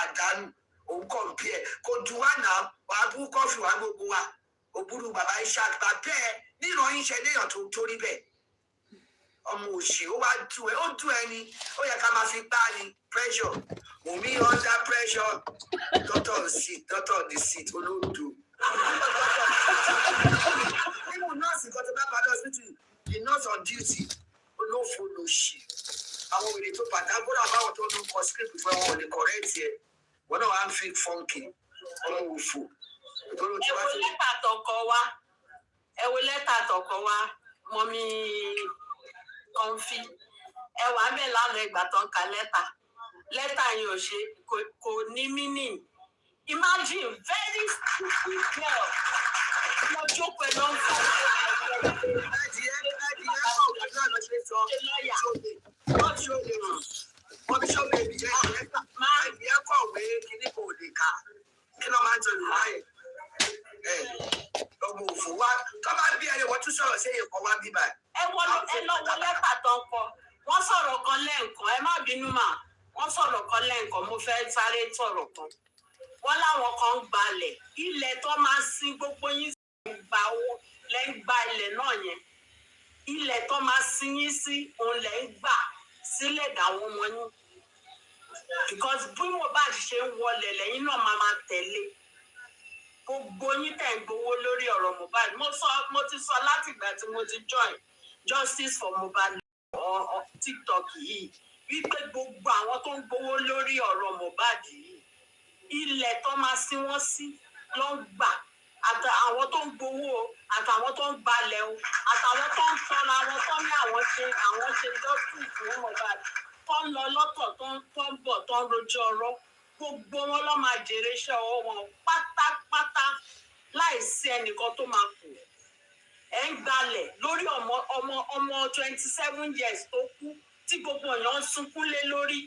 Speaker 6: àdánù òun kọ̀ bí ẹ̀ kò dùn wá náà wàá bú kọ́fì wá gbogbo wa. Òbúrú bàbá Ishaq bá bẹ́ẹ̀ nínú yín ṣe léèyàn tó torí bẹ́ẹ̀. Ọmọ òṣì ó wá dùn ẹ́ ó dùn ẹ́ ni ó yẹ ká máa fi gbá ni pressure. Wùmí under pressure doctor on the seat olóòdù. Nínú nọ́ọ̀sì kan tó bá padà hospital the nurse on duty olófo lòṣì. Àwọn òrè tó bàtà gbọ́dọ̀ báwọn tó ń kọ script fún wọn ò lè correct ẹ̀. Wọ́n náà wá ń fi funky ọmọ òfò.
Speaker 4: Ẹ wo lẹ́tà tọkọ wa mọ́mí Comfy. Ẹ wà bẹ́ẹ̀ lánàá ìgbà tó ń ka lẹ́tà yẹn ò ṣe kò ní meaning. Imagine very stupid girl lọ
Speaker 15: jókòó ẹ lọ ń fọ.
Speaker 6: Adìyẹ kọ̀wé náà lọ ṣe sọ. Wọ́n ṣe olè rò. Wọ́n fi ṣọ́ọ̀bù ẹ̀bí jẹ́ adìyẹ kọ̀wé kíní kò lè kà. Kí ló máa ń jẹ Yorùbá yẹn? Ọmọ òfò wa tó bá bí ẹni wọ́n tún sọ̀rọ̀ sí èèyàn kan wá bí báyìí.
Speaker 15: Ẹ lọ wọ lẹ́tà tó ń kọ. Wọ́n sọ̀rọ̀ kan lẹ́ǹkan, ẹ má bínú mà. Wọ́n sọ̀rọ̀ kan lẹ́ǹkan, mo fẹ́ sáré sọ̀rọ̀ kan. Wọ́n láwọn kan ń gbalẹ̀. Ilẹ̀ tó máa sin gbogbo yín gba owó lẹ́ ń gba ilẹ̀ náà yẹn. Ilẹ̀ tó máa sin yín sí òun lẹ́ ń gbà sílẹ̀ dáwọn ọmọ yín. Because bí mo bá ṣe ń wọlé lẹ́yìn náà máa tẹ̀lé. Gbogbo yín tẹ̀ ń gbowó lórí ọ̀rọ̀ Mohbad. Mo ti sọ láti ìgbà tí mo ti join Justice for Mohbad TikTok yìí wípé gbogbo àwọn tó ń gbowó lórí ọ̀rọ̀ Mohbad yìí ilẹ̀ tó máa sin wọ́n sí ló ń gbà àtàwọn tó ń gbowó àtàwọn tó ń gbalẹ̀ o àtàwọn tó ń tọ́ra wọn tó ní àwọn ṣe justice fún Mohbad tó ń lọ lọ́tọ̀ tó ń bọ̀ tó ń rojọ́ ọ̀rọ̀ gbogbo wọn ló máa jèrè iṣẹ́ ọwọ́ wọn pátápátá láìsí ẹnìkan tó máa kù ẹ̀ ń gbalẹ̀ lórí ọmọ 27 years tó kú tí gbogbo èèyàn ń sunkún lé lórí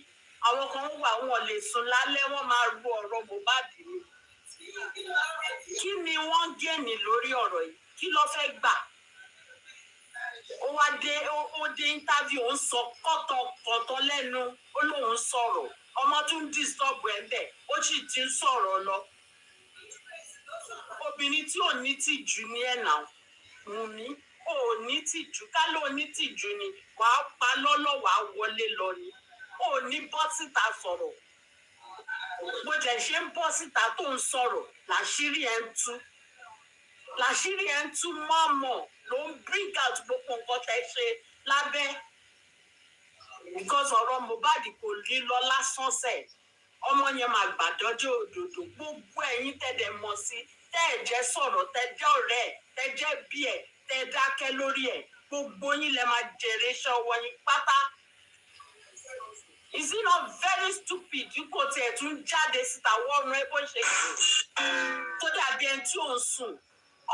Speaker 15: àwọn kan wà wọn lè sùn lálẹ́ wọ́n máa ru ọ̀rọ̀ Mohbad ni kí ni wọ́n ń gẹ̀ẹ́nì lórí ọ̀rọ̀ yìí kí ló fẹ́ gbà ó dé interview ó ń sọ kọ́tọ̀kọ́tọ̀ lẹ́nu ó lóun sọ̀rọ̀ ọmọ tún disturb ẹ̀ bẹ́ẹ̀ ó sì ti ń sọ̀rọ̀ lọ obìnrin tí ò ní tìjú ní ẹ̀nà Wùnmí ò ní tìjú ká ló ní tìjú ni wàá pa lọ́lọ́ wàá wọlé lọ ni ò ní bọ́ síta sọ̀rọ̀ bó jẹ́ ṣe ń bọ́ síta tó ń sọ̀rọ̀ làṣírí ẹ̀ ń tú mọ́mọ́ ló ń bring out gbogbo nǹkan tẹ́ ṣe lábẹ́ because ọ̀rọ̀ Mohbad kò rí lọ lásán sẹ̀ ọmọ yẹn máa gbàdọ́jọ́ òdòdó gbogbo ẹ̀yin tẹ̀dẹ̀ mọ̀ sí tẹ́ ẹ̀ jẹ́ sọ̀rọ̀ tẹ́ jẹ́ ọ̀rẹ́ ẹ̀ tẹ́ jẹ́ bí ẹ̀ tẹ́ dákẹ́ lórí ẹ̀ gbogbo yín lẹ máa jèrè iṣẹ́ ọwọ́ yín pátá. Is it not very stupid kò tiẹ̀ tún jáde síta wọ́n ẹ bó ṣe kù tó dàbí ẹni tí ò ń sùn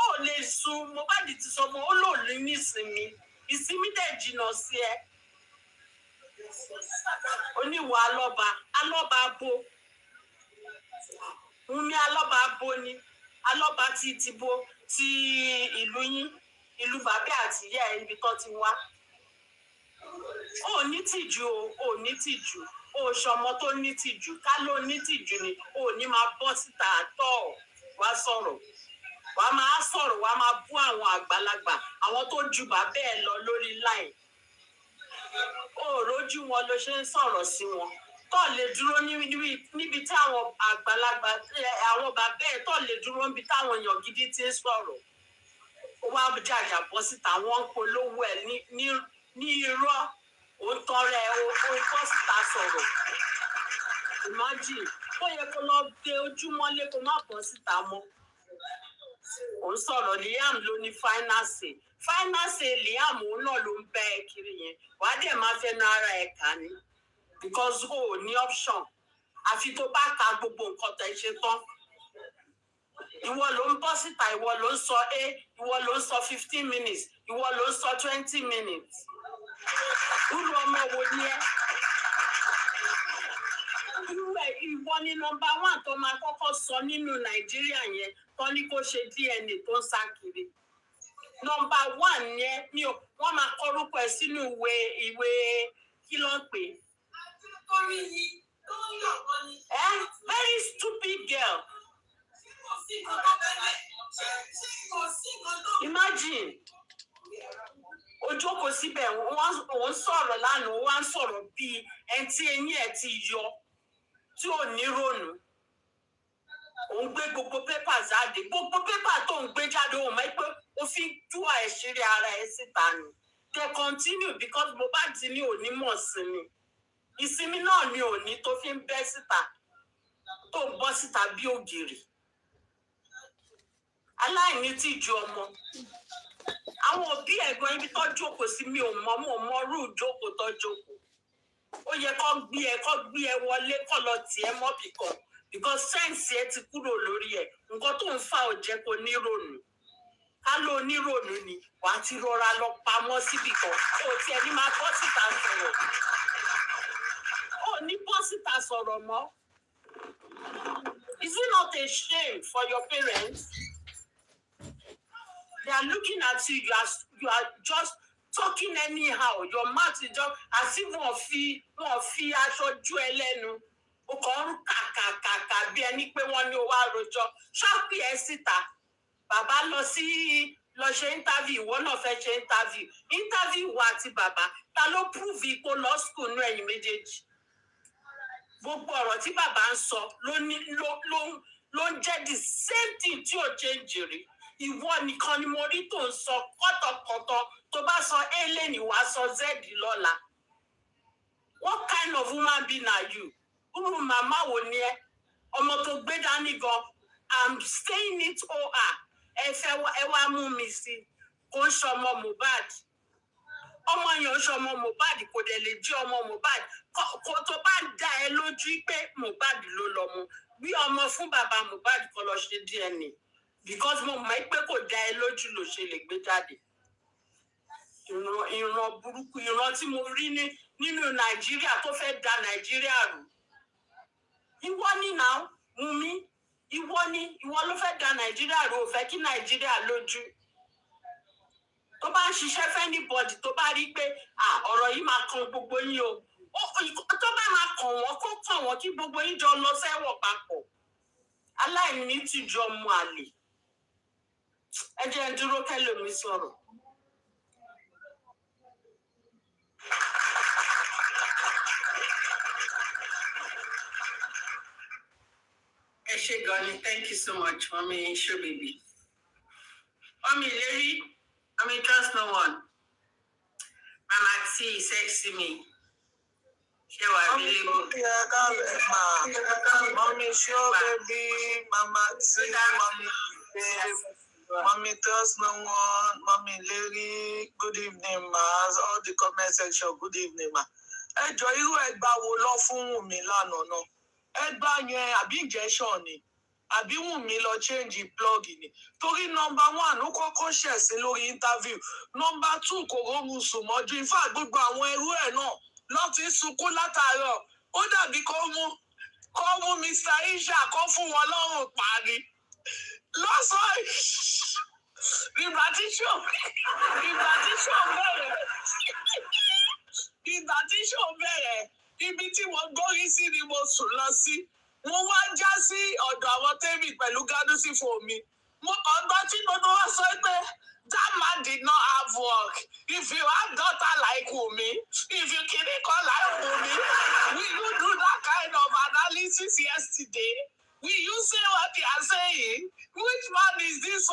Speaker 15: ó lè sùn Mohbad ti sọ fún ó lò ní ìsinmi ìsinmi dẹ̀ jìnnà sí ẹ oníwà alọ́ba bo Wùnmí alọ́ba bo ni alọ́ba ti bo ti ìlú yín ìlú bàbá àti ìyá ẹ ibi tó ti wá ó ní tìjú ó ní tìjú ó ṣọmọ tó ní tìjú ká ló ní tìjú ni ó ní máa bọ́ síta àtọ̀ wá sọ̀rọ̀ wá máa sọ̀rọ̀ wá máa bú àwọn àgbàlagbà àwọn tó ju bàbá ẹ lọ lórí láì ó rójú wọn ló ṣe ń sọ̀rọ̀ sí wọn tó lè dúró níbi tí àwọn àgbàlagbà àwọn bàbá ẹ tó lè dúró níbi táwọn èèyàn gidi ti ń sọ̀rọ̀ ó wá jàjà bọ́ síta wọ́n ń polówó ẹ̀ ní irọ́ ó ń tọrẹ ó bọ́ síta sọ̀rọ̀ imagine ó yẹ kó lọ dé ojúmọ́lé kó má bọ́ síta mọ́ ó ń sọ̀rọ̀ Liam ló ní fáínàsì Liam òun náà ló ń bẹ́ ẹ kiri yẹn wàá dẹ̀ máa fẹ́nu ara ẹ̀ kà ní because o ò ní option àfi tó bá ka gbogbo nǹkan tẹ̀ ṣe tán ìwọ ló ń bọ́ síta ìwọ ló ń sọ ìwọ ló ń sọ 15 minutes ìwọ ló ń sọ 20 minutes irú ọmọ wo ni ẹ ìwọ ni nọ́mbà 1 tó máa kọ́kọ́ sọ nínú Nàìjíríà yẹn tó ní kó ṣe DNA tó ń sá kiri nọ́mbà 1 yẹn ni wọ́n máa kọ́rúkọ ẹ̀ sínú ìwé kí ló ń pè very stupid girl. Imagine ó jókòó síbẹ̀ wọ́n sọ̀rọ̀ lánàá wọ́n sọ̀rọ̀ bíi ẹni tí eyín ẹ̀ ti yọ tí ò ní ronú òun gbé gbogbo pépà jáde gbogbo pépà tó ń gbé jáde òun mọ̀ pé ó fi tú àìṣírí ara ẹ̀ síta ni they continue because Mohbad ní òní mọ̀ sí ni ìsinmi náà ni òní tó fi ń bẹ́ síta tó ń bọ́ síta bí ògiri aláìní tìjú ọmọ àwọn òbí ẹ̀gbọ́n ibi tó jókòó sí mi ò mọ rú ìjókòó tó jókòó ó yẹ kó gbé ẹ wọlé kó lọ tì ẹ mọ́bì kan because sẹ́ǹsì ẹ ti kúrò lórí ẹ nǹkan tó ń fa ò jẹ́ kó ní ronú
Speaker 4: ká ló onírònú ni wàá ti rọra lọ pamọ́ síbì kan ó tiẹ̀ ní máa bọ́ síta sọ̀rọ̀ ó ní bọ́ síta sọ̀rọ̀ mọ́. Is it not a shame for your parents? They are looking at you, you are just talking anyhow. Your mouth is just as if wọ́n fi aṣọ ju ẹ lẹ́nu. O kàn ń kàkàkàkà bí ẹni pé wọ́n ní o wá rojọ́. Ṣọ́ọ̀pì ẹ síta. Bàbá lọ ṣe interview, ìwọ náà fẹ́ ṣe interview. Interview wa àti bàbá, ta ló prove ipò law school nú ẹ̀yin méjèèjì? Gbogbo ọ̀rọ̀ tí bàbá ń sọ ló ń jẹ́ the same thing tí ò change rí. Ìwọ nìkan ni mo rí tó ń sọ kọ́tọ̀kọ́tọ̀ tó bá sọ A lẹ́nìí wá sọ Z lọ́la. What kind of woman being are you? Irú màmá wo ni ẹ? Ọmọ tó gbé dání gan, I'm saying it OR. Ẹ wá mú mi sí. Kò ń ṣọmọ Mohbad. Ọmọ yẹn ń ṣọmọ Mohbad kò dẹ̀ lè jí ọmọ Mohbad. Kò tó bá dá ẹ lójú pé Mohbad ló lọ́mọ. Bí ọmọ fún bàbá Mohbad kó lọ ṣe DNA. Because mo mọ̀ pé kò dá ẹ lójú ló ṣe lè gbé jáde. Ìran burúkú, ìran tí mo rí nínú Nàìjíríà tó fẹ́ da Nàìjíríà rú. Ìwọ ni náà, Wunmi. Ìwọ ló fẹ́ da Nàìjíríà rú, ò fẹ́ kí Nàìjíríà lójú. Tó bá ń ṣiṣẹ́ fẹ́ anybody tó bá rí pé ọ̀rọ̀ yìí máa kan gbogbo yín o. Tó bá máa kàn wọ́n kó kàn wọ́n kí gbogbo yín jọ lọ sẹ́wọ̀n papọ̀. Aláìní ti jọ mú àlè. Ẹ jẹ́ n dúró kẹ́lòmí sọ̀rọ̀. Ẹ ṣé gan ni, thank you so much, Mommy Show Baby. Mommy Larry, trust no one. Mama T, sexy me. Ṣé wà nílé bò?
Speaker 6: Mommy Show Baby, Mama T, Mommy Baby. Mommy trust no one, Mommy Larry, good evening, ma. All the comment section, good evening, ma. Ẹ jọ̀ọ́ irú ẹgbà wo lọ fún Wunmi lánàá náà? Ẹgbà yẹn àbí injection ni? Àbí Wunmi lọ change plug ni? Torí number 1 ó kọ́kọ́ ṣẹ̀sín lórí interview. Number 2 kò rọrùn sùn mọ́jú. In fact, gbogbo àwọn ẹrú ẹ̀ náà lọ ti sunkún látàárọ̀. Ó dàbí kó mú Mr. Isha kó fún wọn lọ́rùn parí. Lọ́sàn-án ìgbà tí show bẹ̀rẹ̀ ibi tí mo gbórí sí ni mo sùn lọ sí. Mo wá já sí ọ̀dọ̀ àwọn tẹ́mì pẹ̀lú gádùsì fún mi. Mo kàn gbọ́ tí gbogbo wa sọ pé that man did not have work. If you have daughter like Wunmi, if you kiriko like Wunmi, will you do that kind of analysis yesterday? Will you say what they are saying? Which man is this?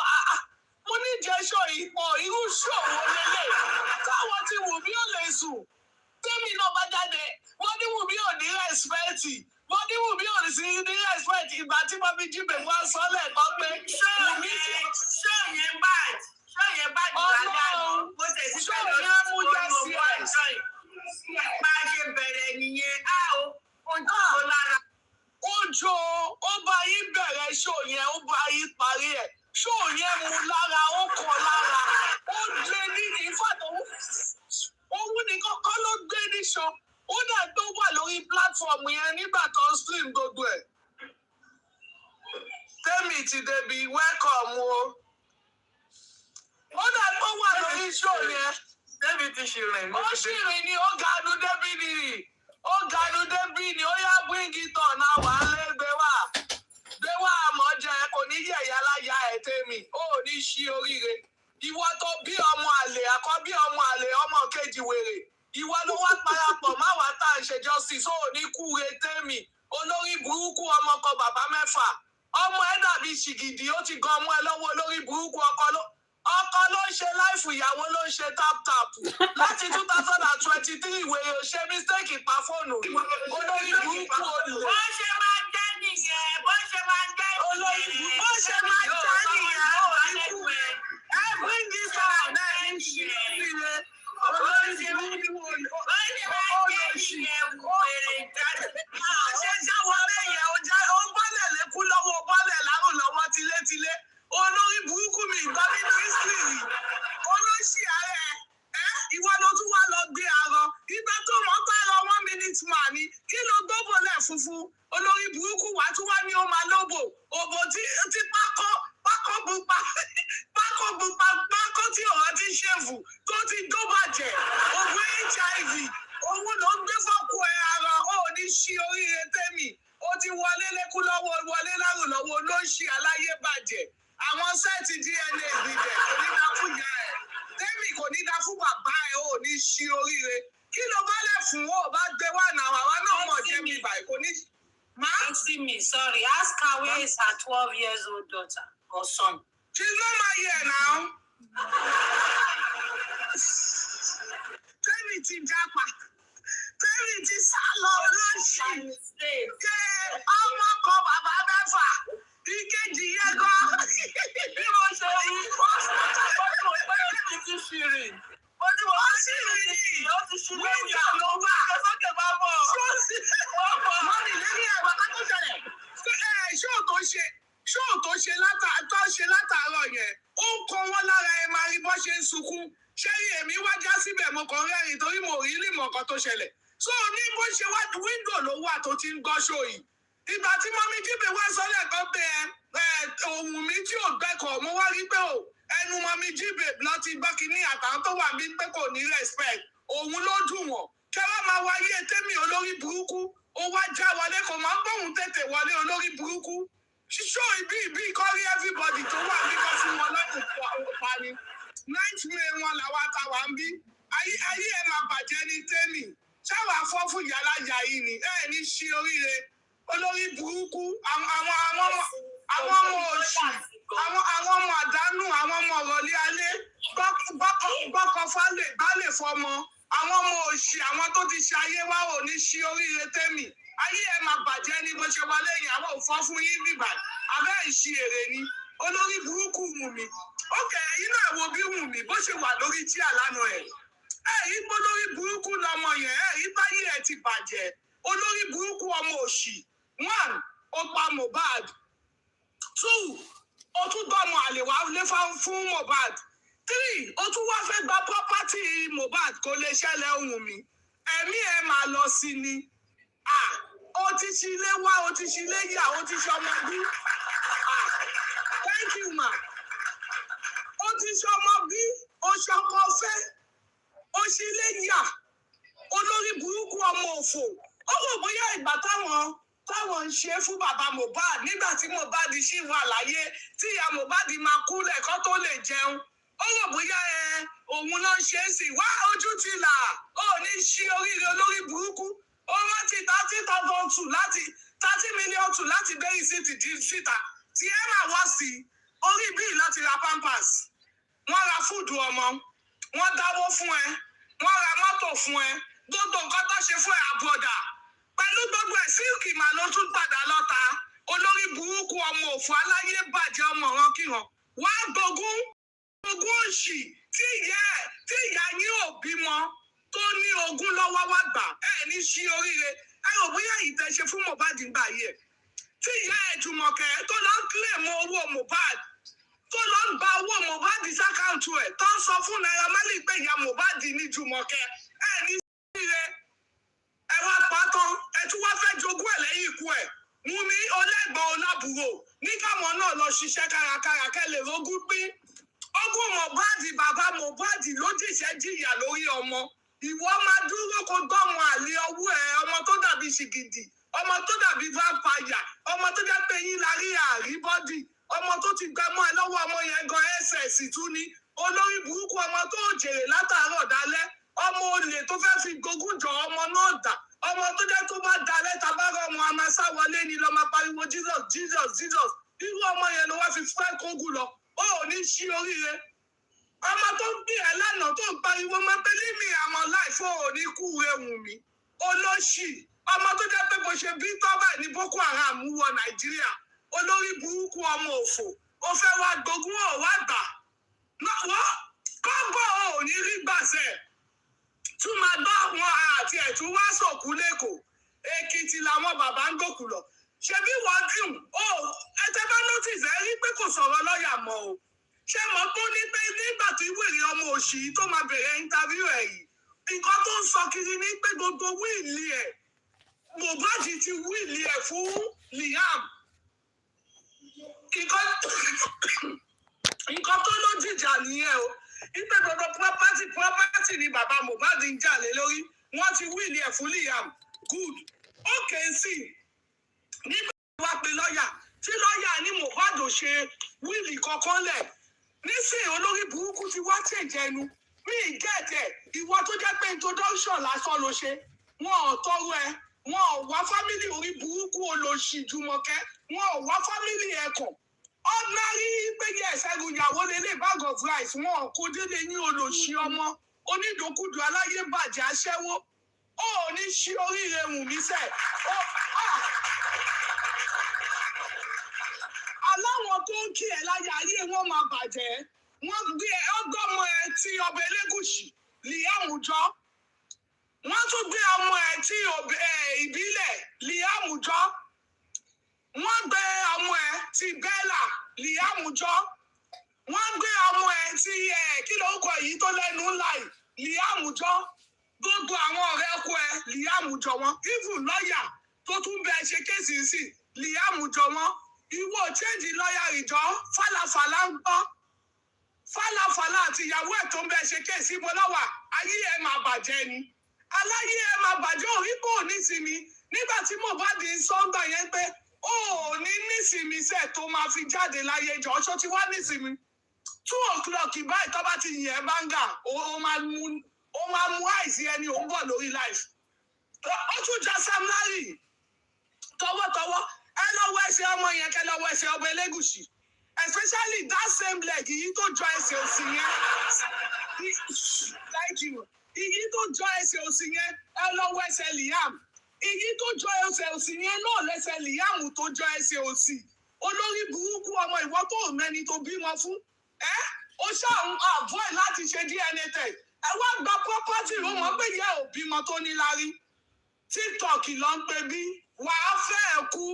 Speaker 6: Mo ní jẹ́ ṣọ́ ipò irú ṣòwò lélẹ̀. Káwọn tí Wunmi ò lè sùn. Tẹ́mi náà bá jáde, wọ́n ní Wunmi ò ní rẹ́spẹ́tì. Wọ́n ní Wunmi ò ní rẹ́spẹ́tì. Ìgbà tí mo fi jí bèbú aṣọ lẹ́ẹ̀kan pé Wunmi ti.
Speaker 4: Ṣé yẹn bá jù lálẹ́ bó ṣe sí pẹ̀lú olùwọ́ ìjọ yìí. Bá a ṣe bẹ̀rẹ̀ nìyẹn, ohun tó kọ lára.
Speaker 6: Ojo, ó bá yín bẹ̀rẹ̀ ṣó yẹn, ó bá yín parí ẹ̀. Ṣó yẹn mú lára, ó kọ lára. Ó gbé ní ìfàtọ̀ òun nìkan kọ́ ló gbé níṣọ. Ó dà tó wà lórí platform yẹn nígbà tó ń stream gbogbo ẹ̀. Tẹ́mi ti débi welcome o. Ó dà tó wà lórí show yẹn.
Speaker 4: Tẹ́mi ti ṣìrìn.
Speaker 6: Ó ṣìrìn ni ó ganu débi nìyí. Ó ganu débi ni ó yá bring it on náà wà lé gbé wá àmọ́ jẹ kò ní yẹ̀yà láyà ẹ̀ Tẹ́mi. Ó ní ṣí oríire. Ìwọ tó bí ọmọ àlè àkọ́bí ọmọ àlè ọmọ kejì wèrè. Ìwọ ló wá parapọ̀ má wá tá à ń ṣe justice. Ó ní kúre Tẹ́mi. Olórí burúkú ọmọ kan bàbá mẹ́fà. Ọmọ ẹ̀ dàbí ṣìgìdì ó ti gan ọmọ ẹ lọ́wọ́ olórí burúkú ọkọ ló ń ṣe láìfù ìyàwó ló ń ṣe tap láti 2023 wèrè ò ṣe mistake pa fóònù olórí burúkú olè.
Speaker 4: Bó ṣe máa jẹ́ nìyẹn
Speaker 6: olórí burúkú bó ṣe máa jẹ́ nìyẹn olórí burúkú bring this one náà ní ṣíṣe olórí burúkú olóṣì ṣe jáwọlé yẹn ó gbọ́lẹ̀ lẹ́kú lọ́wọ́ gbọ́lẹ̀ lárùn lọ́wọ́ tilétilé olórí burúkú mi ìgbà nínú ìsìn
Speaker 2: street man ni kí ló gbóbò lẹ̀ funfun olórí burúkú wà tún wá ní ó máa lóbò òbò tí pákó tí ọ̀rọ̀ ti ṣèfù tó ti dóbàjẹ́ òbò HIV òun ló ń gbé fọ́kù ẹ̀ ara ó ní ṣí oríire tẹ́mì ó ti wọlé lẹ́kú lọ́wọ́ wọlé lárùn lọ́wọ́ ló ń ṣe aláyé bàjẹ́ àwọn sẹ́ẹ̀tì DNA ìbílẹ̀ kò ní dá fún ìyá ẹ̀ tẹ́mì kò ní dá fún bàbá ẹ̀ ó ní ṣí oríire kí ló bá lẹ̀ fún ó bá gbé wà náà àwa náà mọ̀ jẹ́ mi báyìí kò ní.
Speaker 15: Me, sorry. Ask her where is her 12 years old daughter or son.
Speaker 2: She's not my year now. Tẹ́mì ti jápa. Tẹ́mì ti sá lọ lóṣì. Ọmọ kan bàbá mẹ́fà. Ìkejì yẹn gan. Bí mo ṣe rí, ó ti ṣìrì. Ó sì rí i. Ó ti ṣìrì ìjà ló wà. Sókè bá bọ̀. Mọ́nì lẹ́yìn ẹ̀wọ̀n ká tó ṣẹlẹ̀. Ṣóò tó ṣe látàárọ̀ yẹn. Ó ń kọ wọ́n lára ẹ̀ máa rí bọ́ ṣe ń sunkún. Ṣé èmi wá já síbẹ̀ mo kàn rẹ́rìn torí mo rí lè mọ̀ nǹkan tó ṣẹlẹ̀. So ní bó ṣe wá wíńdò ló wà tó ti ń gbọ́ ṣó yìí. Ìgbà tí mọ́mí jíbe wá sọ́lẹ̀ kan pé ohun mi tí ò gbẹ́kọ̀ọ́ mo wá rí pé ẹnu mọ́mí jíbe lọ ti gbọ́ kínní àtàwọn tó wà mí pé kò ní respect. Òun ló dùn wọ́n. Kẹ́ wá máa wáyé tẹ́mi olórí burúkú. Ó wá já wọlé kò máa ń bóun tètè wọlé olórí burúkú. Ṣíṣó ibi ìkọ́rí everybody tó wà nígbà fún wọn lọ́kùn pa ni. 9th May wọn làwọn àtàwà ń bí. Ayé ẹ̀ máa bàjẹ́ ní tẹ́mi. Ṣáwà fọ́ fún yàrá yà yìí ni. Ẹ ní ṣí oríire. Olórí burúkú. Àwọn ọmọ òṣì. Àwọn ọmọ àdánù. Àwọn ọmọ ọ̀rọ̀lé alẹ́. Gbọ́kọ̀ fálẹ̀ gbálẹ̀ fọmọ. Àwọn ọmọ òṣì àwọn tó ti ṣe ayé wa ò ní ṣí oríire tẹ́mi. Ayé ẹ̀ máa bàjẹ́ ní bó ṣe wà lẹ́yìn àwọn òfò fún yín bíbà. Abẹ́ ìṣí èrè ni. Olórí burúkú Wùmí. Ókè ẹ̀yin náà wo bí Wùmí bó ṣe wà lórí tí àlánà ẹ̀. Ẹ̀yin bó lórí burúkú lọmọ yẹn. Ẹ̀yin báyé ẹ̀ ti bàjẹ́. Olórí burúkú ọmọ òṣì. 1. Ó pa Mohbad. 2. Ó tún gbọ́mọ àlè wá lé fún Mohbad. 3. Ó tún wá fẹ́ gba property Mohbad kò lè ṣẹlẹ̀ ohun mi. Ẹ̀mí ẹ̀ máa lọ sí ni. Ó ti ṣí ilé wá, ó ti ṣí ilé yà, ó ti ṣe ọmọ bí. Thank you ma. Ó ti ṣe ọmọ bí, ó ṣe ọkọ fẹ́, ó ṣí ilé yà. Olórí burúkú ọmọ òfò. Ó rò bóyá ìgbà táwọn ń ṣe fún bàbá Mohbad nígbà tí Mohbad ṣì wà láyé tí ìyá Mohbad máa kú lẹ́kọ́ tó lè jẹun. Ó rò bóyá òun ló ń ṣe é sí wá ojú ti là ó ní ṣí oríire olórí burúkú ó rántí 30 million láti bẹ́yìn síta tí ẹ máa wá sí orí bíi láti ra pampers wọ́n ra fúdù ọmọ wọ́n dáwó fún ẹ wọ́n ra mọ́tò fún ẹ gbogbo nǹkan tó ṣe fún ẹ àbọ̀dà pẹ̀lú gbogbo ẹ̀ sílùkì mà ló tún padà lọ́ta olórí burúkú ọmọ òfò aláyé bàjẹ́ ọmọ wọn kíran wá gbógun òṣì tí ìyá yín ò bímọ tó ní ogún lọ́wọ́ wá gbà ẹ ní ṣí oríire ẹ rò bóyá ìtẹ̀ ṣe fún Mohbad gbà yẹ tí ìyá ẹ̀ Jùmọ̀kẹ́ tó lọ ń claim owó Mohbad tó lọ ń gba owó Mohbad sákàǹtù ẹ̀ tó ń sọ fún Naira Marley pé ìyá Mohbad ní Jùmọ̀kẹ́ ẹ ní ṣí oríire ẹ wá pátán ẹ tún wá fẹ́ jogún ẹ̀ lẹ́yìn ikú ẹ̀ Wùmí ọlẹ́gbọ̀n ọlábùrò ní káwọn náà lọ ṣiṣẹ́ kárakára kẹ́lẹ̀ rógún pín ogún Mohbad bàbá Mohbad ló jìṣẹ́ jìyà lórí ọmọ ìwọ máa dúró kó gbọ́mọ àlè ọwọ́ ẹ ọmọ tó dàbí ṣìgìdì ọmọ tó dàbí vampire ọmọ tó jẹ́ pé yín la rí àríbọ́dì ọmọ tó ti gbẹmọ́ ẹ lọ́wọ́ ọmọ yẹn gan ss tún ní olórí burúkú ọmọ tó jèrè látàárọ̀ dálẹ́ ọmọ olè tó fẹ́ fi gogún jọ ọmọ náà dà ọmọ tó jẹ́ tó bá dalẹ́ tabárọ̀ ọmọ amásá wọlé ni lọ́ọ́ máa pariwo Jesus Jesus Jesus irú ọmọ yẹn ló wá fi fẹ́ kógún lọ ó ò ní ṣí oríire ọmọ tó ń gbé ẹ lánàá tó ń pariwo máa pé límì àmọ́ láìfọ òní kú ehun mi olóṣì ọmọ tó jẹ́ pé bó ṣe bí tọ́bà ní Boko Haram wọ Nàìjíríà olórí burúkú ọmọ òfò ó fẹ́ wá gbógun ò wá gbà lọ́wọ́ kọ́ńbọ̀ ò ní rí gbàṣẹ tún máa gbọ́ àwọn àti ẹ̀tún wá sòkú lẹ́kọ̀ọ́ Èkìtì làwọn bàbá ń gòkù lọ ṣebí wọ́n dùn ó ẹtẹ bá notice ẹ rí pé kò sọ̀rọ̀ lọ́ọ̀yà mọ́ o ṣé mo tó ní pé nígbà tí wèrè ọmọ òṣì tó máa bẹ̀rẹ̀ interview ẹ̀ yìí nǹkan tó ń sọ kiri ní pé gbogbo wíìlì ẹ̀ Mohbad ti wíìlì ẹ̀ fún Liam nǹkan tó ló jìjà nìyẹn o ipe gbogbo property ni bàbá Mohbad ń jà lé lórí wọ́n ti wíìlì ẹ̀ fún Liam good okay sí nígbà tí wàá pe lọ́ọ̀yà tí lọ́ọ̀yà ní Mohbad ò ṣe wíìlì kankan lẹ̀ nísìnyí olórí burúkú ti wá tẹ̀jẹ̀nu mí gẹ̀ẹ́dẹ̀ ìwọ tó jẹ́ pé introduction lásán ló ṣe wọn ò tọrọ ẹ wọn ò wá fámìlì orí burúkú olóṣì Jùmọ̀kẹ́ wọn ò wá fámìlì ẹ̀kọ́ ordinary péye ẹ̀ṣẹ́gun ìyàwó lélẹ̀ bag of rice wọn ò kó délé ní olóṣì ọmọ onídòkúdò aláyé bàjẹ́ aṣẹ́wó ó ní ṣí oríire Wùnmí sẹ́ aláwọn tó ń kí ẹ láyà ayé wọn máa bàjẹ́ wọ́n gbé ọgọ́mọ ẹ tí ọba Elégùṣì Liam jọ wọ́n tún gbé ọmọ ẹ tí ìbílẹ̀ Liam jọ wọ́n gbé ọmọ ẹ tí Bella Liam jọ wọ́n gbé ọmọ ẹ tí kí lórúkọ yìí tó lẹ́nu ńlá yìí Liam jọ gbogbo àwọn ọ̀rẹ́ ọkọ ẹ Liam jọ wọn even lọ́ọ̀yà tó tún bẹ ṣe kéèsì sí Liam jọ wọn ìwọ change lọ́ọ̀yà ìjọ fàlàfàlà ń gbọ́ fàlàfàlà àti ìyàwó ẹ̀ tó ń bẹ ṣe kéèsì ibo lọ́wà ayé ẹ̀ máa bàjẹ́ ni aláyé ẹ̀ máa bàjẹ́ òrí kò nísinmi nígbà tí Mohbad ń sọ́ńgbà yẹn pé ó ní nísinmi sẹ́ẹ̀ tó máa fi jáde láyé jọ ṣó ti wá nísinmi 2:00 báyìí tó bá ti yẹ̀ báńgà ó máa mú àìsí ẹni òun bọ̀ lórí life ó tún já Sam Larry tọwọ́tọwọ́ ẹ lọ́wọ́ ẹsẹ̀ ọmọ yẹn kẹ lọ́wọ́ ẹsẹ̀ ọba Elégùṣì especially that same leg èyí tó jọ ẹsẹ̀ òsì yẹn thank you èyí tó jọ ẹsẹ̀ òsì yẹn ẹ lọ́wọ́ ẹsẹ̀ Liam èyí tó jọ ẹsẹ̀ òsì yẹn náà lẹ́sẹ̀ Liam tó jọ ẹsẹ̀ òsì olórí burúkú ọmọ ìwọ tó mẹ́ni tó bímọ fún ó ṣàwọn avoid láti ṣe DNA test ẹ wá gba property ló mọ̀ pé yẹ ò bímọ tó níláárí TikTok ló ń pè bí wàá fẹ́ ẹ̀ kú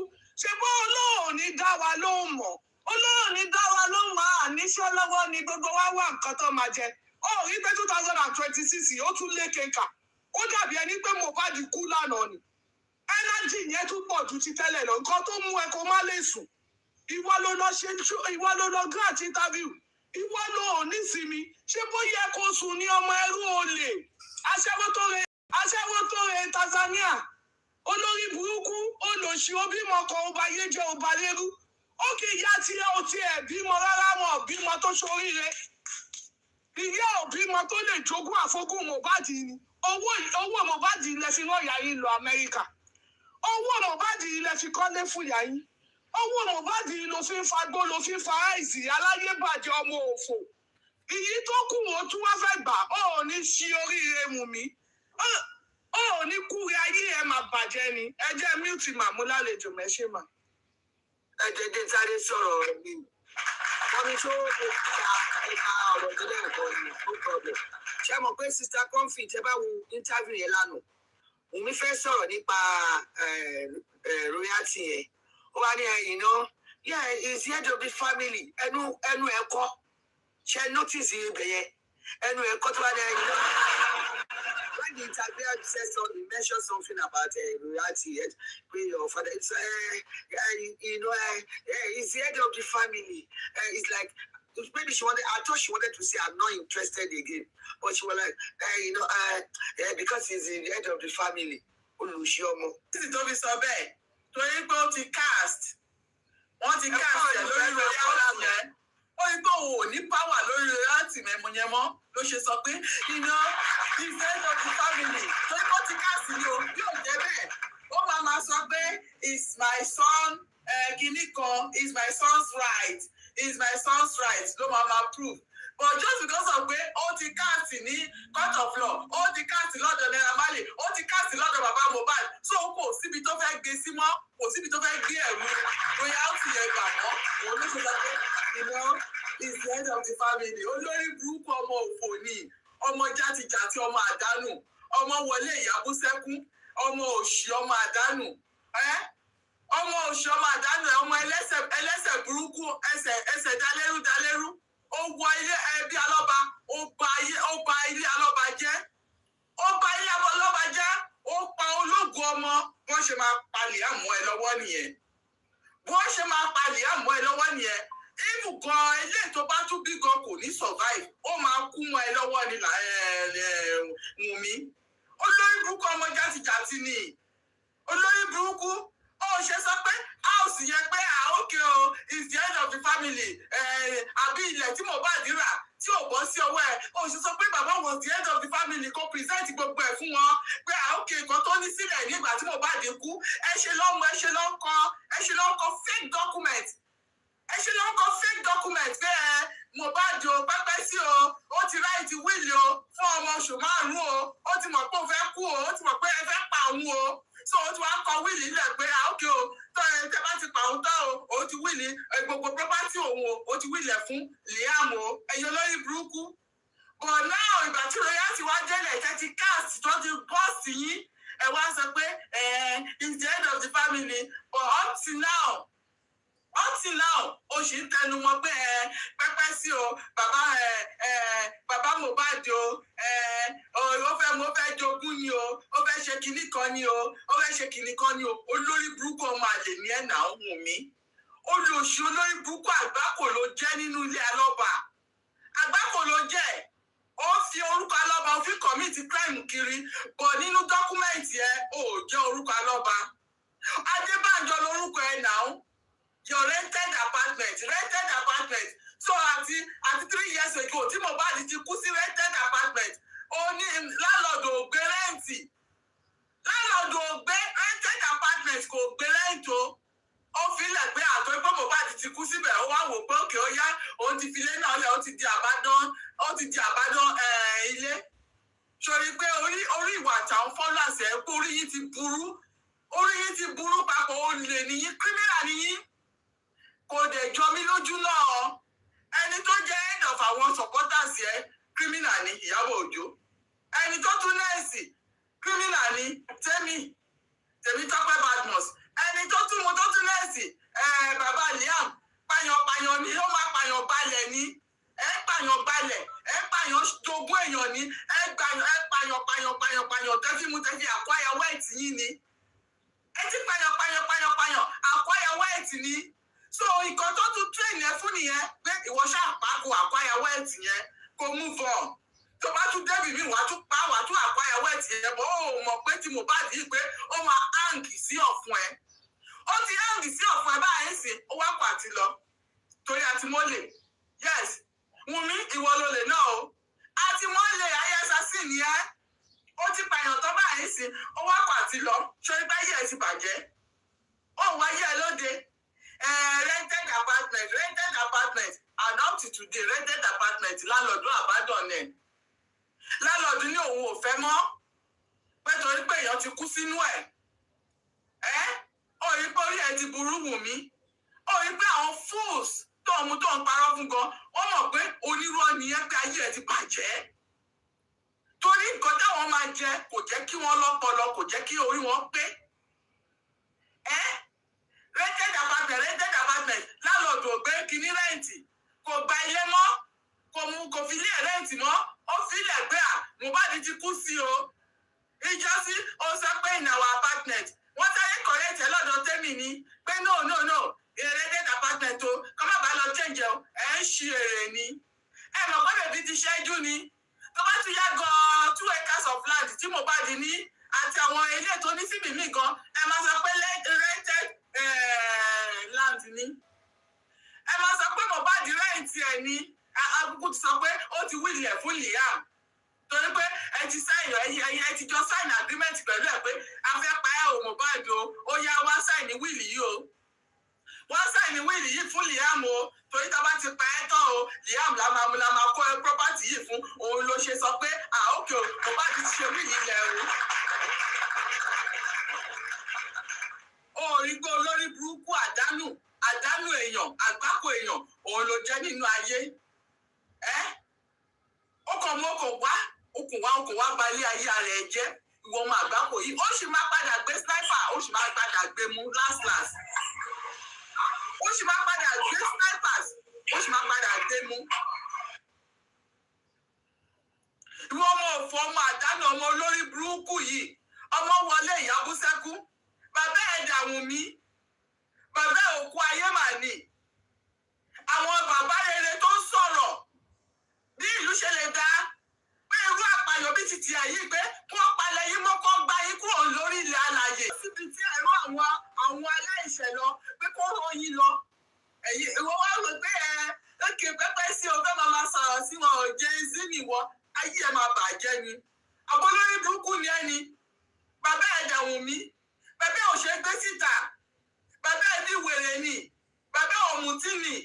Speaker 2: ṣe bó olóòní dá wa lóhùn mọ̀ olóòní dá wa lóhùn mọ́ àníṣẹ́ lọ́wọ́ ni gbogbo wa wà nǹkan tó máa jẹ ó rí pé 2026 ó tún lé kéka ó dàbí ẹni pé Mohbad kú lánàá ni energy yẹn tún pọ̀ ju ti tẹ́lẹ̀ lọ nǹkan tó mú ẹ kó má lè sùn ìwọ ló lọ grant interview ìwọ ló ò ní sinmi ṣé bó yẹ kó sùn ní ọmọ ẹrú olè aṣẹ́wó tó re Tanzania olórí burúkú olòṣì obìmọ kan ọba yéjẹ ọba lérú ó kì í yá tí ó ti ẹ̀ bímọ rárá wọn ò bímọ tó ṣoríire ìyá ò bímọ tó lè jogún àfogún Mohbad ni owó Mohbad ilẹ̀ fi rán ìyá yín lọ Amẹ́ríkà owó Mohbad ilẹ̀ fi kọ́lé fún ìyá yín owó Mohbad ló fi ń fagbó ló fi ń fa àìsí aláyébàjẹ́ ọmọ òfò èyí tó kù ó tún wá fẹ́ gbà ó ní ṣí oríire Wùnmí ó ní kúre ayé ẹ máa bàjẹ́ ni ẹ jẹ́ mute màmú lálejò mẹ́ṣẹ́ mà.
Speaker 6: ẹ dédé sáré sọ̀rọ̀ rẹ̀ bí wọ́n ní tó ẹ̀ka ọ̀rọ̀ ìdílé ẹ̀kọ́ ni no problem ṣé mo pé sista Comfy tẹ́ bá wo interview yẹn lánàá Wùnmí fẹ́ sọ̀rọ̀ nípa royalty yẹn ó wá ní ẹ̀yìn náà yeah it's the head of the family ẹnu ẹ̀kọ́ ṣe notice ibẹ̀ yẹn ẹnu ẹ̀kọ́ tó wá ní ẹ̀yìn náà. When the interviewer said something, mentioned something about royalty, pay your father. It's he's the head of the family. It's like maybe I thought she wanted to say I'm not interested again, but she was like, because he's the head of the family.
Speaker 11: Títí tó fi sọ bẹ́ẹ̀ torí pé ó ti cast wọ́n ti cast ẹ̀ lórí royalty yẹn ó ní pé òun ò ní power lórí royalty mẹ́mọ́nyẹ́mọ́ ló ṣe sọ pé he's the head of the family torí pé ó ti cast ni o yóò jẹ́ bẹ́ẹ̀ ó máa sọ pé it's my son kìíní kan it's my son's right it's my son's right ló máa prove but just because of pé ó ti cast ní court of law ó ti cast lọ́dọ̀ Naira Marley ó ti cast lọ́dọ̀ bàbá Mohbad so kò síbi tó fẹ́ gbé sí mọ́ kò síbi tó fẹ́ gbé ẹ̀rú royalty yẹn gbà mọ́ òun ló ṣe sọ pé is the head of the family olórí burúkú ọmọ òfò ni ọmọ játijàti ọmọ àdánù ọmọ wọlé ìyàbú sẹ́kún ọmọ òṣì ọmọ àdánù ọmọ òṣì ọmọ àdánù ọmọ ẹlẹ́sẹ̀ burúkú ẹsẹ̀ dalérú ó wọ ilé ẹbí alọ́ba ó ba ilé alọ́ba jẹ́ ó bá ilé ọlọ́ba jẹ́, ó pa ológun ọmọ, wọ́n ṣe máa palẹ̀ àmọ́ ẹ lọ́wọ́ nìyẹn. Wọ́n ṣe máa palẹ̀ àmọ́ ẹ lọ́wọ́ nìyẹn. Ìmù gan ilé tó bá tún bí gan kò ní survive, ó máa kú mọ́ ẹ lọ́wọ́ ni Wùnmí. Olórí burúkú ọmọ játijàti ni. Olórí burúkú, ó ṣe sọ pé house yẹn pé okay o, is the end of the family. Àbí ilẹ̀ tí Mohbad rà tí ò bọ́ sí ọwọ́ ẹ̀, ó ṣe sọ pé bàbá was the end of the family kó present gbogbo ẹ̀ fún wọn pé okay nǹkan tó ní sílẹ̀ nígbà tí Mohbad kú, ẹ ṣe lọ́nkọ fake document. Ẹ ṣe lọ́nkọ fake document pé Mohbad o pẹ́pẹ́ sí o, ó ti ráìtì wíìlì o fún ọmọ oṣù 5 o, ó ti mọ̀ pé ó fẹ́ kú o, ó ti mọ̀ pé ẹ fẹ́ pa òun o. So ó ti wá kọ wíìlì lẹ̀ pé okay o, tẹ́ bá ti pa òun tán o, ó ti wíìlì gbogbo property òun o, ó ti wíìlì ẹ̀ fún Liam o, ẹ̀yin olórí burúkú. But now ìgbà tí royalty wá délẹ̀ tẹ́ ti cast tó ti bọ́ọ̀sì yín, ẹ wá sọ pé it's the end of the family. But up till now, ó sì ń tẹnu mọ́ pé pẹ́pẹ́ sí o, bàbá Mohbad o, mo fẹ́ jogún ni o, ó fẹ́ ṣe kinní kan ni o, ó fẹ́ ṣe kinní kan ni o. Olórí burúkú ọmọ àlè ní ẹ̀nà Wùnmí. Olóṣì olórí burúkú àgbákò ló jẹ́ nínú ilé alọ́ba. Àgbákò ló jẹ́. Ó fi orúkọ alọ́ba, ó fi commit crime kiri, bọ̀ nínú dọ́kúmẹ̀ntì ẹ̀ ò jẹ́ orúkọ alọ́ba. Adébánjọ lórúkọ ẹ̀ náà. Your rented apartment. So àti 3 years ago, tí Mohbad ti kú sí rented apartment, ó ní landlord ò gbé rẹ́ǹtì. Landlord ò gbé rented apartment kò gbé rẹ́ǹtì o. Ó fi lẹ̀ pé àtọ́ pé Mohbad ti kú síbẹ̀, ó wá wò pé òkè ó yá, òun ti fi ilé náà lẹ̀, ó ti di àbádán ilé. Sori pé orí ìwà àtàwọn followers ẹ̀ pé orí yín ti burú papọ̀, ó lè níyín, criminal níyín. Kò dẹ̀ jọ mí lójú náà. Ẹni tó jẹ́ head of àwọn supporters yẹn criminal ni Ìyábọ̀ Òjó. Ẹni tó tún nẹ́ẹ̀sì criminal ni Tèmítọ́pẹ́ Badmus. Ẹni tó tún nẹ́ẹ̀sì bàbá Liam pàyàn ni, ó máa pàyàn balẹ̀ ni. Ẹ pàyàn balẹ̀, ẹ pàyàn jogún èèyàn ni, ẹ pàyàn tẹ́fí acquire wealth yín ni. Ẹ ti pàyàn acquire wealth ni. So nǹkan tó tún train yẹn fún nìyẹn pé ìwọ ṣáà pa kó acquire wealth yẹn kó move on. Tó bá tún débi mi wàá tún acquire wealth yẹn, bọ́ ó mọ̀ pé tí Mohbad yìí pé ó máa hang sí ọ̀fun ẹ̀. Ó ti hang sí ọ̀fun ẹ̀ báyìí sí, ó wá pàtí lọ. Torí àti mọ́lẹ̀. Yes, Wùnmí ìwọ ló lè náà o. Àti mọ́lẹ̀ ayẹ́sásí nìyẹn. Ó ti pààyàn tó báyìí sí, ó wá pàtí lọ. Ṣé ibà yẹ̀ ẹ́ ti bàjẹ́? Ó wáyé ẹ lóde. Rented apartment, and up to today rented apartment landlord ló àbádọ́n ẹ̀. Landlord ní òun ò fẹ́ mọ́ pé torí pé èèyàn ti kú sínú ẹ̀. Ó rí pé orí ẹ̀ ti burú Wùnmí. Ó rí pé àwọn fools tó ń parọ́ fún gan, wọ́n mọ̀ pé onírọ́ nìyẹn pé ayé ẹ̀ ti bàjẹ́. Torí nǹkan táwọn máa jẹ kò jẹ́ kí wọ́n lọ́pọlọ, kò jẹ́ kí orí wọn pé. Rented apartment, landlord ò gbé kíní rẹ́ǹtì, kò gba ilé mọ́, kò fi ilé rẹ́ǹtì mọ́, ó fi ilẹ̀ gbé Mohbad ti kú sí o. Ìjọsí ó sọ pé in our apartment, wọ́n sáré correct ẹ̀ lọ́dọ̀ Tẹ́mi ni pé no, rented apartment o, kọ́ má bàa lọ change o, ẹ̀ ń ṣe èrè ni. Ẹ mọ̀ pé bèbí ti ṣẹ́jú ni. Tó bá tún yá gan 2 acres of land tí Mohbad ní àti àwọn ilé tó ní síbì mí gan, ẹ máa sọ pé rented land ni. Ẹ máa sọ pé Mohbad rẹ́ǹtì ẹ̀ ni. Agbègbè ti sọ pé ó ti wíìlì ẹ̀ fún Liam. Torí pé ẹ ti jọ sign agreement pẹ̀lú ẹ̀ pé a fẹ́ pa ẹ́ o Mohbad o, ó yá wá sign wíìlì yìí o. Wọ́n sign wíìlì yìí fún Liam o. Torí tá a bá ti pa ẹ́ tán o, Liam la máa kó property yìí fún. Òun ló ṣe sọ pé okay o, Mohbad ti ṣe wíìlì ilẹ̀ o. Ó rí pé olórí burúkú àdánù èèyàn, àgbákò èèyàn, òun ló jẹ́ nínú ayé. Ó kàn mọ́ okùn wá ba ilé ayé rẹ̀ jẹ́. Ìwọ ọmọ àgbákò yìí, ó sì máa padà gbé sniper, ó sì máa padà gbé mú last. Ó sì máa padà gbé snipers, ó sì máa padà gbé mú. Ìwọ ọmọ òfò òfò ọmọ àdánù ọmọ olórí burúkú yìí ọmọ wọlé ìyàbú sẹ́kú bàbá ẹ̀dà Wùnmí bàbá òkú ayé mà ní àwọn bàbá rere tó ń sọ̀rọ̀ bí ìlú ṣe lè dá pé irú àpàyàn bí ti tìyà yìí pé kí wọ́n palẹ̀ yín mọ́ kó gba yín kúrò lórí ilẹ̀ alàyè síbi tí ẹ̀rọ àwọn aláìṣẹ̀ lọ pé kó rán yín lọ ẹ̀yìn ìwọ wá rò pé ókè pẹ́pẹ́ sí o fẹ́ máa sọ̀rọ̀ sí wọn ò jẹ́ sí nìwọ ayé ẹ̀ máa bàjẹ́ ni àbólórí burúkú ni ẹni bàbá ẹ̀dà Wùnmí bàbá ò ṣe gbé síta bàbá ẹ̀ ní wèrè ni bàbá òmùtí ni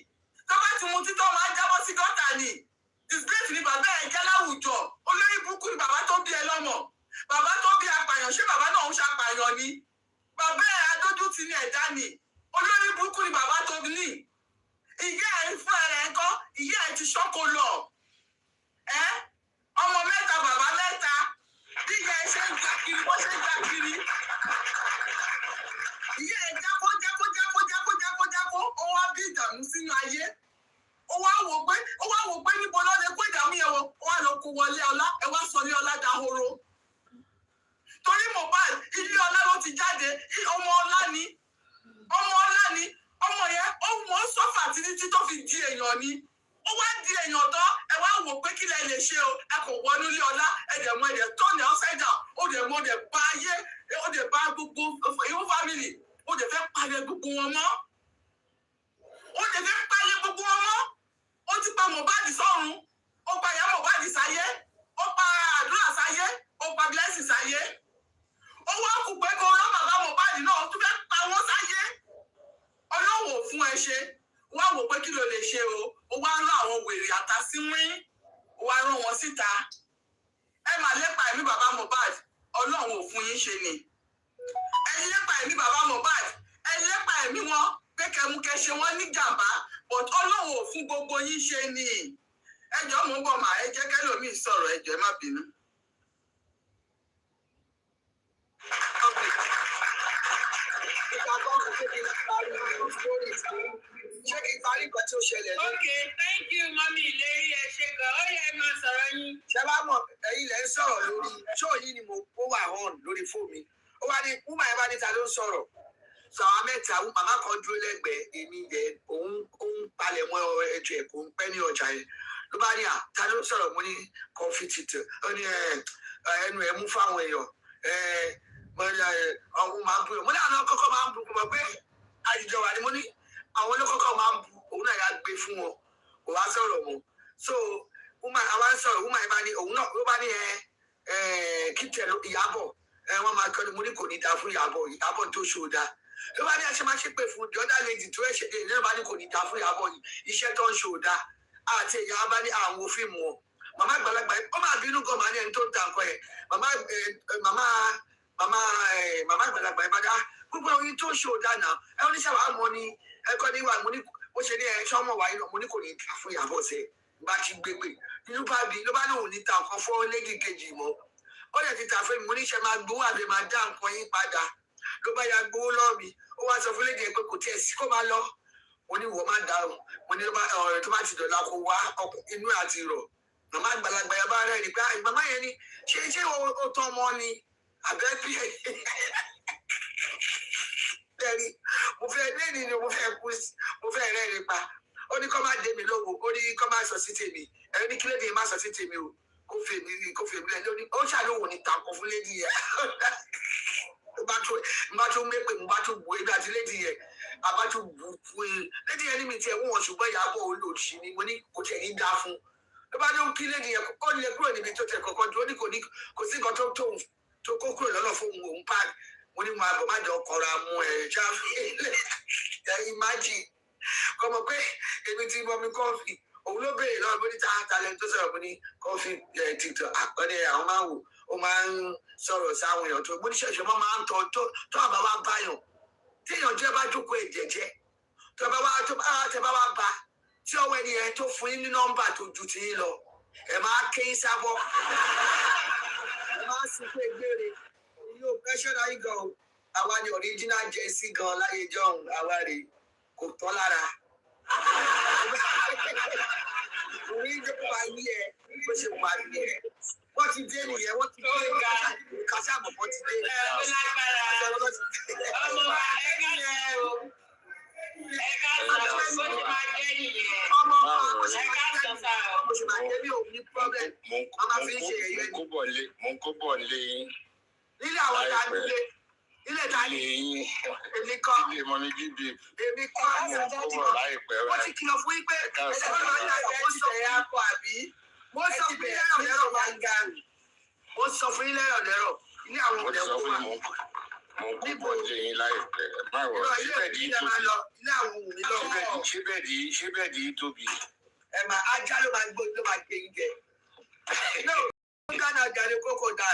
Speaker 11: tó bá ti mutí tó máa jábọ́ sí gọ́tà ni disgrace ni bàbá ẹ̀ jẹ́ láwùjọ olórí burúkú ni bàbá tó bí ẹ lọ́mọ bàbá tó bí apààyàn ṣé bàbá náà ń ṣàpààyàn ni bàbá ẹ̀ adójútì ni ẹ̀dá ni olórí burúkú ni bàbá tó bí ní ìyá ẹ̀ fún ẹ̀rẹ̀ ńkọ́ ìyá ẹ̀ ti ṣọ́kò lọ ọmọ mẹ́ta bàbá mẹ́ta bí ìyá ẹ̀ ṣe ń jà kiri bó ṣe ń jà kiri ìyá ẹ̀ jákó ó wá bí ìdààmú sínú ayé ó wá wò pé níbo ló lè kó ìdààmú yẹn wọ ó wá lọ kó wọlé ọlá ẹ wá sọ ní ọlá dahoro torí Mohbad ilé ọlá ló ti jáde ọmọ ọlá ni ọmọ yẹn ó mọ sọfà títí tó fi di èèyàn ni ó wá di èèyàn tán ẹ wá wò pé kí lẹ lè ṣe o ẹ kò wọnú ilé ọlá ẹ dẹ̀ mọ ẹ dẹ̀ tọ́ni upside down ó dẹ̀ mọ dẹ̀ bá ayé ó dẹ̀ bá gbogbo ìwọ family ó dẹ̀ fẹ́ palẹ̀ gbogbo wọn mọ́ ó ti pa Mohbad sọ́run ó pa ìyá Mohbad sáyé ó pa àdúrà sáyé ó pa blessing sáyé ó wá kù pé kó rán bàbá Mohbad náà ó tún fẹ́ pa wọ́n sáyé ọlọ́wọ́ fún ẹ ṣe wá wò pé kí ló lè ṣe o ó wá rán àwọn wèrè àtàsíwín ó wá rán wọn síta ẹ máa lépa ẹ̀mí bàbá Mohbad ọlọ́run ò fún yín ṣe ni ẹ lépa ẹ̀mí bàbá Mohbad ẹ lépa ẹ̀mí wọn pé kẹmúkẹ ṣe wọn ní jàmbá but ọlọ́run ò fún gbogbo yín ṣe ni ẹjọ́ mú bọ̀ mà ẹ jẹ́ kẹ́lòmíì sọ̀rọ̀ ẹjọ́ ẹ má bínú.
Speaker 6: Ṣé kí n parí nǹkan tí ó ṣẹlẹ̀ ní?
Speaker 15: Okay, thank you, mami ìlérí ẹ ṣe gan. Ó yẹ máa sọ̀rọ̀ yín.
Speaker 6: Ṣé bá mọ̀ ẹ̀yin lẹ̀ ń sọ̀rọ̀ lórí ṣóò yìí ni mo wà hàn lórí fóònù mi. Ó wá ní wúmà ẹ̀ bá níta ló ń sọ̀rọ̀. Sọ àwọn mẹ́ta màmá kan dúró lẹ́gbẹ̀ẹ́ èmi yẹn òun palẹ̀ mọ́ ẹjọ́ ẹ̀ kò ń pẹ́ ní ọjà yẹn. Ló bá ní ta ló ń sọ̀rọ̀ mo ní kọfí títì. Ó ní ẹnu ẹ̀ mú fáwọn èèyàn. Ọ̀hún máa ń bu. Mo ní àwọn kọ́kọ́ máa ń bu kò mọ̀ pé àjùjọ wà ní mo ní àwọn olókọ́kọ́ máa ń bu òun náà yà gbé fún wọn kò wá sọ̀rọ̀ mọ́ so àwa ń sọ̀rọ̀ woman bá ní òun náà ló bá ní kíkẹ́ Ìyábọ̀ wọ́n máa kọ́ ni mo ní kò ní da fún Ìyábọ̀ tó ṣòó da ló bá ní ẹ ṣe máa ṣe pé fún the other lady tó ẹ̀ṣẹ̀ dé ìlú bá ní kò ní da fún Ìyábọ̀ yìí iṣẹ́ tó ń ṣòó da àti ìyá bá ní àwọn fíìmù wọn màmá àgbàlagbà ó máa bínú gan màá ní ẹni tó ń ta nǹkan yẹn màmá àgbàlagbà yẹn bá dá gbogbo oyin tó ṣòó da náà ẹ oníṣẹ́ wàá mọ ni ẹkọ níwà mo ní bó ṣe ní ẹ sọmọ wáyé náà mo ní kò ní ta fún Ìyábọ̀ ṣe bá ti gbégbé inú bá bí ló bá lóun ní ta nǹkan fún lẹ́gì kejì mọ́ ó lè ti ta fún mi mo ní ṣe máa gbowó àbí máa dá nǹkan yín padà ló bá ya gbowó lọ́ọ̀ mi ó wá sọ fún lẹ́gì pé kò tiẹ̀ sí kó máa lọ mo ní ìwọ máa dáhùn mo ní ọ̀rẹ́ tó bá ti dọ̀la kó wá inú àti rọ̀ màmá àgbàlagbà yẹn bá rẹ̀ ní pé màmá yẹn ni ṣé ó tán ọmọ ni àbẹ́ bí bẹ́ẹ̀ni mo fẹ́ lẹ́ni ni mo fẹ́ kú mo fẹ́ rẹ́rìn pa ó ní kó má dé mi lówó ó ní kó má sọ sí tèmi ẹ̀rí ní kí lédi yẹn má sọ sí tèmi o kó fèmí lẹ́ni ó ní ó ṣàlùwò ní tàkùn fún lédi yẹn mo bá tún mépè mo bá tún bù ebi àti lédi yẹn a bá tún bù fún yẹn lédi yẹn ní mi tiẹ̀ wọ́n ṣùgbọ́n Ìyábọ̀ olóòṣì ni mo ní kò tẹ̀ ní dá fún ló bá tún kí lédi yẹn ó lè kúrò níbi tó tẹ̀ kọ̀ọ̀kan dúró ní kò sí nǹkan tó kó kúrò lọ́nà fún òun páàkì mo ní mo àbọ̀ má jọ kọra mu ṣáfìlẹ̀ ìmájì kọmọ pé èmi ti mọ mi kọfì òun ló béèrè lọ́wọ́ bóni talent tó sọ̀rọ̀ bóni kọfì tìtọ̀ àpẹẹrẹ àwọn máa wò ó máa ń sọ̀rọ̀ sáwọn èèyàn tó bóni ṣẹ̀ṣẹ̀ mọ́ máa ń tọ́ tó àbá wá báyàn tí èèyàn jẹ́ bá jókòó èjẹ̀jẹ́ tó bá wá bá tí ọwọ́ ẹni yẹn tó fún yín ní nọ́mbà tó ju ti yín lọ ẹ máa ké yín sábọ́ ẹ máa sì pé gbére yóò pẹ́ṣọ́ra yín gan o àwa ni original jersey gan láyé john àwa rè kò tọ́ lára Orí jẹ́ kó máa yí ẹ bó ṣe wà nìyẹn. Wọ́n ti dé nìyẹn, wọ́n ti dé kásá àbọ̀bọ̀ ti dé.
Speaker 15: Ó lágbára. Ọmọ wa ẹ̀ka lẹ̀ o. Ẹ̀ka sọ̀rọ̀ bó ṣe máa jẹ́ nìyẹn.
Speaker 6: Ọmọ
Speaker 15: ẹ̀ka sọ̀rọ̀.
Speaker 6: bó ṣe máa jẹ́ bí òun ní problem. Wọ́n máa fi ń ṣe ẹ̀yẹ ni.
Speaker 5: Mo ń kó bọ̀ lé
Speaker 6: Nílé àwọn ta nílé. Ilé ta ní. Èmi kọ́.
Speaker 5: ilé mọ́mí bíbí.
Speaker 6: Èmi kọ́.
Speaker 5: Mo ń kó bọ̀ láìpẹ́
Speaker 6: Wọ́n
Speaker 5: rẹ̀.
Speaker 6: ti kìlọ̀ fún yín pé
Speaker 5: Ẹ̀ka
Speaker 6: ẹ̀sẹ̀
Speaker 5: sọ̀rọ̀.
Speaker 6: máa ń dàgbà ó sọ fún yín kọ́ àbí. Mo sọ fún yín lẹ́rọ̀ máa ń ga rì. Mo sọ fún yín lẹ́rọ̀. Ilé àwọn
Speaker 5: Mo ti
Speaker 6: ọ̀dẹ̀
Speaker 5: sọ
Speaker 6: kó
Speaker 5: fún
Speaker 6: wa.
Speaker 5: yín mo ń kó bọ̀ lé yín láìpẹ́. Báwo
Speaker 6: Ilé
Speaker 5: síbẹ̀ di
Speaker 6: ìdílé máa
Speaker 5: tóbi?
Speaker 6: lọ. Ilé àwọn òun mi lọ.
Speaker 5: Síbẹ̀ di tóbi?
Speaker 6: Ẹ máa ajá ló máa gbé yín jẹ. No, Ghana jàre kókò dà.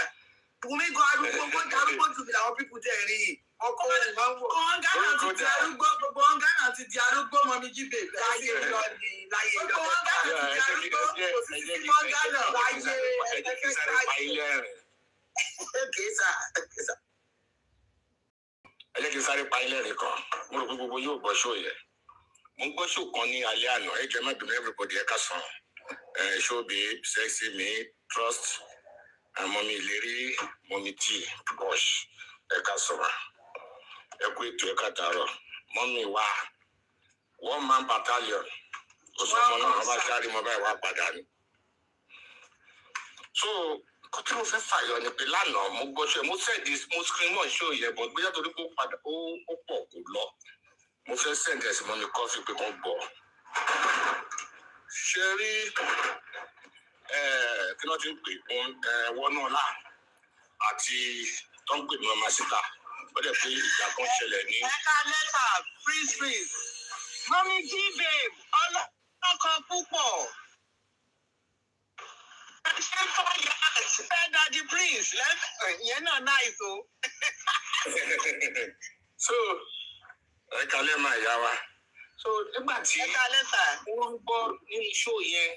Speaker 6: Bùnmi gan arúgbó kó darúgbó jù mí làwọn pípù tẹ̀ rí yìí. Ọkọ rẹ̀ máa ń wọ̀.
Speaker 11: Kọ́ńgánà ti di arúgbó, gbogbo Kọ́ńgánà ti di arúgbó mọ́mí jíbe.
Speaker 6: Láyé lọ ni láyé lọ.
Speaker 11: Gbogbo Kọ́ńgánà ti di arúgbó, kò sí sí Kọ́ńgánà.
Speaker 6: Láyé
Speaker 5: Ẹ jẹ́ kí sáré pa ilé rẹ̀.
Speaker 6: Kèésà.
Speaker 5: Ẹ jẹ́ kí sáré pa ilé rẹ̀ kan. Mo rò pé gbogbo yóò gbọ́ ṣó yẹ. Mo ń gbọ́ ṣó kan ní alẹ́ àná. Ẹ jẹ́ má bínú everybody ẹ ká sàn. Show babe, sexy me, trust, mọ́mí ìlérí, mọ́mí tí, gosh, ẹ ká sọ̀rọ̀. Ẹ kú ètò ẹ ká dàrọ̀. Mọ́mí wa, 1 man battalion. Òṣèlú náà wọ́n bá sáré mọ́ báyìí wá padà ní. So, kó tí mo fẹ́ fàyọ ni pé lánàá mo gbọ́ ṣe mo screen mọ́ ṣó yẹ bọ̀ gbé yàtọ̀ pé ó pọ̀ kò lọ. Mo fẹ́ send ẹ̀ sí mọ́mí kọ́fì pé kàn gbọ́. Ṣé rí kí wọ́n ti ń pè wọnú ọ̀la àti tó ń pè ní ọmọ síta ó dẹ̀ pé ìjà kan ṣẹlẹ̀ ní.
Speaker 4: Ẹ̀ka lẹ́tà freeze. Mọ́mí jí babe ọlọ́kọ̀ púpọ̀. Ṣé fọyà fẹ́ dadi prince ìyẹn náà náìsó.
Speaker 5: So ẹ̀ka lẹ́ máa yá wa. So nígbà tí wọ́n ń gbọ́ nínú ṣó yẹn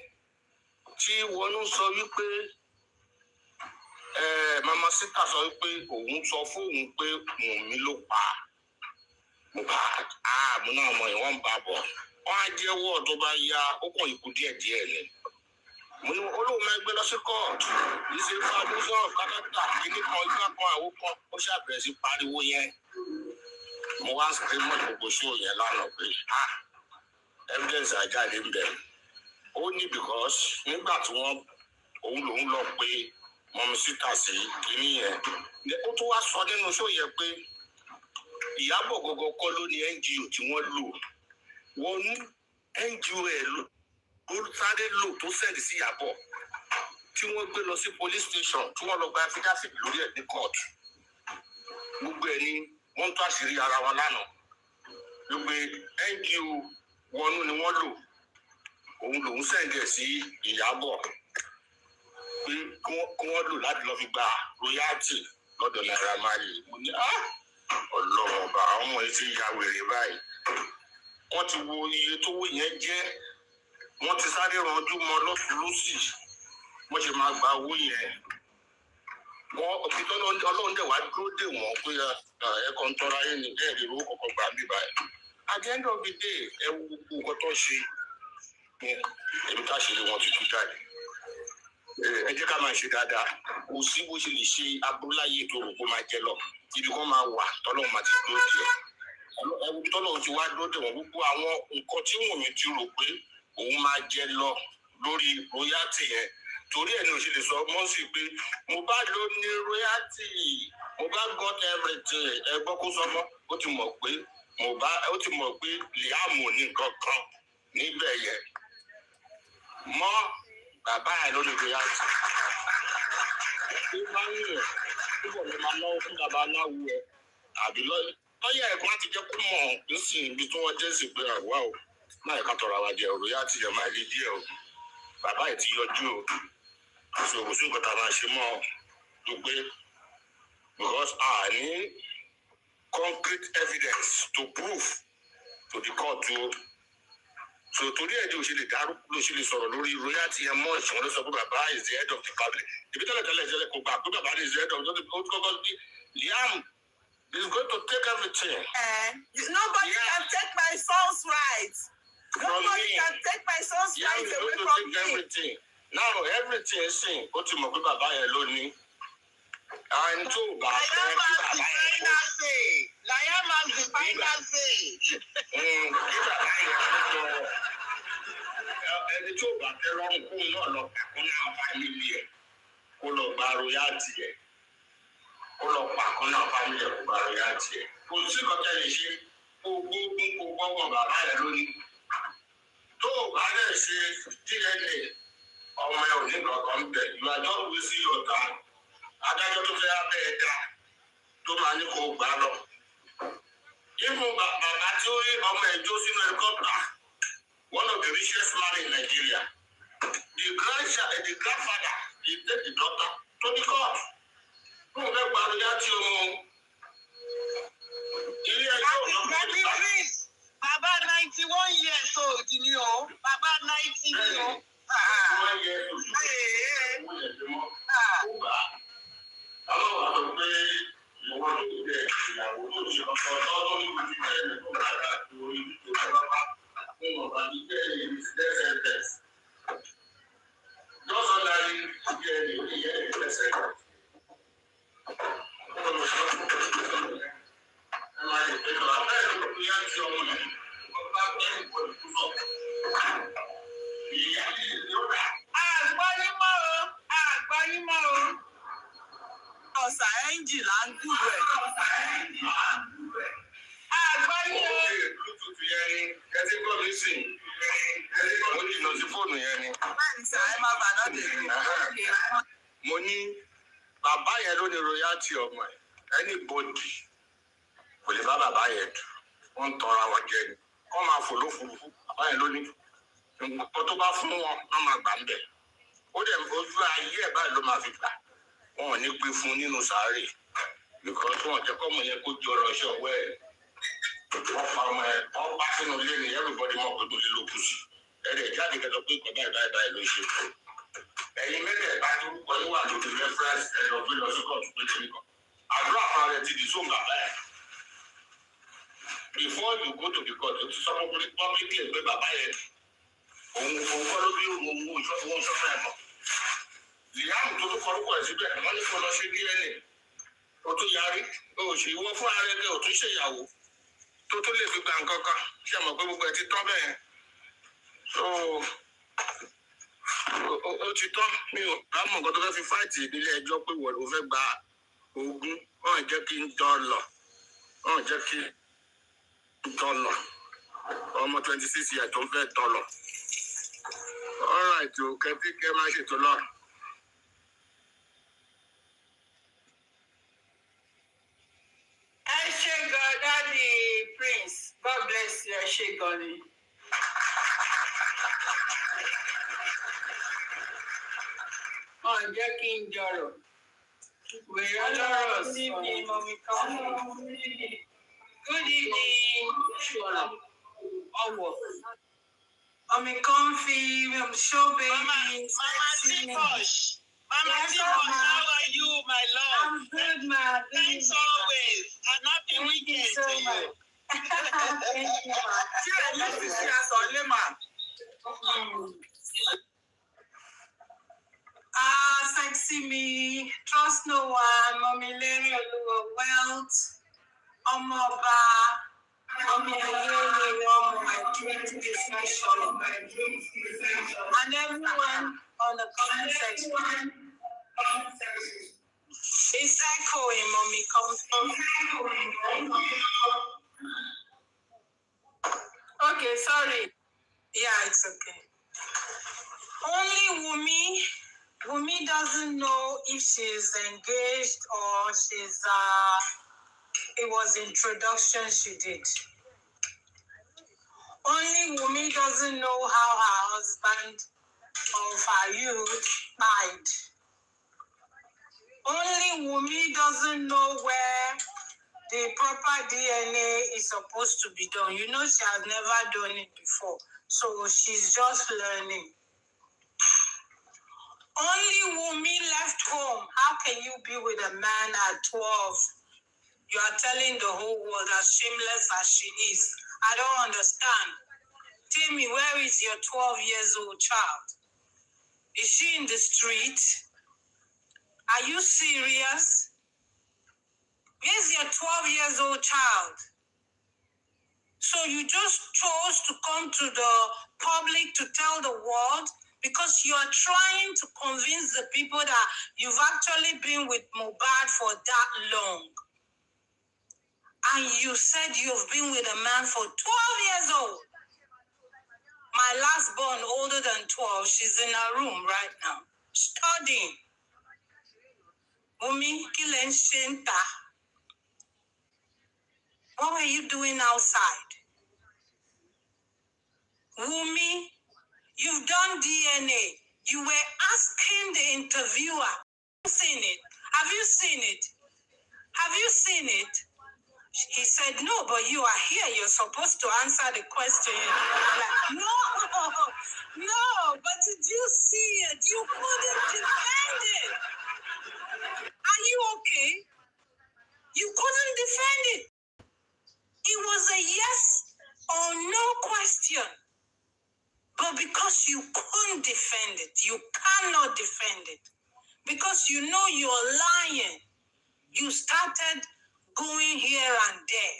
Speaker 5: tí wọnú sọ wípé mama sita sọ wípé òun sọ fóun pé Wùnmí ló pa mo náà mọ ìwọ̀n bá bọ̀ wọ́n á jẹ́wọ́ tó bá yá ó kàn ikú díẹ̀díẹ̀ ni mo ní olóhùn máa gbé lọ sí kóòtù ìṣe fábúsọ̀ kátàkà kìíní kan ìgbà kan àwo kan ó ṣàbẹ̀rẹ̀ sí pariwo yẹn mo wá sí mọ́ gbogbo ṣó yẹn lánàá pé evidence àjáde ń bẹ̀rẹ̀ ó ní because nígbà tí òun lòun lọ pé mọ̀mí síta sí kìíní yẹn ó tún wá sọ nínú ṣó yẹn pé Ìyábọ̀ gọgọ kọ́ ló ní NGO tí wọ́n lò wọ́n ní NGO ẹ̀ ló sáré lò tó sẹ́ẹ̀dì sí Ìyábọ̀ tí wọ́n gbé lọ sí police station tí wọ́n lọ gba affidavit lórí ẹ̀ ní court gbogbo ẹ̀ ni wọ́n ń tó àṣírí ara wọn lánàá gbogbo NGO wọnú ni wọ́n lò òun lòun sẹ́ǹdẹ̀ sí Ìyábọ̀ pé kí wọ́n lò láti lọ fi gba royalty lọ́dọ̀ Naira Marley mo ní Ọlọ́run ọba àwọn ọmọ yìí ti ya wèrè báyìí wọ́n ti wo iye tó wó yẹn jẹ́ wọ́n ti sáré ranjú mọ́ lọ́sùn lọ́sì wọ́n ṣe máa gba owó yẹn wọ́n òbí Ọlọ́run dẹ̀ wá dúró dè wọ́n pé ẹ̀kọ́ ń tọ́ra yín ní ẹ̀rí owó kọ̀ọ̀kan gbà mí báyìí at the end of the day ẹ wo gbogbo nǹkan tó ṣe èmi ká ṣe lé wọn tuntun jáde ẹ jẹ́ ká máa ṣe dáadáa kò sí bó ṣe lè ṣe abúláyé tó rò kó máa jẹ lọ ibi kan máa wà tọ́lọ́run máa ti dúró díẹ̀ ẹwù tọ́lọ́run ti wá dúró dé wọn gbogbo àwọn nǹkan tí Wùnmí ti rò pé òun máa jẹ lọ lórí royalty yẹn torí ẹ̀ ní òṣèlú lè sọ mọ́ sí pé mo bá ló ní royalty mo bá got everything ẹgbọ́n kó sọmọ́ ó ti mọ̀ pé Liam ní nǹkan kan níbẹ̀ yẹn mọ́ bàbá ẹ̀ lórí royalty tó bá ń yẹ túbọ̀ ló máa náwó fún bàbá aláwo ẹ̀ àbí lọ́yà ẹ̀kọ́ láti jẹ́ kó mọ̀ nísìnyí ibi tí wọ́n jẹ́ sí pé àwa ò máa ẹ̀ka tọrọ àwa jẹ royalty yẹn máa lé díẹ̀ o bàbá ẹ̀ ti yọjú o ṣòwò sí nǹkan tá a máa ṣe mọ́ tó pé because a ní concrete evidence to prove to the court o so torí ẹ̀ ní òṣèlè dárú ló ṣe lè sọ̀rọ̀ lórí royalty yẹn mọ́ ìṣòwò ló sọ pé bàbá is the head of the family ibi tẹ́lẹ̀ kò gbà pé bàbá is the head of the family Liam is going to take everything.
Speaker 11: Nobody can take my son's rights. Nobody
Speaker 9: me.
Speaker 11: can take my son's
Speaker 9: Yeah,
Speaker 11: life
Speaker 9: he's
Speaker 11: away
Speaker 9: going to
Speaker 11: from
Speaker 9: take
Speaker 11: me.
Speaker 9: everything. Now everything is seen. Go to my baba alone. And two baba.
Speaker 4: Liam has the final say. Liam has the final say.
Speaker 9: Ẹni tó bá tẹ́ lọ́rùn kó náà lọ pàkó náà fámìlì ẹ̀ kó lọ gba royalty ẹ̀ kó lọ pàkó náà fámìlì ẹ̀ kó gba royalty ẹ̀ kò sí kọ́tẹ́ lè ṣe kó gbógun kó gbọ́gbọ̀n bàbá ẹ̀ lónìí tó o bá dẹ̀ ṣe DNA ọmọ ẹ̀ ò ní kankan bẹ̀ ìwájọ́ wo sí ọ̀tá adájọ́ tó fẹ́ abẹ́ ẹ̀ dá tó máa ní kó gbà lọ. Ibùn bàbá tí ó rí ọmọ ẹ̀ jó sínú helicopter. One of the richest men in Nigeria. The grandfather, he take the daughter to the court. Who make Baruyati
Speaker 4: Baba 91 years old, you know. Baba 90 years old. Ọ̀sà ẹ́ńjì là ń dúró ẹ̀. Àgbáyé o.
Speaker 9: Bluetooth yẹn ni, ẹ ti gbọ́ mi sìn. Mo ní ìlọsí fóònù yẹn ni.
Speaker 11: Bẹ́ẹ̀ni sà, ẹ máa bà náà dé.
Speaker 9: Mo ní bàbá yẹn ló ní royalty ọmọ ẹ̀. Anybody kò lè bá bàbá yẹn dù. Wọ́n ń tọra wọn jẹ ni. Wọ́n máa fò lófurufú. Bàbá yẹn ló ní. Nǹkan tó bá fún wọn, wọ́n máa gbà ń bẹ̀. Ó dẹ̀ ojú ayé ẹ̀ báyìí ló máa fi gbà. Wọn ò ní gbé fún nínú sàárè. Because wọn jẹ́ kọ́mọ yẹn kó jọrọ iṣẹ́ ọwọ́ ẹ̀. Wọ́n fa ọmọ ẹ̀, wọ́n bá sínú ilé ni everybody mọ̀ pé lórí ló kù sí. Ẹ̀rẹ̀ jáde kẹjọ pé ìkọ̀ báyìí ló ṣe. Ẹ̀yin mẹ́tẹ̀ẹ̀ta tó kọ́ ní wà lórí reference ẹ̀rọ gbé lọ sí kóòtù pé kí nìkan. Àdúrà kan rẹ̀ ti di sóun bàbá ẹ̀. Before you go to the court, o ti sọ fún publicly pé bàbá yẹn òun kọ́ ló bí òun ṣọ́fẹ́ ẹ̀ mọ̀. Ìyáàmù tó kọ́ lóko ẹ̀ síbẹ̀ wọ́n ní kó lọ ṣe DNA. O tún yarí, o ṣe ìwọ fún ara ẹgbẹ́ o tún ṣèyàwó tó tún lè fi gba nǹkan kan ṣe mọ̀ pé gbogbo ẹ̀ ti tán bẹ́ẹ̀. So o ti tán mi ò bá mọ̀ nǹkan tó fẹ́ fi fáìtì ìdílé ẹjọ́ pé wọ́n ló fẹ́ gba ogún wọ́n jẹ́ kí n tọ́ lọ wọ́n jẹ́ kí n tọ́ lọ ọmọ 26 years tó ń fẹ́ tọ́ lọ. All right o kẹ́tí kẹ́ máa ṣètò lọ.
Speaker 11: Ẹ ṣé gan, Daddy Prince. God bless you. Ẹ ṣé gan ni. Wọ́n jẹ́ kí n jọrọ̀. Wèrè ọlọ́rọ̀ sọ. Good evening, Ṣọlá. Ọwọ̀. Mommy Comfy, show baby.
Speaker 4: Mama T-Push. Mama T-Push, how are you, my love?
Speaker 11: I'm good, ma.
Speaker 4: Thanks always. And happy weekend to you.
Speaker 11: Thank you, ma.
Speaker 4: Ṣé ẹ lọ sí sí aṣọ ilé mà?
Speaker 11: Sexy me, trust no one, Mommy Larry Oluwa Wealth, Omoba, Mommy Ayeni, my dreams essential, and everyone on the comment section. It's echoing, Mommy. Okay, sorry. Yeah, it's okay. Only Wunmi doesn't know if she's engaged or she's it was introduction she did. Only Wunmi doesn't know how her husband of her youth died. Only Wunmi doesn't know where the proper DNA is supposed to be done. You know, she has never done it before. So she's just learning. Only Wunmi left home. How can you be with a man at 12? You are telling the whole world as shameless as she is. I don't understand.
Speaker 15: Timmy, where is your 12 years old child? Is she in the street? Are you serious? Where's your 12 years old child? So you just chose to come to the public to tell the world because you are trying to convince the people that you've actually been with Mohbad for that long. And you said you've been with a man for 12 years old. My last born, older than 12, she's in her room right now, studying. Wumi Kilenshinta. What were you doing outside? Wumi, you've done DNA. You were asking the interviewer. Have you seen it? Have you seen it? Have you seen it? He said, no, but you are here. You're supposed to answer the question. Like, no, but did you see it? You couldn't defend it. Are you okay? You couldn't defend it. It was a yes or no question. But because you couldn't defend it, you cannot defend it. Because you know you're lying, you started going here and there.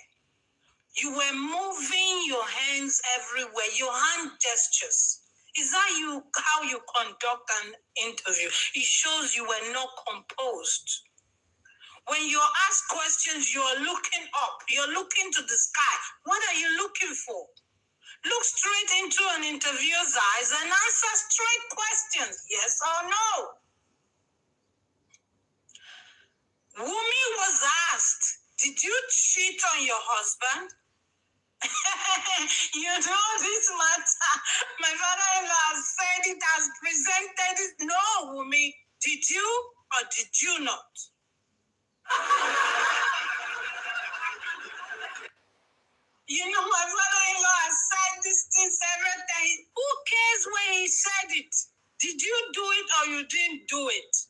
Speaker 15: You were moving your hands everywhere, your hand gestures. Is that how you conduct an interview? It shows you were not composed. When you're asked questions, you're looking up, you're looking to the sky. What are you looking for? Look straight into an interviewer's eyes and answer straight questions, yes or no. Wumi was asked, did you cheat on your husband? You know this matter. My father-in-law said it, has presented it. No, Wumi, did you or did you not? You know, my father-in-law has said this thing several times. Who cares when he said it? Did you do it or you didn't do it?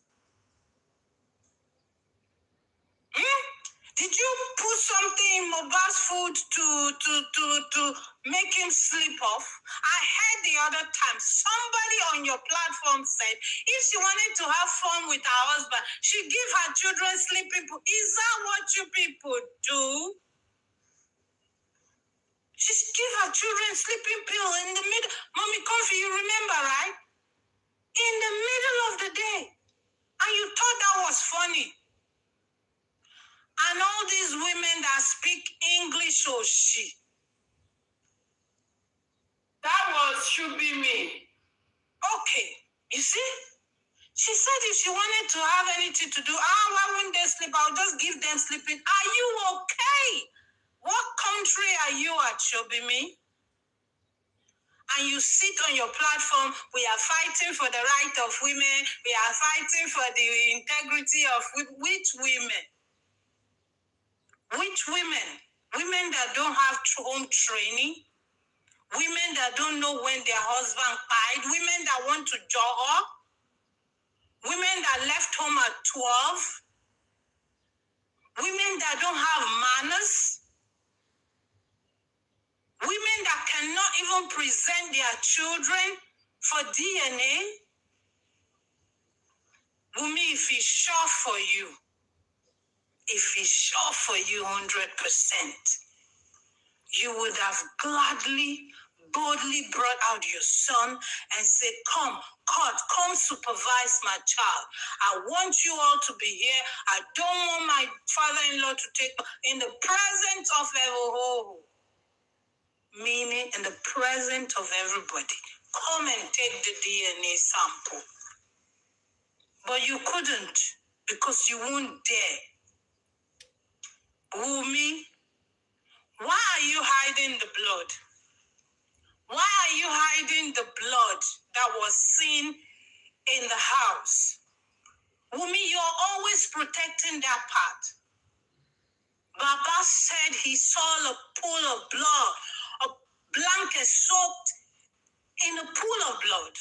Speaker 15: Did you put something in Mohbad's food to make him sleep off? I heard the other time somebody on your platform said if she wanted to have fun with her husband, she'd give her children sleeping pills. Is that what you people do? She give her children sleeping pill in the middle. Mommy Comfy, you remember, right? In the middle of the day. And you thought that was funny. And all these women that speak English or she. That should be me. Okay. You see? She said if she wanted to have anything to do, why wouldn't they sleep? I'll just give them sleeping. Are you okay? What country are you at, Shobimi? And you sit on your platform, we are fighting for the right of women, we are fighting for the integrity of which women? Which women? Women that don't have home training? Women that don't know when their husband died? Women that want to jog up? Women that left home at 12? Women that don't have manners? Women that cannot even present their children for DNA? Wumi, if it's sure for you, 100%, you would have gladly, boldly brought out your son and said, come supervise my child. I want you all to be here. I don't want my father-in-law to take, in the presence of meaning in the presence of everybody, come and take the DNA sample. But you couldn't because you won't dare. Wumi, why are you hiding the blood? Why are you hiding the blood that was seen in the house? Wumi, you're always protecting that part. Baba said he saw a pool of blood, a blanket soaked in a pool of blood.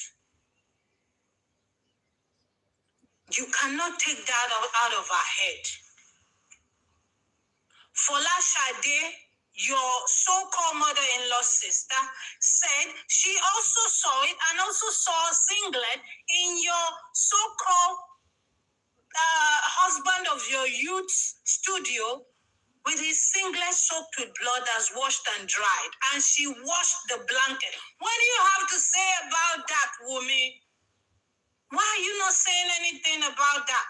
Speaker 15: You cannot take that out of our head. Fola Shade, your so-called mother-in-law sister, said she also saw it and also saw a singlet in your so-called husband of your youth's studio with his singlet soaked with blood that's washed and dried, and she washed the blanket. What do you have to say about that, Wumi? Why are you not saying anything about that?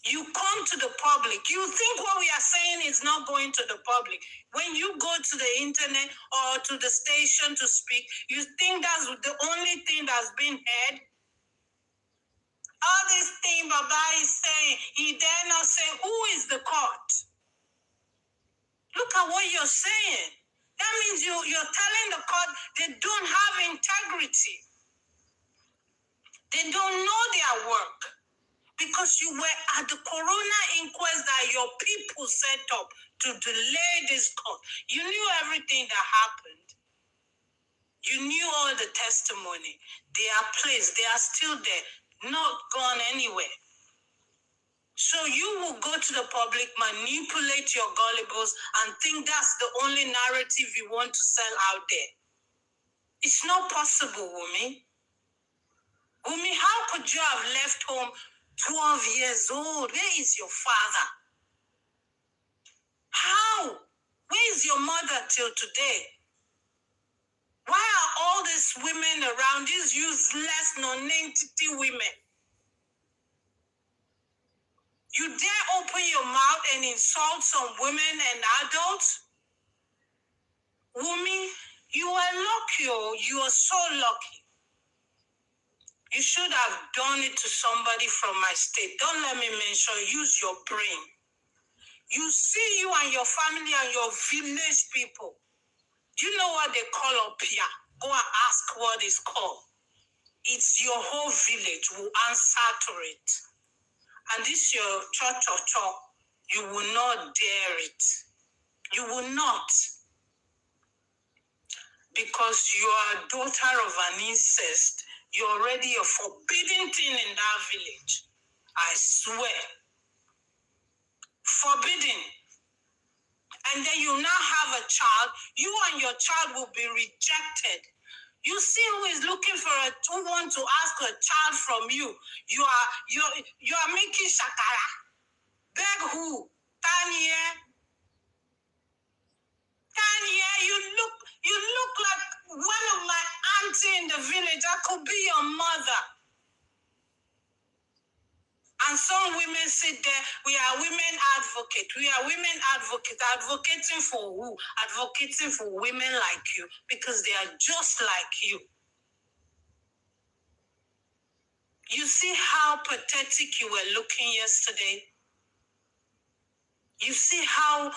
Speaker 15: You come to the public. You think what we are saying is not going to the public. When you go to the internet or to the station to speak, you think that's the only thing that's been heard? All this thing Baba is saying, he dare not say, who is the court? Look at what you're saying. That means you're telling the court they don't have integrity. They don't know their work. Because you were at the corona inquest that your people set up to delay this court. You knew everything that happened. You knew all the testimony. They are placed. They are still there, not gone anywhere. So you will go to the public, manipulate your gullibles, and think that's the only narrative you want to sell out there. It's not possible, Wumi. Wumi, how could you have left home 12 years old? Where is your father? How? Where is your mother till today? Why are all these women around, these useless, non-entity women? You dare open your mouth and insult some women and adults? Wumi, you are lucky, oh, you are so lucky. You should have done it to somebody from my state. Don't let me mention, use your brain. You see you and your family and your village people. Do you know what they call Opia? Go and ask what it's called. It's your whole village will answer to it. And this your church, you will not dare it. You will not. Because you are a daughter of an incest. You're already a forbidden thing in that village. I swear. Forbidden. And then you now have a child. You and your child will be rejected. You see who is looking for who want to ask a child from you. You are making shakara. Beg who? Tanya. Tanya, you look like one of my auntie in the village. I could be your mother. And some women sit there, we are women advocates. We are women advocates. Advocating for who? Advocating for women like you because they are just like you. You see how pathetic you were looking yesterday? You see how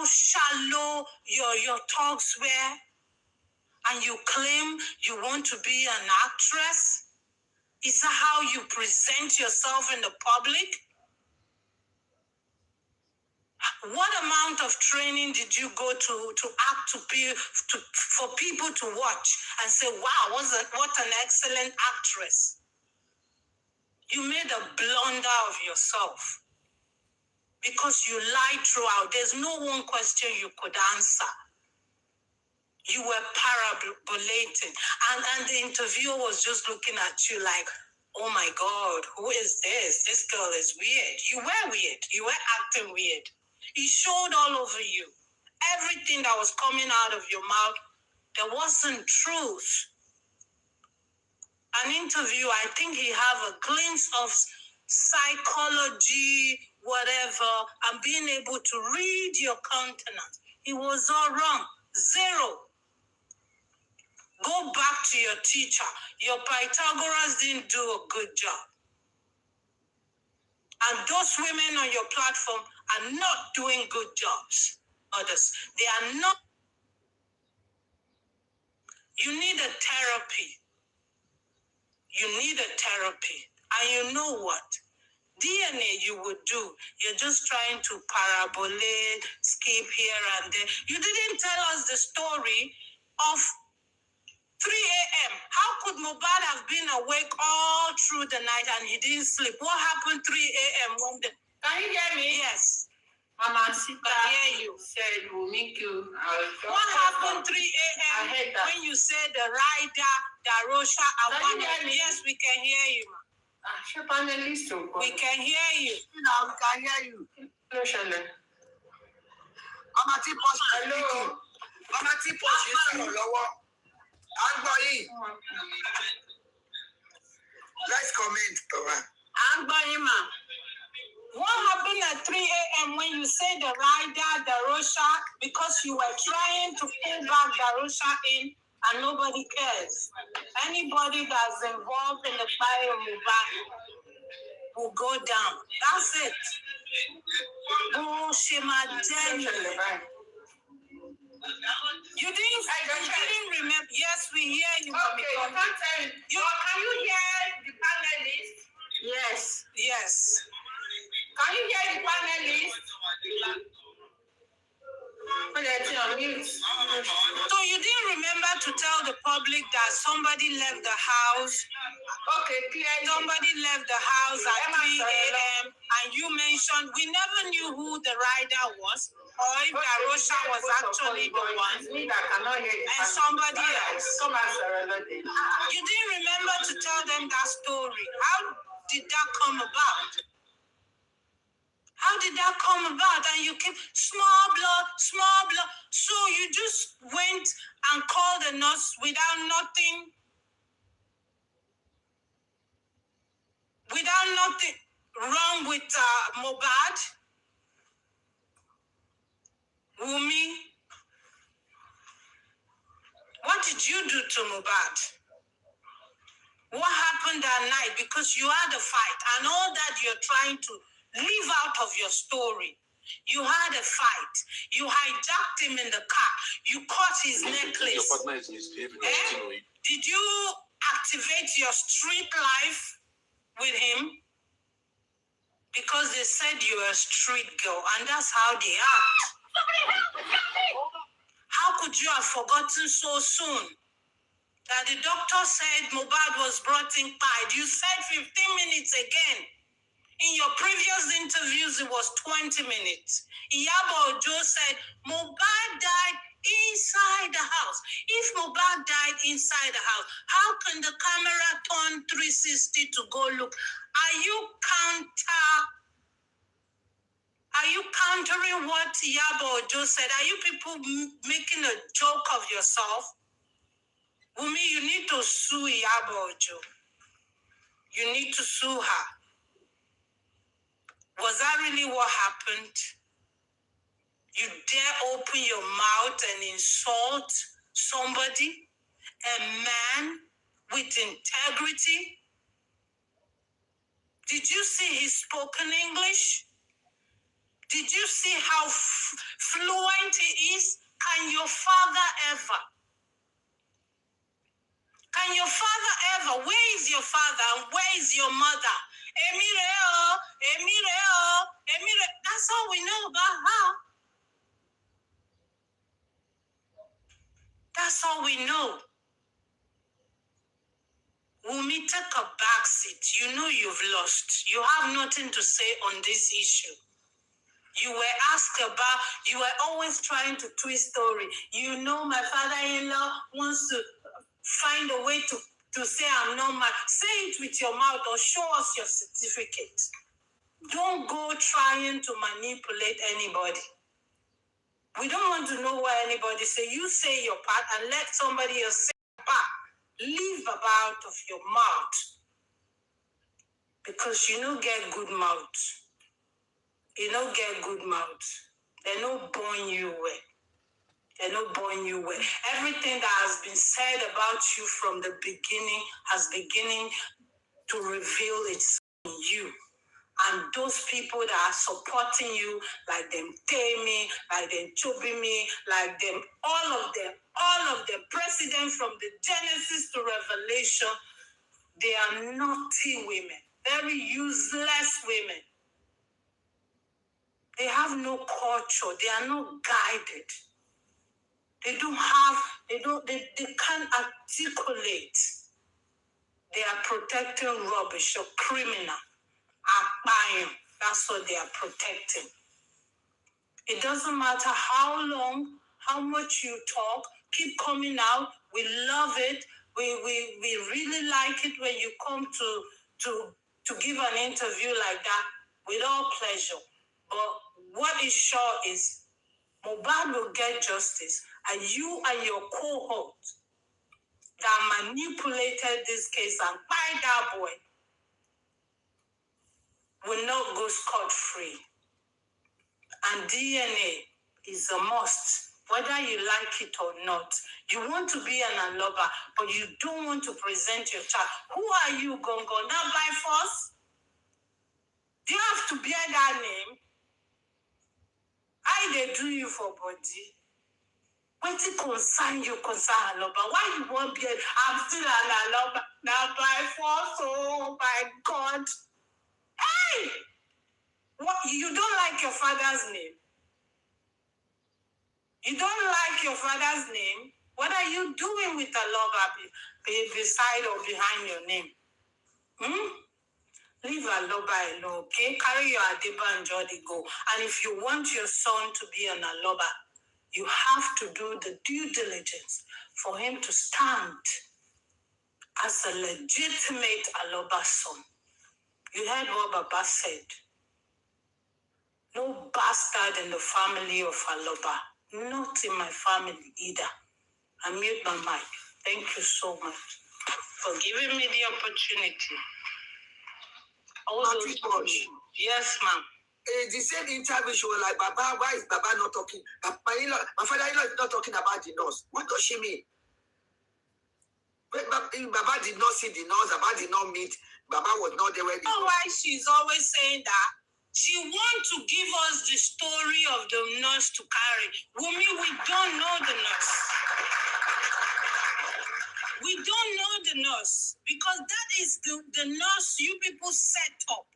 Speaker 15: shallow your talks were? And you claim you want to be an actress? Is that how you present yourself in the public? What amount of training did you go to act for people to watch and say, wow, what an excellent actress? You made a blunder of yourself because you lied throughout. There's no one question you could answer. You were parabolating. And the interviewer was just looking at you like, oh my God, who is this? This girl is weird. You were weird. You were acting weird. He showed all over you. Everything that was coming out of your mouth, there wasn't truth. An interview, I think he have a glimpse of psychology, whatever, and being able to read your countenance. He was all wrong. Zero. Go back to your teacher. Your Pythagoras didn't do a good job. And those women on your platform are not doing good jobs. Others, they are not. You need a therapy. You need a therapy. And you know what? DNA you would do. You're just trying to parabolate, skip here and there. You didn't tell us the story of 3 a.m. How could Mohbad have been awake all through the night and he didn't sleep? What happened 3 a.m. when the... Can you hear me? Yes.
Speaker 1: Mama Sita,
Speaker 15: I hear you.
Speaker 1: said we'll make you.
Speaker 15: What happened 3 a.m.
Speaker 1: I heard that.
Speaker 15: when you said the rider, Darosha, and
Speaker 1: Can you
Speaker 15: one
Speaker 1: hear
Speaker 15: of
Speaker 1: me?
Speaker 15: yes, we can hear you.
Speaker 1: She panelist.
Speaker 15: We can hear you.
Speaker 6: Now we can hear you.
Speaker 1: No, Shale.
Speaker 6: Mama T-Posh is speaking. Mama T-Posh is sọ̀rọ̀ lọ́wọ́. À ń gbọ́ yín. Let's comment, Tọ́wá.
Speaker 15: I'm going, ma. What happened at 3 a.m. when you said the rider, Darosha, because you were trying to pull back Darosha in and nobody cares? Anybody that's involved in the fire will go down. That's it. Bullshit, my dear. You didn't remember. Yes, we hear you.
Speaker 1: Okay, you can't tell me. Can you hear the panelist?
Speaker 15: Yes. Yes.
Speaker 1: Can you hear the panelist?
Speaker 15: So you didn't remember to tell the public that somebody left the house.
Speaker 1: Okay, clearly.
Speaker 15: Somebody left the house at 3 a.m. and you mentioned we never knew who the rider was or if Darosha was actually the one and somebody else. You didn't remember to tell them that story. How did that come about? How did that come about? And you keep small blood. So you just went and called the nurse without nothing wrong with Mohbad, Wunmi. What did you do to Mohbad? What happened that night? Because you had a fight and all that you're trying to leave out of your story. You had a fight. You hijacked him in the car. You cut his necklace. Did you activate your street life with him? Because they said you're a street girl, and that's how they act. How could you have forgotten so soon? That the doctor said Mohbad was brought in tied. You said 15 minutes again. In your previous interviews, it was 20 minutes. Iyabo Ojo said Mohbad died inside the house. If Mohbad died inside the house, how can the camera turn 360 to go look? Are you countering what Iyabo Ojo said? Are you people making a joke of yourself? Wunmi, you need to sue Iyabo Ojo. You need to sue her. Was that really what happened? You dare open your mouth and insult somebody, a man with integrity? Did you see his spoken English? Did you see how fluent he is? Can your father ever? Can your father ever? Where is your father and where is your mother? Emireo. That's all we know about her. That's all we know. Wunmi, take a back seat. You know you've lost. You have nothing to say on this issue. You were asked about, you were always trying to twist story. You know my father-in-law wants to find a way to say I'm not mad. Say it with your mouth or show us your certificate. Don't go trying to manipulate anybody. We don't want to know what anybody say. You say your part and let somebody else say their part. Leave about of your mouth. Because you don't get good mouth. You don't get good mouth. They don't born you well. They're not born you well. Everything that has been said about you from the beginning has beginning to reveal itself in you. And those people that are supporting you, like them Temi, like them Chobimi, like them, all of them, president from the Genesis to Revelation, they are naughty women, very useless women. They have no culture. They are not guided. They can't articulate. They are protecting rubbish or criminal. That's what they are protecting. It doesn't matter how long, how much you talk, keep coming out. We love it. We really like it when you come to give an interview like that with all pleasure. But what is sure is Mohbad will get justice, and you and your cohort that manipulated this case and by that boy will not go scot-free. And DNA is a must, whether you like it or not. You want to be an Aloba, but you don't want to present your child. Who are you, Gongo? Not by force? Do you have to bear that name? I they do you for body. When it concern you, concern Aloba. Why you won't be? I'm still an Aloba. Not by force. Oh my God. Hey! What? You don't like your father's name? You don't like your father's name? What are you doing with Aloba beside or behind your name? Leave Aloba alone, okay? Carry your Adeba and Jody go. And if you want your son to be an Aloba, you have to do the due diligence for him to stand as a legitimate Aloba son. You heard what Baba said. No bastard in the family of Aloba. Not in my family either. I mute my mic. Thank you so much for giving me the opportunity. Yes, ma'am.
Speaker 6: The same interview, she was like, Baba, why is Baba not talking? My father-in-law is not talking about the nurse. What does she mean? Baba did not see the nurse. Baba did not meet. Baba was not there when
Speaker 15: you know why she's always saying that? She wants to give us the story of the nurse to carry. Wunmi, we don't know the nurse. We don't know the nurse because that is the nurse you people set up.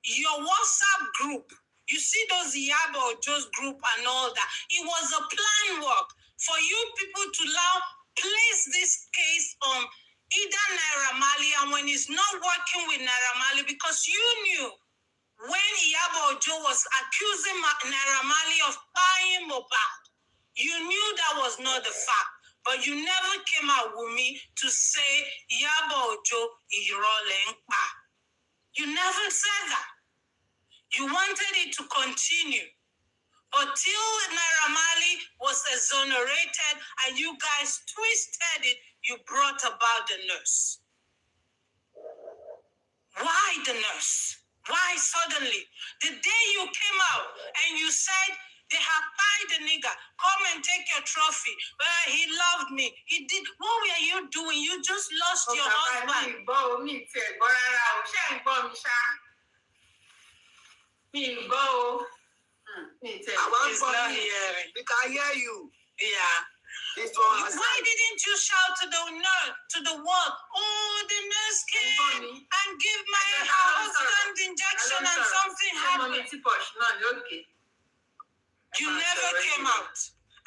Speaker 15: Your WhatsApp group. You see those Iyabo Ojo's group and all that. It was a plan work for you people to now place this case on either Naira Marley, and when it's not working with Naira Marley, because you knew when Iyabo Ojo was accusing Naira Marley of buying Mohbad, you knew that was not the fact. But you never came out with me to say Iyabo Ojo is rolling back. You never said that. You wanted it to continue. But till Naira Marley was exonerated and you guys twisted it, you brought about the nurse. Why the nurse? Why suddenly? The day you came out and you said, they have paid the nigga, come and take your trophy. He loved me. He did. What were you doing? You just lost your husband.
Speaker 6: He's not hearing. We can hear you.
Speaker 15: Yeah. Why didn't you shout to the nurse, to the world? Oh, the nurse came and gave my husband injection and something happened. You never came out.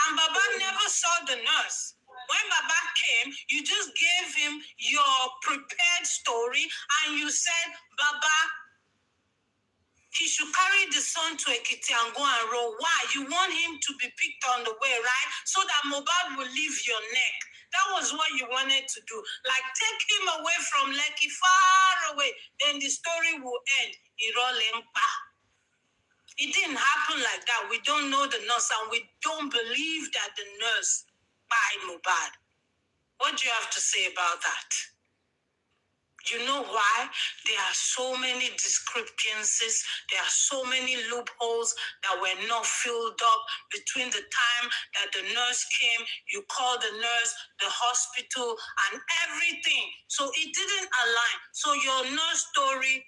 Speaker 15: And Baba never saw the nurse. When Baba came, you just gave him your prepared story and you said, Baba, he should carry the son to Ekiti and go and roll. Why? You want him to be picked on the way, right? So that Mohbad will leave your neck. That was what you wanted to do. Like, take him away from Lekki, far away. Then the story will end. It didn't happen like that. We don't know the nurse and we don't believe that the nurse bought Mohbad. What do you have to say about that? You know why? There are so many discrepancies. There are so many loopholes that were not filled up between the time that the nurse came, you called the nurse, the hospital, and everything. So it didn't align. So your nurse story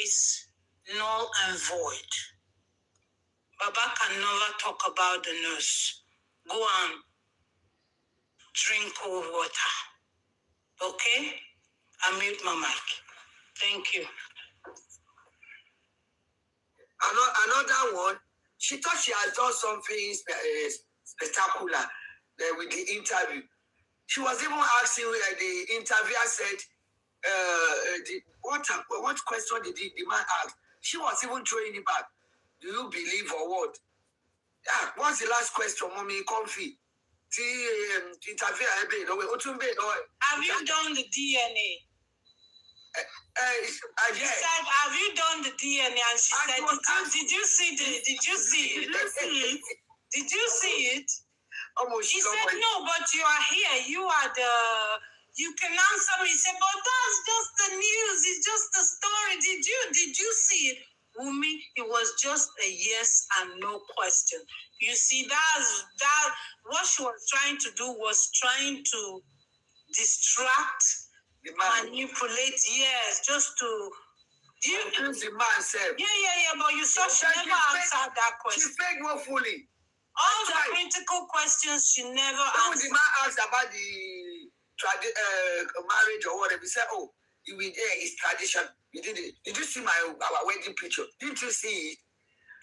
Speaker 15: is null and void. Baba can never talk about the nurse. Go and drink cold water. Okay? I mute my mic. Thank you.
Speaker 6: Another one, she thought she had done something spectacular with the interview. She was even asking, the interviewer said, what question did the man ask? She was even throwing it back. Do you believe or what? What's the last question, Mommy Comfy? Interview
Speaker 15: Have you done the DNA?
Speaker 6: She
Speaker 15: said, have you done the DNA? And she said, did you see it? Did you see it? She said, no, but you are here. You can answer me. He said, but that's just the news. It's just the story. Did you see it? Wumi, it was just a yes and no question. You see, that what she was trying to do was trying to distract, manipulate, yes, just to
Speaker 6: confuse the man self.
Speaker 15: Yeah, but you saw she never answered that question.
Speaker 6: She failed woefully.
Speaker 15: All the critical questions she never answered.
Speaker 6: The man asked about the marriage or whatever. He said, oh, it's tradition. Did you see our wedding picture? Didn't you see it?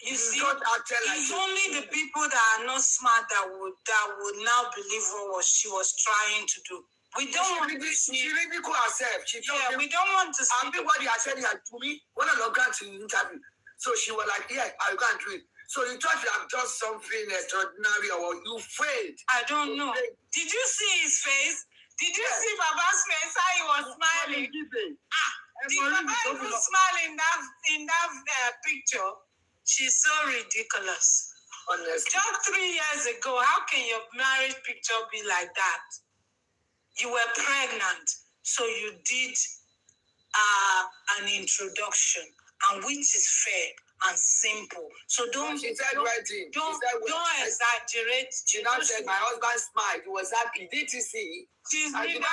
Speaker 15: You see, it's only the people that are not smart that would now believe what she was trying to do. We don't want to see.
Speaker 6: She ridiculed herself.
Speaker 15: We don't want to see.
Speaker 6: Everybody has said that to me when I got to interview. So she was like, yeah, I'll go and do it. So you thought you have done something extraordinary or you failed.
Speaker 15: I don't know. Did you see his face? Did you see Baba's face? How he was smiling? Did Baba even smile in that picture? She's so ridiculous.
Speaker 6: Honestly.
Speaker 15: Just 3 years ago, how can your marriage picture be like that? You were pregnant, so you did an introduction, and which is fair and simple. So don't exaggerate.
Speaker 6: She now said my husband smiled. He was happy. Did you see?
Speaker 15: She's neither here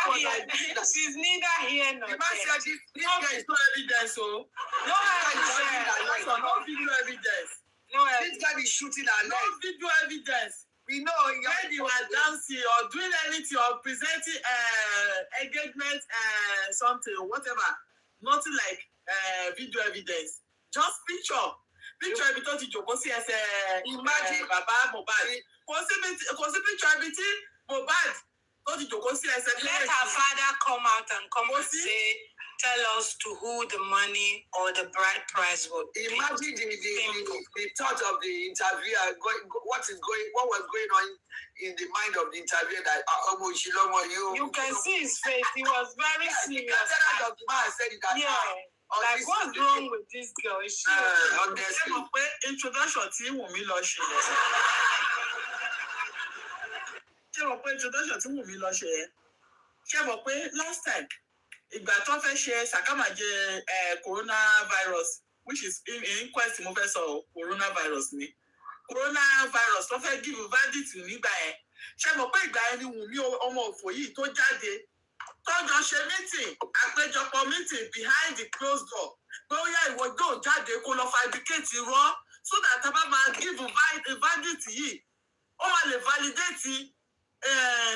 Speaker 15: nor there.
Speaker 6: The man said this guy is no evidence, so
Speaker 15: no evidence.
Speaker 6: No video evidence. This guy is shooting our leg.
Speaker 11: No video evidence.
Speaker 6: We know
Speaker 11: when you are dancing or doing anything or presenting engagement something or whatever, nothing like video evidence. Just picture ibi tó ti jòkó sí ẹsẹ̀ bàbá Mohbad. Kò sí picture ibi tí Mohbad tó ti jòkó sí ẹsẹ̀.
Speaker 15: Let her father come out and say, tell us to who the money or the bride price would be.
Speaker 6: Imagine the thought of the interviewer, what was going on in the mind of the interviewer that
Speaker 15: you can see his face. He was very serious.
Speaker 6: The of the man said that.
Speaker 15: Yeah. Like, what's wrong with this girl? Is she
Speaker 11: introduction tí Wùmí lọ ṣe yẹn. Ṣé mo pé introduction tí Wùmí lọ ṣe yẹn? Ṣé mo pé last time ìgbà tó fẹ́ ṣe sàkámàjẹ coronavirus, which is inquest mo fẹ́ sọ coronavirus ni. Coronavirus tó fẹ́ give verdict nígbà yẹn. Ṣé mo pé ìgbà yẹn ni Wùmí ọmọ òfò yìí tó jáde? Tọ́jọ́ ṣe meeting, àpéjọpọ̀ meeting behind the closed door. Pé ó yá ìwọ yóò jáde kó lọ fabricate irọ́ so that tá bá máa give verdict yìí, ó máa lè validate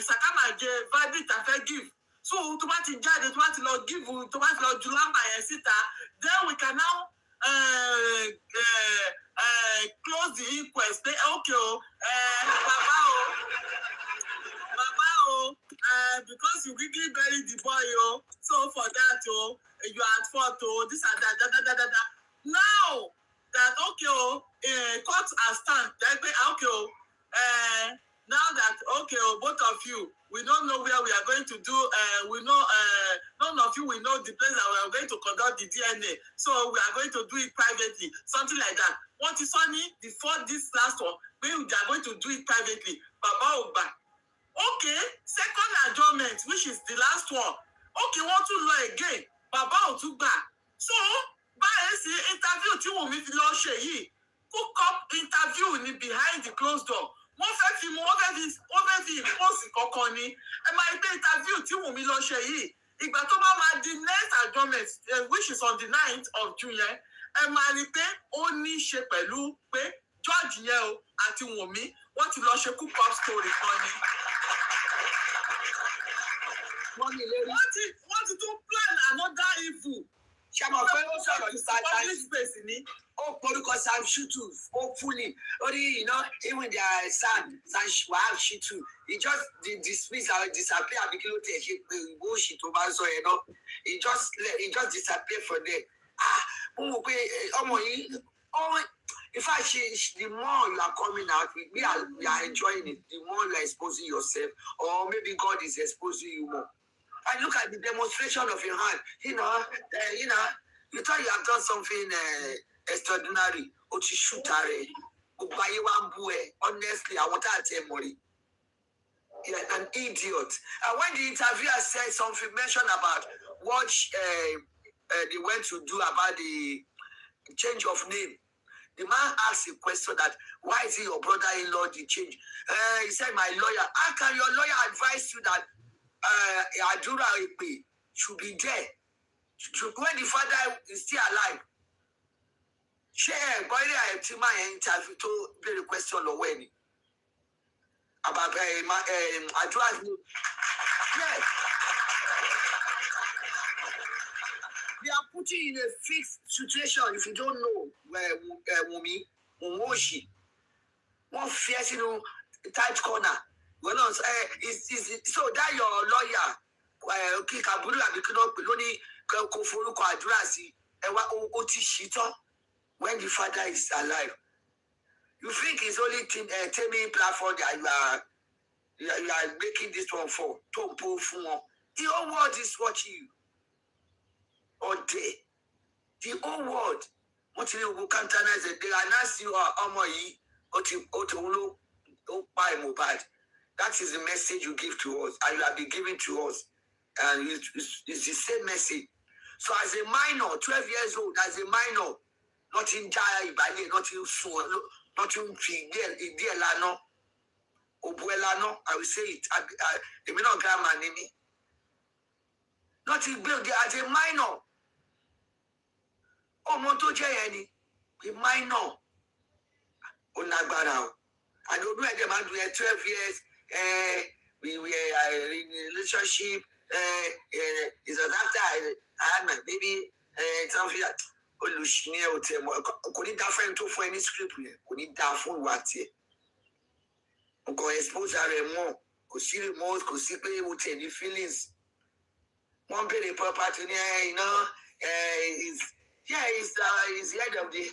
Speaker 11: sàkámàjẹ verdict tá fẹ́ give. So tó bá ti jáde, tó bá ti lọ give, tó bá ti lọ ju lámbà yẹn síta, then we can now close the inquest. Pé okay o, bàbá o, because you quickly buried the boy, so for that, you are at fault, this and that, Now that court has stand, now that both of you, we don't know where we are going to do. We know none of you will know the place that we are going to conduct the DNA. So we are going to do it privately, something like that. What is funny? Before this last one, we are going to do it privately. Baba Oba. Okay, second adjournment, which is the last one. Okay, want to law again. Baba Otuba. So, báyìí sí interview tí Wùmí fi lọ ṣe yìí, cook up interview ni behind the closed door. Wọ́n fẹ́ fi ìpọ́sì kankan ni. Ẹ máa gbé interview tí Wùmí lọ ṣe yìí. Ìgbà tó bá máa di next adjournment, which is on the 9th of June yẹn, ẹ máa rí pé ó ní í ṣe pẹ̀lú pé George yẹn o àti Wùmí wọ́n ti lọ ṣe cook up story kan ni. Wọ́n ti tún plan another evil.
Speaker 6: Ṣé mo fẹ́ ó sọ̀rọ̀ ní space ni? Ó porúkọ Sam Shutu, hopefully. Only, even their son Wahab Shitu, he just dismiss or disappear because he ṣe pé bullshit tó bá sọ yẹn náà. He just disappear from there. Mo mọ̀ pé ọmọ yìí, In fact, the more you are coming out, we are enjoying it, the more you are exposing yourself, or maybe God is exposing you more. And look at the demonstration of your hand. You thought you have done something extraordinary. Honestly, I want to tell you, you're an idiot. And when the interviewer said something, mentioned about what they went to do about the change of name, the man asked a question that, why is it your brother-in-law the change? He said, my lawyer. How can your lawyer advise you that Adura Ipe should be there when the father is still alive? Share, boy, I have my interview to be a question or when about Adura's name. Yes. They are putting you in a fixed situation if you don't know Wumi, Momoshi. One fierce, tight corner. So that your lawyer, Kikaburu Abikino Piloni, Koforuko Adrasi, Otishito, when the father is alive. You think it's only Temi platform that you are making this one for? The whole world is watching you. All day. The whole world. What you will countenance it? They are not you are Mobile. That is the message you give to us, and you have been giving to us. And it's the same message. So as a minor, 12 years old, as a minor, not in Jaya, not in Suo, not in Fidelano, Obuelano, I will say it. I may not grandma name. Not in build as a minor. Monto Jayani, a minor. Onagbara. I don't know them and we are 12 years. We were in a relationship. Is after I had my baby. Something that Olushine would tell me. Could it different to for any script? Could it different what? Could expose her more. Could see the most. Could see people with any feelings. One penny property, is the head of the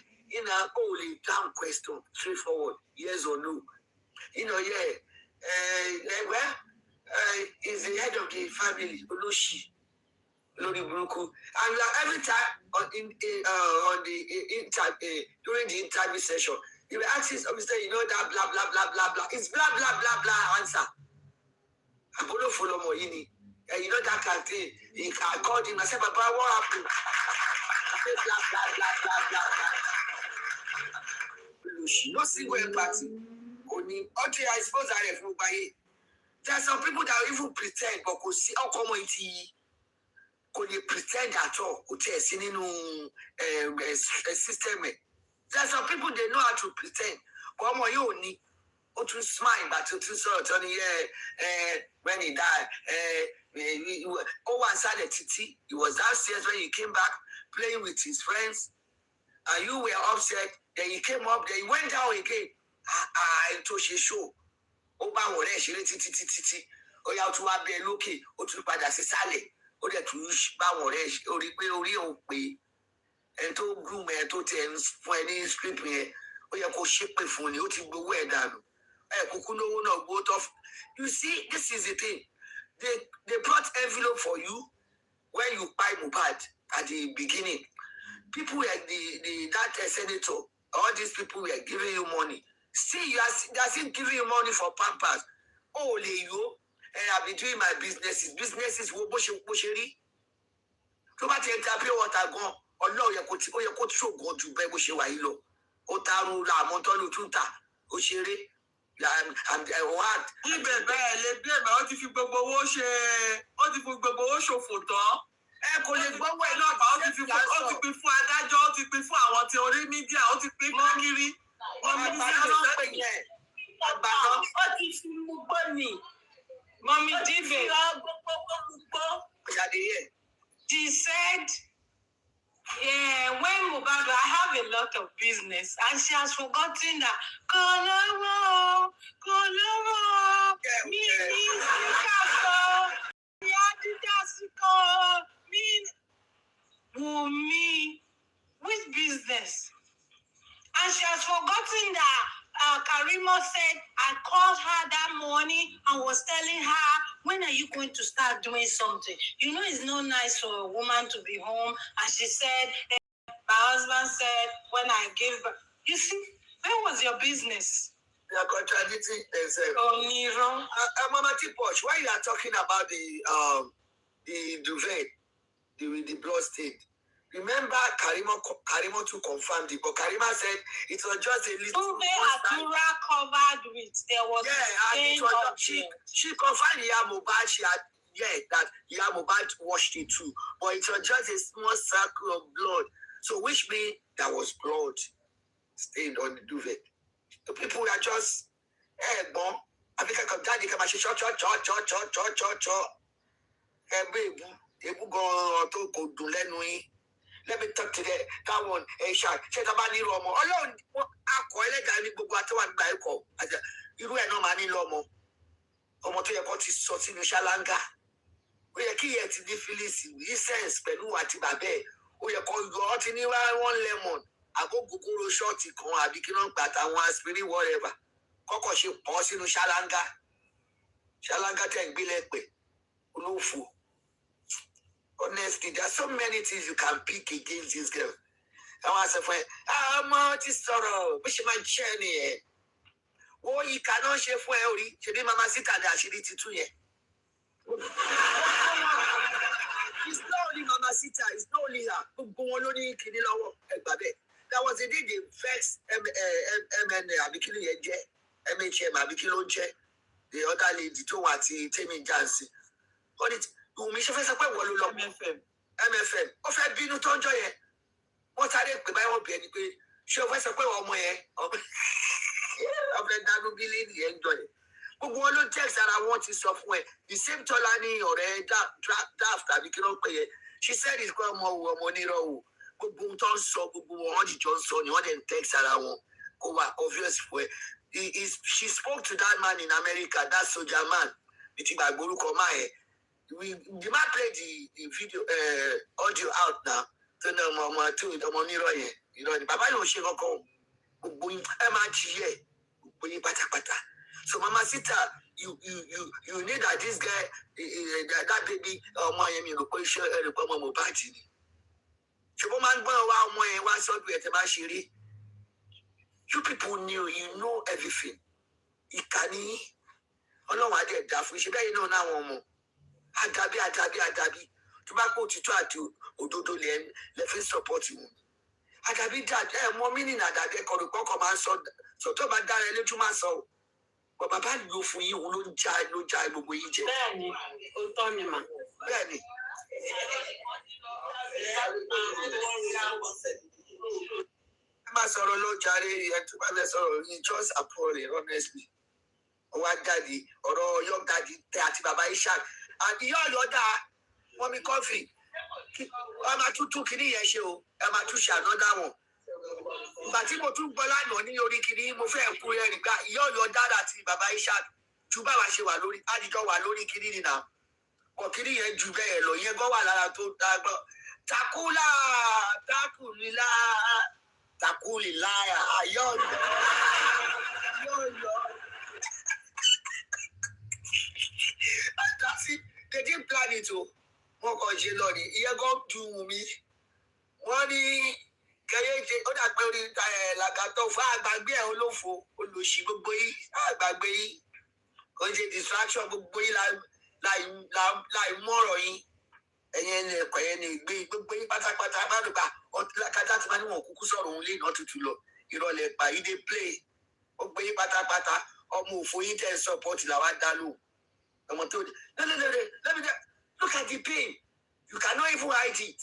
Speaker 6: only damn question, straightforward, yes or no. Is the head of the family, Olushi, Lori Bruku, and every time during the interview session, you will ask his officer, that blah blah blah blah blah. It's blah blah blah blah answer. I'm gonna follow Moini. That kind of thing. I called him. I said, Papa, what happened? I said, blah, blah, blah, blah, blah, blah. No single empathy. Only, okay, I suppose I have no buy. There are some people that even pretend, but could see how common it is. Could they pretend at all? Could they see a system? There are some people, they know how to pretend. But you only. To smile, but to sort of when he died, one side Titi, he was downstairs when he came back playing with his friends, and you were upset. Then he came up, then he went down again. To she show. Oba wore she titi. Oya to wa be lókè, ó tún padà sí sàlẹ̀. Ó dẹ̀ tún bá wore orí pé orí ò pé. En tó groom ẹ tó tẹ fún ẹ ní script yẹn. Ó yẹ kó ṣépè fún ni, ó ti gbowó ẹ̀ dànù. You see, this is the thing. They brought envelope for you when you buy Mubad at the beginning. People like that senator, all these people were giving you money. See, they are still giving you money for Pampers. Oh, Leo, I've been doing my businesses. Businesses will busheri. So much pure water gone. Oh no, you could show go to Bebushe Wailo. Otaru La Montonu Tunta, Osheri. What?
Speaker 11: Ibẹ̀ bẹ́ẹ̀ lè bí ẹ̀mẹ́ ó ti fi gbogbo owó ṣòfò tán.
Speaker 6: Kò lè gbọ́wọ́ ẹ̀
Speaker 11: náà bá ó ti pín fún adájọ́, ó ti pín fún àwọn tí orí mídíà, ó ti pín káàkiri.
Speaker 15: Ó ti fi mú gbọ́ ni. Mommy Dive. She said, yeah, when Mubad, I have a lot of business, and she has forgotten that. Wumi, which business? And she has said, I called her that morning and was telling her, when are you going to start doing something? You know, it's not nice for a woman to be home. And she said, my husband said, when I give birth. You see, where was your business?
Speaker 6: They are contradicting themselves.
Speaker 15: Oh, Nero.
Speaker 6: Mama Tiposh, why you are talking about the duvet, the blood stain? Remember, Karimo to confirm it, but Karima said it was just a little.
Speaker 15: Atura covered with there was
Speaker 6: and it was, she confirmed Mohbad. She had that Mohbad washed it too, but it was just a small circle of blood. So which means there was blood stained on the duvet. The people were just, bon, I think I come daddy come and she cho. Let me talk to that one. Shark. Check about the Romo. Alone, I call it. I need to go to one by call. You were no money lomo. Omoto ya koti soti no shalanga. We are key at the Phyllis. He says, Pelu Atibabe. We are called God in one lemon. I go Google shorty con a beginning, but I want spirit whatever. Coco she pause in shalanga. Shalanga tank be like Ulufu. Honestly, there are so many things you can pick against this girl. I want to say, I'm not sorrow, but she might journey. Oh, you cannot share for Ori. She did Mama sit and she did it too. It's not only Mama Sita, it's not only her. That was the day they vexed MN Abikili MHM Abikilo, the other lady, Towati, Temi Jansi. On it. Mi ṣe fẹ́ sọ pé wọ́n ló lọ MFM ó fẹ́ bínú tó ń jọ yẹn wọ́n sáré pè báyìí wọ́n bí ẹni pé ṣé o fẹ́ sọ pé ọmọ yẹn ọ̀fẹ́ dánú bílíìnì yẹn ń jọ yẹn gbogbo wọn ló text ara wọn ti sọ fún ẹ the same Tọ́lá ní ọ̀rẹ́ draft tàbí kí ló ń pè yẹn she said it's kọ́ ọmọ wo ọmọ onírọ̀ wò gbogbo ohun tó ń sọ gbogbo wọn jìjọ ń sọ ni wọ́n dẹ̀ ń text ara wọn kó wà obvious fún ẹ she spoke to that man in America that soldier man ìtìgbà gbórúkọ máa yẹn. The man played the video audio out now. So no mama too the money right. You know the Baba no she go come. So Mama Sita, you need that this guy that baby Miami go question Mama Party. So man you people knew, you know everything. You can't I did that for you know now. Adabi. Tobacco to try to Ododo let me support you. Adabi that more meaning that they call the command so to my dad a little man so. But Papa go for you, no child, but we eat.
Speaker 15: Benny, Otonima.
Speaker 6: Benny. Masoro lo jare and to my just appalling, honestly. What daddy or your daddy, Baba Ishak. And the other, mommy coffee. I'm a two kidney show. I'm a two shall not that one. But you go to Bolano, New Kidney, Mofia, your dad at Baba Ishak. Juba was you alone, and you go alone kidney now. Or kidney and Jubelo, you go ala to Takula, Takuli liar, yon. They didn't plan it to work on Jeloni. You're going to me. Money, Kaye, Lagato, Bagbe, Olofo, Olushi, Boy, Bagbe, Conjure distraction, Boy, like Moroi, and then big Patapata, or Lakatat Manu, Kukuso only not to look. You know, let by they play. Boy, Patapata, or move for it and support Lavadalu. I'm told, no, let me look at the pain. You cannot even hide it.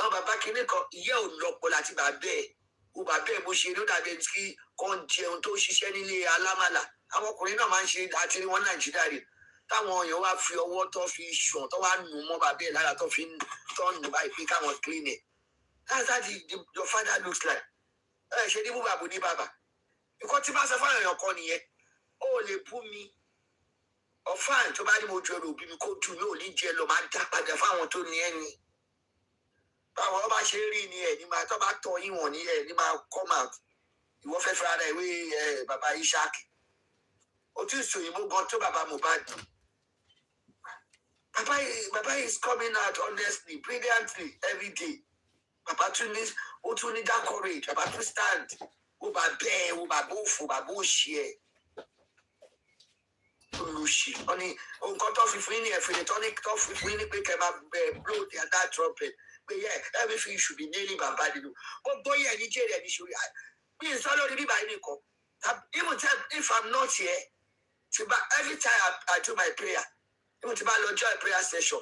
Speaker 6: I'm back in the yell, look, Polati Babe, who Babe, Bushi, Rudadenski, Conti, Toshi, Shenny, Alamala. I'm a Corina Manchi, actually one Nigeria. That one you have your water fish, short, one more Babe, like a toffin, torn by Picam or clean it. That's how your father looks like. She didn't move Abudi Baba. You got to pass a fire your corny. Oh, they put me. Fine, to buy the motor will be go to no jello man tap at the fountain to the enemy. But what about sharing here? You might talk about toying on here, you might come out. ìwọ fẹ́ fẹ́ ara ìwé bàbá Ishaq o tún sòyìnbó gan tó bàbá Mohbad. Baba is coming out honestly, brilliantly every day. Baba tún ní that courage. Baba tún stand. Ó bá bẹ́ẹ̀, ó bá bófo, bá bó ṣe ẹ̀. Olùṣì. Wọ́n ní nǹkan tó fi fún yín ní ẹ̀fìn tonic tó fi fún yín ní pé kẹ́ máa blow their that trumpet. But yeah, everything should be nailing Baba nínú. Ó gbóyè ní jèrè ní ṣòrí. Mi ì sọ lórí bíbá yín nìkan. Even if I'm not here, every time I do my prayer, even if I join a prayer session,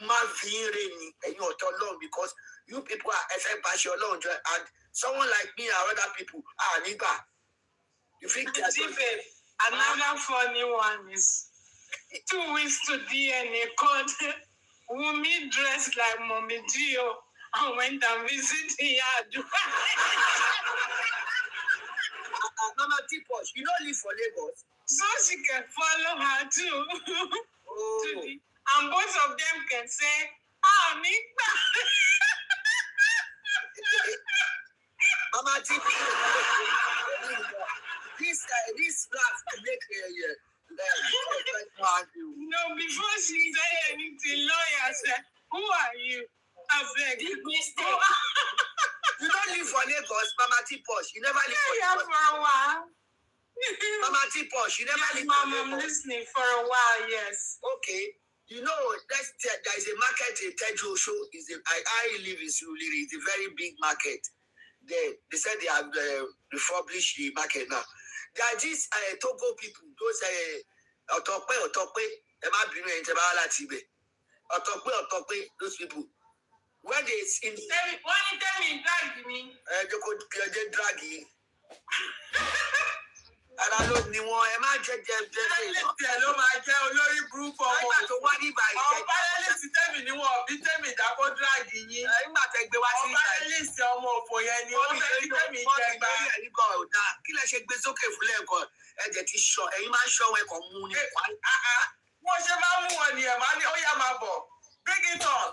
Speaker 6: man fearing and you tell Lord because you people are effect your Lord and someone like me and other people are nigga. You think that's
Speaker 15: another funny one is 2 weeks to DNA called Wunmi dressed like Mommy Gio and went and visited Yadu.
Speaker 6: Mama T-Posh, you don't live for Lagos.
Speaker 15: So she can follow her too. And both of them can say, Nigga.
Speaker 6: Mama T-Posh, this laugh to make
Speaker 15: no, before she said anything, lawyer said, who are you? I beg.
Speaker 6: You don't live for Lagos, Mama T-Posh. You never live for Lagos.
Speaker 15: For a while.
Speaker 6: Mama T-Posh, you never live
Speaker 15: Mom,
Speaker 6: for Lagos.
Speaker 15: I'm listening for a while, yes.
Speaker 6: Okay. You know, there is a market in Tejo Show. I live in Surulere. It's a very big market. They said they have refurbished the market now. There are these Togo people, those Otokwe, those people. When they in
Speaker 15: drag me.
Speaker 6: They drag you. And I don't know why I'm not just
Speaker 11: hello, my girl, Lori Group of finally tell me you want to tell me that go drag you. I'm not take the one finally ọmọ òfò yẹn ni ó fẹ́ tell me jẹ gba.
Speaker 6: Kí lẹ ṣe gbé sókè fún lẹ́ẹ̀kan ẹ̀jẹ̀ ti sọ ẹ̀yin máa ń sọ wọn ẹ̀kọ́ mú ni.
Speaker 11: Wọ́n ṣe máa mú wọn nìyẹn máa ní ó yá máa bọ̀. Bring it on,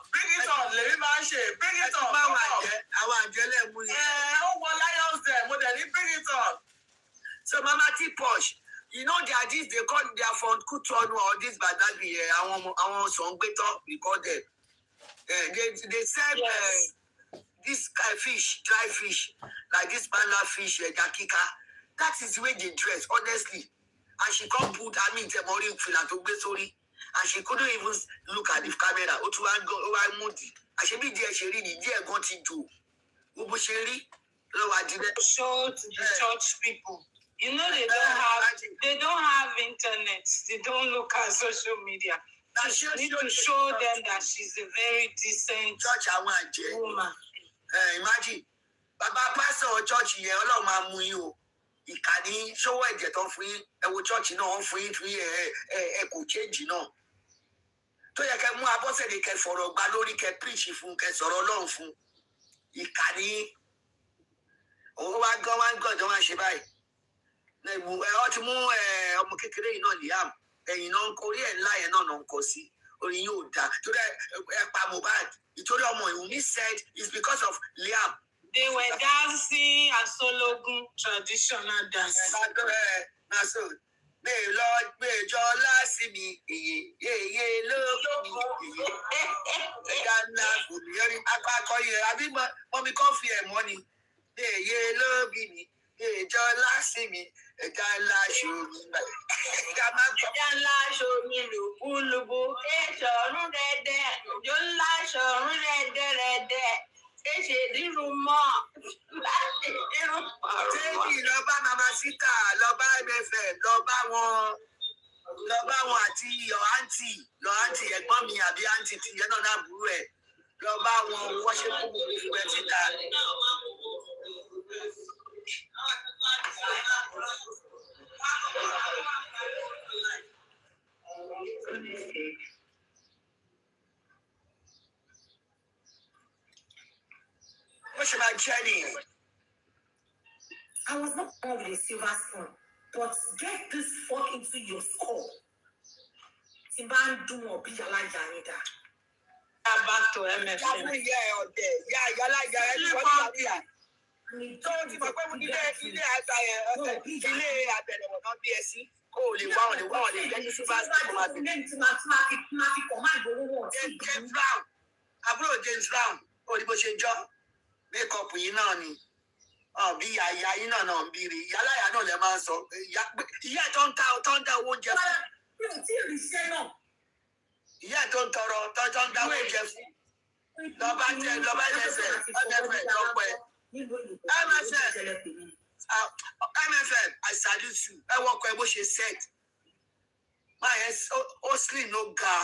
Speaker 11: lèmi máa ń ṣe, bring it on.
Speaker 6: Àwọn àjẹlẹ̀ mú ni.
Speaker 11: Ó wọ Lions there, mo dẹ̀ ní bring it on.
Speaker 6: So Mama T-Posh, you know they are this, they call their from Kutonu or this Badagry, our song better, we call them. They sell this fish, dry fish, like this panda fish, dakika. That is the way they dress, honestly. And she can't put, Temori Filatogbe, and she couldn't even look at the camera. Moody. And she be there, she really, dear, got to do. Ubusheri,
Speaker 15: show to the church people. You know they don't have internet. They don't look at social media. You need to show them that she's a very decent woman.
Speaker 6: Imagine, Baba Pastor church here, Ọlọ́run máa mú yín o. Ìkànnì ṣówó ẹ̀jẹ̀ tó fún yín, ẹ wo church náà wọ́n fún yín tún ẹ kò change náà. Tó yẹ kẹ́ mú Abọ́sẹ̀dé kẹ́ fọ̀rọ̀ gbà lórí kẹ́ preach fún kẹ́ sọ̀rọ̀ Ọlọ́run fún. Ìkànnì òun wá gán jọ wá ṣe báyìí. Ọ ti mú ọmọ kékeré yìí náà Liam ẹ̀yìn náà ń kọ orí ẹ̀ ńlá yẹn náà ń kọ sí orí yóò dá torí ẹ pa Mohbad ìtorí ọmọ Wunmi said it's because of Liam.
Speaker 15: They were dancing Asologun traditional dance.
Speaker 6: Na so gbèjọ lásì mi èyí lóògùn ẹ̀yà ńlá kò ní yẹrí akọyẹ àbí mọ́mí kọ́ fi ẹ̀ mọ́ ni èyí lóògùn mi èjọ lásì mi ẹ̀já ńlá ṣòro
Speaker 15: ẹ̀já ńlá ṣòro lùbúlùbú èjọ ọ̀run rẹ̀dẹ̀ òjò ńlá ṣọ̀run rẹ̀dẹ̀rẹ̀dẹ̀ èṣè rírú mọ́ láti irun ọ̀rọ̀.
Speaker 6: Tẹ́lifí lọ bá Mama Sita lọ bá MFM lọ bá wọn àti àǹtí ẹ̀gbọ́n mi àbí àǹtí tìyẹn náà burú ẹ̀ lọ bá wọn wọ́ṣẹ́ fún gbogbo ẹ̀ síta. What's my journey?
Speaker 16: I was not born with a silver spoon, but get this fork into your skull. Timban do or be a liar.
Speaker 15: Back to MFM.
Speaker 6: tó ti mọ̀ pé ilé àbẹ̀rẹ̀wọ̀ náà bí ẹ sí kó o lè wá ọ̀ lè jẹ́ kí síbáàsì kó máa bẹ̀rẹ̀. James Brown àbúrò James Brown ó ní bó ṣe jọ́ mékọ̀pù yìí náà ni bí àyà yín náà ń biri yálàyà náà lè máa ń sọ ìyá tó ń dá owó oúnjẹ fún. Ìyá tó ń tọrọ tó ń dá owó oúnjẹ fún. Lọ́ba MFM lọ́pẹ́. MFM I salute you. Ẹ wọ́kọ̀ ẹ bó ṣe set. Máa yẹn ó slim ló ga.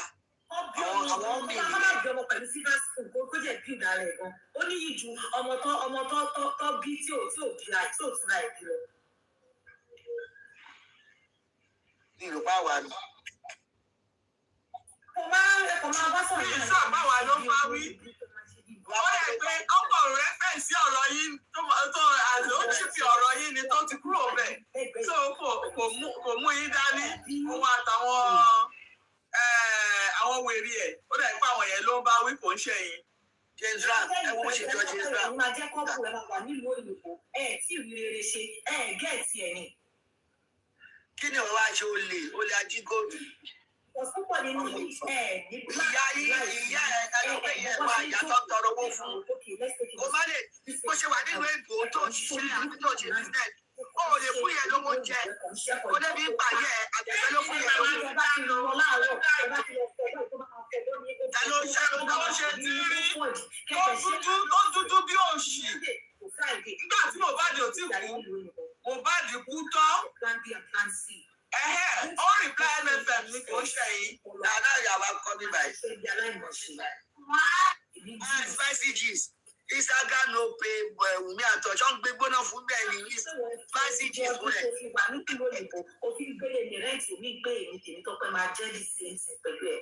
Speaker 6: Àwọn mi ni. Ọmọ ìjọba pẹ̀lú silver spoon kó jẹ́ bí ìdá rẹ̀ gan. Ó ní ìjù ọmọ tó bí tí ò bí láì tí ò tún láì bí lọ. Ní Yorùbá wa ni. Kò máa wá sọ̀rọ̀ yìí. Ìṣọ́ àbáwá ló máa wí. Ó yẹ pé ọkọ̀ rẹ̀ fẹ̀ sí ọ̀rọ̀ yìí tó àlọ́ chìpì ọ̀rọ̀ yìí ni tó ti kúrò bẹ̀. Tó kò mú yín dání. Òun àtàwọn àwọn wèrè ẹ̀ ó dẹ̀ pé àwọn yẹn ló ń bá wí kò ń ṣẹ̀yìn. James Brown ẹ wo bó ṣe jọ James Brown. Ẹ máa jẹ́ kọ́pù ẹ máa wà nílùú òyìnbó tí ìrírí rere ṣe gẹ̀ẹ́tì ẹ̀ ni. Kí ni ọ̀rọ̀ àṣẹ olè ajígòdù? Ọ̀sùnpọ̀ nínú ìyá ẹ̀ wá ìyá tó ń tọrọ owó fún un. Kò má lè bó ṣe wà nínú ègbò tó ṣiṣẹ́ àbí tó ṣe business. Ó lè fún yẹn lówó jẹ. Ó débi ń pààyẹ àtẹ̀fẹ́ ló fún yẹn lówó. Ta ló ṣe tí rí tó dúdú bí òṣì. Nígbà tí Mohbad ò tí kú, Mohbad kú tán. Ó reply MFM ní kò ṣẹ̀yìn. Àná ìyàwó akọ́ mi báyìí. Spicy gist. Instagram no pay Wunmi and Touch. Wọ́n gbé gbóná fún bẹ́ẹ̀ ni Spicy gist fún ẹ̀. Òfin gbélé ní rẹ́ǹtì mi gbé èmi tèmi tó pẹ́ máa jẹ́ di sèǹsì pẹ̀lú ẹ̀.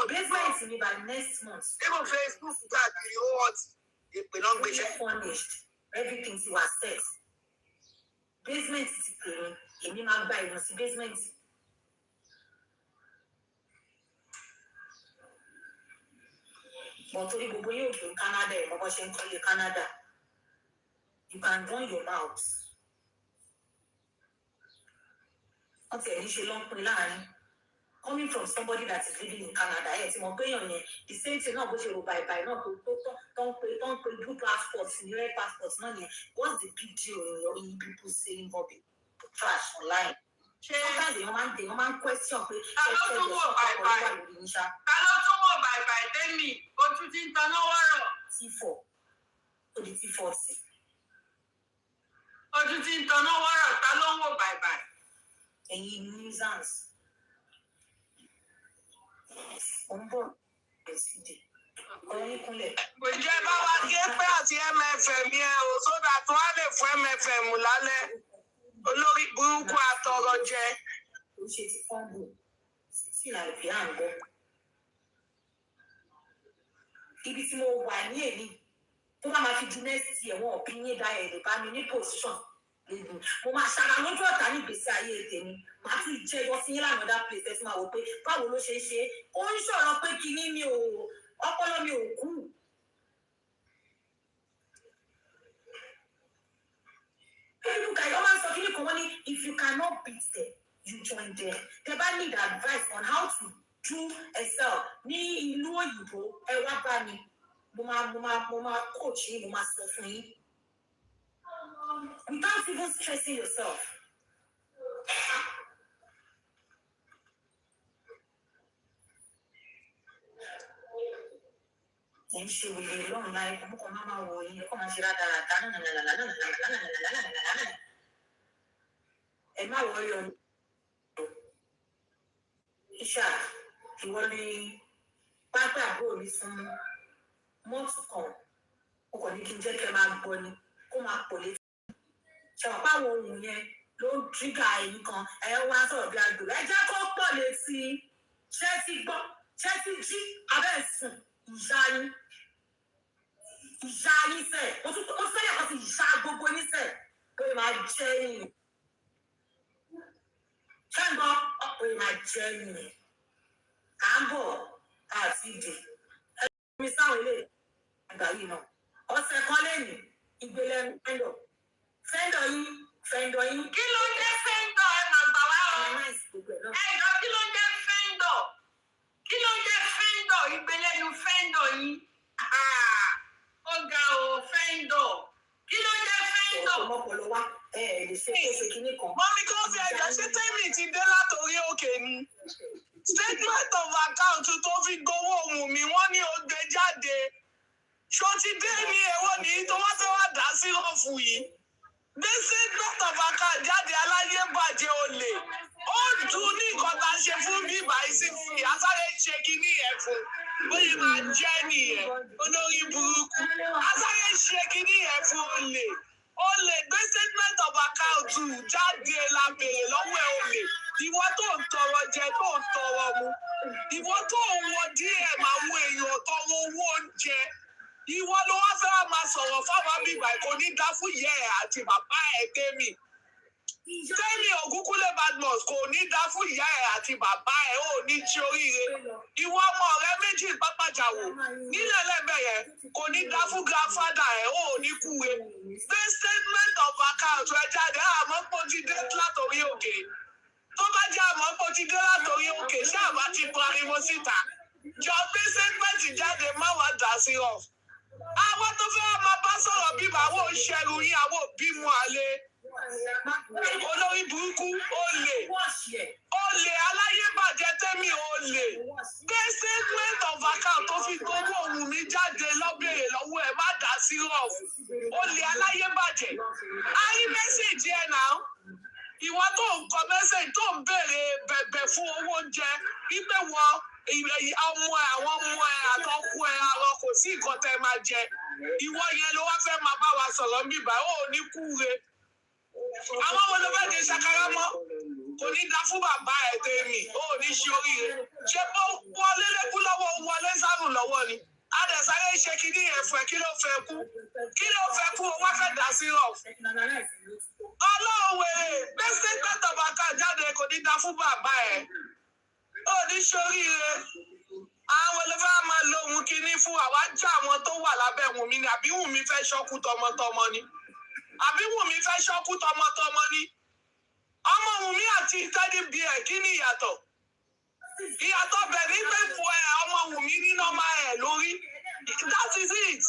Speaker 6: Basement ni by next month. Even Facebook káàkiri ó wọ́n ti ìpè náà gbéṣẹ́. Furnished everything ti wà set. Basement ti pè mí èmi máa gba ìwọ̀n sí basement. But torí gbogbo yóò dùn Canada ẹ̀ mọ́ bọ́ ṣe ń kọ́lé Canada. You can run your mouth. Wọ́n ti ẹ̀ ní ṣe ló ń pin láàrin. Coming from somebody that is living in Canada, ti mọ̀ pé èèyàn yẹn the same thing náà bó ṣe rò bàìbàì náà tó ń pe blue passport ní red passport náà yẹn what's the big deal in people saying Bobby trash online? Sometimes èèyàn máa ń question pé ta ló tún mọ̀ bàìbàì tẹ́mi ojú ti ń taná wọ́rọ̀ T4 tó di T4 sí. Ojú ti ń taná wọ́rọ̀ ta ló ń wò bàìbàì? Ẹ̀yin nuisance. Kò jẹ́ bá wa gé pé àti MFM yẹn o sódà tó wá lè fún MFM lálẹ́ olórí burúkú àtọrọ jẹ. Ó ṣe ti fọ́ǹbù sí àìpé à ń gbọ́. Ibi tí mo wà ní èyí tó bá máa fi ju next year wọn ò bí ní ìdá ẹ̀ lè bá mi ní position. Mo máa ṣara lójú ọ̀tá ní ìgbésí ayé tèmi màá tún jẹ́ ìwọ sí yín lánàá dá place ẹ̀sìn máa wò pé báwo ló ṣe é ṣe ó ń sọ̀rọ̀ pé kinní mi ò ọpọlọ mi ò kú. People can always sọ kíní kan wọ́n ní if you cannot beat them you join them. Tẹ́ bá need advice on how to do excel ní ìlú òyìnbó ẹ wá bá mi mo máa coach yín mo máa sọ fún yín. Without even stressing yourself. Ẹ ń ṣe wèrè lọ́rùn láyé kọ́ mọ́kàn máa wọ yín kọ́ máa ṣe rádaràdá náà. Ẹ má wọrí ọ. Iṣà ìwọ ni pápá àbúrò mi fún mọ́tò kan. Ó kàn ní kí n jẹ́ kí ẹ máa gbọ́ ni kó máa pọ̀ létí. Ṣàwọn páwọn ohun yẹn ló ń tírígà ẹ̀yìn kan wá sọ̀rọ̀ bí agbèrè ẹ jẹ́ kó pọ̀ létí ṣé ti gbọ́ ṣé ti jí abẹ́ ẹ̀sùn ìyá yín sẹ̀ ó fẹ́ yàtọ̀ sí ìyá gbogbo yín sẹ̀ pé máa jẹ́ yín ṣé ń gbọ́ pé máa jẹ́ yín
Speaker 16: Ambo, àti mi sáwọn ilé ìgbà yìí náà. Ọ̀sẹ̀ kan lẹ́yìn ìgbélé fẹ́ndọ̀. Fẹ́ndọ̀ yín.
Speaker 1: Kí ló jẹ́ fẹ́ndọ̀ ẹ máa gbà wá o? Ẹ̀jọ̀ kí ló jẹ́ fẹ́ndọ̀? Kí ló jẹ́ fẹ́ndọ̀ ìgbélénu fẹ́ndọ̀ yín? Ó ga o fẹ́ndọ̀. Kí ló jẹ́ fẹ́ndọ̀?
Speaker 16: Ọmọkùnrin wa lè ṣe kó ṣe kinní kan.
Speaker 4: Mọ́mí kò fi ẹ̀jẹ̀ ṣé tẹ́mì ti dé látòrí òkè ni. Statement of account tó fi gbowó Omowummi wọ́n ní ó gbé jáde. Ṣó ti dé ní èwo ní tó wá fẹ́ wá dá sí ọ̀fù yìí. Gbé statement of account jáde aláyé bàjẹ́ olè. Ó dùn ní nǹkan tá a ṣe fún bíbá ìsìnkú asáré ṣe kínní ẹ̀ fún. Bóyá máa jẹ́ nìyẹn olórí burúkú. Asáré ṣe kínní ẹ̀ fún olè. Olè gbé statement of account jáde la bèrè lọ́wọ́ ẹ̀ olè. Ìwọ tó ń tọrọ jẹ tó ń tọrọ mu. Ìwọ tó ń wọ DM àwọn èèyàn tọrọ owó oúnjẹ. Ìwọ ló wá fẹ́ máa sọ̀rọ̀ fáwọn bíbá kò ní dá fún ìyá ẹ̀ àti bàbá ẹ̀ Tẹ́mi. Tẹ́mi Ògúnkúnlé Badmus kò ní dá fún ìyá ẹ̀ àti bàbá ẹ̀ ò ní tí oríire. Ìwọ ọmọ ọ̀rẹ́ méjì pápájàwò nílẹ̀ lẹ́gbẹ̀ẹ́ kò ní dá fún grandfather ẹ̀ ò ní kúre. Gbé statement of account ẹ jáde àmọ́ pé ó ti dé látòrí òkè. Tó bá jẹ́ àmọ́ pé ó ti dé látòrí òkè ṣáà bá ti pariwo síta. Jọ gbé statement jáde má wá dá sí off. Àwọn tó fẹ́ máa bá sọ̀rọ̀ bíbá àwọn òṣèlú yín àwọn òbí mu àlè. Olórí burúkú olè aláyébàjẹ́ Tẹ́mi olè. Gbé statement of account tó fi gbowó Omowummi jáde lọ́bẹ̀rẹ̀ lọ́wọ́ ẹ̀ má dá sí off. Olè aláyébàjẹ́. A rí mẹ́sẹ̀jì ẹ̀ náà. Ìwọ tó ń kọ mẹ́sẹ̀jì tó ń béèrè bẹ̀bẹ̀ fún owó oúnjẹ wípé àwọn ọmọ ẹ àtọkù ẹ àrọ kò sí nǹkan tẹ́ máa jẹ. Ìwọ yẹn ló wá fẹ́ máa bá wa sọ̀rọ̀ bíbá ó ní kúre. Àwọn ọmọ ló bá jẹ ṣàkárá mọ́ kò ní dá fún bàbá ẹ̀ Tẹ́mi ó ní ṣe oríire. Ṣé bó wọlé lẹ́kú lọ́wọ́ wọlé sárùn lọ́wọ́ ni? Adẹ̀sáré ṣe kíní ẹ̀fọ́ ẹ̀ kí ló fẹ́ kú? Kí ló fẹ́ kú? Wọ́n fẹ́ dá sí off. Ọlọ́run wèrè gbé statement of account jáde kò ní dá fún bàbá ẹ̀. Ó ní ṣe oríire. Àwọn olùfẹ́ máa lo ohun kíní fún àwa já àwọn tó wà lábẹ́ Wùnmí ni àbí Wùnmí fẹ́ ṣọ́kú tọmọtọmọ ni? Àbí Wùnmí fẹ́ ṣọ́kú tọmọtọmọ ni? Ọmọ Wùnmí àti Teddy Bear kí ni ìyàtọ̀? Ìyàtọ̀ bẹ̀ ní pé ọmọ Wùnmí ní nọ́mà ẹ̀ lórí. That is it.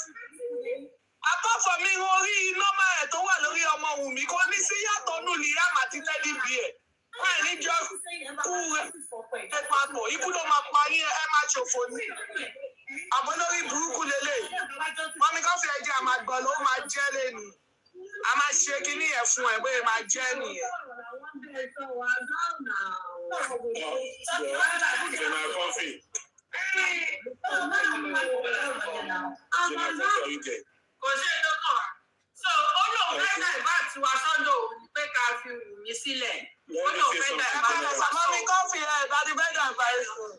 Speaker 4: Apart from mi orí nọ́mà ẹ̀ tó wà lórí ọmọ Wùnmí kò ní sí yàtọ̀ nù Liam àti Teddy Bear. Wọ́n ní jọ kú rẹ̀ ẹ papọ̀. Ikú ló máa pa yín ẹ máa ṣòfò ní. Àbọ̀ lórí burúkú lélẹ̀. Mọ́mí kan fi ẹ̀jẹ̀ àmàgbọ̀n ló máa jẹ́ lẹ́nu. A máa ṣe kíní ẹ̀ fún ẹ̀ bóyá máa jẹ́ nìyẹn.
Speaker 9: General Coffee.
Speaker 1: Kò ṣe é tó kàn. So ó lóun fẹ́ dá ìbá tiwa sọ́dọ̀ òun pé ká fi Wùnmí sílẹ̀. Ó lóun fẹ́ dá ìbá tiwa sọ́dọ̀.
Speaker 4: Mọ́mí kan fi ìbádí fẹ́ dá ìbá yín sọ̀rọ̀.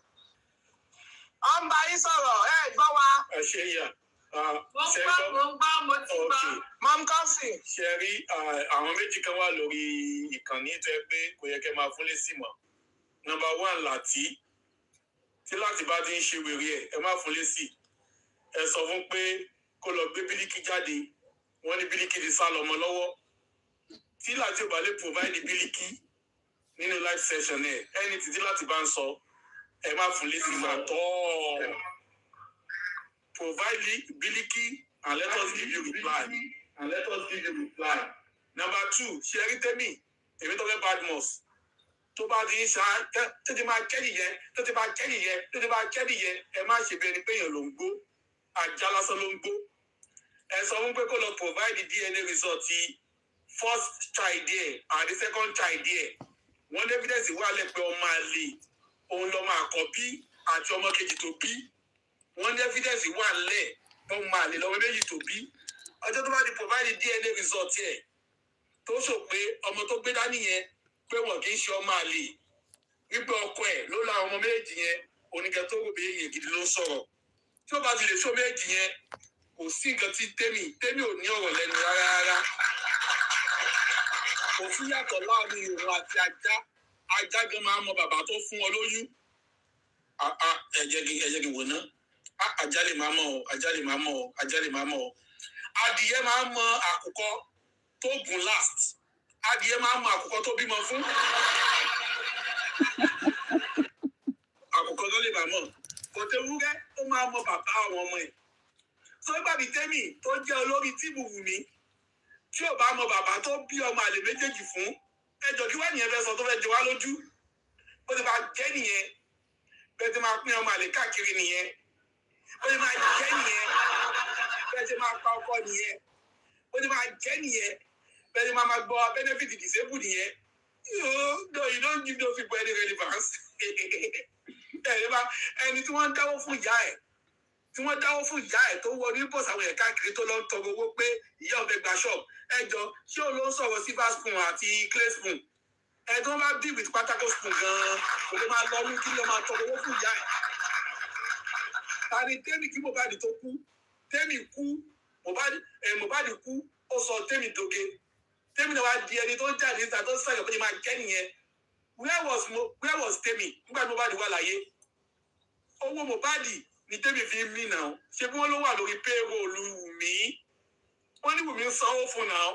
Speaker 4: Ọ ń bá yín sọ̀rọ̀ gbọ́ wa.
Speaker 9: Ẹ ṣe yà.
Speaker 1: Mo gbọ́ mo ti gbọ́.
Speaker 4: Mọ́mí kan fi.
Speaker 9: Ṣé rí àwọn méjì kan wà lórí ìkànnì tó yẹ pé kò yẹ kẹ́ máa fún lésì mọ́. Number 1 Láti. Tí Láti bá ti ń ṣe wèrè ẹ̀ ẹ má fún lésì. Ẹ sọ fún pé kó lọ gbé bílíkì jáde. Wọ́n ní bílíkì ti sá lọ́mọ lọ́wọ́. Tí Láti ò bá lè provide bílíkì nínú live session ẹ̀ ẹni tí Láti bá ń sọ ẹ má fún lésì gbà tọ́. Provide bílíkì and let us give you reply. Number 2 ṣe rí Tẹ́mi èmi tó fẹ́ Badmus. Tó bá di ṣá tó ti máa kẹ́rì yẹn ẹ má ṣe bí ẹni pé èèyàn ló ń gbó ajá lásán ló ń gbó. Ẹ sọ fún pé kó lọ provide DNA result ti first child ẹ̀ and the second child ẹ̀. Wọ́n ní evidence wà lẹ́ pé ọmọ àlè òun lọ́mọ àkọ́bí àti ọmọ kejì tó bí. Wọ́n ní evidence wà lẹ́ ọmọ àlè lọ́mọ méjì tó bí. Ọjọ́ tó bá di provide DNA result ẹ̀ tó sọ pé ọmọ tó gbé dání yẹn pé wọn kì í ṣe ọmọ àlè wípé ọkọ ẹ̀ ló la ọmọ méjì yẹn oníkẹ tó rò bí èyí gidi ló ń sọ̀rọ̀. Tí ó bá ti lè ṣó méjì yẹn kò sí nǹkan tí Tẹ́mi ò ní ọ̀rọ̀ lẹ́nu rárá. Kò sí yàtọ̀ láàrin òun àti ajá. Ajá gan máa ń mọ bàbá tó fún ọ lóyún. ẹjẹ kí wò ná àjálè máa mọ o àjálè máa mọ o àjálè máa mọ o adìyẹ máa mọ àkùkọ tó gùn last adìyẹ máa mọ àkùkọ tó bímọ fún àkùkọ tó lè máa mọ kòtẹ́wúrẹ́ ó máa mọ bàbá àwọn ọmọ ẹ̀ tó gbàgbé tẹ́mì tó jẹ́ olórí tíìbù Wùmí tí ò bá mọ bàbá tó bí ọmọ àlè méjèèjì fún ẹjọ́ kí wá nìyẹn fẹ́ sọ tó fẹ́ jẹ wá lójú ó ti máa jẹ́ nìyẹn bẹ́ẹ̀ ti máa pín ọmọ àlè káàkiri nìyẹn ó ti máa jẹ́ nìyẹn bẹ́ẹ̀ ti máa pa ọkọ nìyẹn ó ti máa jẹ́ nìyẹn bẹ́ẹ̀ ti máa gbọ́ benefit disabled nìyẹn you don't give those people any relevance ẹni tí wọ́n ń dáwó fún ìyá ẹ̀ tí wọ́n dáwó fún ìyá ẹ̀ tó wọ ní bọ́ọ̀sì àwọn ẹ̀ka kiri tó lọ ń tọrọ owó pé ìyá ọ̀fẹ́ gba ṣọ́ọ̀bù ẹjọ́ ṣé o ló ń sọ̀rọ̀ silver spoon àti clay spoon ẹ̀ tó bá bí with pátákó spoon gan-an kò lè máa lọ ní kí ló máa tọrọ owó fún ìyá ẹ̀. tani tẹ́mi kí Mohbad tó kú tẹ́mi kú Mohbad kú ó sọ tẹ́mi dòge tẹ́mi náà wá di ẹni tó jáde níta tó sọ̀rọ̀ pé máa jẹ́ nìyẹn where was tẹ́mi nígbà tí Mohbad wà láyé owó Mohbad ní tẹ́mi fi mí náà ṣé bí wọ́n ló wà lórí payroll Wùmí wọ́n ní Wùmí ń sanwó fún náà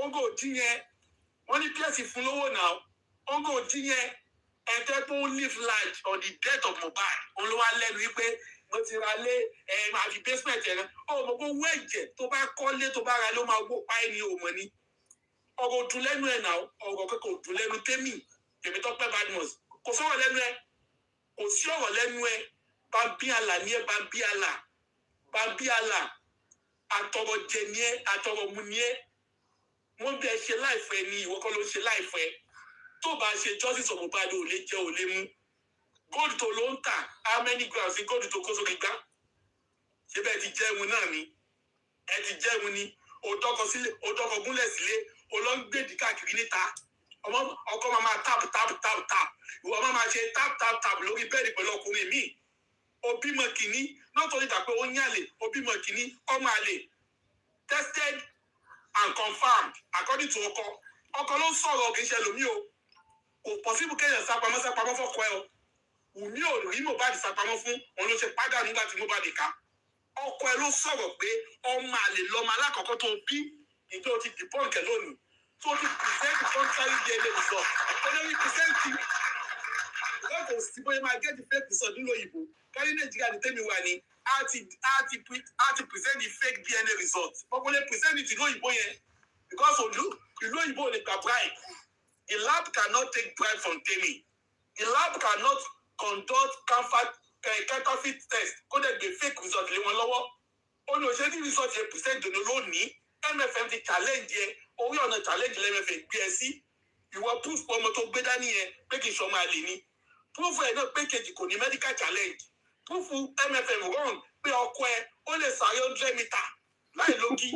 Speaker 9: ogo dín yẹn wọ́n ní pẹ́ẹ́sì fún lówó náà ogo dín yẹn ẹ̀tẹ́ tó ń live life on the death of Mohbad olówó lẹ́nu wípé mo ti ra lé àfi basement ẹ̀ náà ó mọ̀ pé owó ẹ̀jẹ̀ tó bá kọ́lé tó bá ra ló máa wó pa ẹ̀ ní òmò ni ọ̀rọ̀ òdùn lẹ́nu ẹ̀ náà ọ̀rọ̀ kẹ́kọ̀ọ́ òdùn lẹ́nu tẹ́mì Tèmítọ́pẹ́ Badmus kò sọ̀rọ̀ lẹ́nu ẹ̀ kò sí ọ̀rọ̀ lẹ́nu ẹ̀ bambiala ni ẹ bambiala atọrọ jẹ ni ẹ atọrọ mu ni ẹ wọn bẹ ṣe láìfẹ́ ni ìwọ kọ́ ló ṣe láìfẹ́ tó bá ṣe justice of Mohbad ò lè jẹ ò lè mú gold tó ló ń tà how many grams ní gold tó kó sórí gbá ṣé bẹ́ẹ̀ ti jẹun náà ni ẹ ti jẹun ni òdọkọ gúnlẹ̀ sílé olóńgbèdì káàkiri níta ọkọ máa tap ìwọ máa ṣe tap lórí bẹ́ẹ̀dì pẹ̀lú ọkùnrin míì obìmọ kìíní nítorí dàpẹ́ ó yàlè obìmọ kìíní ọmọ àlè tested and confirmed according to ọkọ ló ń sọ̀rọ̀ kì í ṣe lómi o kò possible kéèyàn sápamọ́ fọ́kọ ẹ o Wùmí ò rí Mohbad sápamọ́ fún òun ló ṣe pàdánù nígbà tí Mohbad ká ọkọ ẹ ló sọ̀rọ̀ pé ọmọ àlè lọ́mọ alákọ̀ọ́kọ́ tó bí ìjọ ti dìbọ́ǹkẹ̀ lónìí tó ti present contrary DNA result olórí present wọ́n kò sí bóyá máa get the fake result nílò òyìnbó kárí Nàìjíríà ní tẹ́mi wà ní a ti present the fake DNA result wọ́n kò lè present it ìlú òyìnbó yẹn because ìlú òyìnbó ò lè gba bribe the lab cannot take bribe from Temi the lab cannot conduct counterfeit test kó dẹ̀ gbé fake result lé wọn lọ́wọ́ olùsèdí result yẹn present dòdò lónìí MFM ti challenge yẹn orí ọ̀nà challenge lẹ́mẹ̀fẹ̀ gbé ẹ sí ìwọ proof ọmọ tó gbé dání yẹn pé kì í ṣọmọ àlè ni proof ẹ̀ náà pé kejì kò ní medical challenge proof MFM wrong pé ọkọ ẹ ó lè sáré 100 meter láì lókì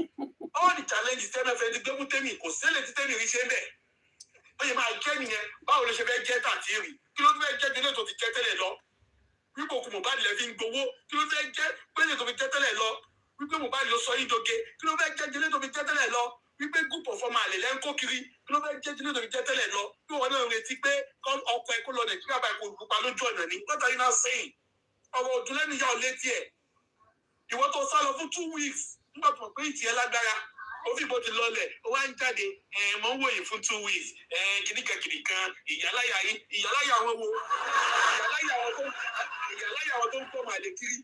Speaker 9: all the challenges MFM ti gbé fún Temi kò sílẹ̀ tí Temi rí ṣe ń bẹ̀ ó yẹ máa jẹ́ nìyẹn báwo ló ṣe fẹ́ jẹ́ tàtí rì kí ló fẹ́ jẹ́ délé tó ti jẹ́ tẹ́lẹ̀ lọ wípé òkú Mohbad lẹ́ fi ń gbowó kí ló fẹ́ jẹ́ pélé tó fi jẹ́ tẹ́lẹ̀ lọ wípé Mohbad ló sọ yín doge kí ló fẹ́ jẹ́ délé tó fi jẹ́ tẹ́lẹ̀ lọ wípé group of ọmọ àlè lẹ́ ń kó kiri kí ló fẹ́ jẹ́ délé tó fi jẹ́ tẹ́lẹ̀ lọ bí wọn náà retí pé ọkọ ẹ kó lọ Nàìjíríà báyìí kó pupa lójú ọ̀nà ni what are you now saying ọ̀rọ̀ òdùn lẹ́nu ìyá ò létí ẹ̀ ìwọ tó sá lọ fún 2 weeks nígbà tó mọ̀ pé ìtì ẹ lágbára ó fi bó ti lọlẹ̀ ó wá ń jáde mọ̀ ń wòye fún 2 weeks kìnnìkan ìyáláyà àwọn wo ìyáláyà àwọn tó ń pọ̀ màlè kiri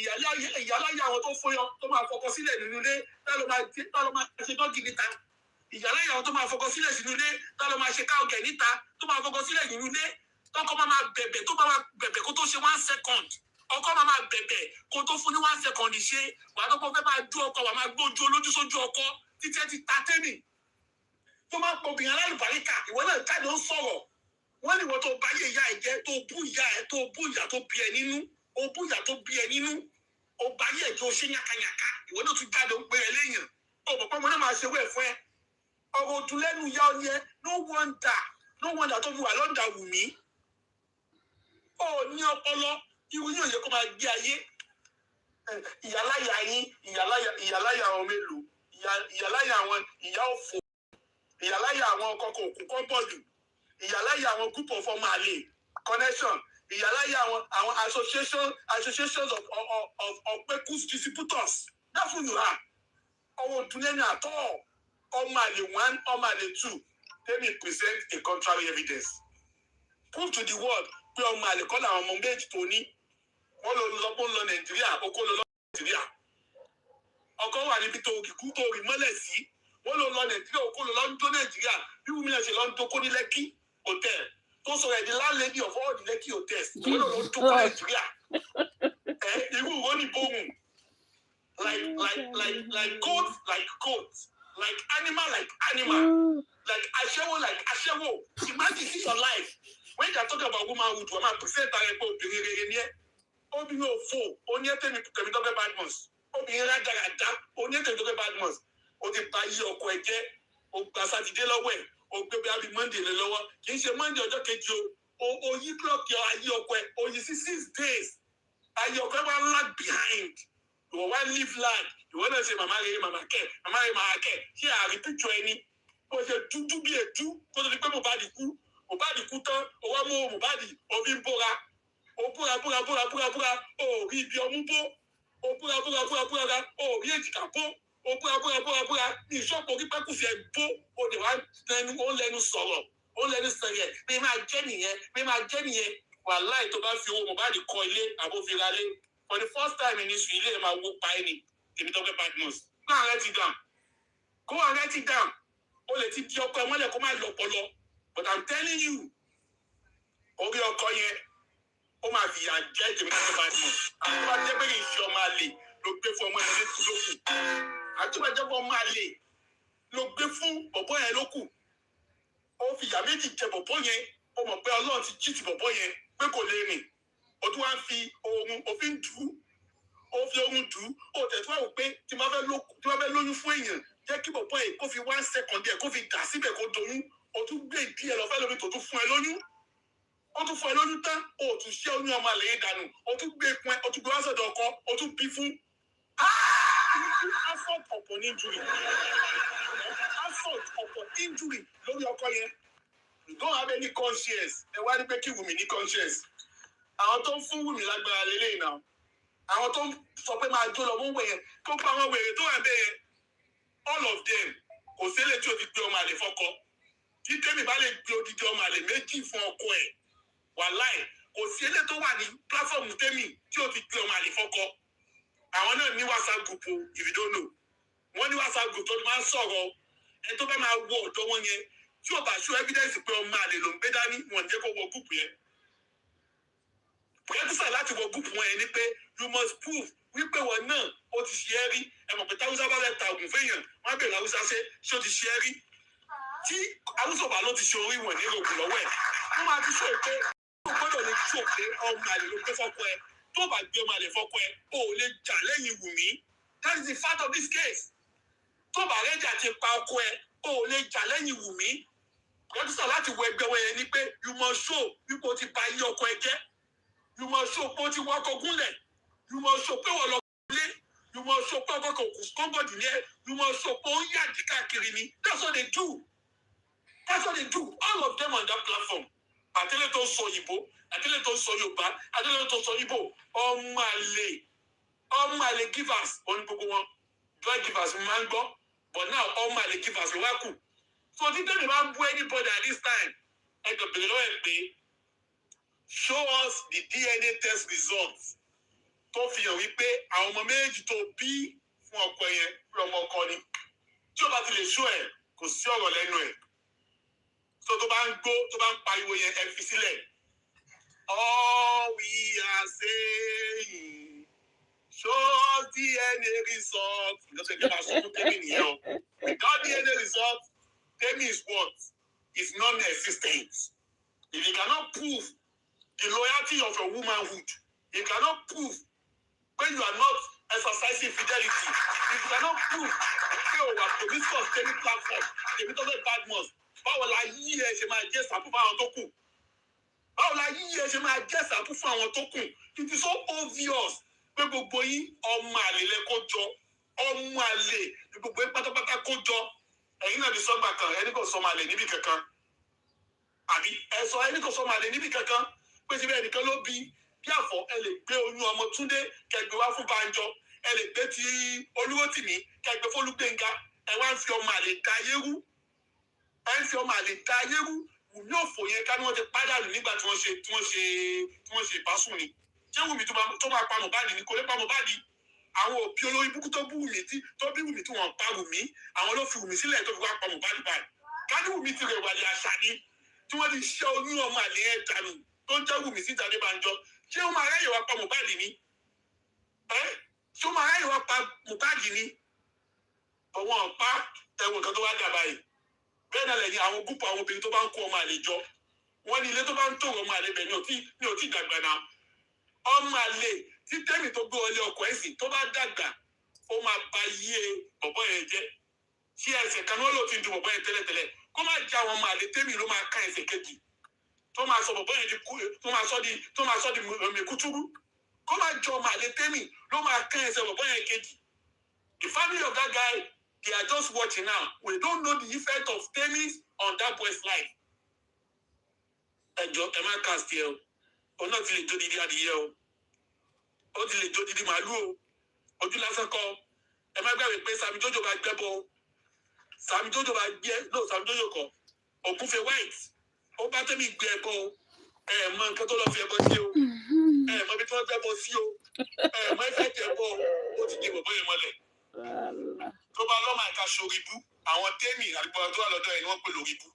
Speaker 9: ìyáláyà àwọn tó fọyọ tó máa fọkọ sílẹ̀ nínú ilé tá ló máa ṣe dọ́gì níta ìyáláyà àwọn tó máa fọkọ sílẹ̀ sínú ilé tá ló máa ṣe káògẹ̀ níta tó máa fọkọ sílẹ̀ nínú ilé tọkọ máa bẹ̀bẹ̀ tó máa bẹ̀bẹ̀ kó tó ṣe 1 second ọkọ máa bẹ̀bẹ̀ kó tó fún ní 1 second ṣe wà á tó fẹ́ máa dú ọkọ wà máa gbójú olójú sójú ọkọ títí ẹ ti ta Temi tó máa pọ̀ obìnrin alálùbáríkà ìwọ náà jáde ń sọ̀rọ̀ wọ́n ní ìwọ tó bá yé ìyá ẹ̀ jẹ́ tó bú ìyá ẹ̀ tó bú ìyá tó bí ẹ nínú ó bú ìyá tó bí ẹ nínú ó bá yé ẹ̀ tó ṣe yàkàyàkà ìwọ náà tún jáde ń pè ẹ léèyàn ó mọ̀ pé ọmọ náà máa ṣe wẹ̀ fún ẹ ọ̀rọ̀ òdùn lẹ́nu ìyá ọ yẹn no wonder tó fi wà lọ́ndà Wùmí ó ní ọpọlọ irú yóò yẹ kó máa gbé ayé ìyáláyà yín ìyáláyà àwọn mélòó ìyáláyà àwọn ìyá òfò ìyáláyà àwọn kọkọ òkú kọ́ńpọ̀dù ìyáláyà àwọn group of ọmọ àlè connection ìyáláyà àwọn associations of Pekus distributors. That's who you are. Ọwọ́ Dunlẹ́ni àtọ́ ọmọ àlè 1, ọmọ àlè 2. Let me present a contrary evidence. Prove to the world pé ọmọ àlè kọ́ làwọn ọmọ méjì tó ní. Wọ́n lọ Nàìjíríà, okó lọ Nàìjíríà. Ọkọ wà níbi tó kíkú tó rí mọ́lẹ̀ sí. Wọ́n lọ Nàìjíríà, okó lọ London Nàìjíríà. Bí Wùmí náà ṣe lọ ń dókó ní Lẹ́kì hotel. Tó sọ ẹ̀ di landlady of all the Lekki hotels. Wọ́n lọ ń dókó Nàìjíríà. Irú ìwọ ni bóhùn. Like goat. Like animal. Like Ashewo. Imagine this your life. When you are talking about womanhood, I'm a present obìnrin òfò oníyẹ́tẹ̀mí tẹ̀mí tọ́gbẹ́ badmus obìnrin rádaràdá oníyẹ́tẹ̀mí tọ́gbẹ́ badmus o ti ba yí ọkọ ẹ jẹ́ o gba sátidé lọ́wọ́ ẹ̀ o gbé bí abi monday lé lọ́wọ́ kì í ṣe monday ọjọ́ kejì o yí clock yọ ayé ọkọ ẹ o yí sí 6 days ayé ọkọ ẹ wá lag behind ìwọ wá live lag ìwọ náà ṣe màmá rere màmá kẹ ṣé àrí píkṣọ ẹni bó ṣe dúdú bí ètú kó tó di pé Mohbad kú tán o wá mú Mohbad òbí ń bóra. O búra, o rí ibi ọmú bó, o búra, o rí èjìká bó, o búra, ní ìṣọ́pọ̀ orí pẹ́kùsì ẹ̀ bó, o lè wá lẹ́nu sọ̀rọ̀, ó lẹ́nu sẹ̀rẹ̀, bí máa jẹ́ nìyẹn, wàláhì tó bá fi owó Mohbad kọ́ ilé àbófinra lé, for the first time in history ilé ẹ̀ máa wó pa ẹni, èmi tó fẹ́ bad news. Go and write it down, o lè ti di ọkọ ẹ mọ́lẹ̀ kó má lọ́pọlọ, but I'm telling you, orí ọkọ yẹn, ó máa fi àjẹ́ ìtẹ̀mí tó bá dùn. Àtúbà jẹ́ pé ìṣe ọmọ àlè ló gbé fún ọmọ yẹn lókù. Àtúbà jẹ́ pé ọmọ àlè ló gbé fún bọ̀bọ́ yẹn lókù. Ó fi ìyá méjì jẹ bọ̀bọ́ yẹn. Ó mọ̀ pé Ọlọ́run ti jí ti bọ̀bọ́ yẹn pé kò lè rìn. Ó tún wá ń fi òfin dùn. Ó fi ohun dùn. Ó tẹ̀ tó wà wò pé tí wọ́n fẹ́ lóyún fún èèyàn jẹ́ kí bọ̀bọ́ yẹn kó fi 1 second yẹn kó fi dà síbẹ̀ kó doyún. Ó tún gbé ìdí ẹ̀ lọ fẹ́ lómi tó tún fún ẹ lóyún. Ó tún fún ẹ lóyún tán, o tún ṣe oyún ọmọ àlè yẹn dànù, o tún gbé pọn, o tún gbé wá sọ́dọ̀ ọkọ, o tún bí fún. Assault upon injury. Assault upon injury lórí ọkọ yẹn. You don't have any conscience. Ẹ wá ní pé kí Wùmí ní conscience. Àwọn tó ń fún Wùmí lágbára lélẹ́yìn náà. Àwọn tó ń sọ pé máa jó lọ mú wẹ̀yẹn, tó pa àwọn wèrè tó wà bẹ́ẹ̀ yẹn. All of them kò sí èlé tí o ti gbé ọmọ àlè fọ́kọ. Tí Tẹ́mi bá lè gbé odidi ọmọ àlè méjì fún ọkọ ẹ̀. Wàláì kò sí ilé tó wà ní pláfọ́ọ̀mù Tẹ́mi tí ó ti gbé ọmọ àlè fọ́kọ. Àwọn náà ní WhatsApp group if you don't know. Wọ́n ní WhatsApp group tó máa ń sọ̀rọ̀ ẹni tó bá máa wọ ọ̀dọ́ wọn yẹn tí ò bá ṣó evidence pé ọmọ àlè ló ń gbé dání wọn jẹ́ kó wọ group yẹn. Pẹ̀lẹ́tùsà láti wọ group wọn yẹn ni pé you must prove wípé wọn náà ó ti ṣe é rí ẹ̀mọ̀ pé táwùsá bá fẹ́ ta ògùn fẹ́yàn wọ́n á bèèrè Haúsá ṣé ó ti ṣe é rí. Tí Haúsá bá ló ti ṣe orí wọn ní ògùn lọ́wọ́ ẹ̀ wọ́n máa ti ṣe pé o gbọ́dọ̀ lè ṣó pé ọmọ àlè ló gbé fọ́kọ ẹ tó bá gbé ọmọ àlè fọ́kọ ẹ o ò lè jà lẹ́yìn Wùmí. That is the fact of this case. Tó bá rẹ́jà ti pa ọkọ ẹ o ò lè jà lẹ́yìn Wùmí. Pẹ̀lẹ́tùsà láti wọ ẹgbẹ́ wọn yẹn ni pé you must show wípé o ti ba iye ọkọ ẹ jẹ́. You must show pé o ti wọ ọkọ gúnlẹ̀. You must show pé wọ́n lọ lé. You must show pé ọkọ kò kọ́ńgọ̀dì ní ẹ. You must show pé ó ń yàdí káàkiri ni. That's what they do. That's what they do. All of them on that platform. Àtẹ́lẹ̀ tó sọ Ìgbò, àtẹ́lẹ̀ tó sọ Yorùbá, àtẹ́lẹ̀ tó sọ Ìgbò, ọmọ àlè givers, òní gbogbo wọn. Drug givers máa ń gbọ́, but now ọmọ àlè givers ló wá kù. So títẹ̀ mi máa ń bú anybody at this time. Ẹ kò bèrè lọ́wọ́ ẹ̀ pé show us the DNA test results tó fi hàn wípé àwọn ọmọ méjì tó bí fún ọkọ yẹn fún ọmọ ọkọ ni. Tí o bá ti lè show ẹ̀, kò sí ọ̀rọ̀ lẹ́nu ẹ̀. So tó bá ń gbó, tó bá ń pariwo yẹn, ẹ fi sílẹ̀. All we are saying, show us DNA results. Ìjọba ìjọba sọ fún Tẹ́mi nìyẹn o. Without DNA results, Tẹ́mi is what? Is non-existent. If you cannot prove the loyalty of your womanhood, you cannot prove when you are not exercising fidelity, if you cannot prove pé o wà promiscuous Tẹ́mi platform, Tẹ́mi tó fẹ́ bad mouth, báwo la yí ẹ ṣe máa jẹ́ sàpò fún àwọn tó kù? Báwo la yí ẹ ṣe máa jẹ́ sàpò fún àwọn tó kù? It is so obvious pé gbogbo yín ọmọ àlè lẹ kó jọ, ọmọ àlè ní gbogbo yín pátápátá kó jọ. Ẹ̀yin náà ti sọ gbà kan, ẹni kò sọmọ àlè níbi kankan. Àbí ẹ sọ ẹni kò sọmọ àlè níbi kankan. pé síbẹ̀ ẹnìkan ló bí àfọ̀ ẹ lè gbé oyún ọmọ Túndé kẹgbẹ́ wá fún Bánjọ ẹ lè gbé ti Olúrótìmí kẹgbẹ́ fólúgbénga ẹ wá ń fi ọmọ àlè da ayé rú Wùmí òfò yẹn ká ní wọ́n ti pádànù nígbà tí wọ́n ṣe ìbásùn ni ṣé Wùmí tó máa pa Mohbad ni kò lè pa Mohbad àwọn òbí olórí búkú tó bí Wùmí tí wọ́n pa Wùmí àwọn ló fi Wùmí sílẹ̀ tó fi wá pa Mohbad báyìí ká ní Wùmí ti rẹ̀ wàlẹ̀ àṣà ni tí wọ́n ti ṣe oyún ọmọ àlè yẹn dànù tó ń jẹ́ Wùmí síta ní Bánjọ ṣé ó máa ráyè wá pa Mohbad ni ṣé ó máa ráyè wá pa Mohbad ni ọwọ́n ọ̀pá ẹ̀wọ̀n kan tó wá dà báyìí bẹ́ẹ̀ náà lẹ́yìn àwọn gúúpù àwọn obìnrin tó bá ń kó ọmọ àlè jọ wọ́n ní ilé tó bá ń tòrò ọmọ àlè bẹ̀ ní òtí dàgbà náà ọmọ àlè tí tẹ́mì tó gbé ọlé ọkọ̀ ẹ̀sìn tó bá dàgbà ó máa ba yé bọ̀bọ̀ yẹn jẹ́ ṣé ẹsẹ̀ kan wọ́n lò ti du bọ̀bọ̀ yẹn tẹ́lẹ̀tẹ́lẹ̀ kó má jẹ́ àwọn ọmọ àlè tẹ́mì ló máa ká ẹsẹ̀ kejì tó máa sọ bọ̀bọ̀ yẹn di tó máa sọ di mẹ̀kútúrú kó má jẹ́ ọmọ àlè tẹ́mì ló máa ká ẹsẹ̀ bọ̀bọ̀ yẹn kejì. The family of that guy, they are just watching now. We don't know the effect of Temis on that boy's life. Ẹjọ́ ẹ má cast yẹ o. Òun náà ti lè jó didi adìyẹ o. Ó ti lè jó didi màálù o. Ojú lásán kọ́. Ẹ má gbàgbé pé Sami Jojo bá gbẹ́ bọ́. Sami Jojo bá kọ́. Ògúnfe white. Ó bá Tẹ́mi gbé ẹbọ o. Ẹ mọ nǹkan tó lọ fi ẹbọ sí o. Ẹ mọ ibi tí wọ́n gbẹ́bọ sí o. Ẹ mọ ẹfẹ́ tẹ ẹbọ o. Ó ti di bọ̀bọ̀ yẹn mọ́lẹ̀. Tó bá lọ́mọ àìka ṣoríbú àwọn Tẹ́mi àdúgbò tó wà lọ́dọ̀ ẹ̀ ni wọ́n pè lóríbú.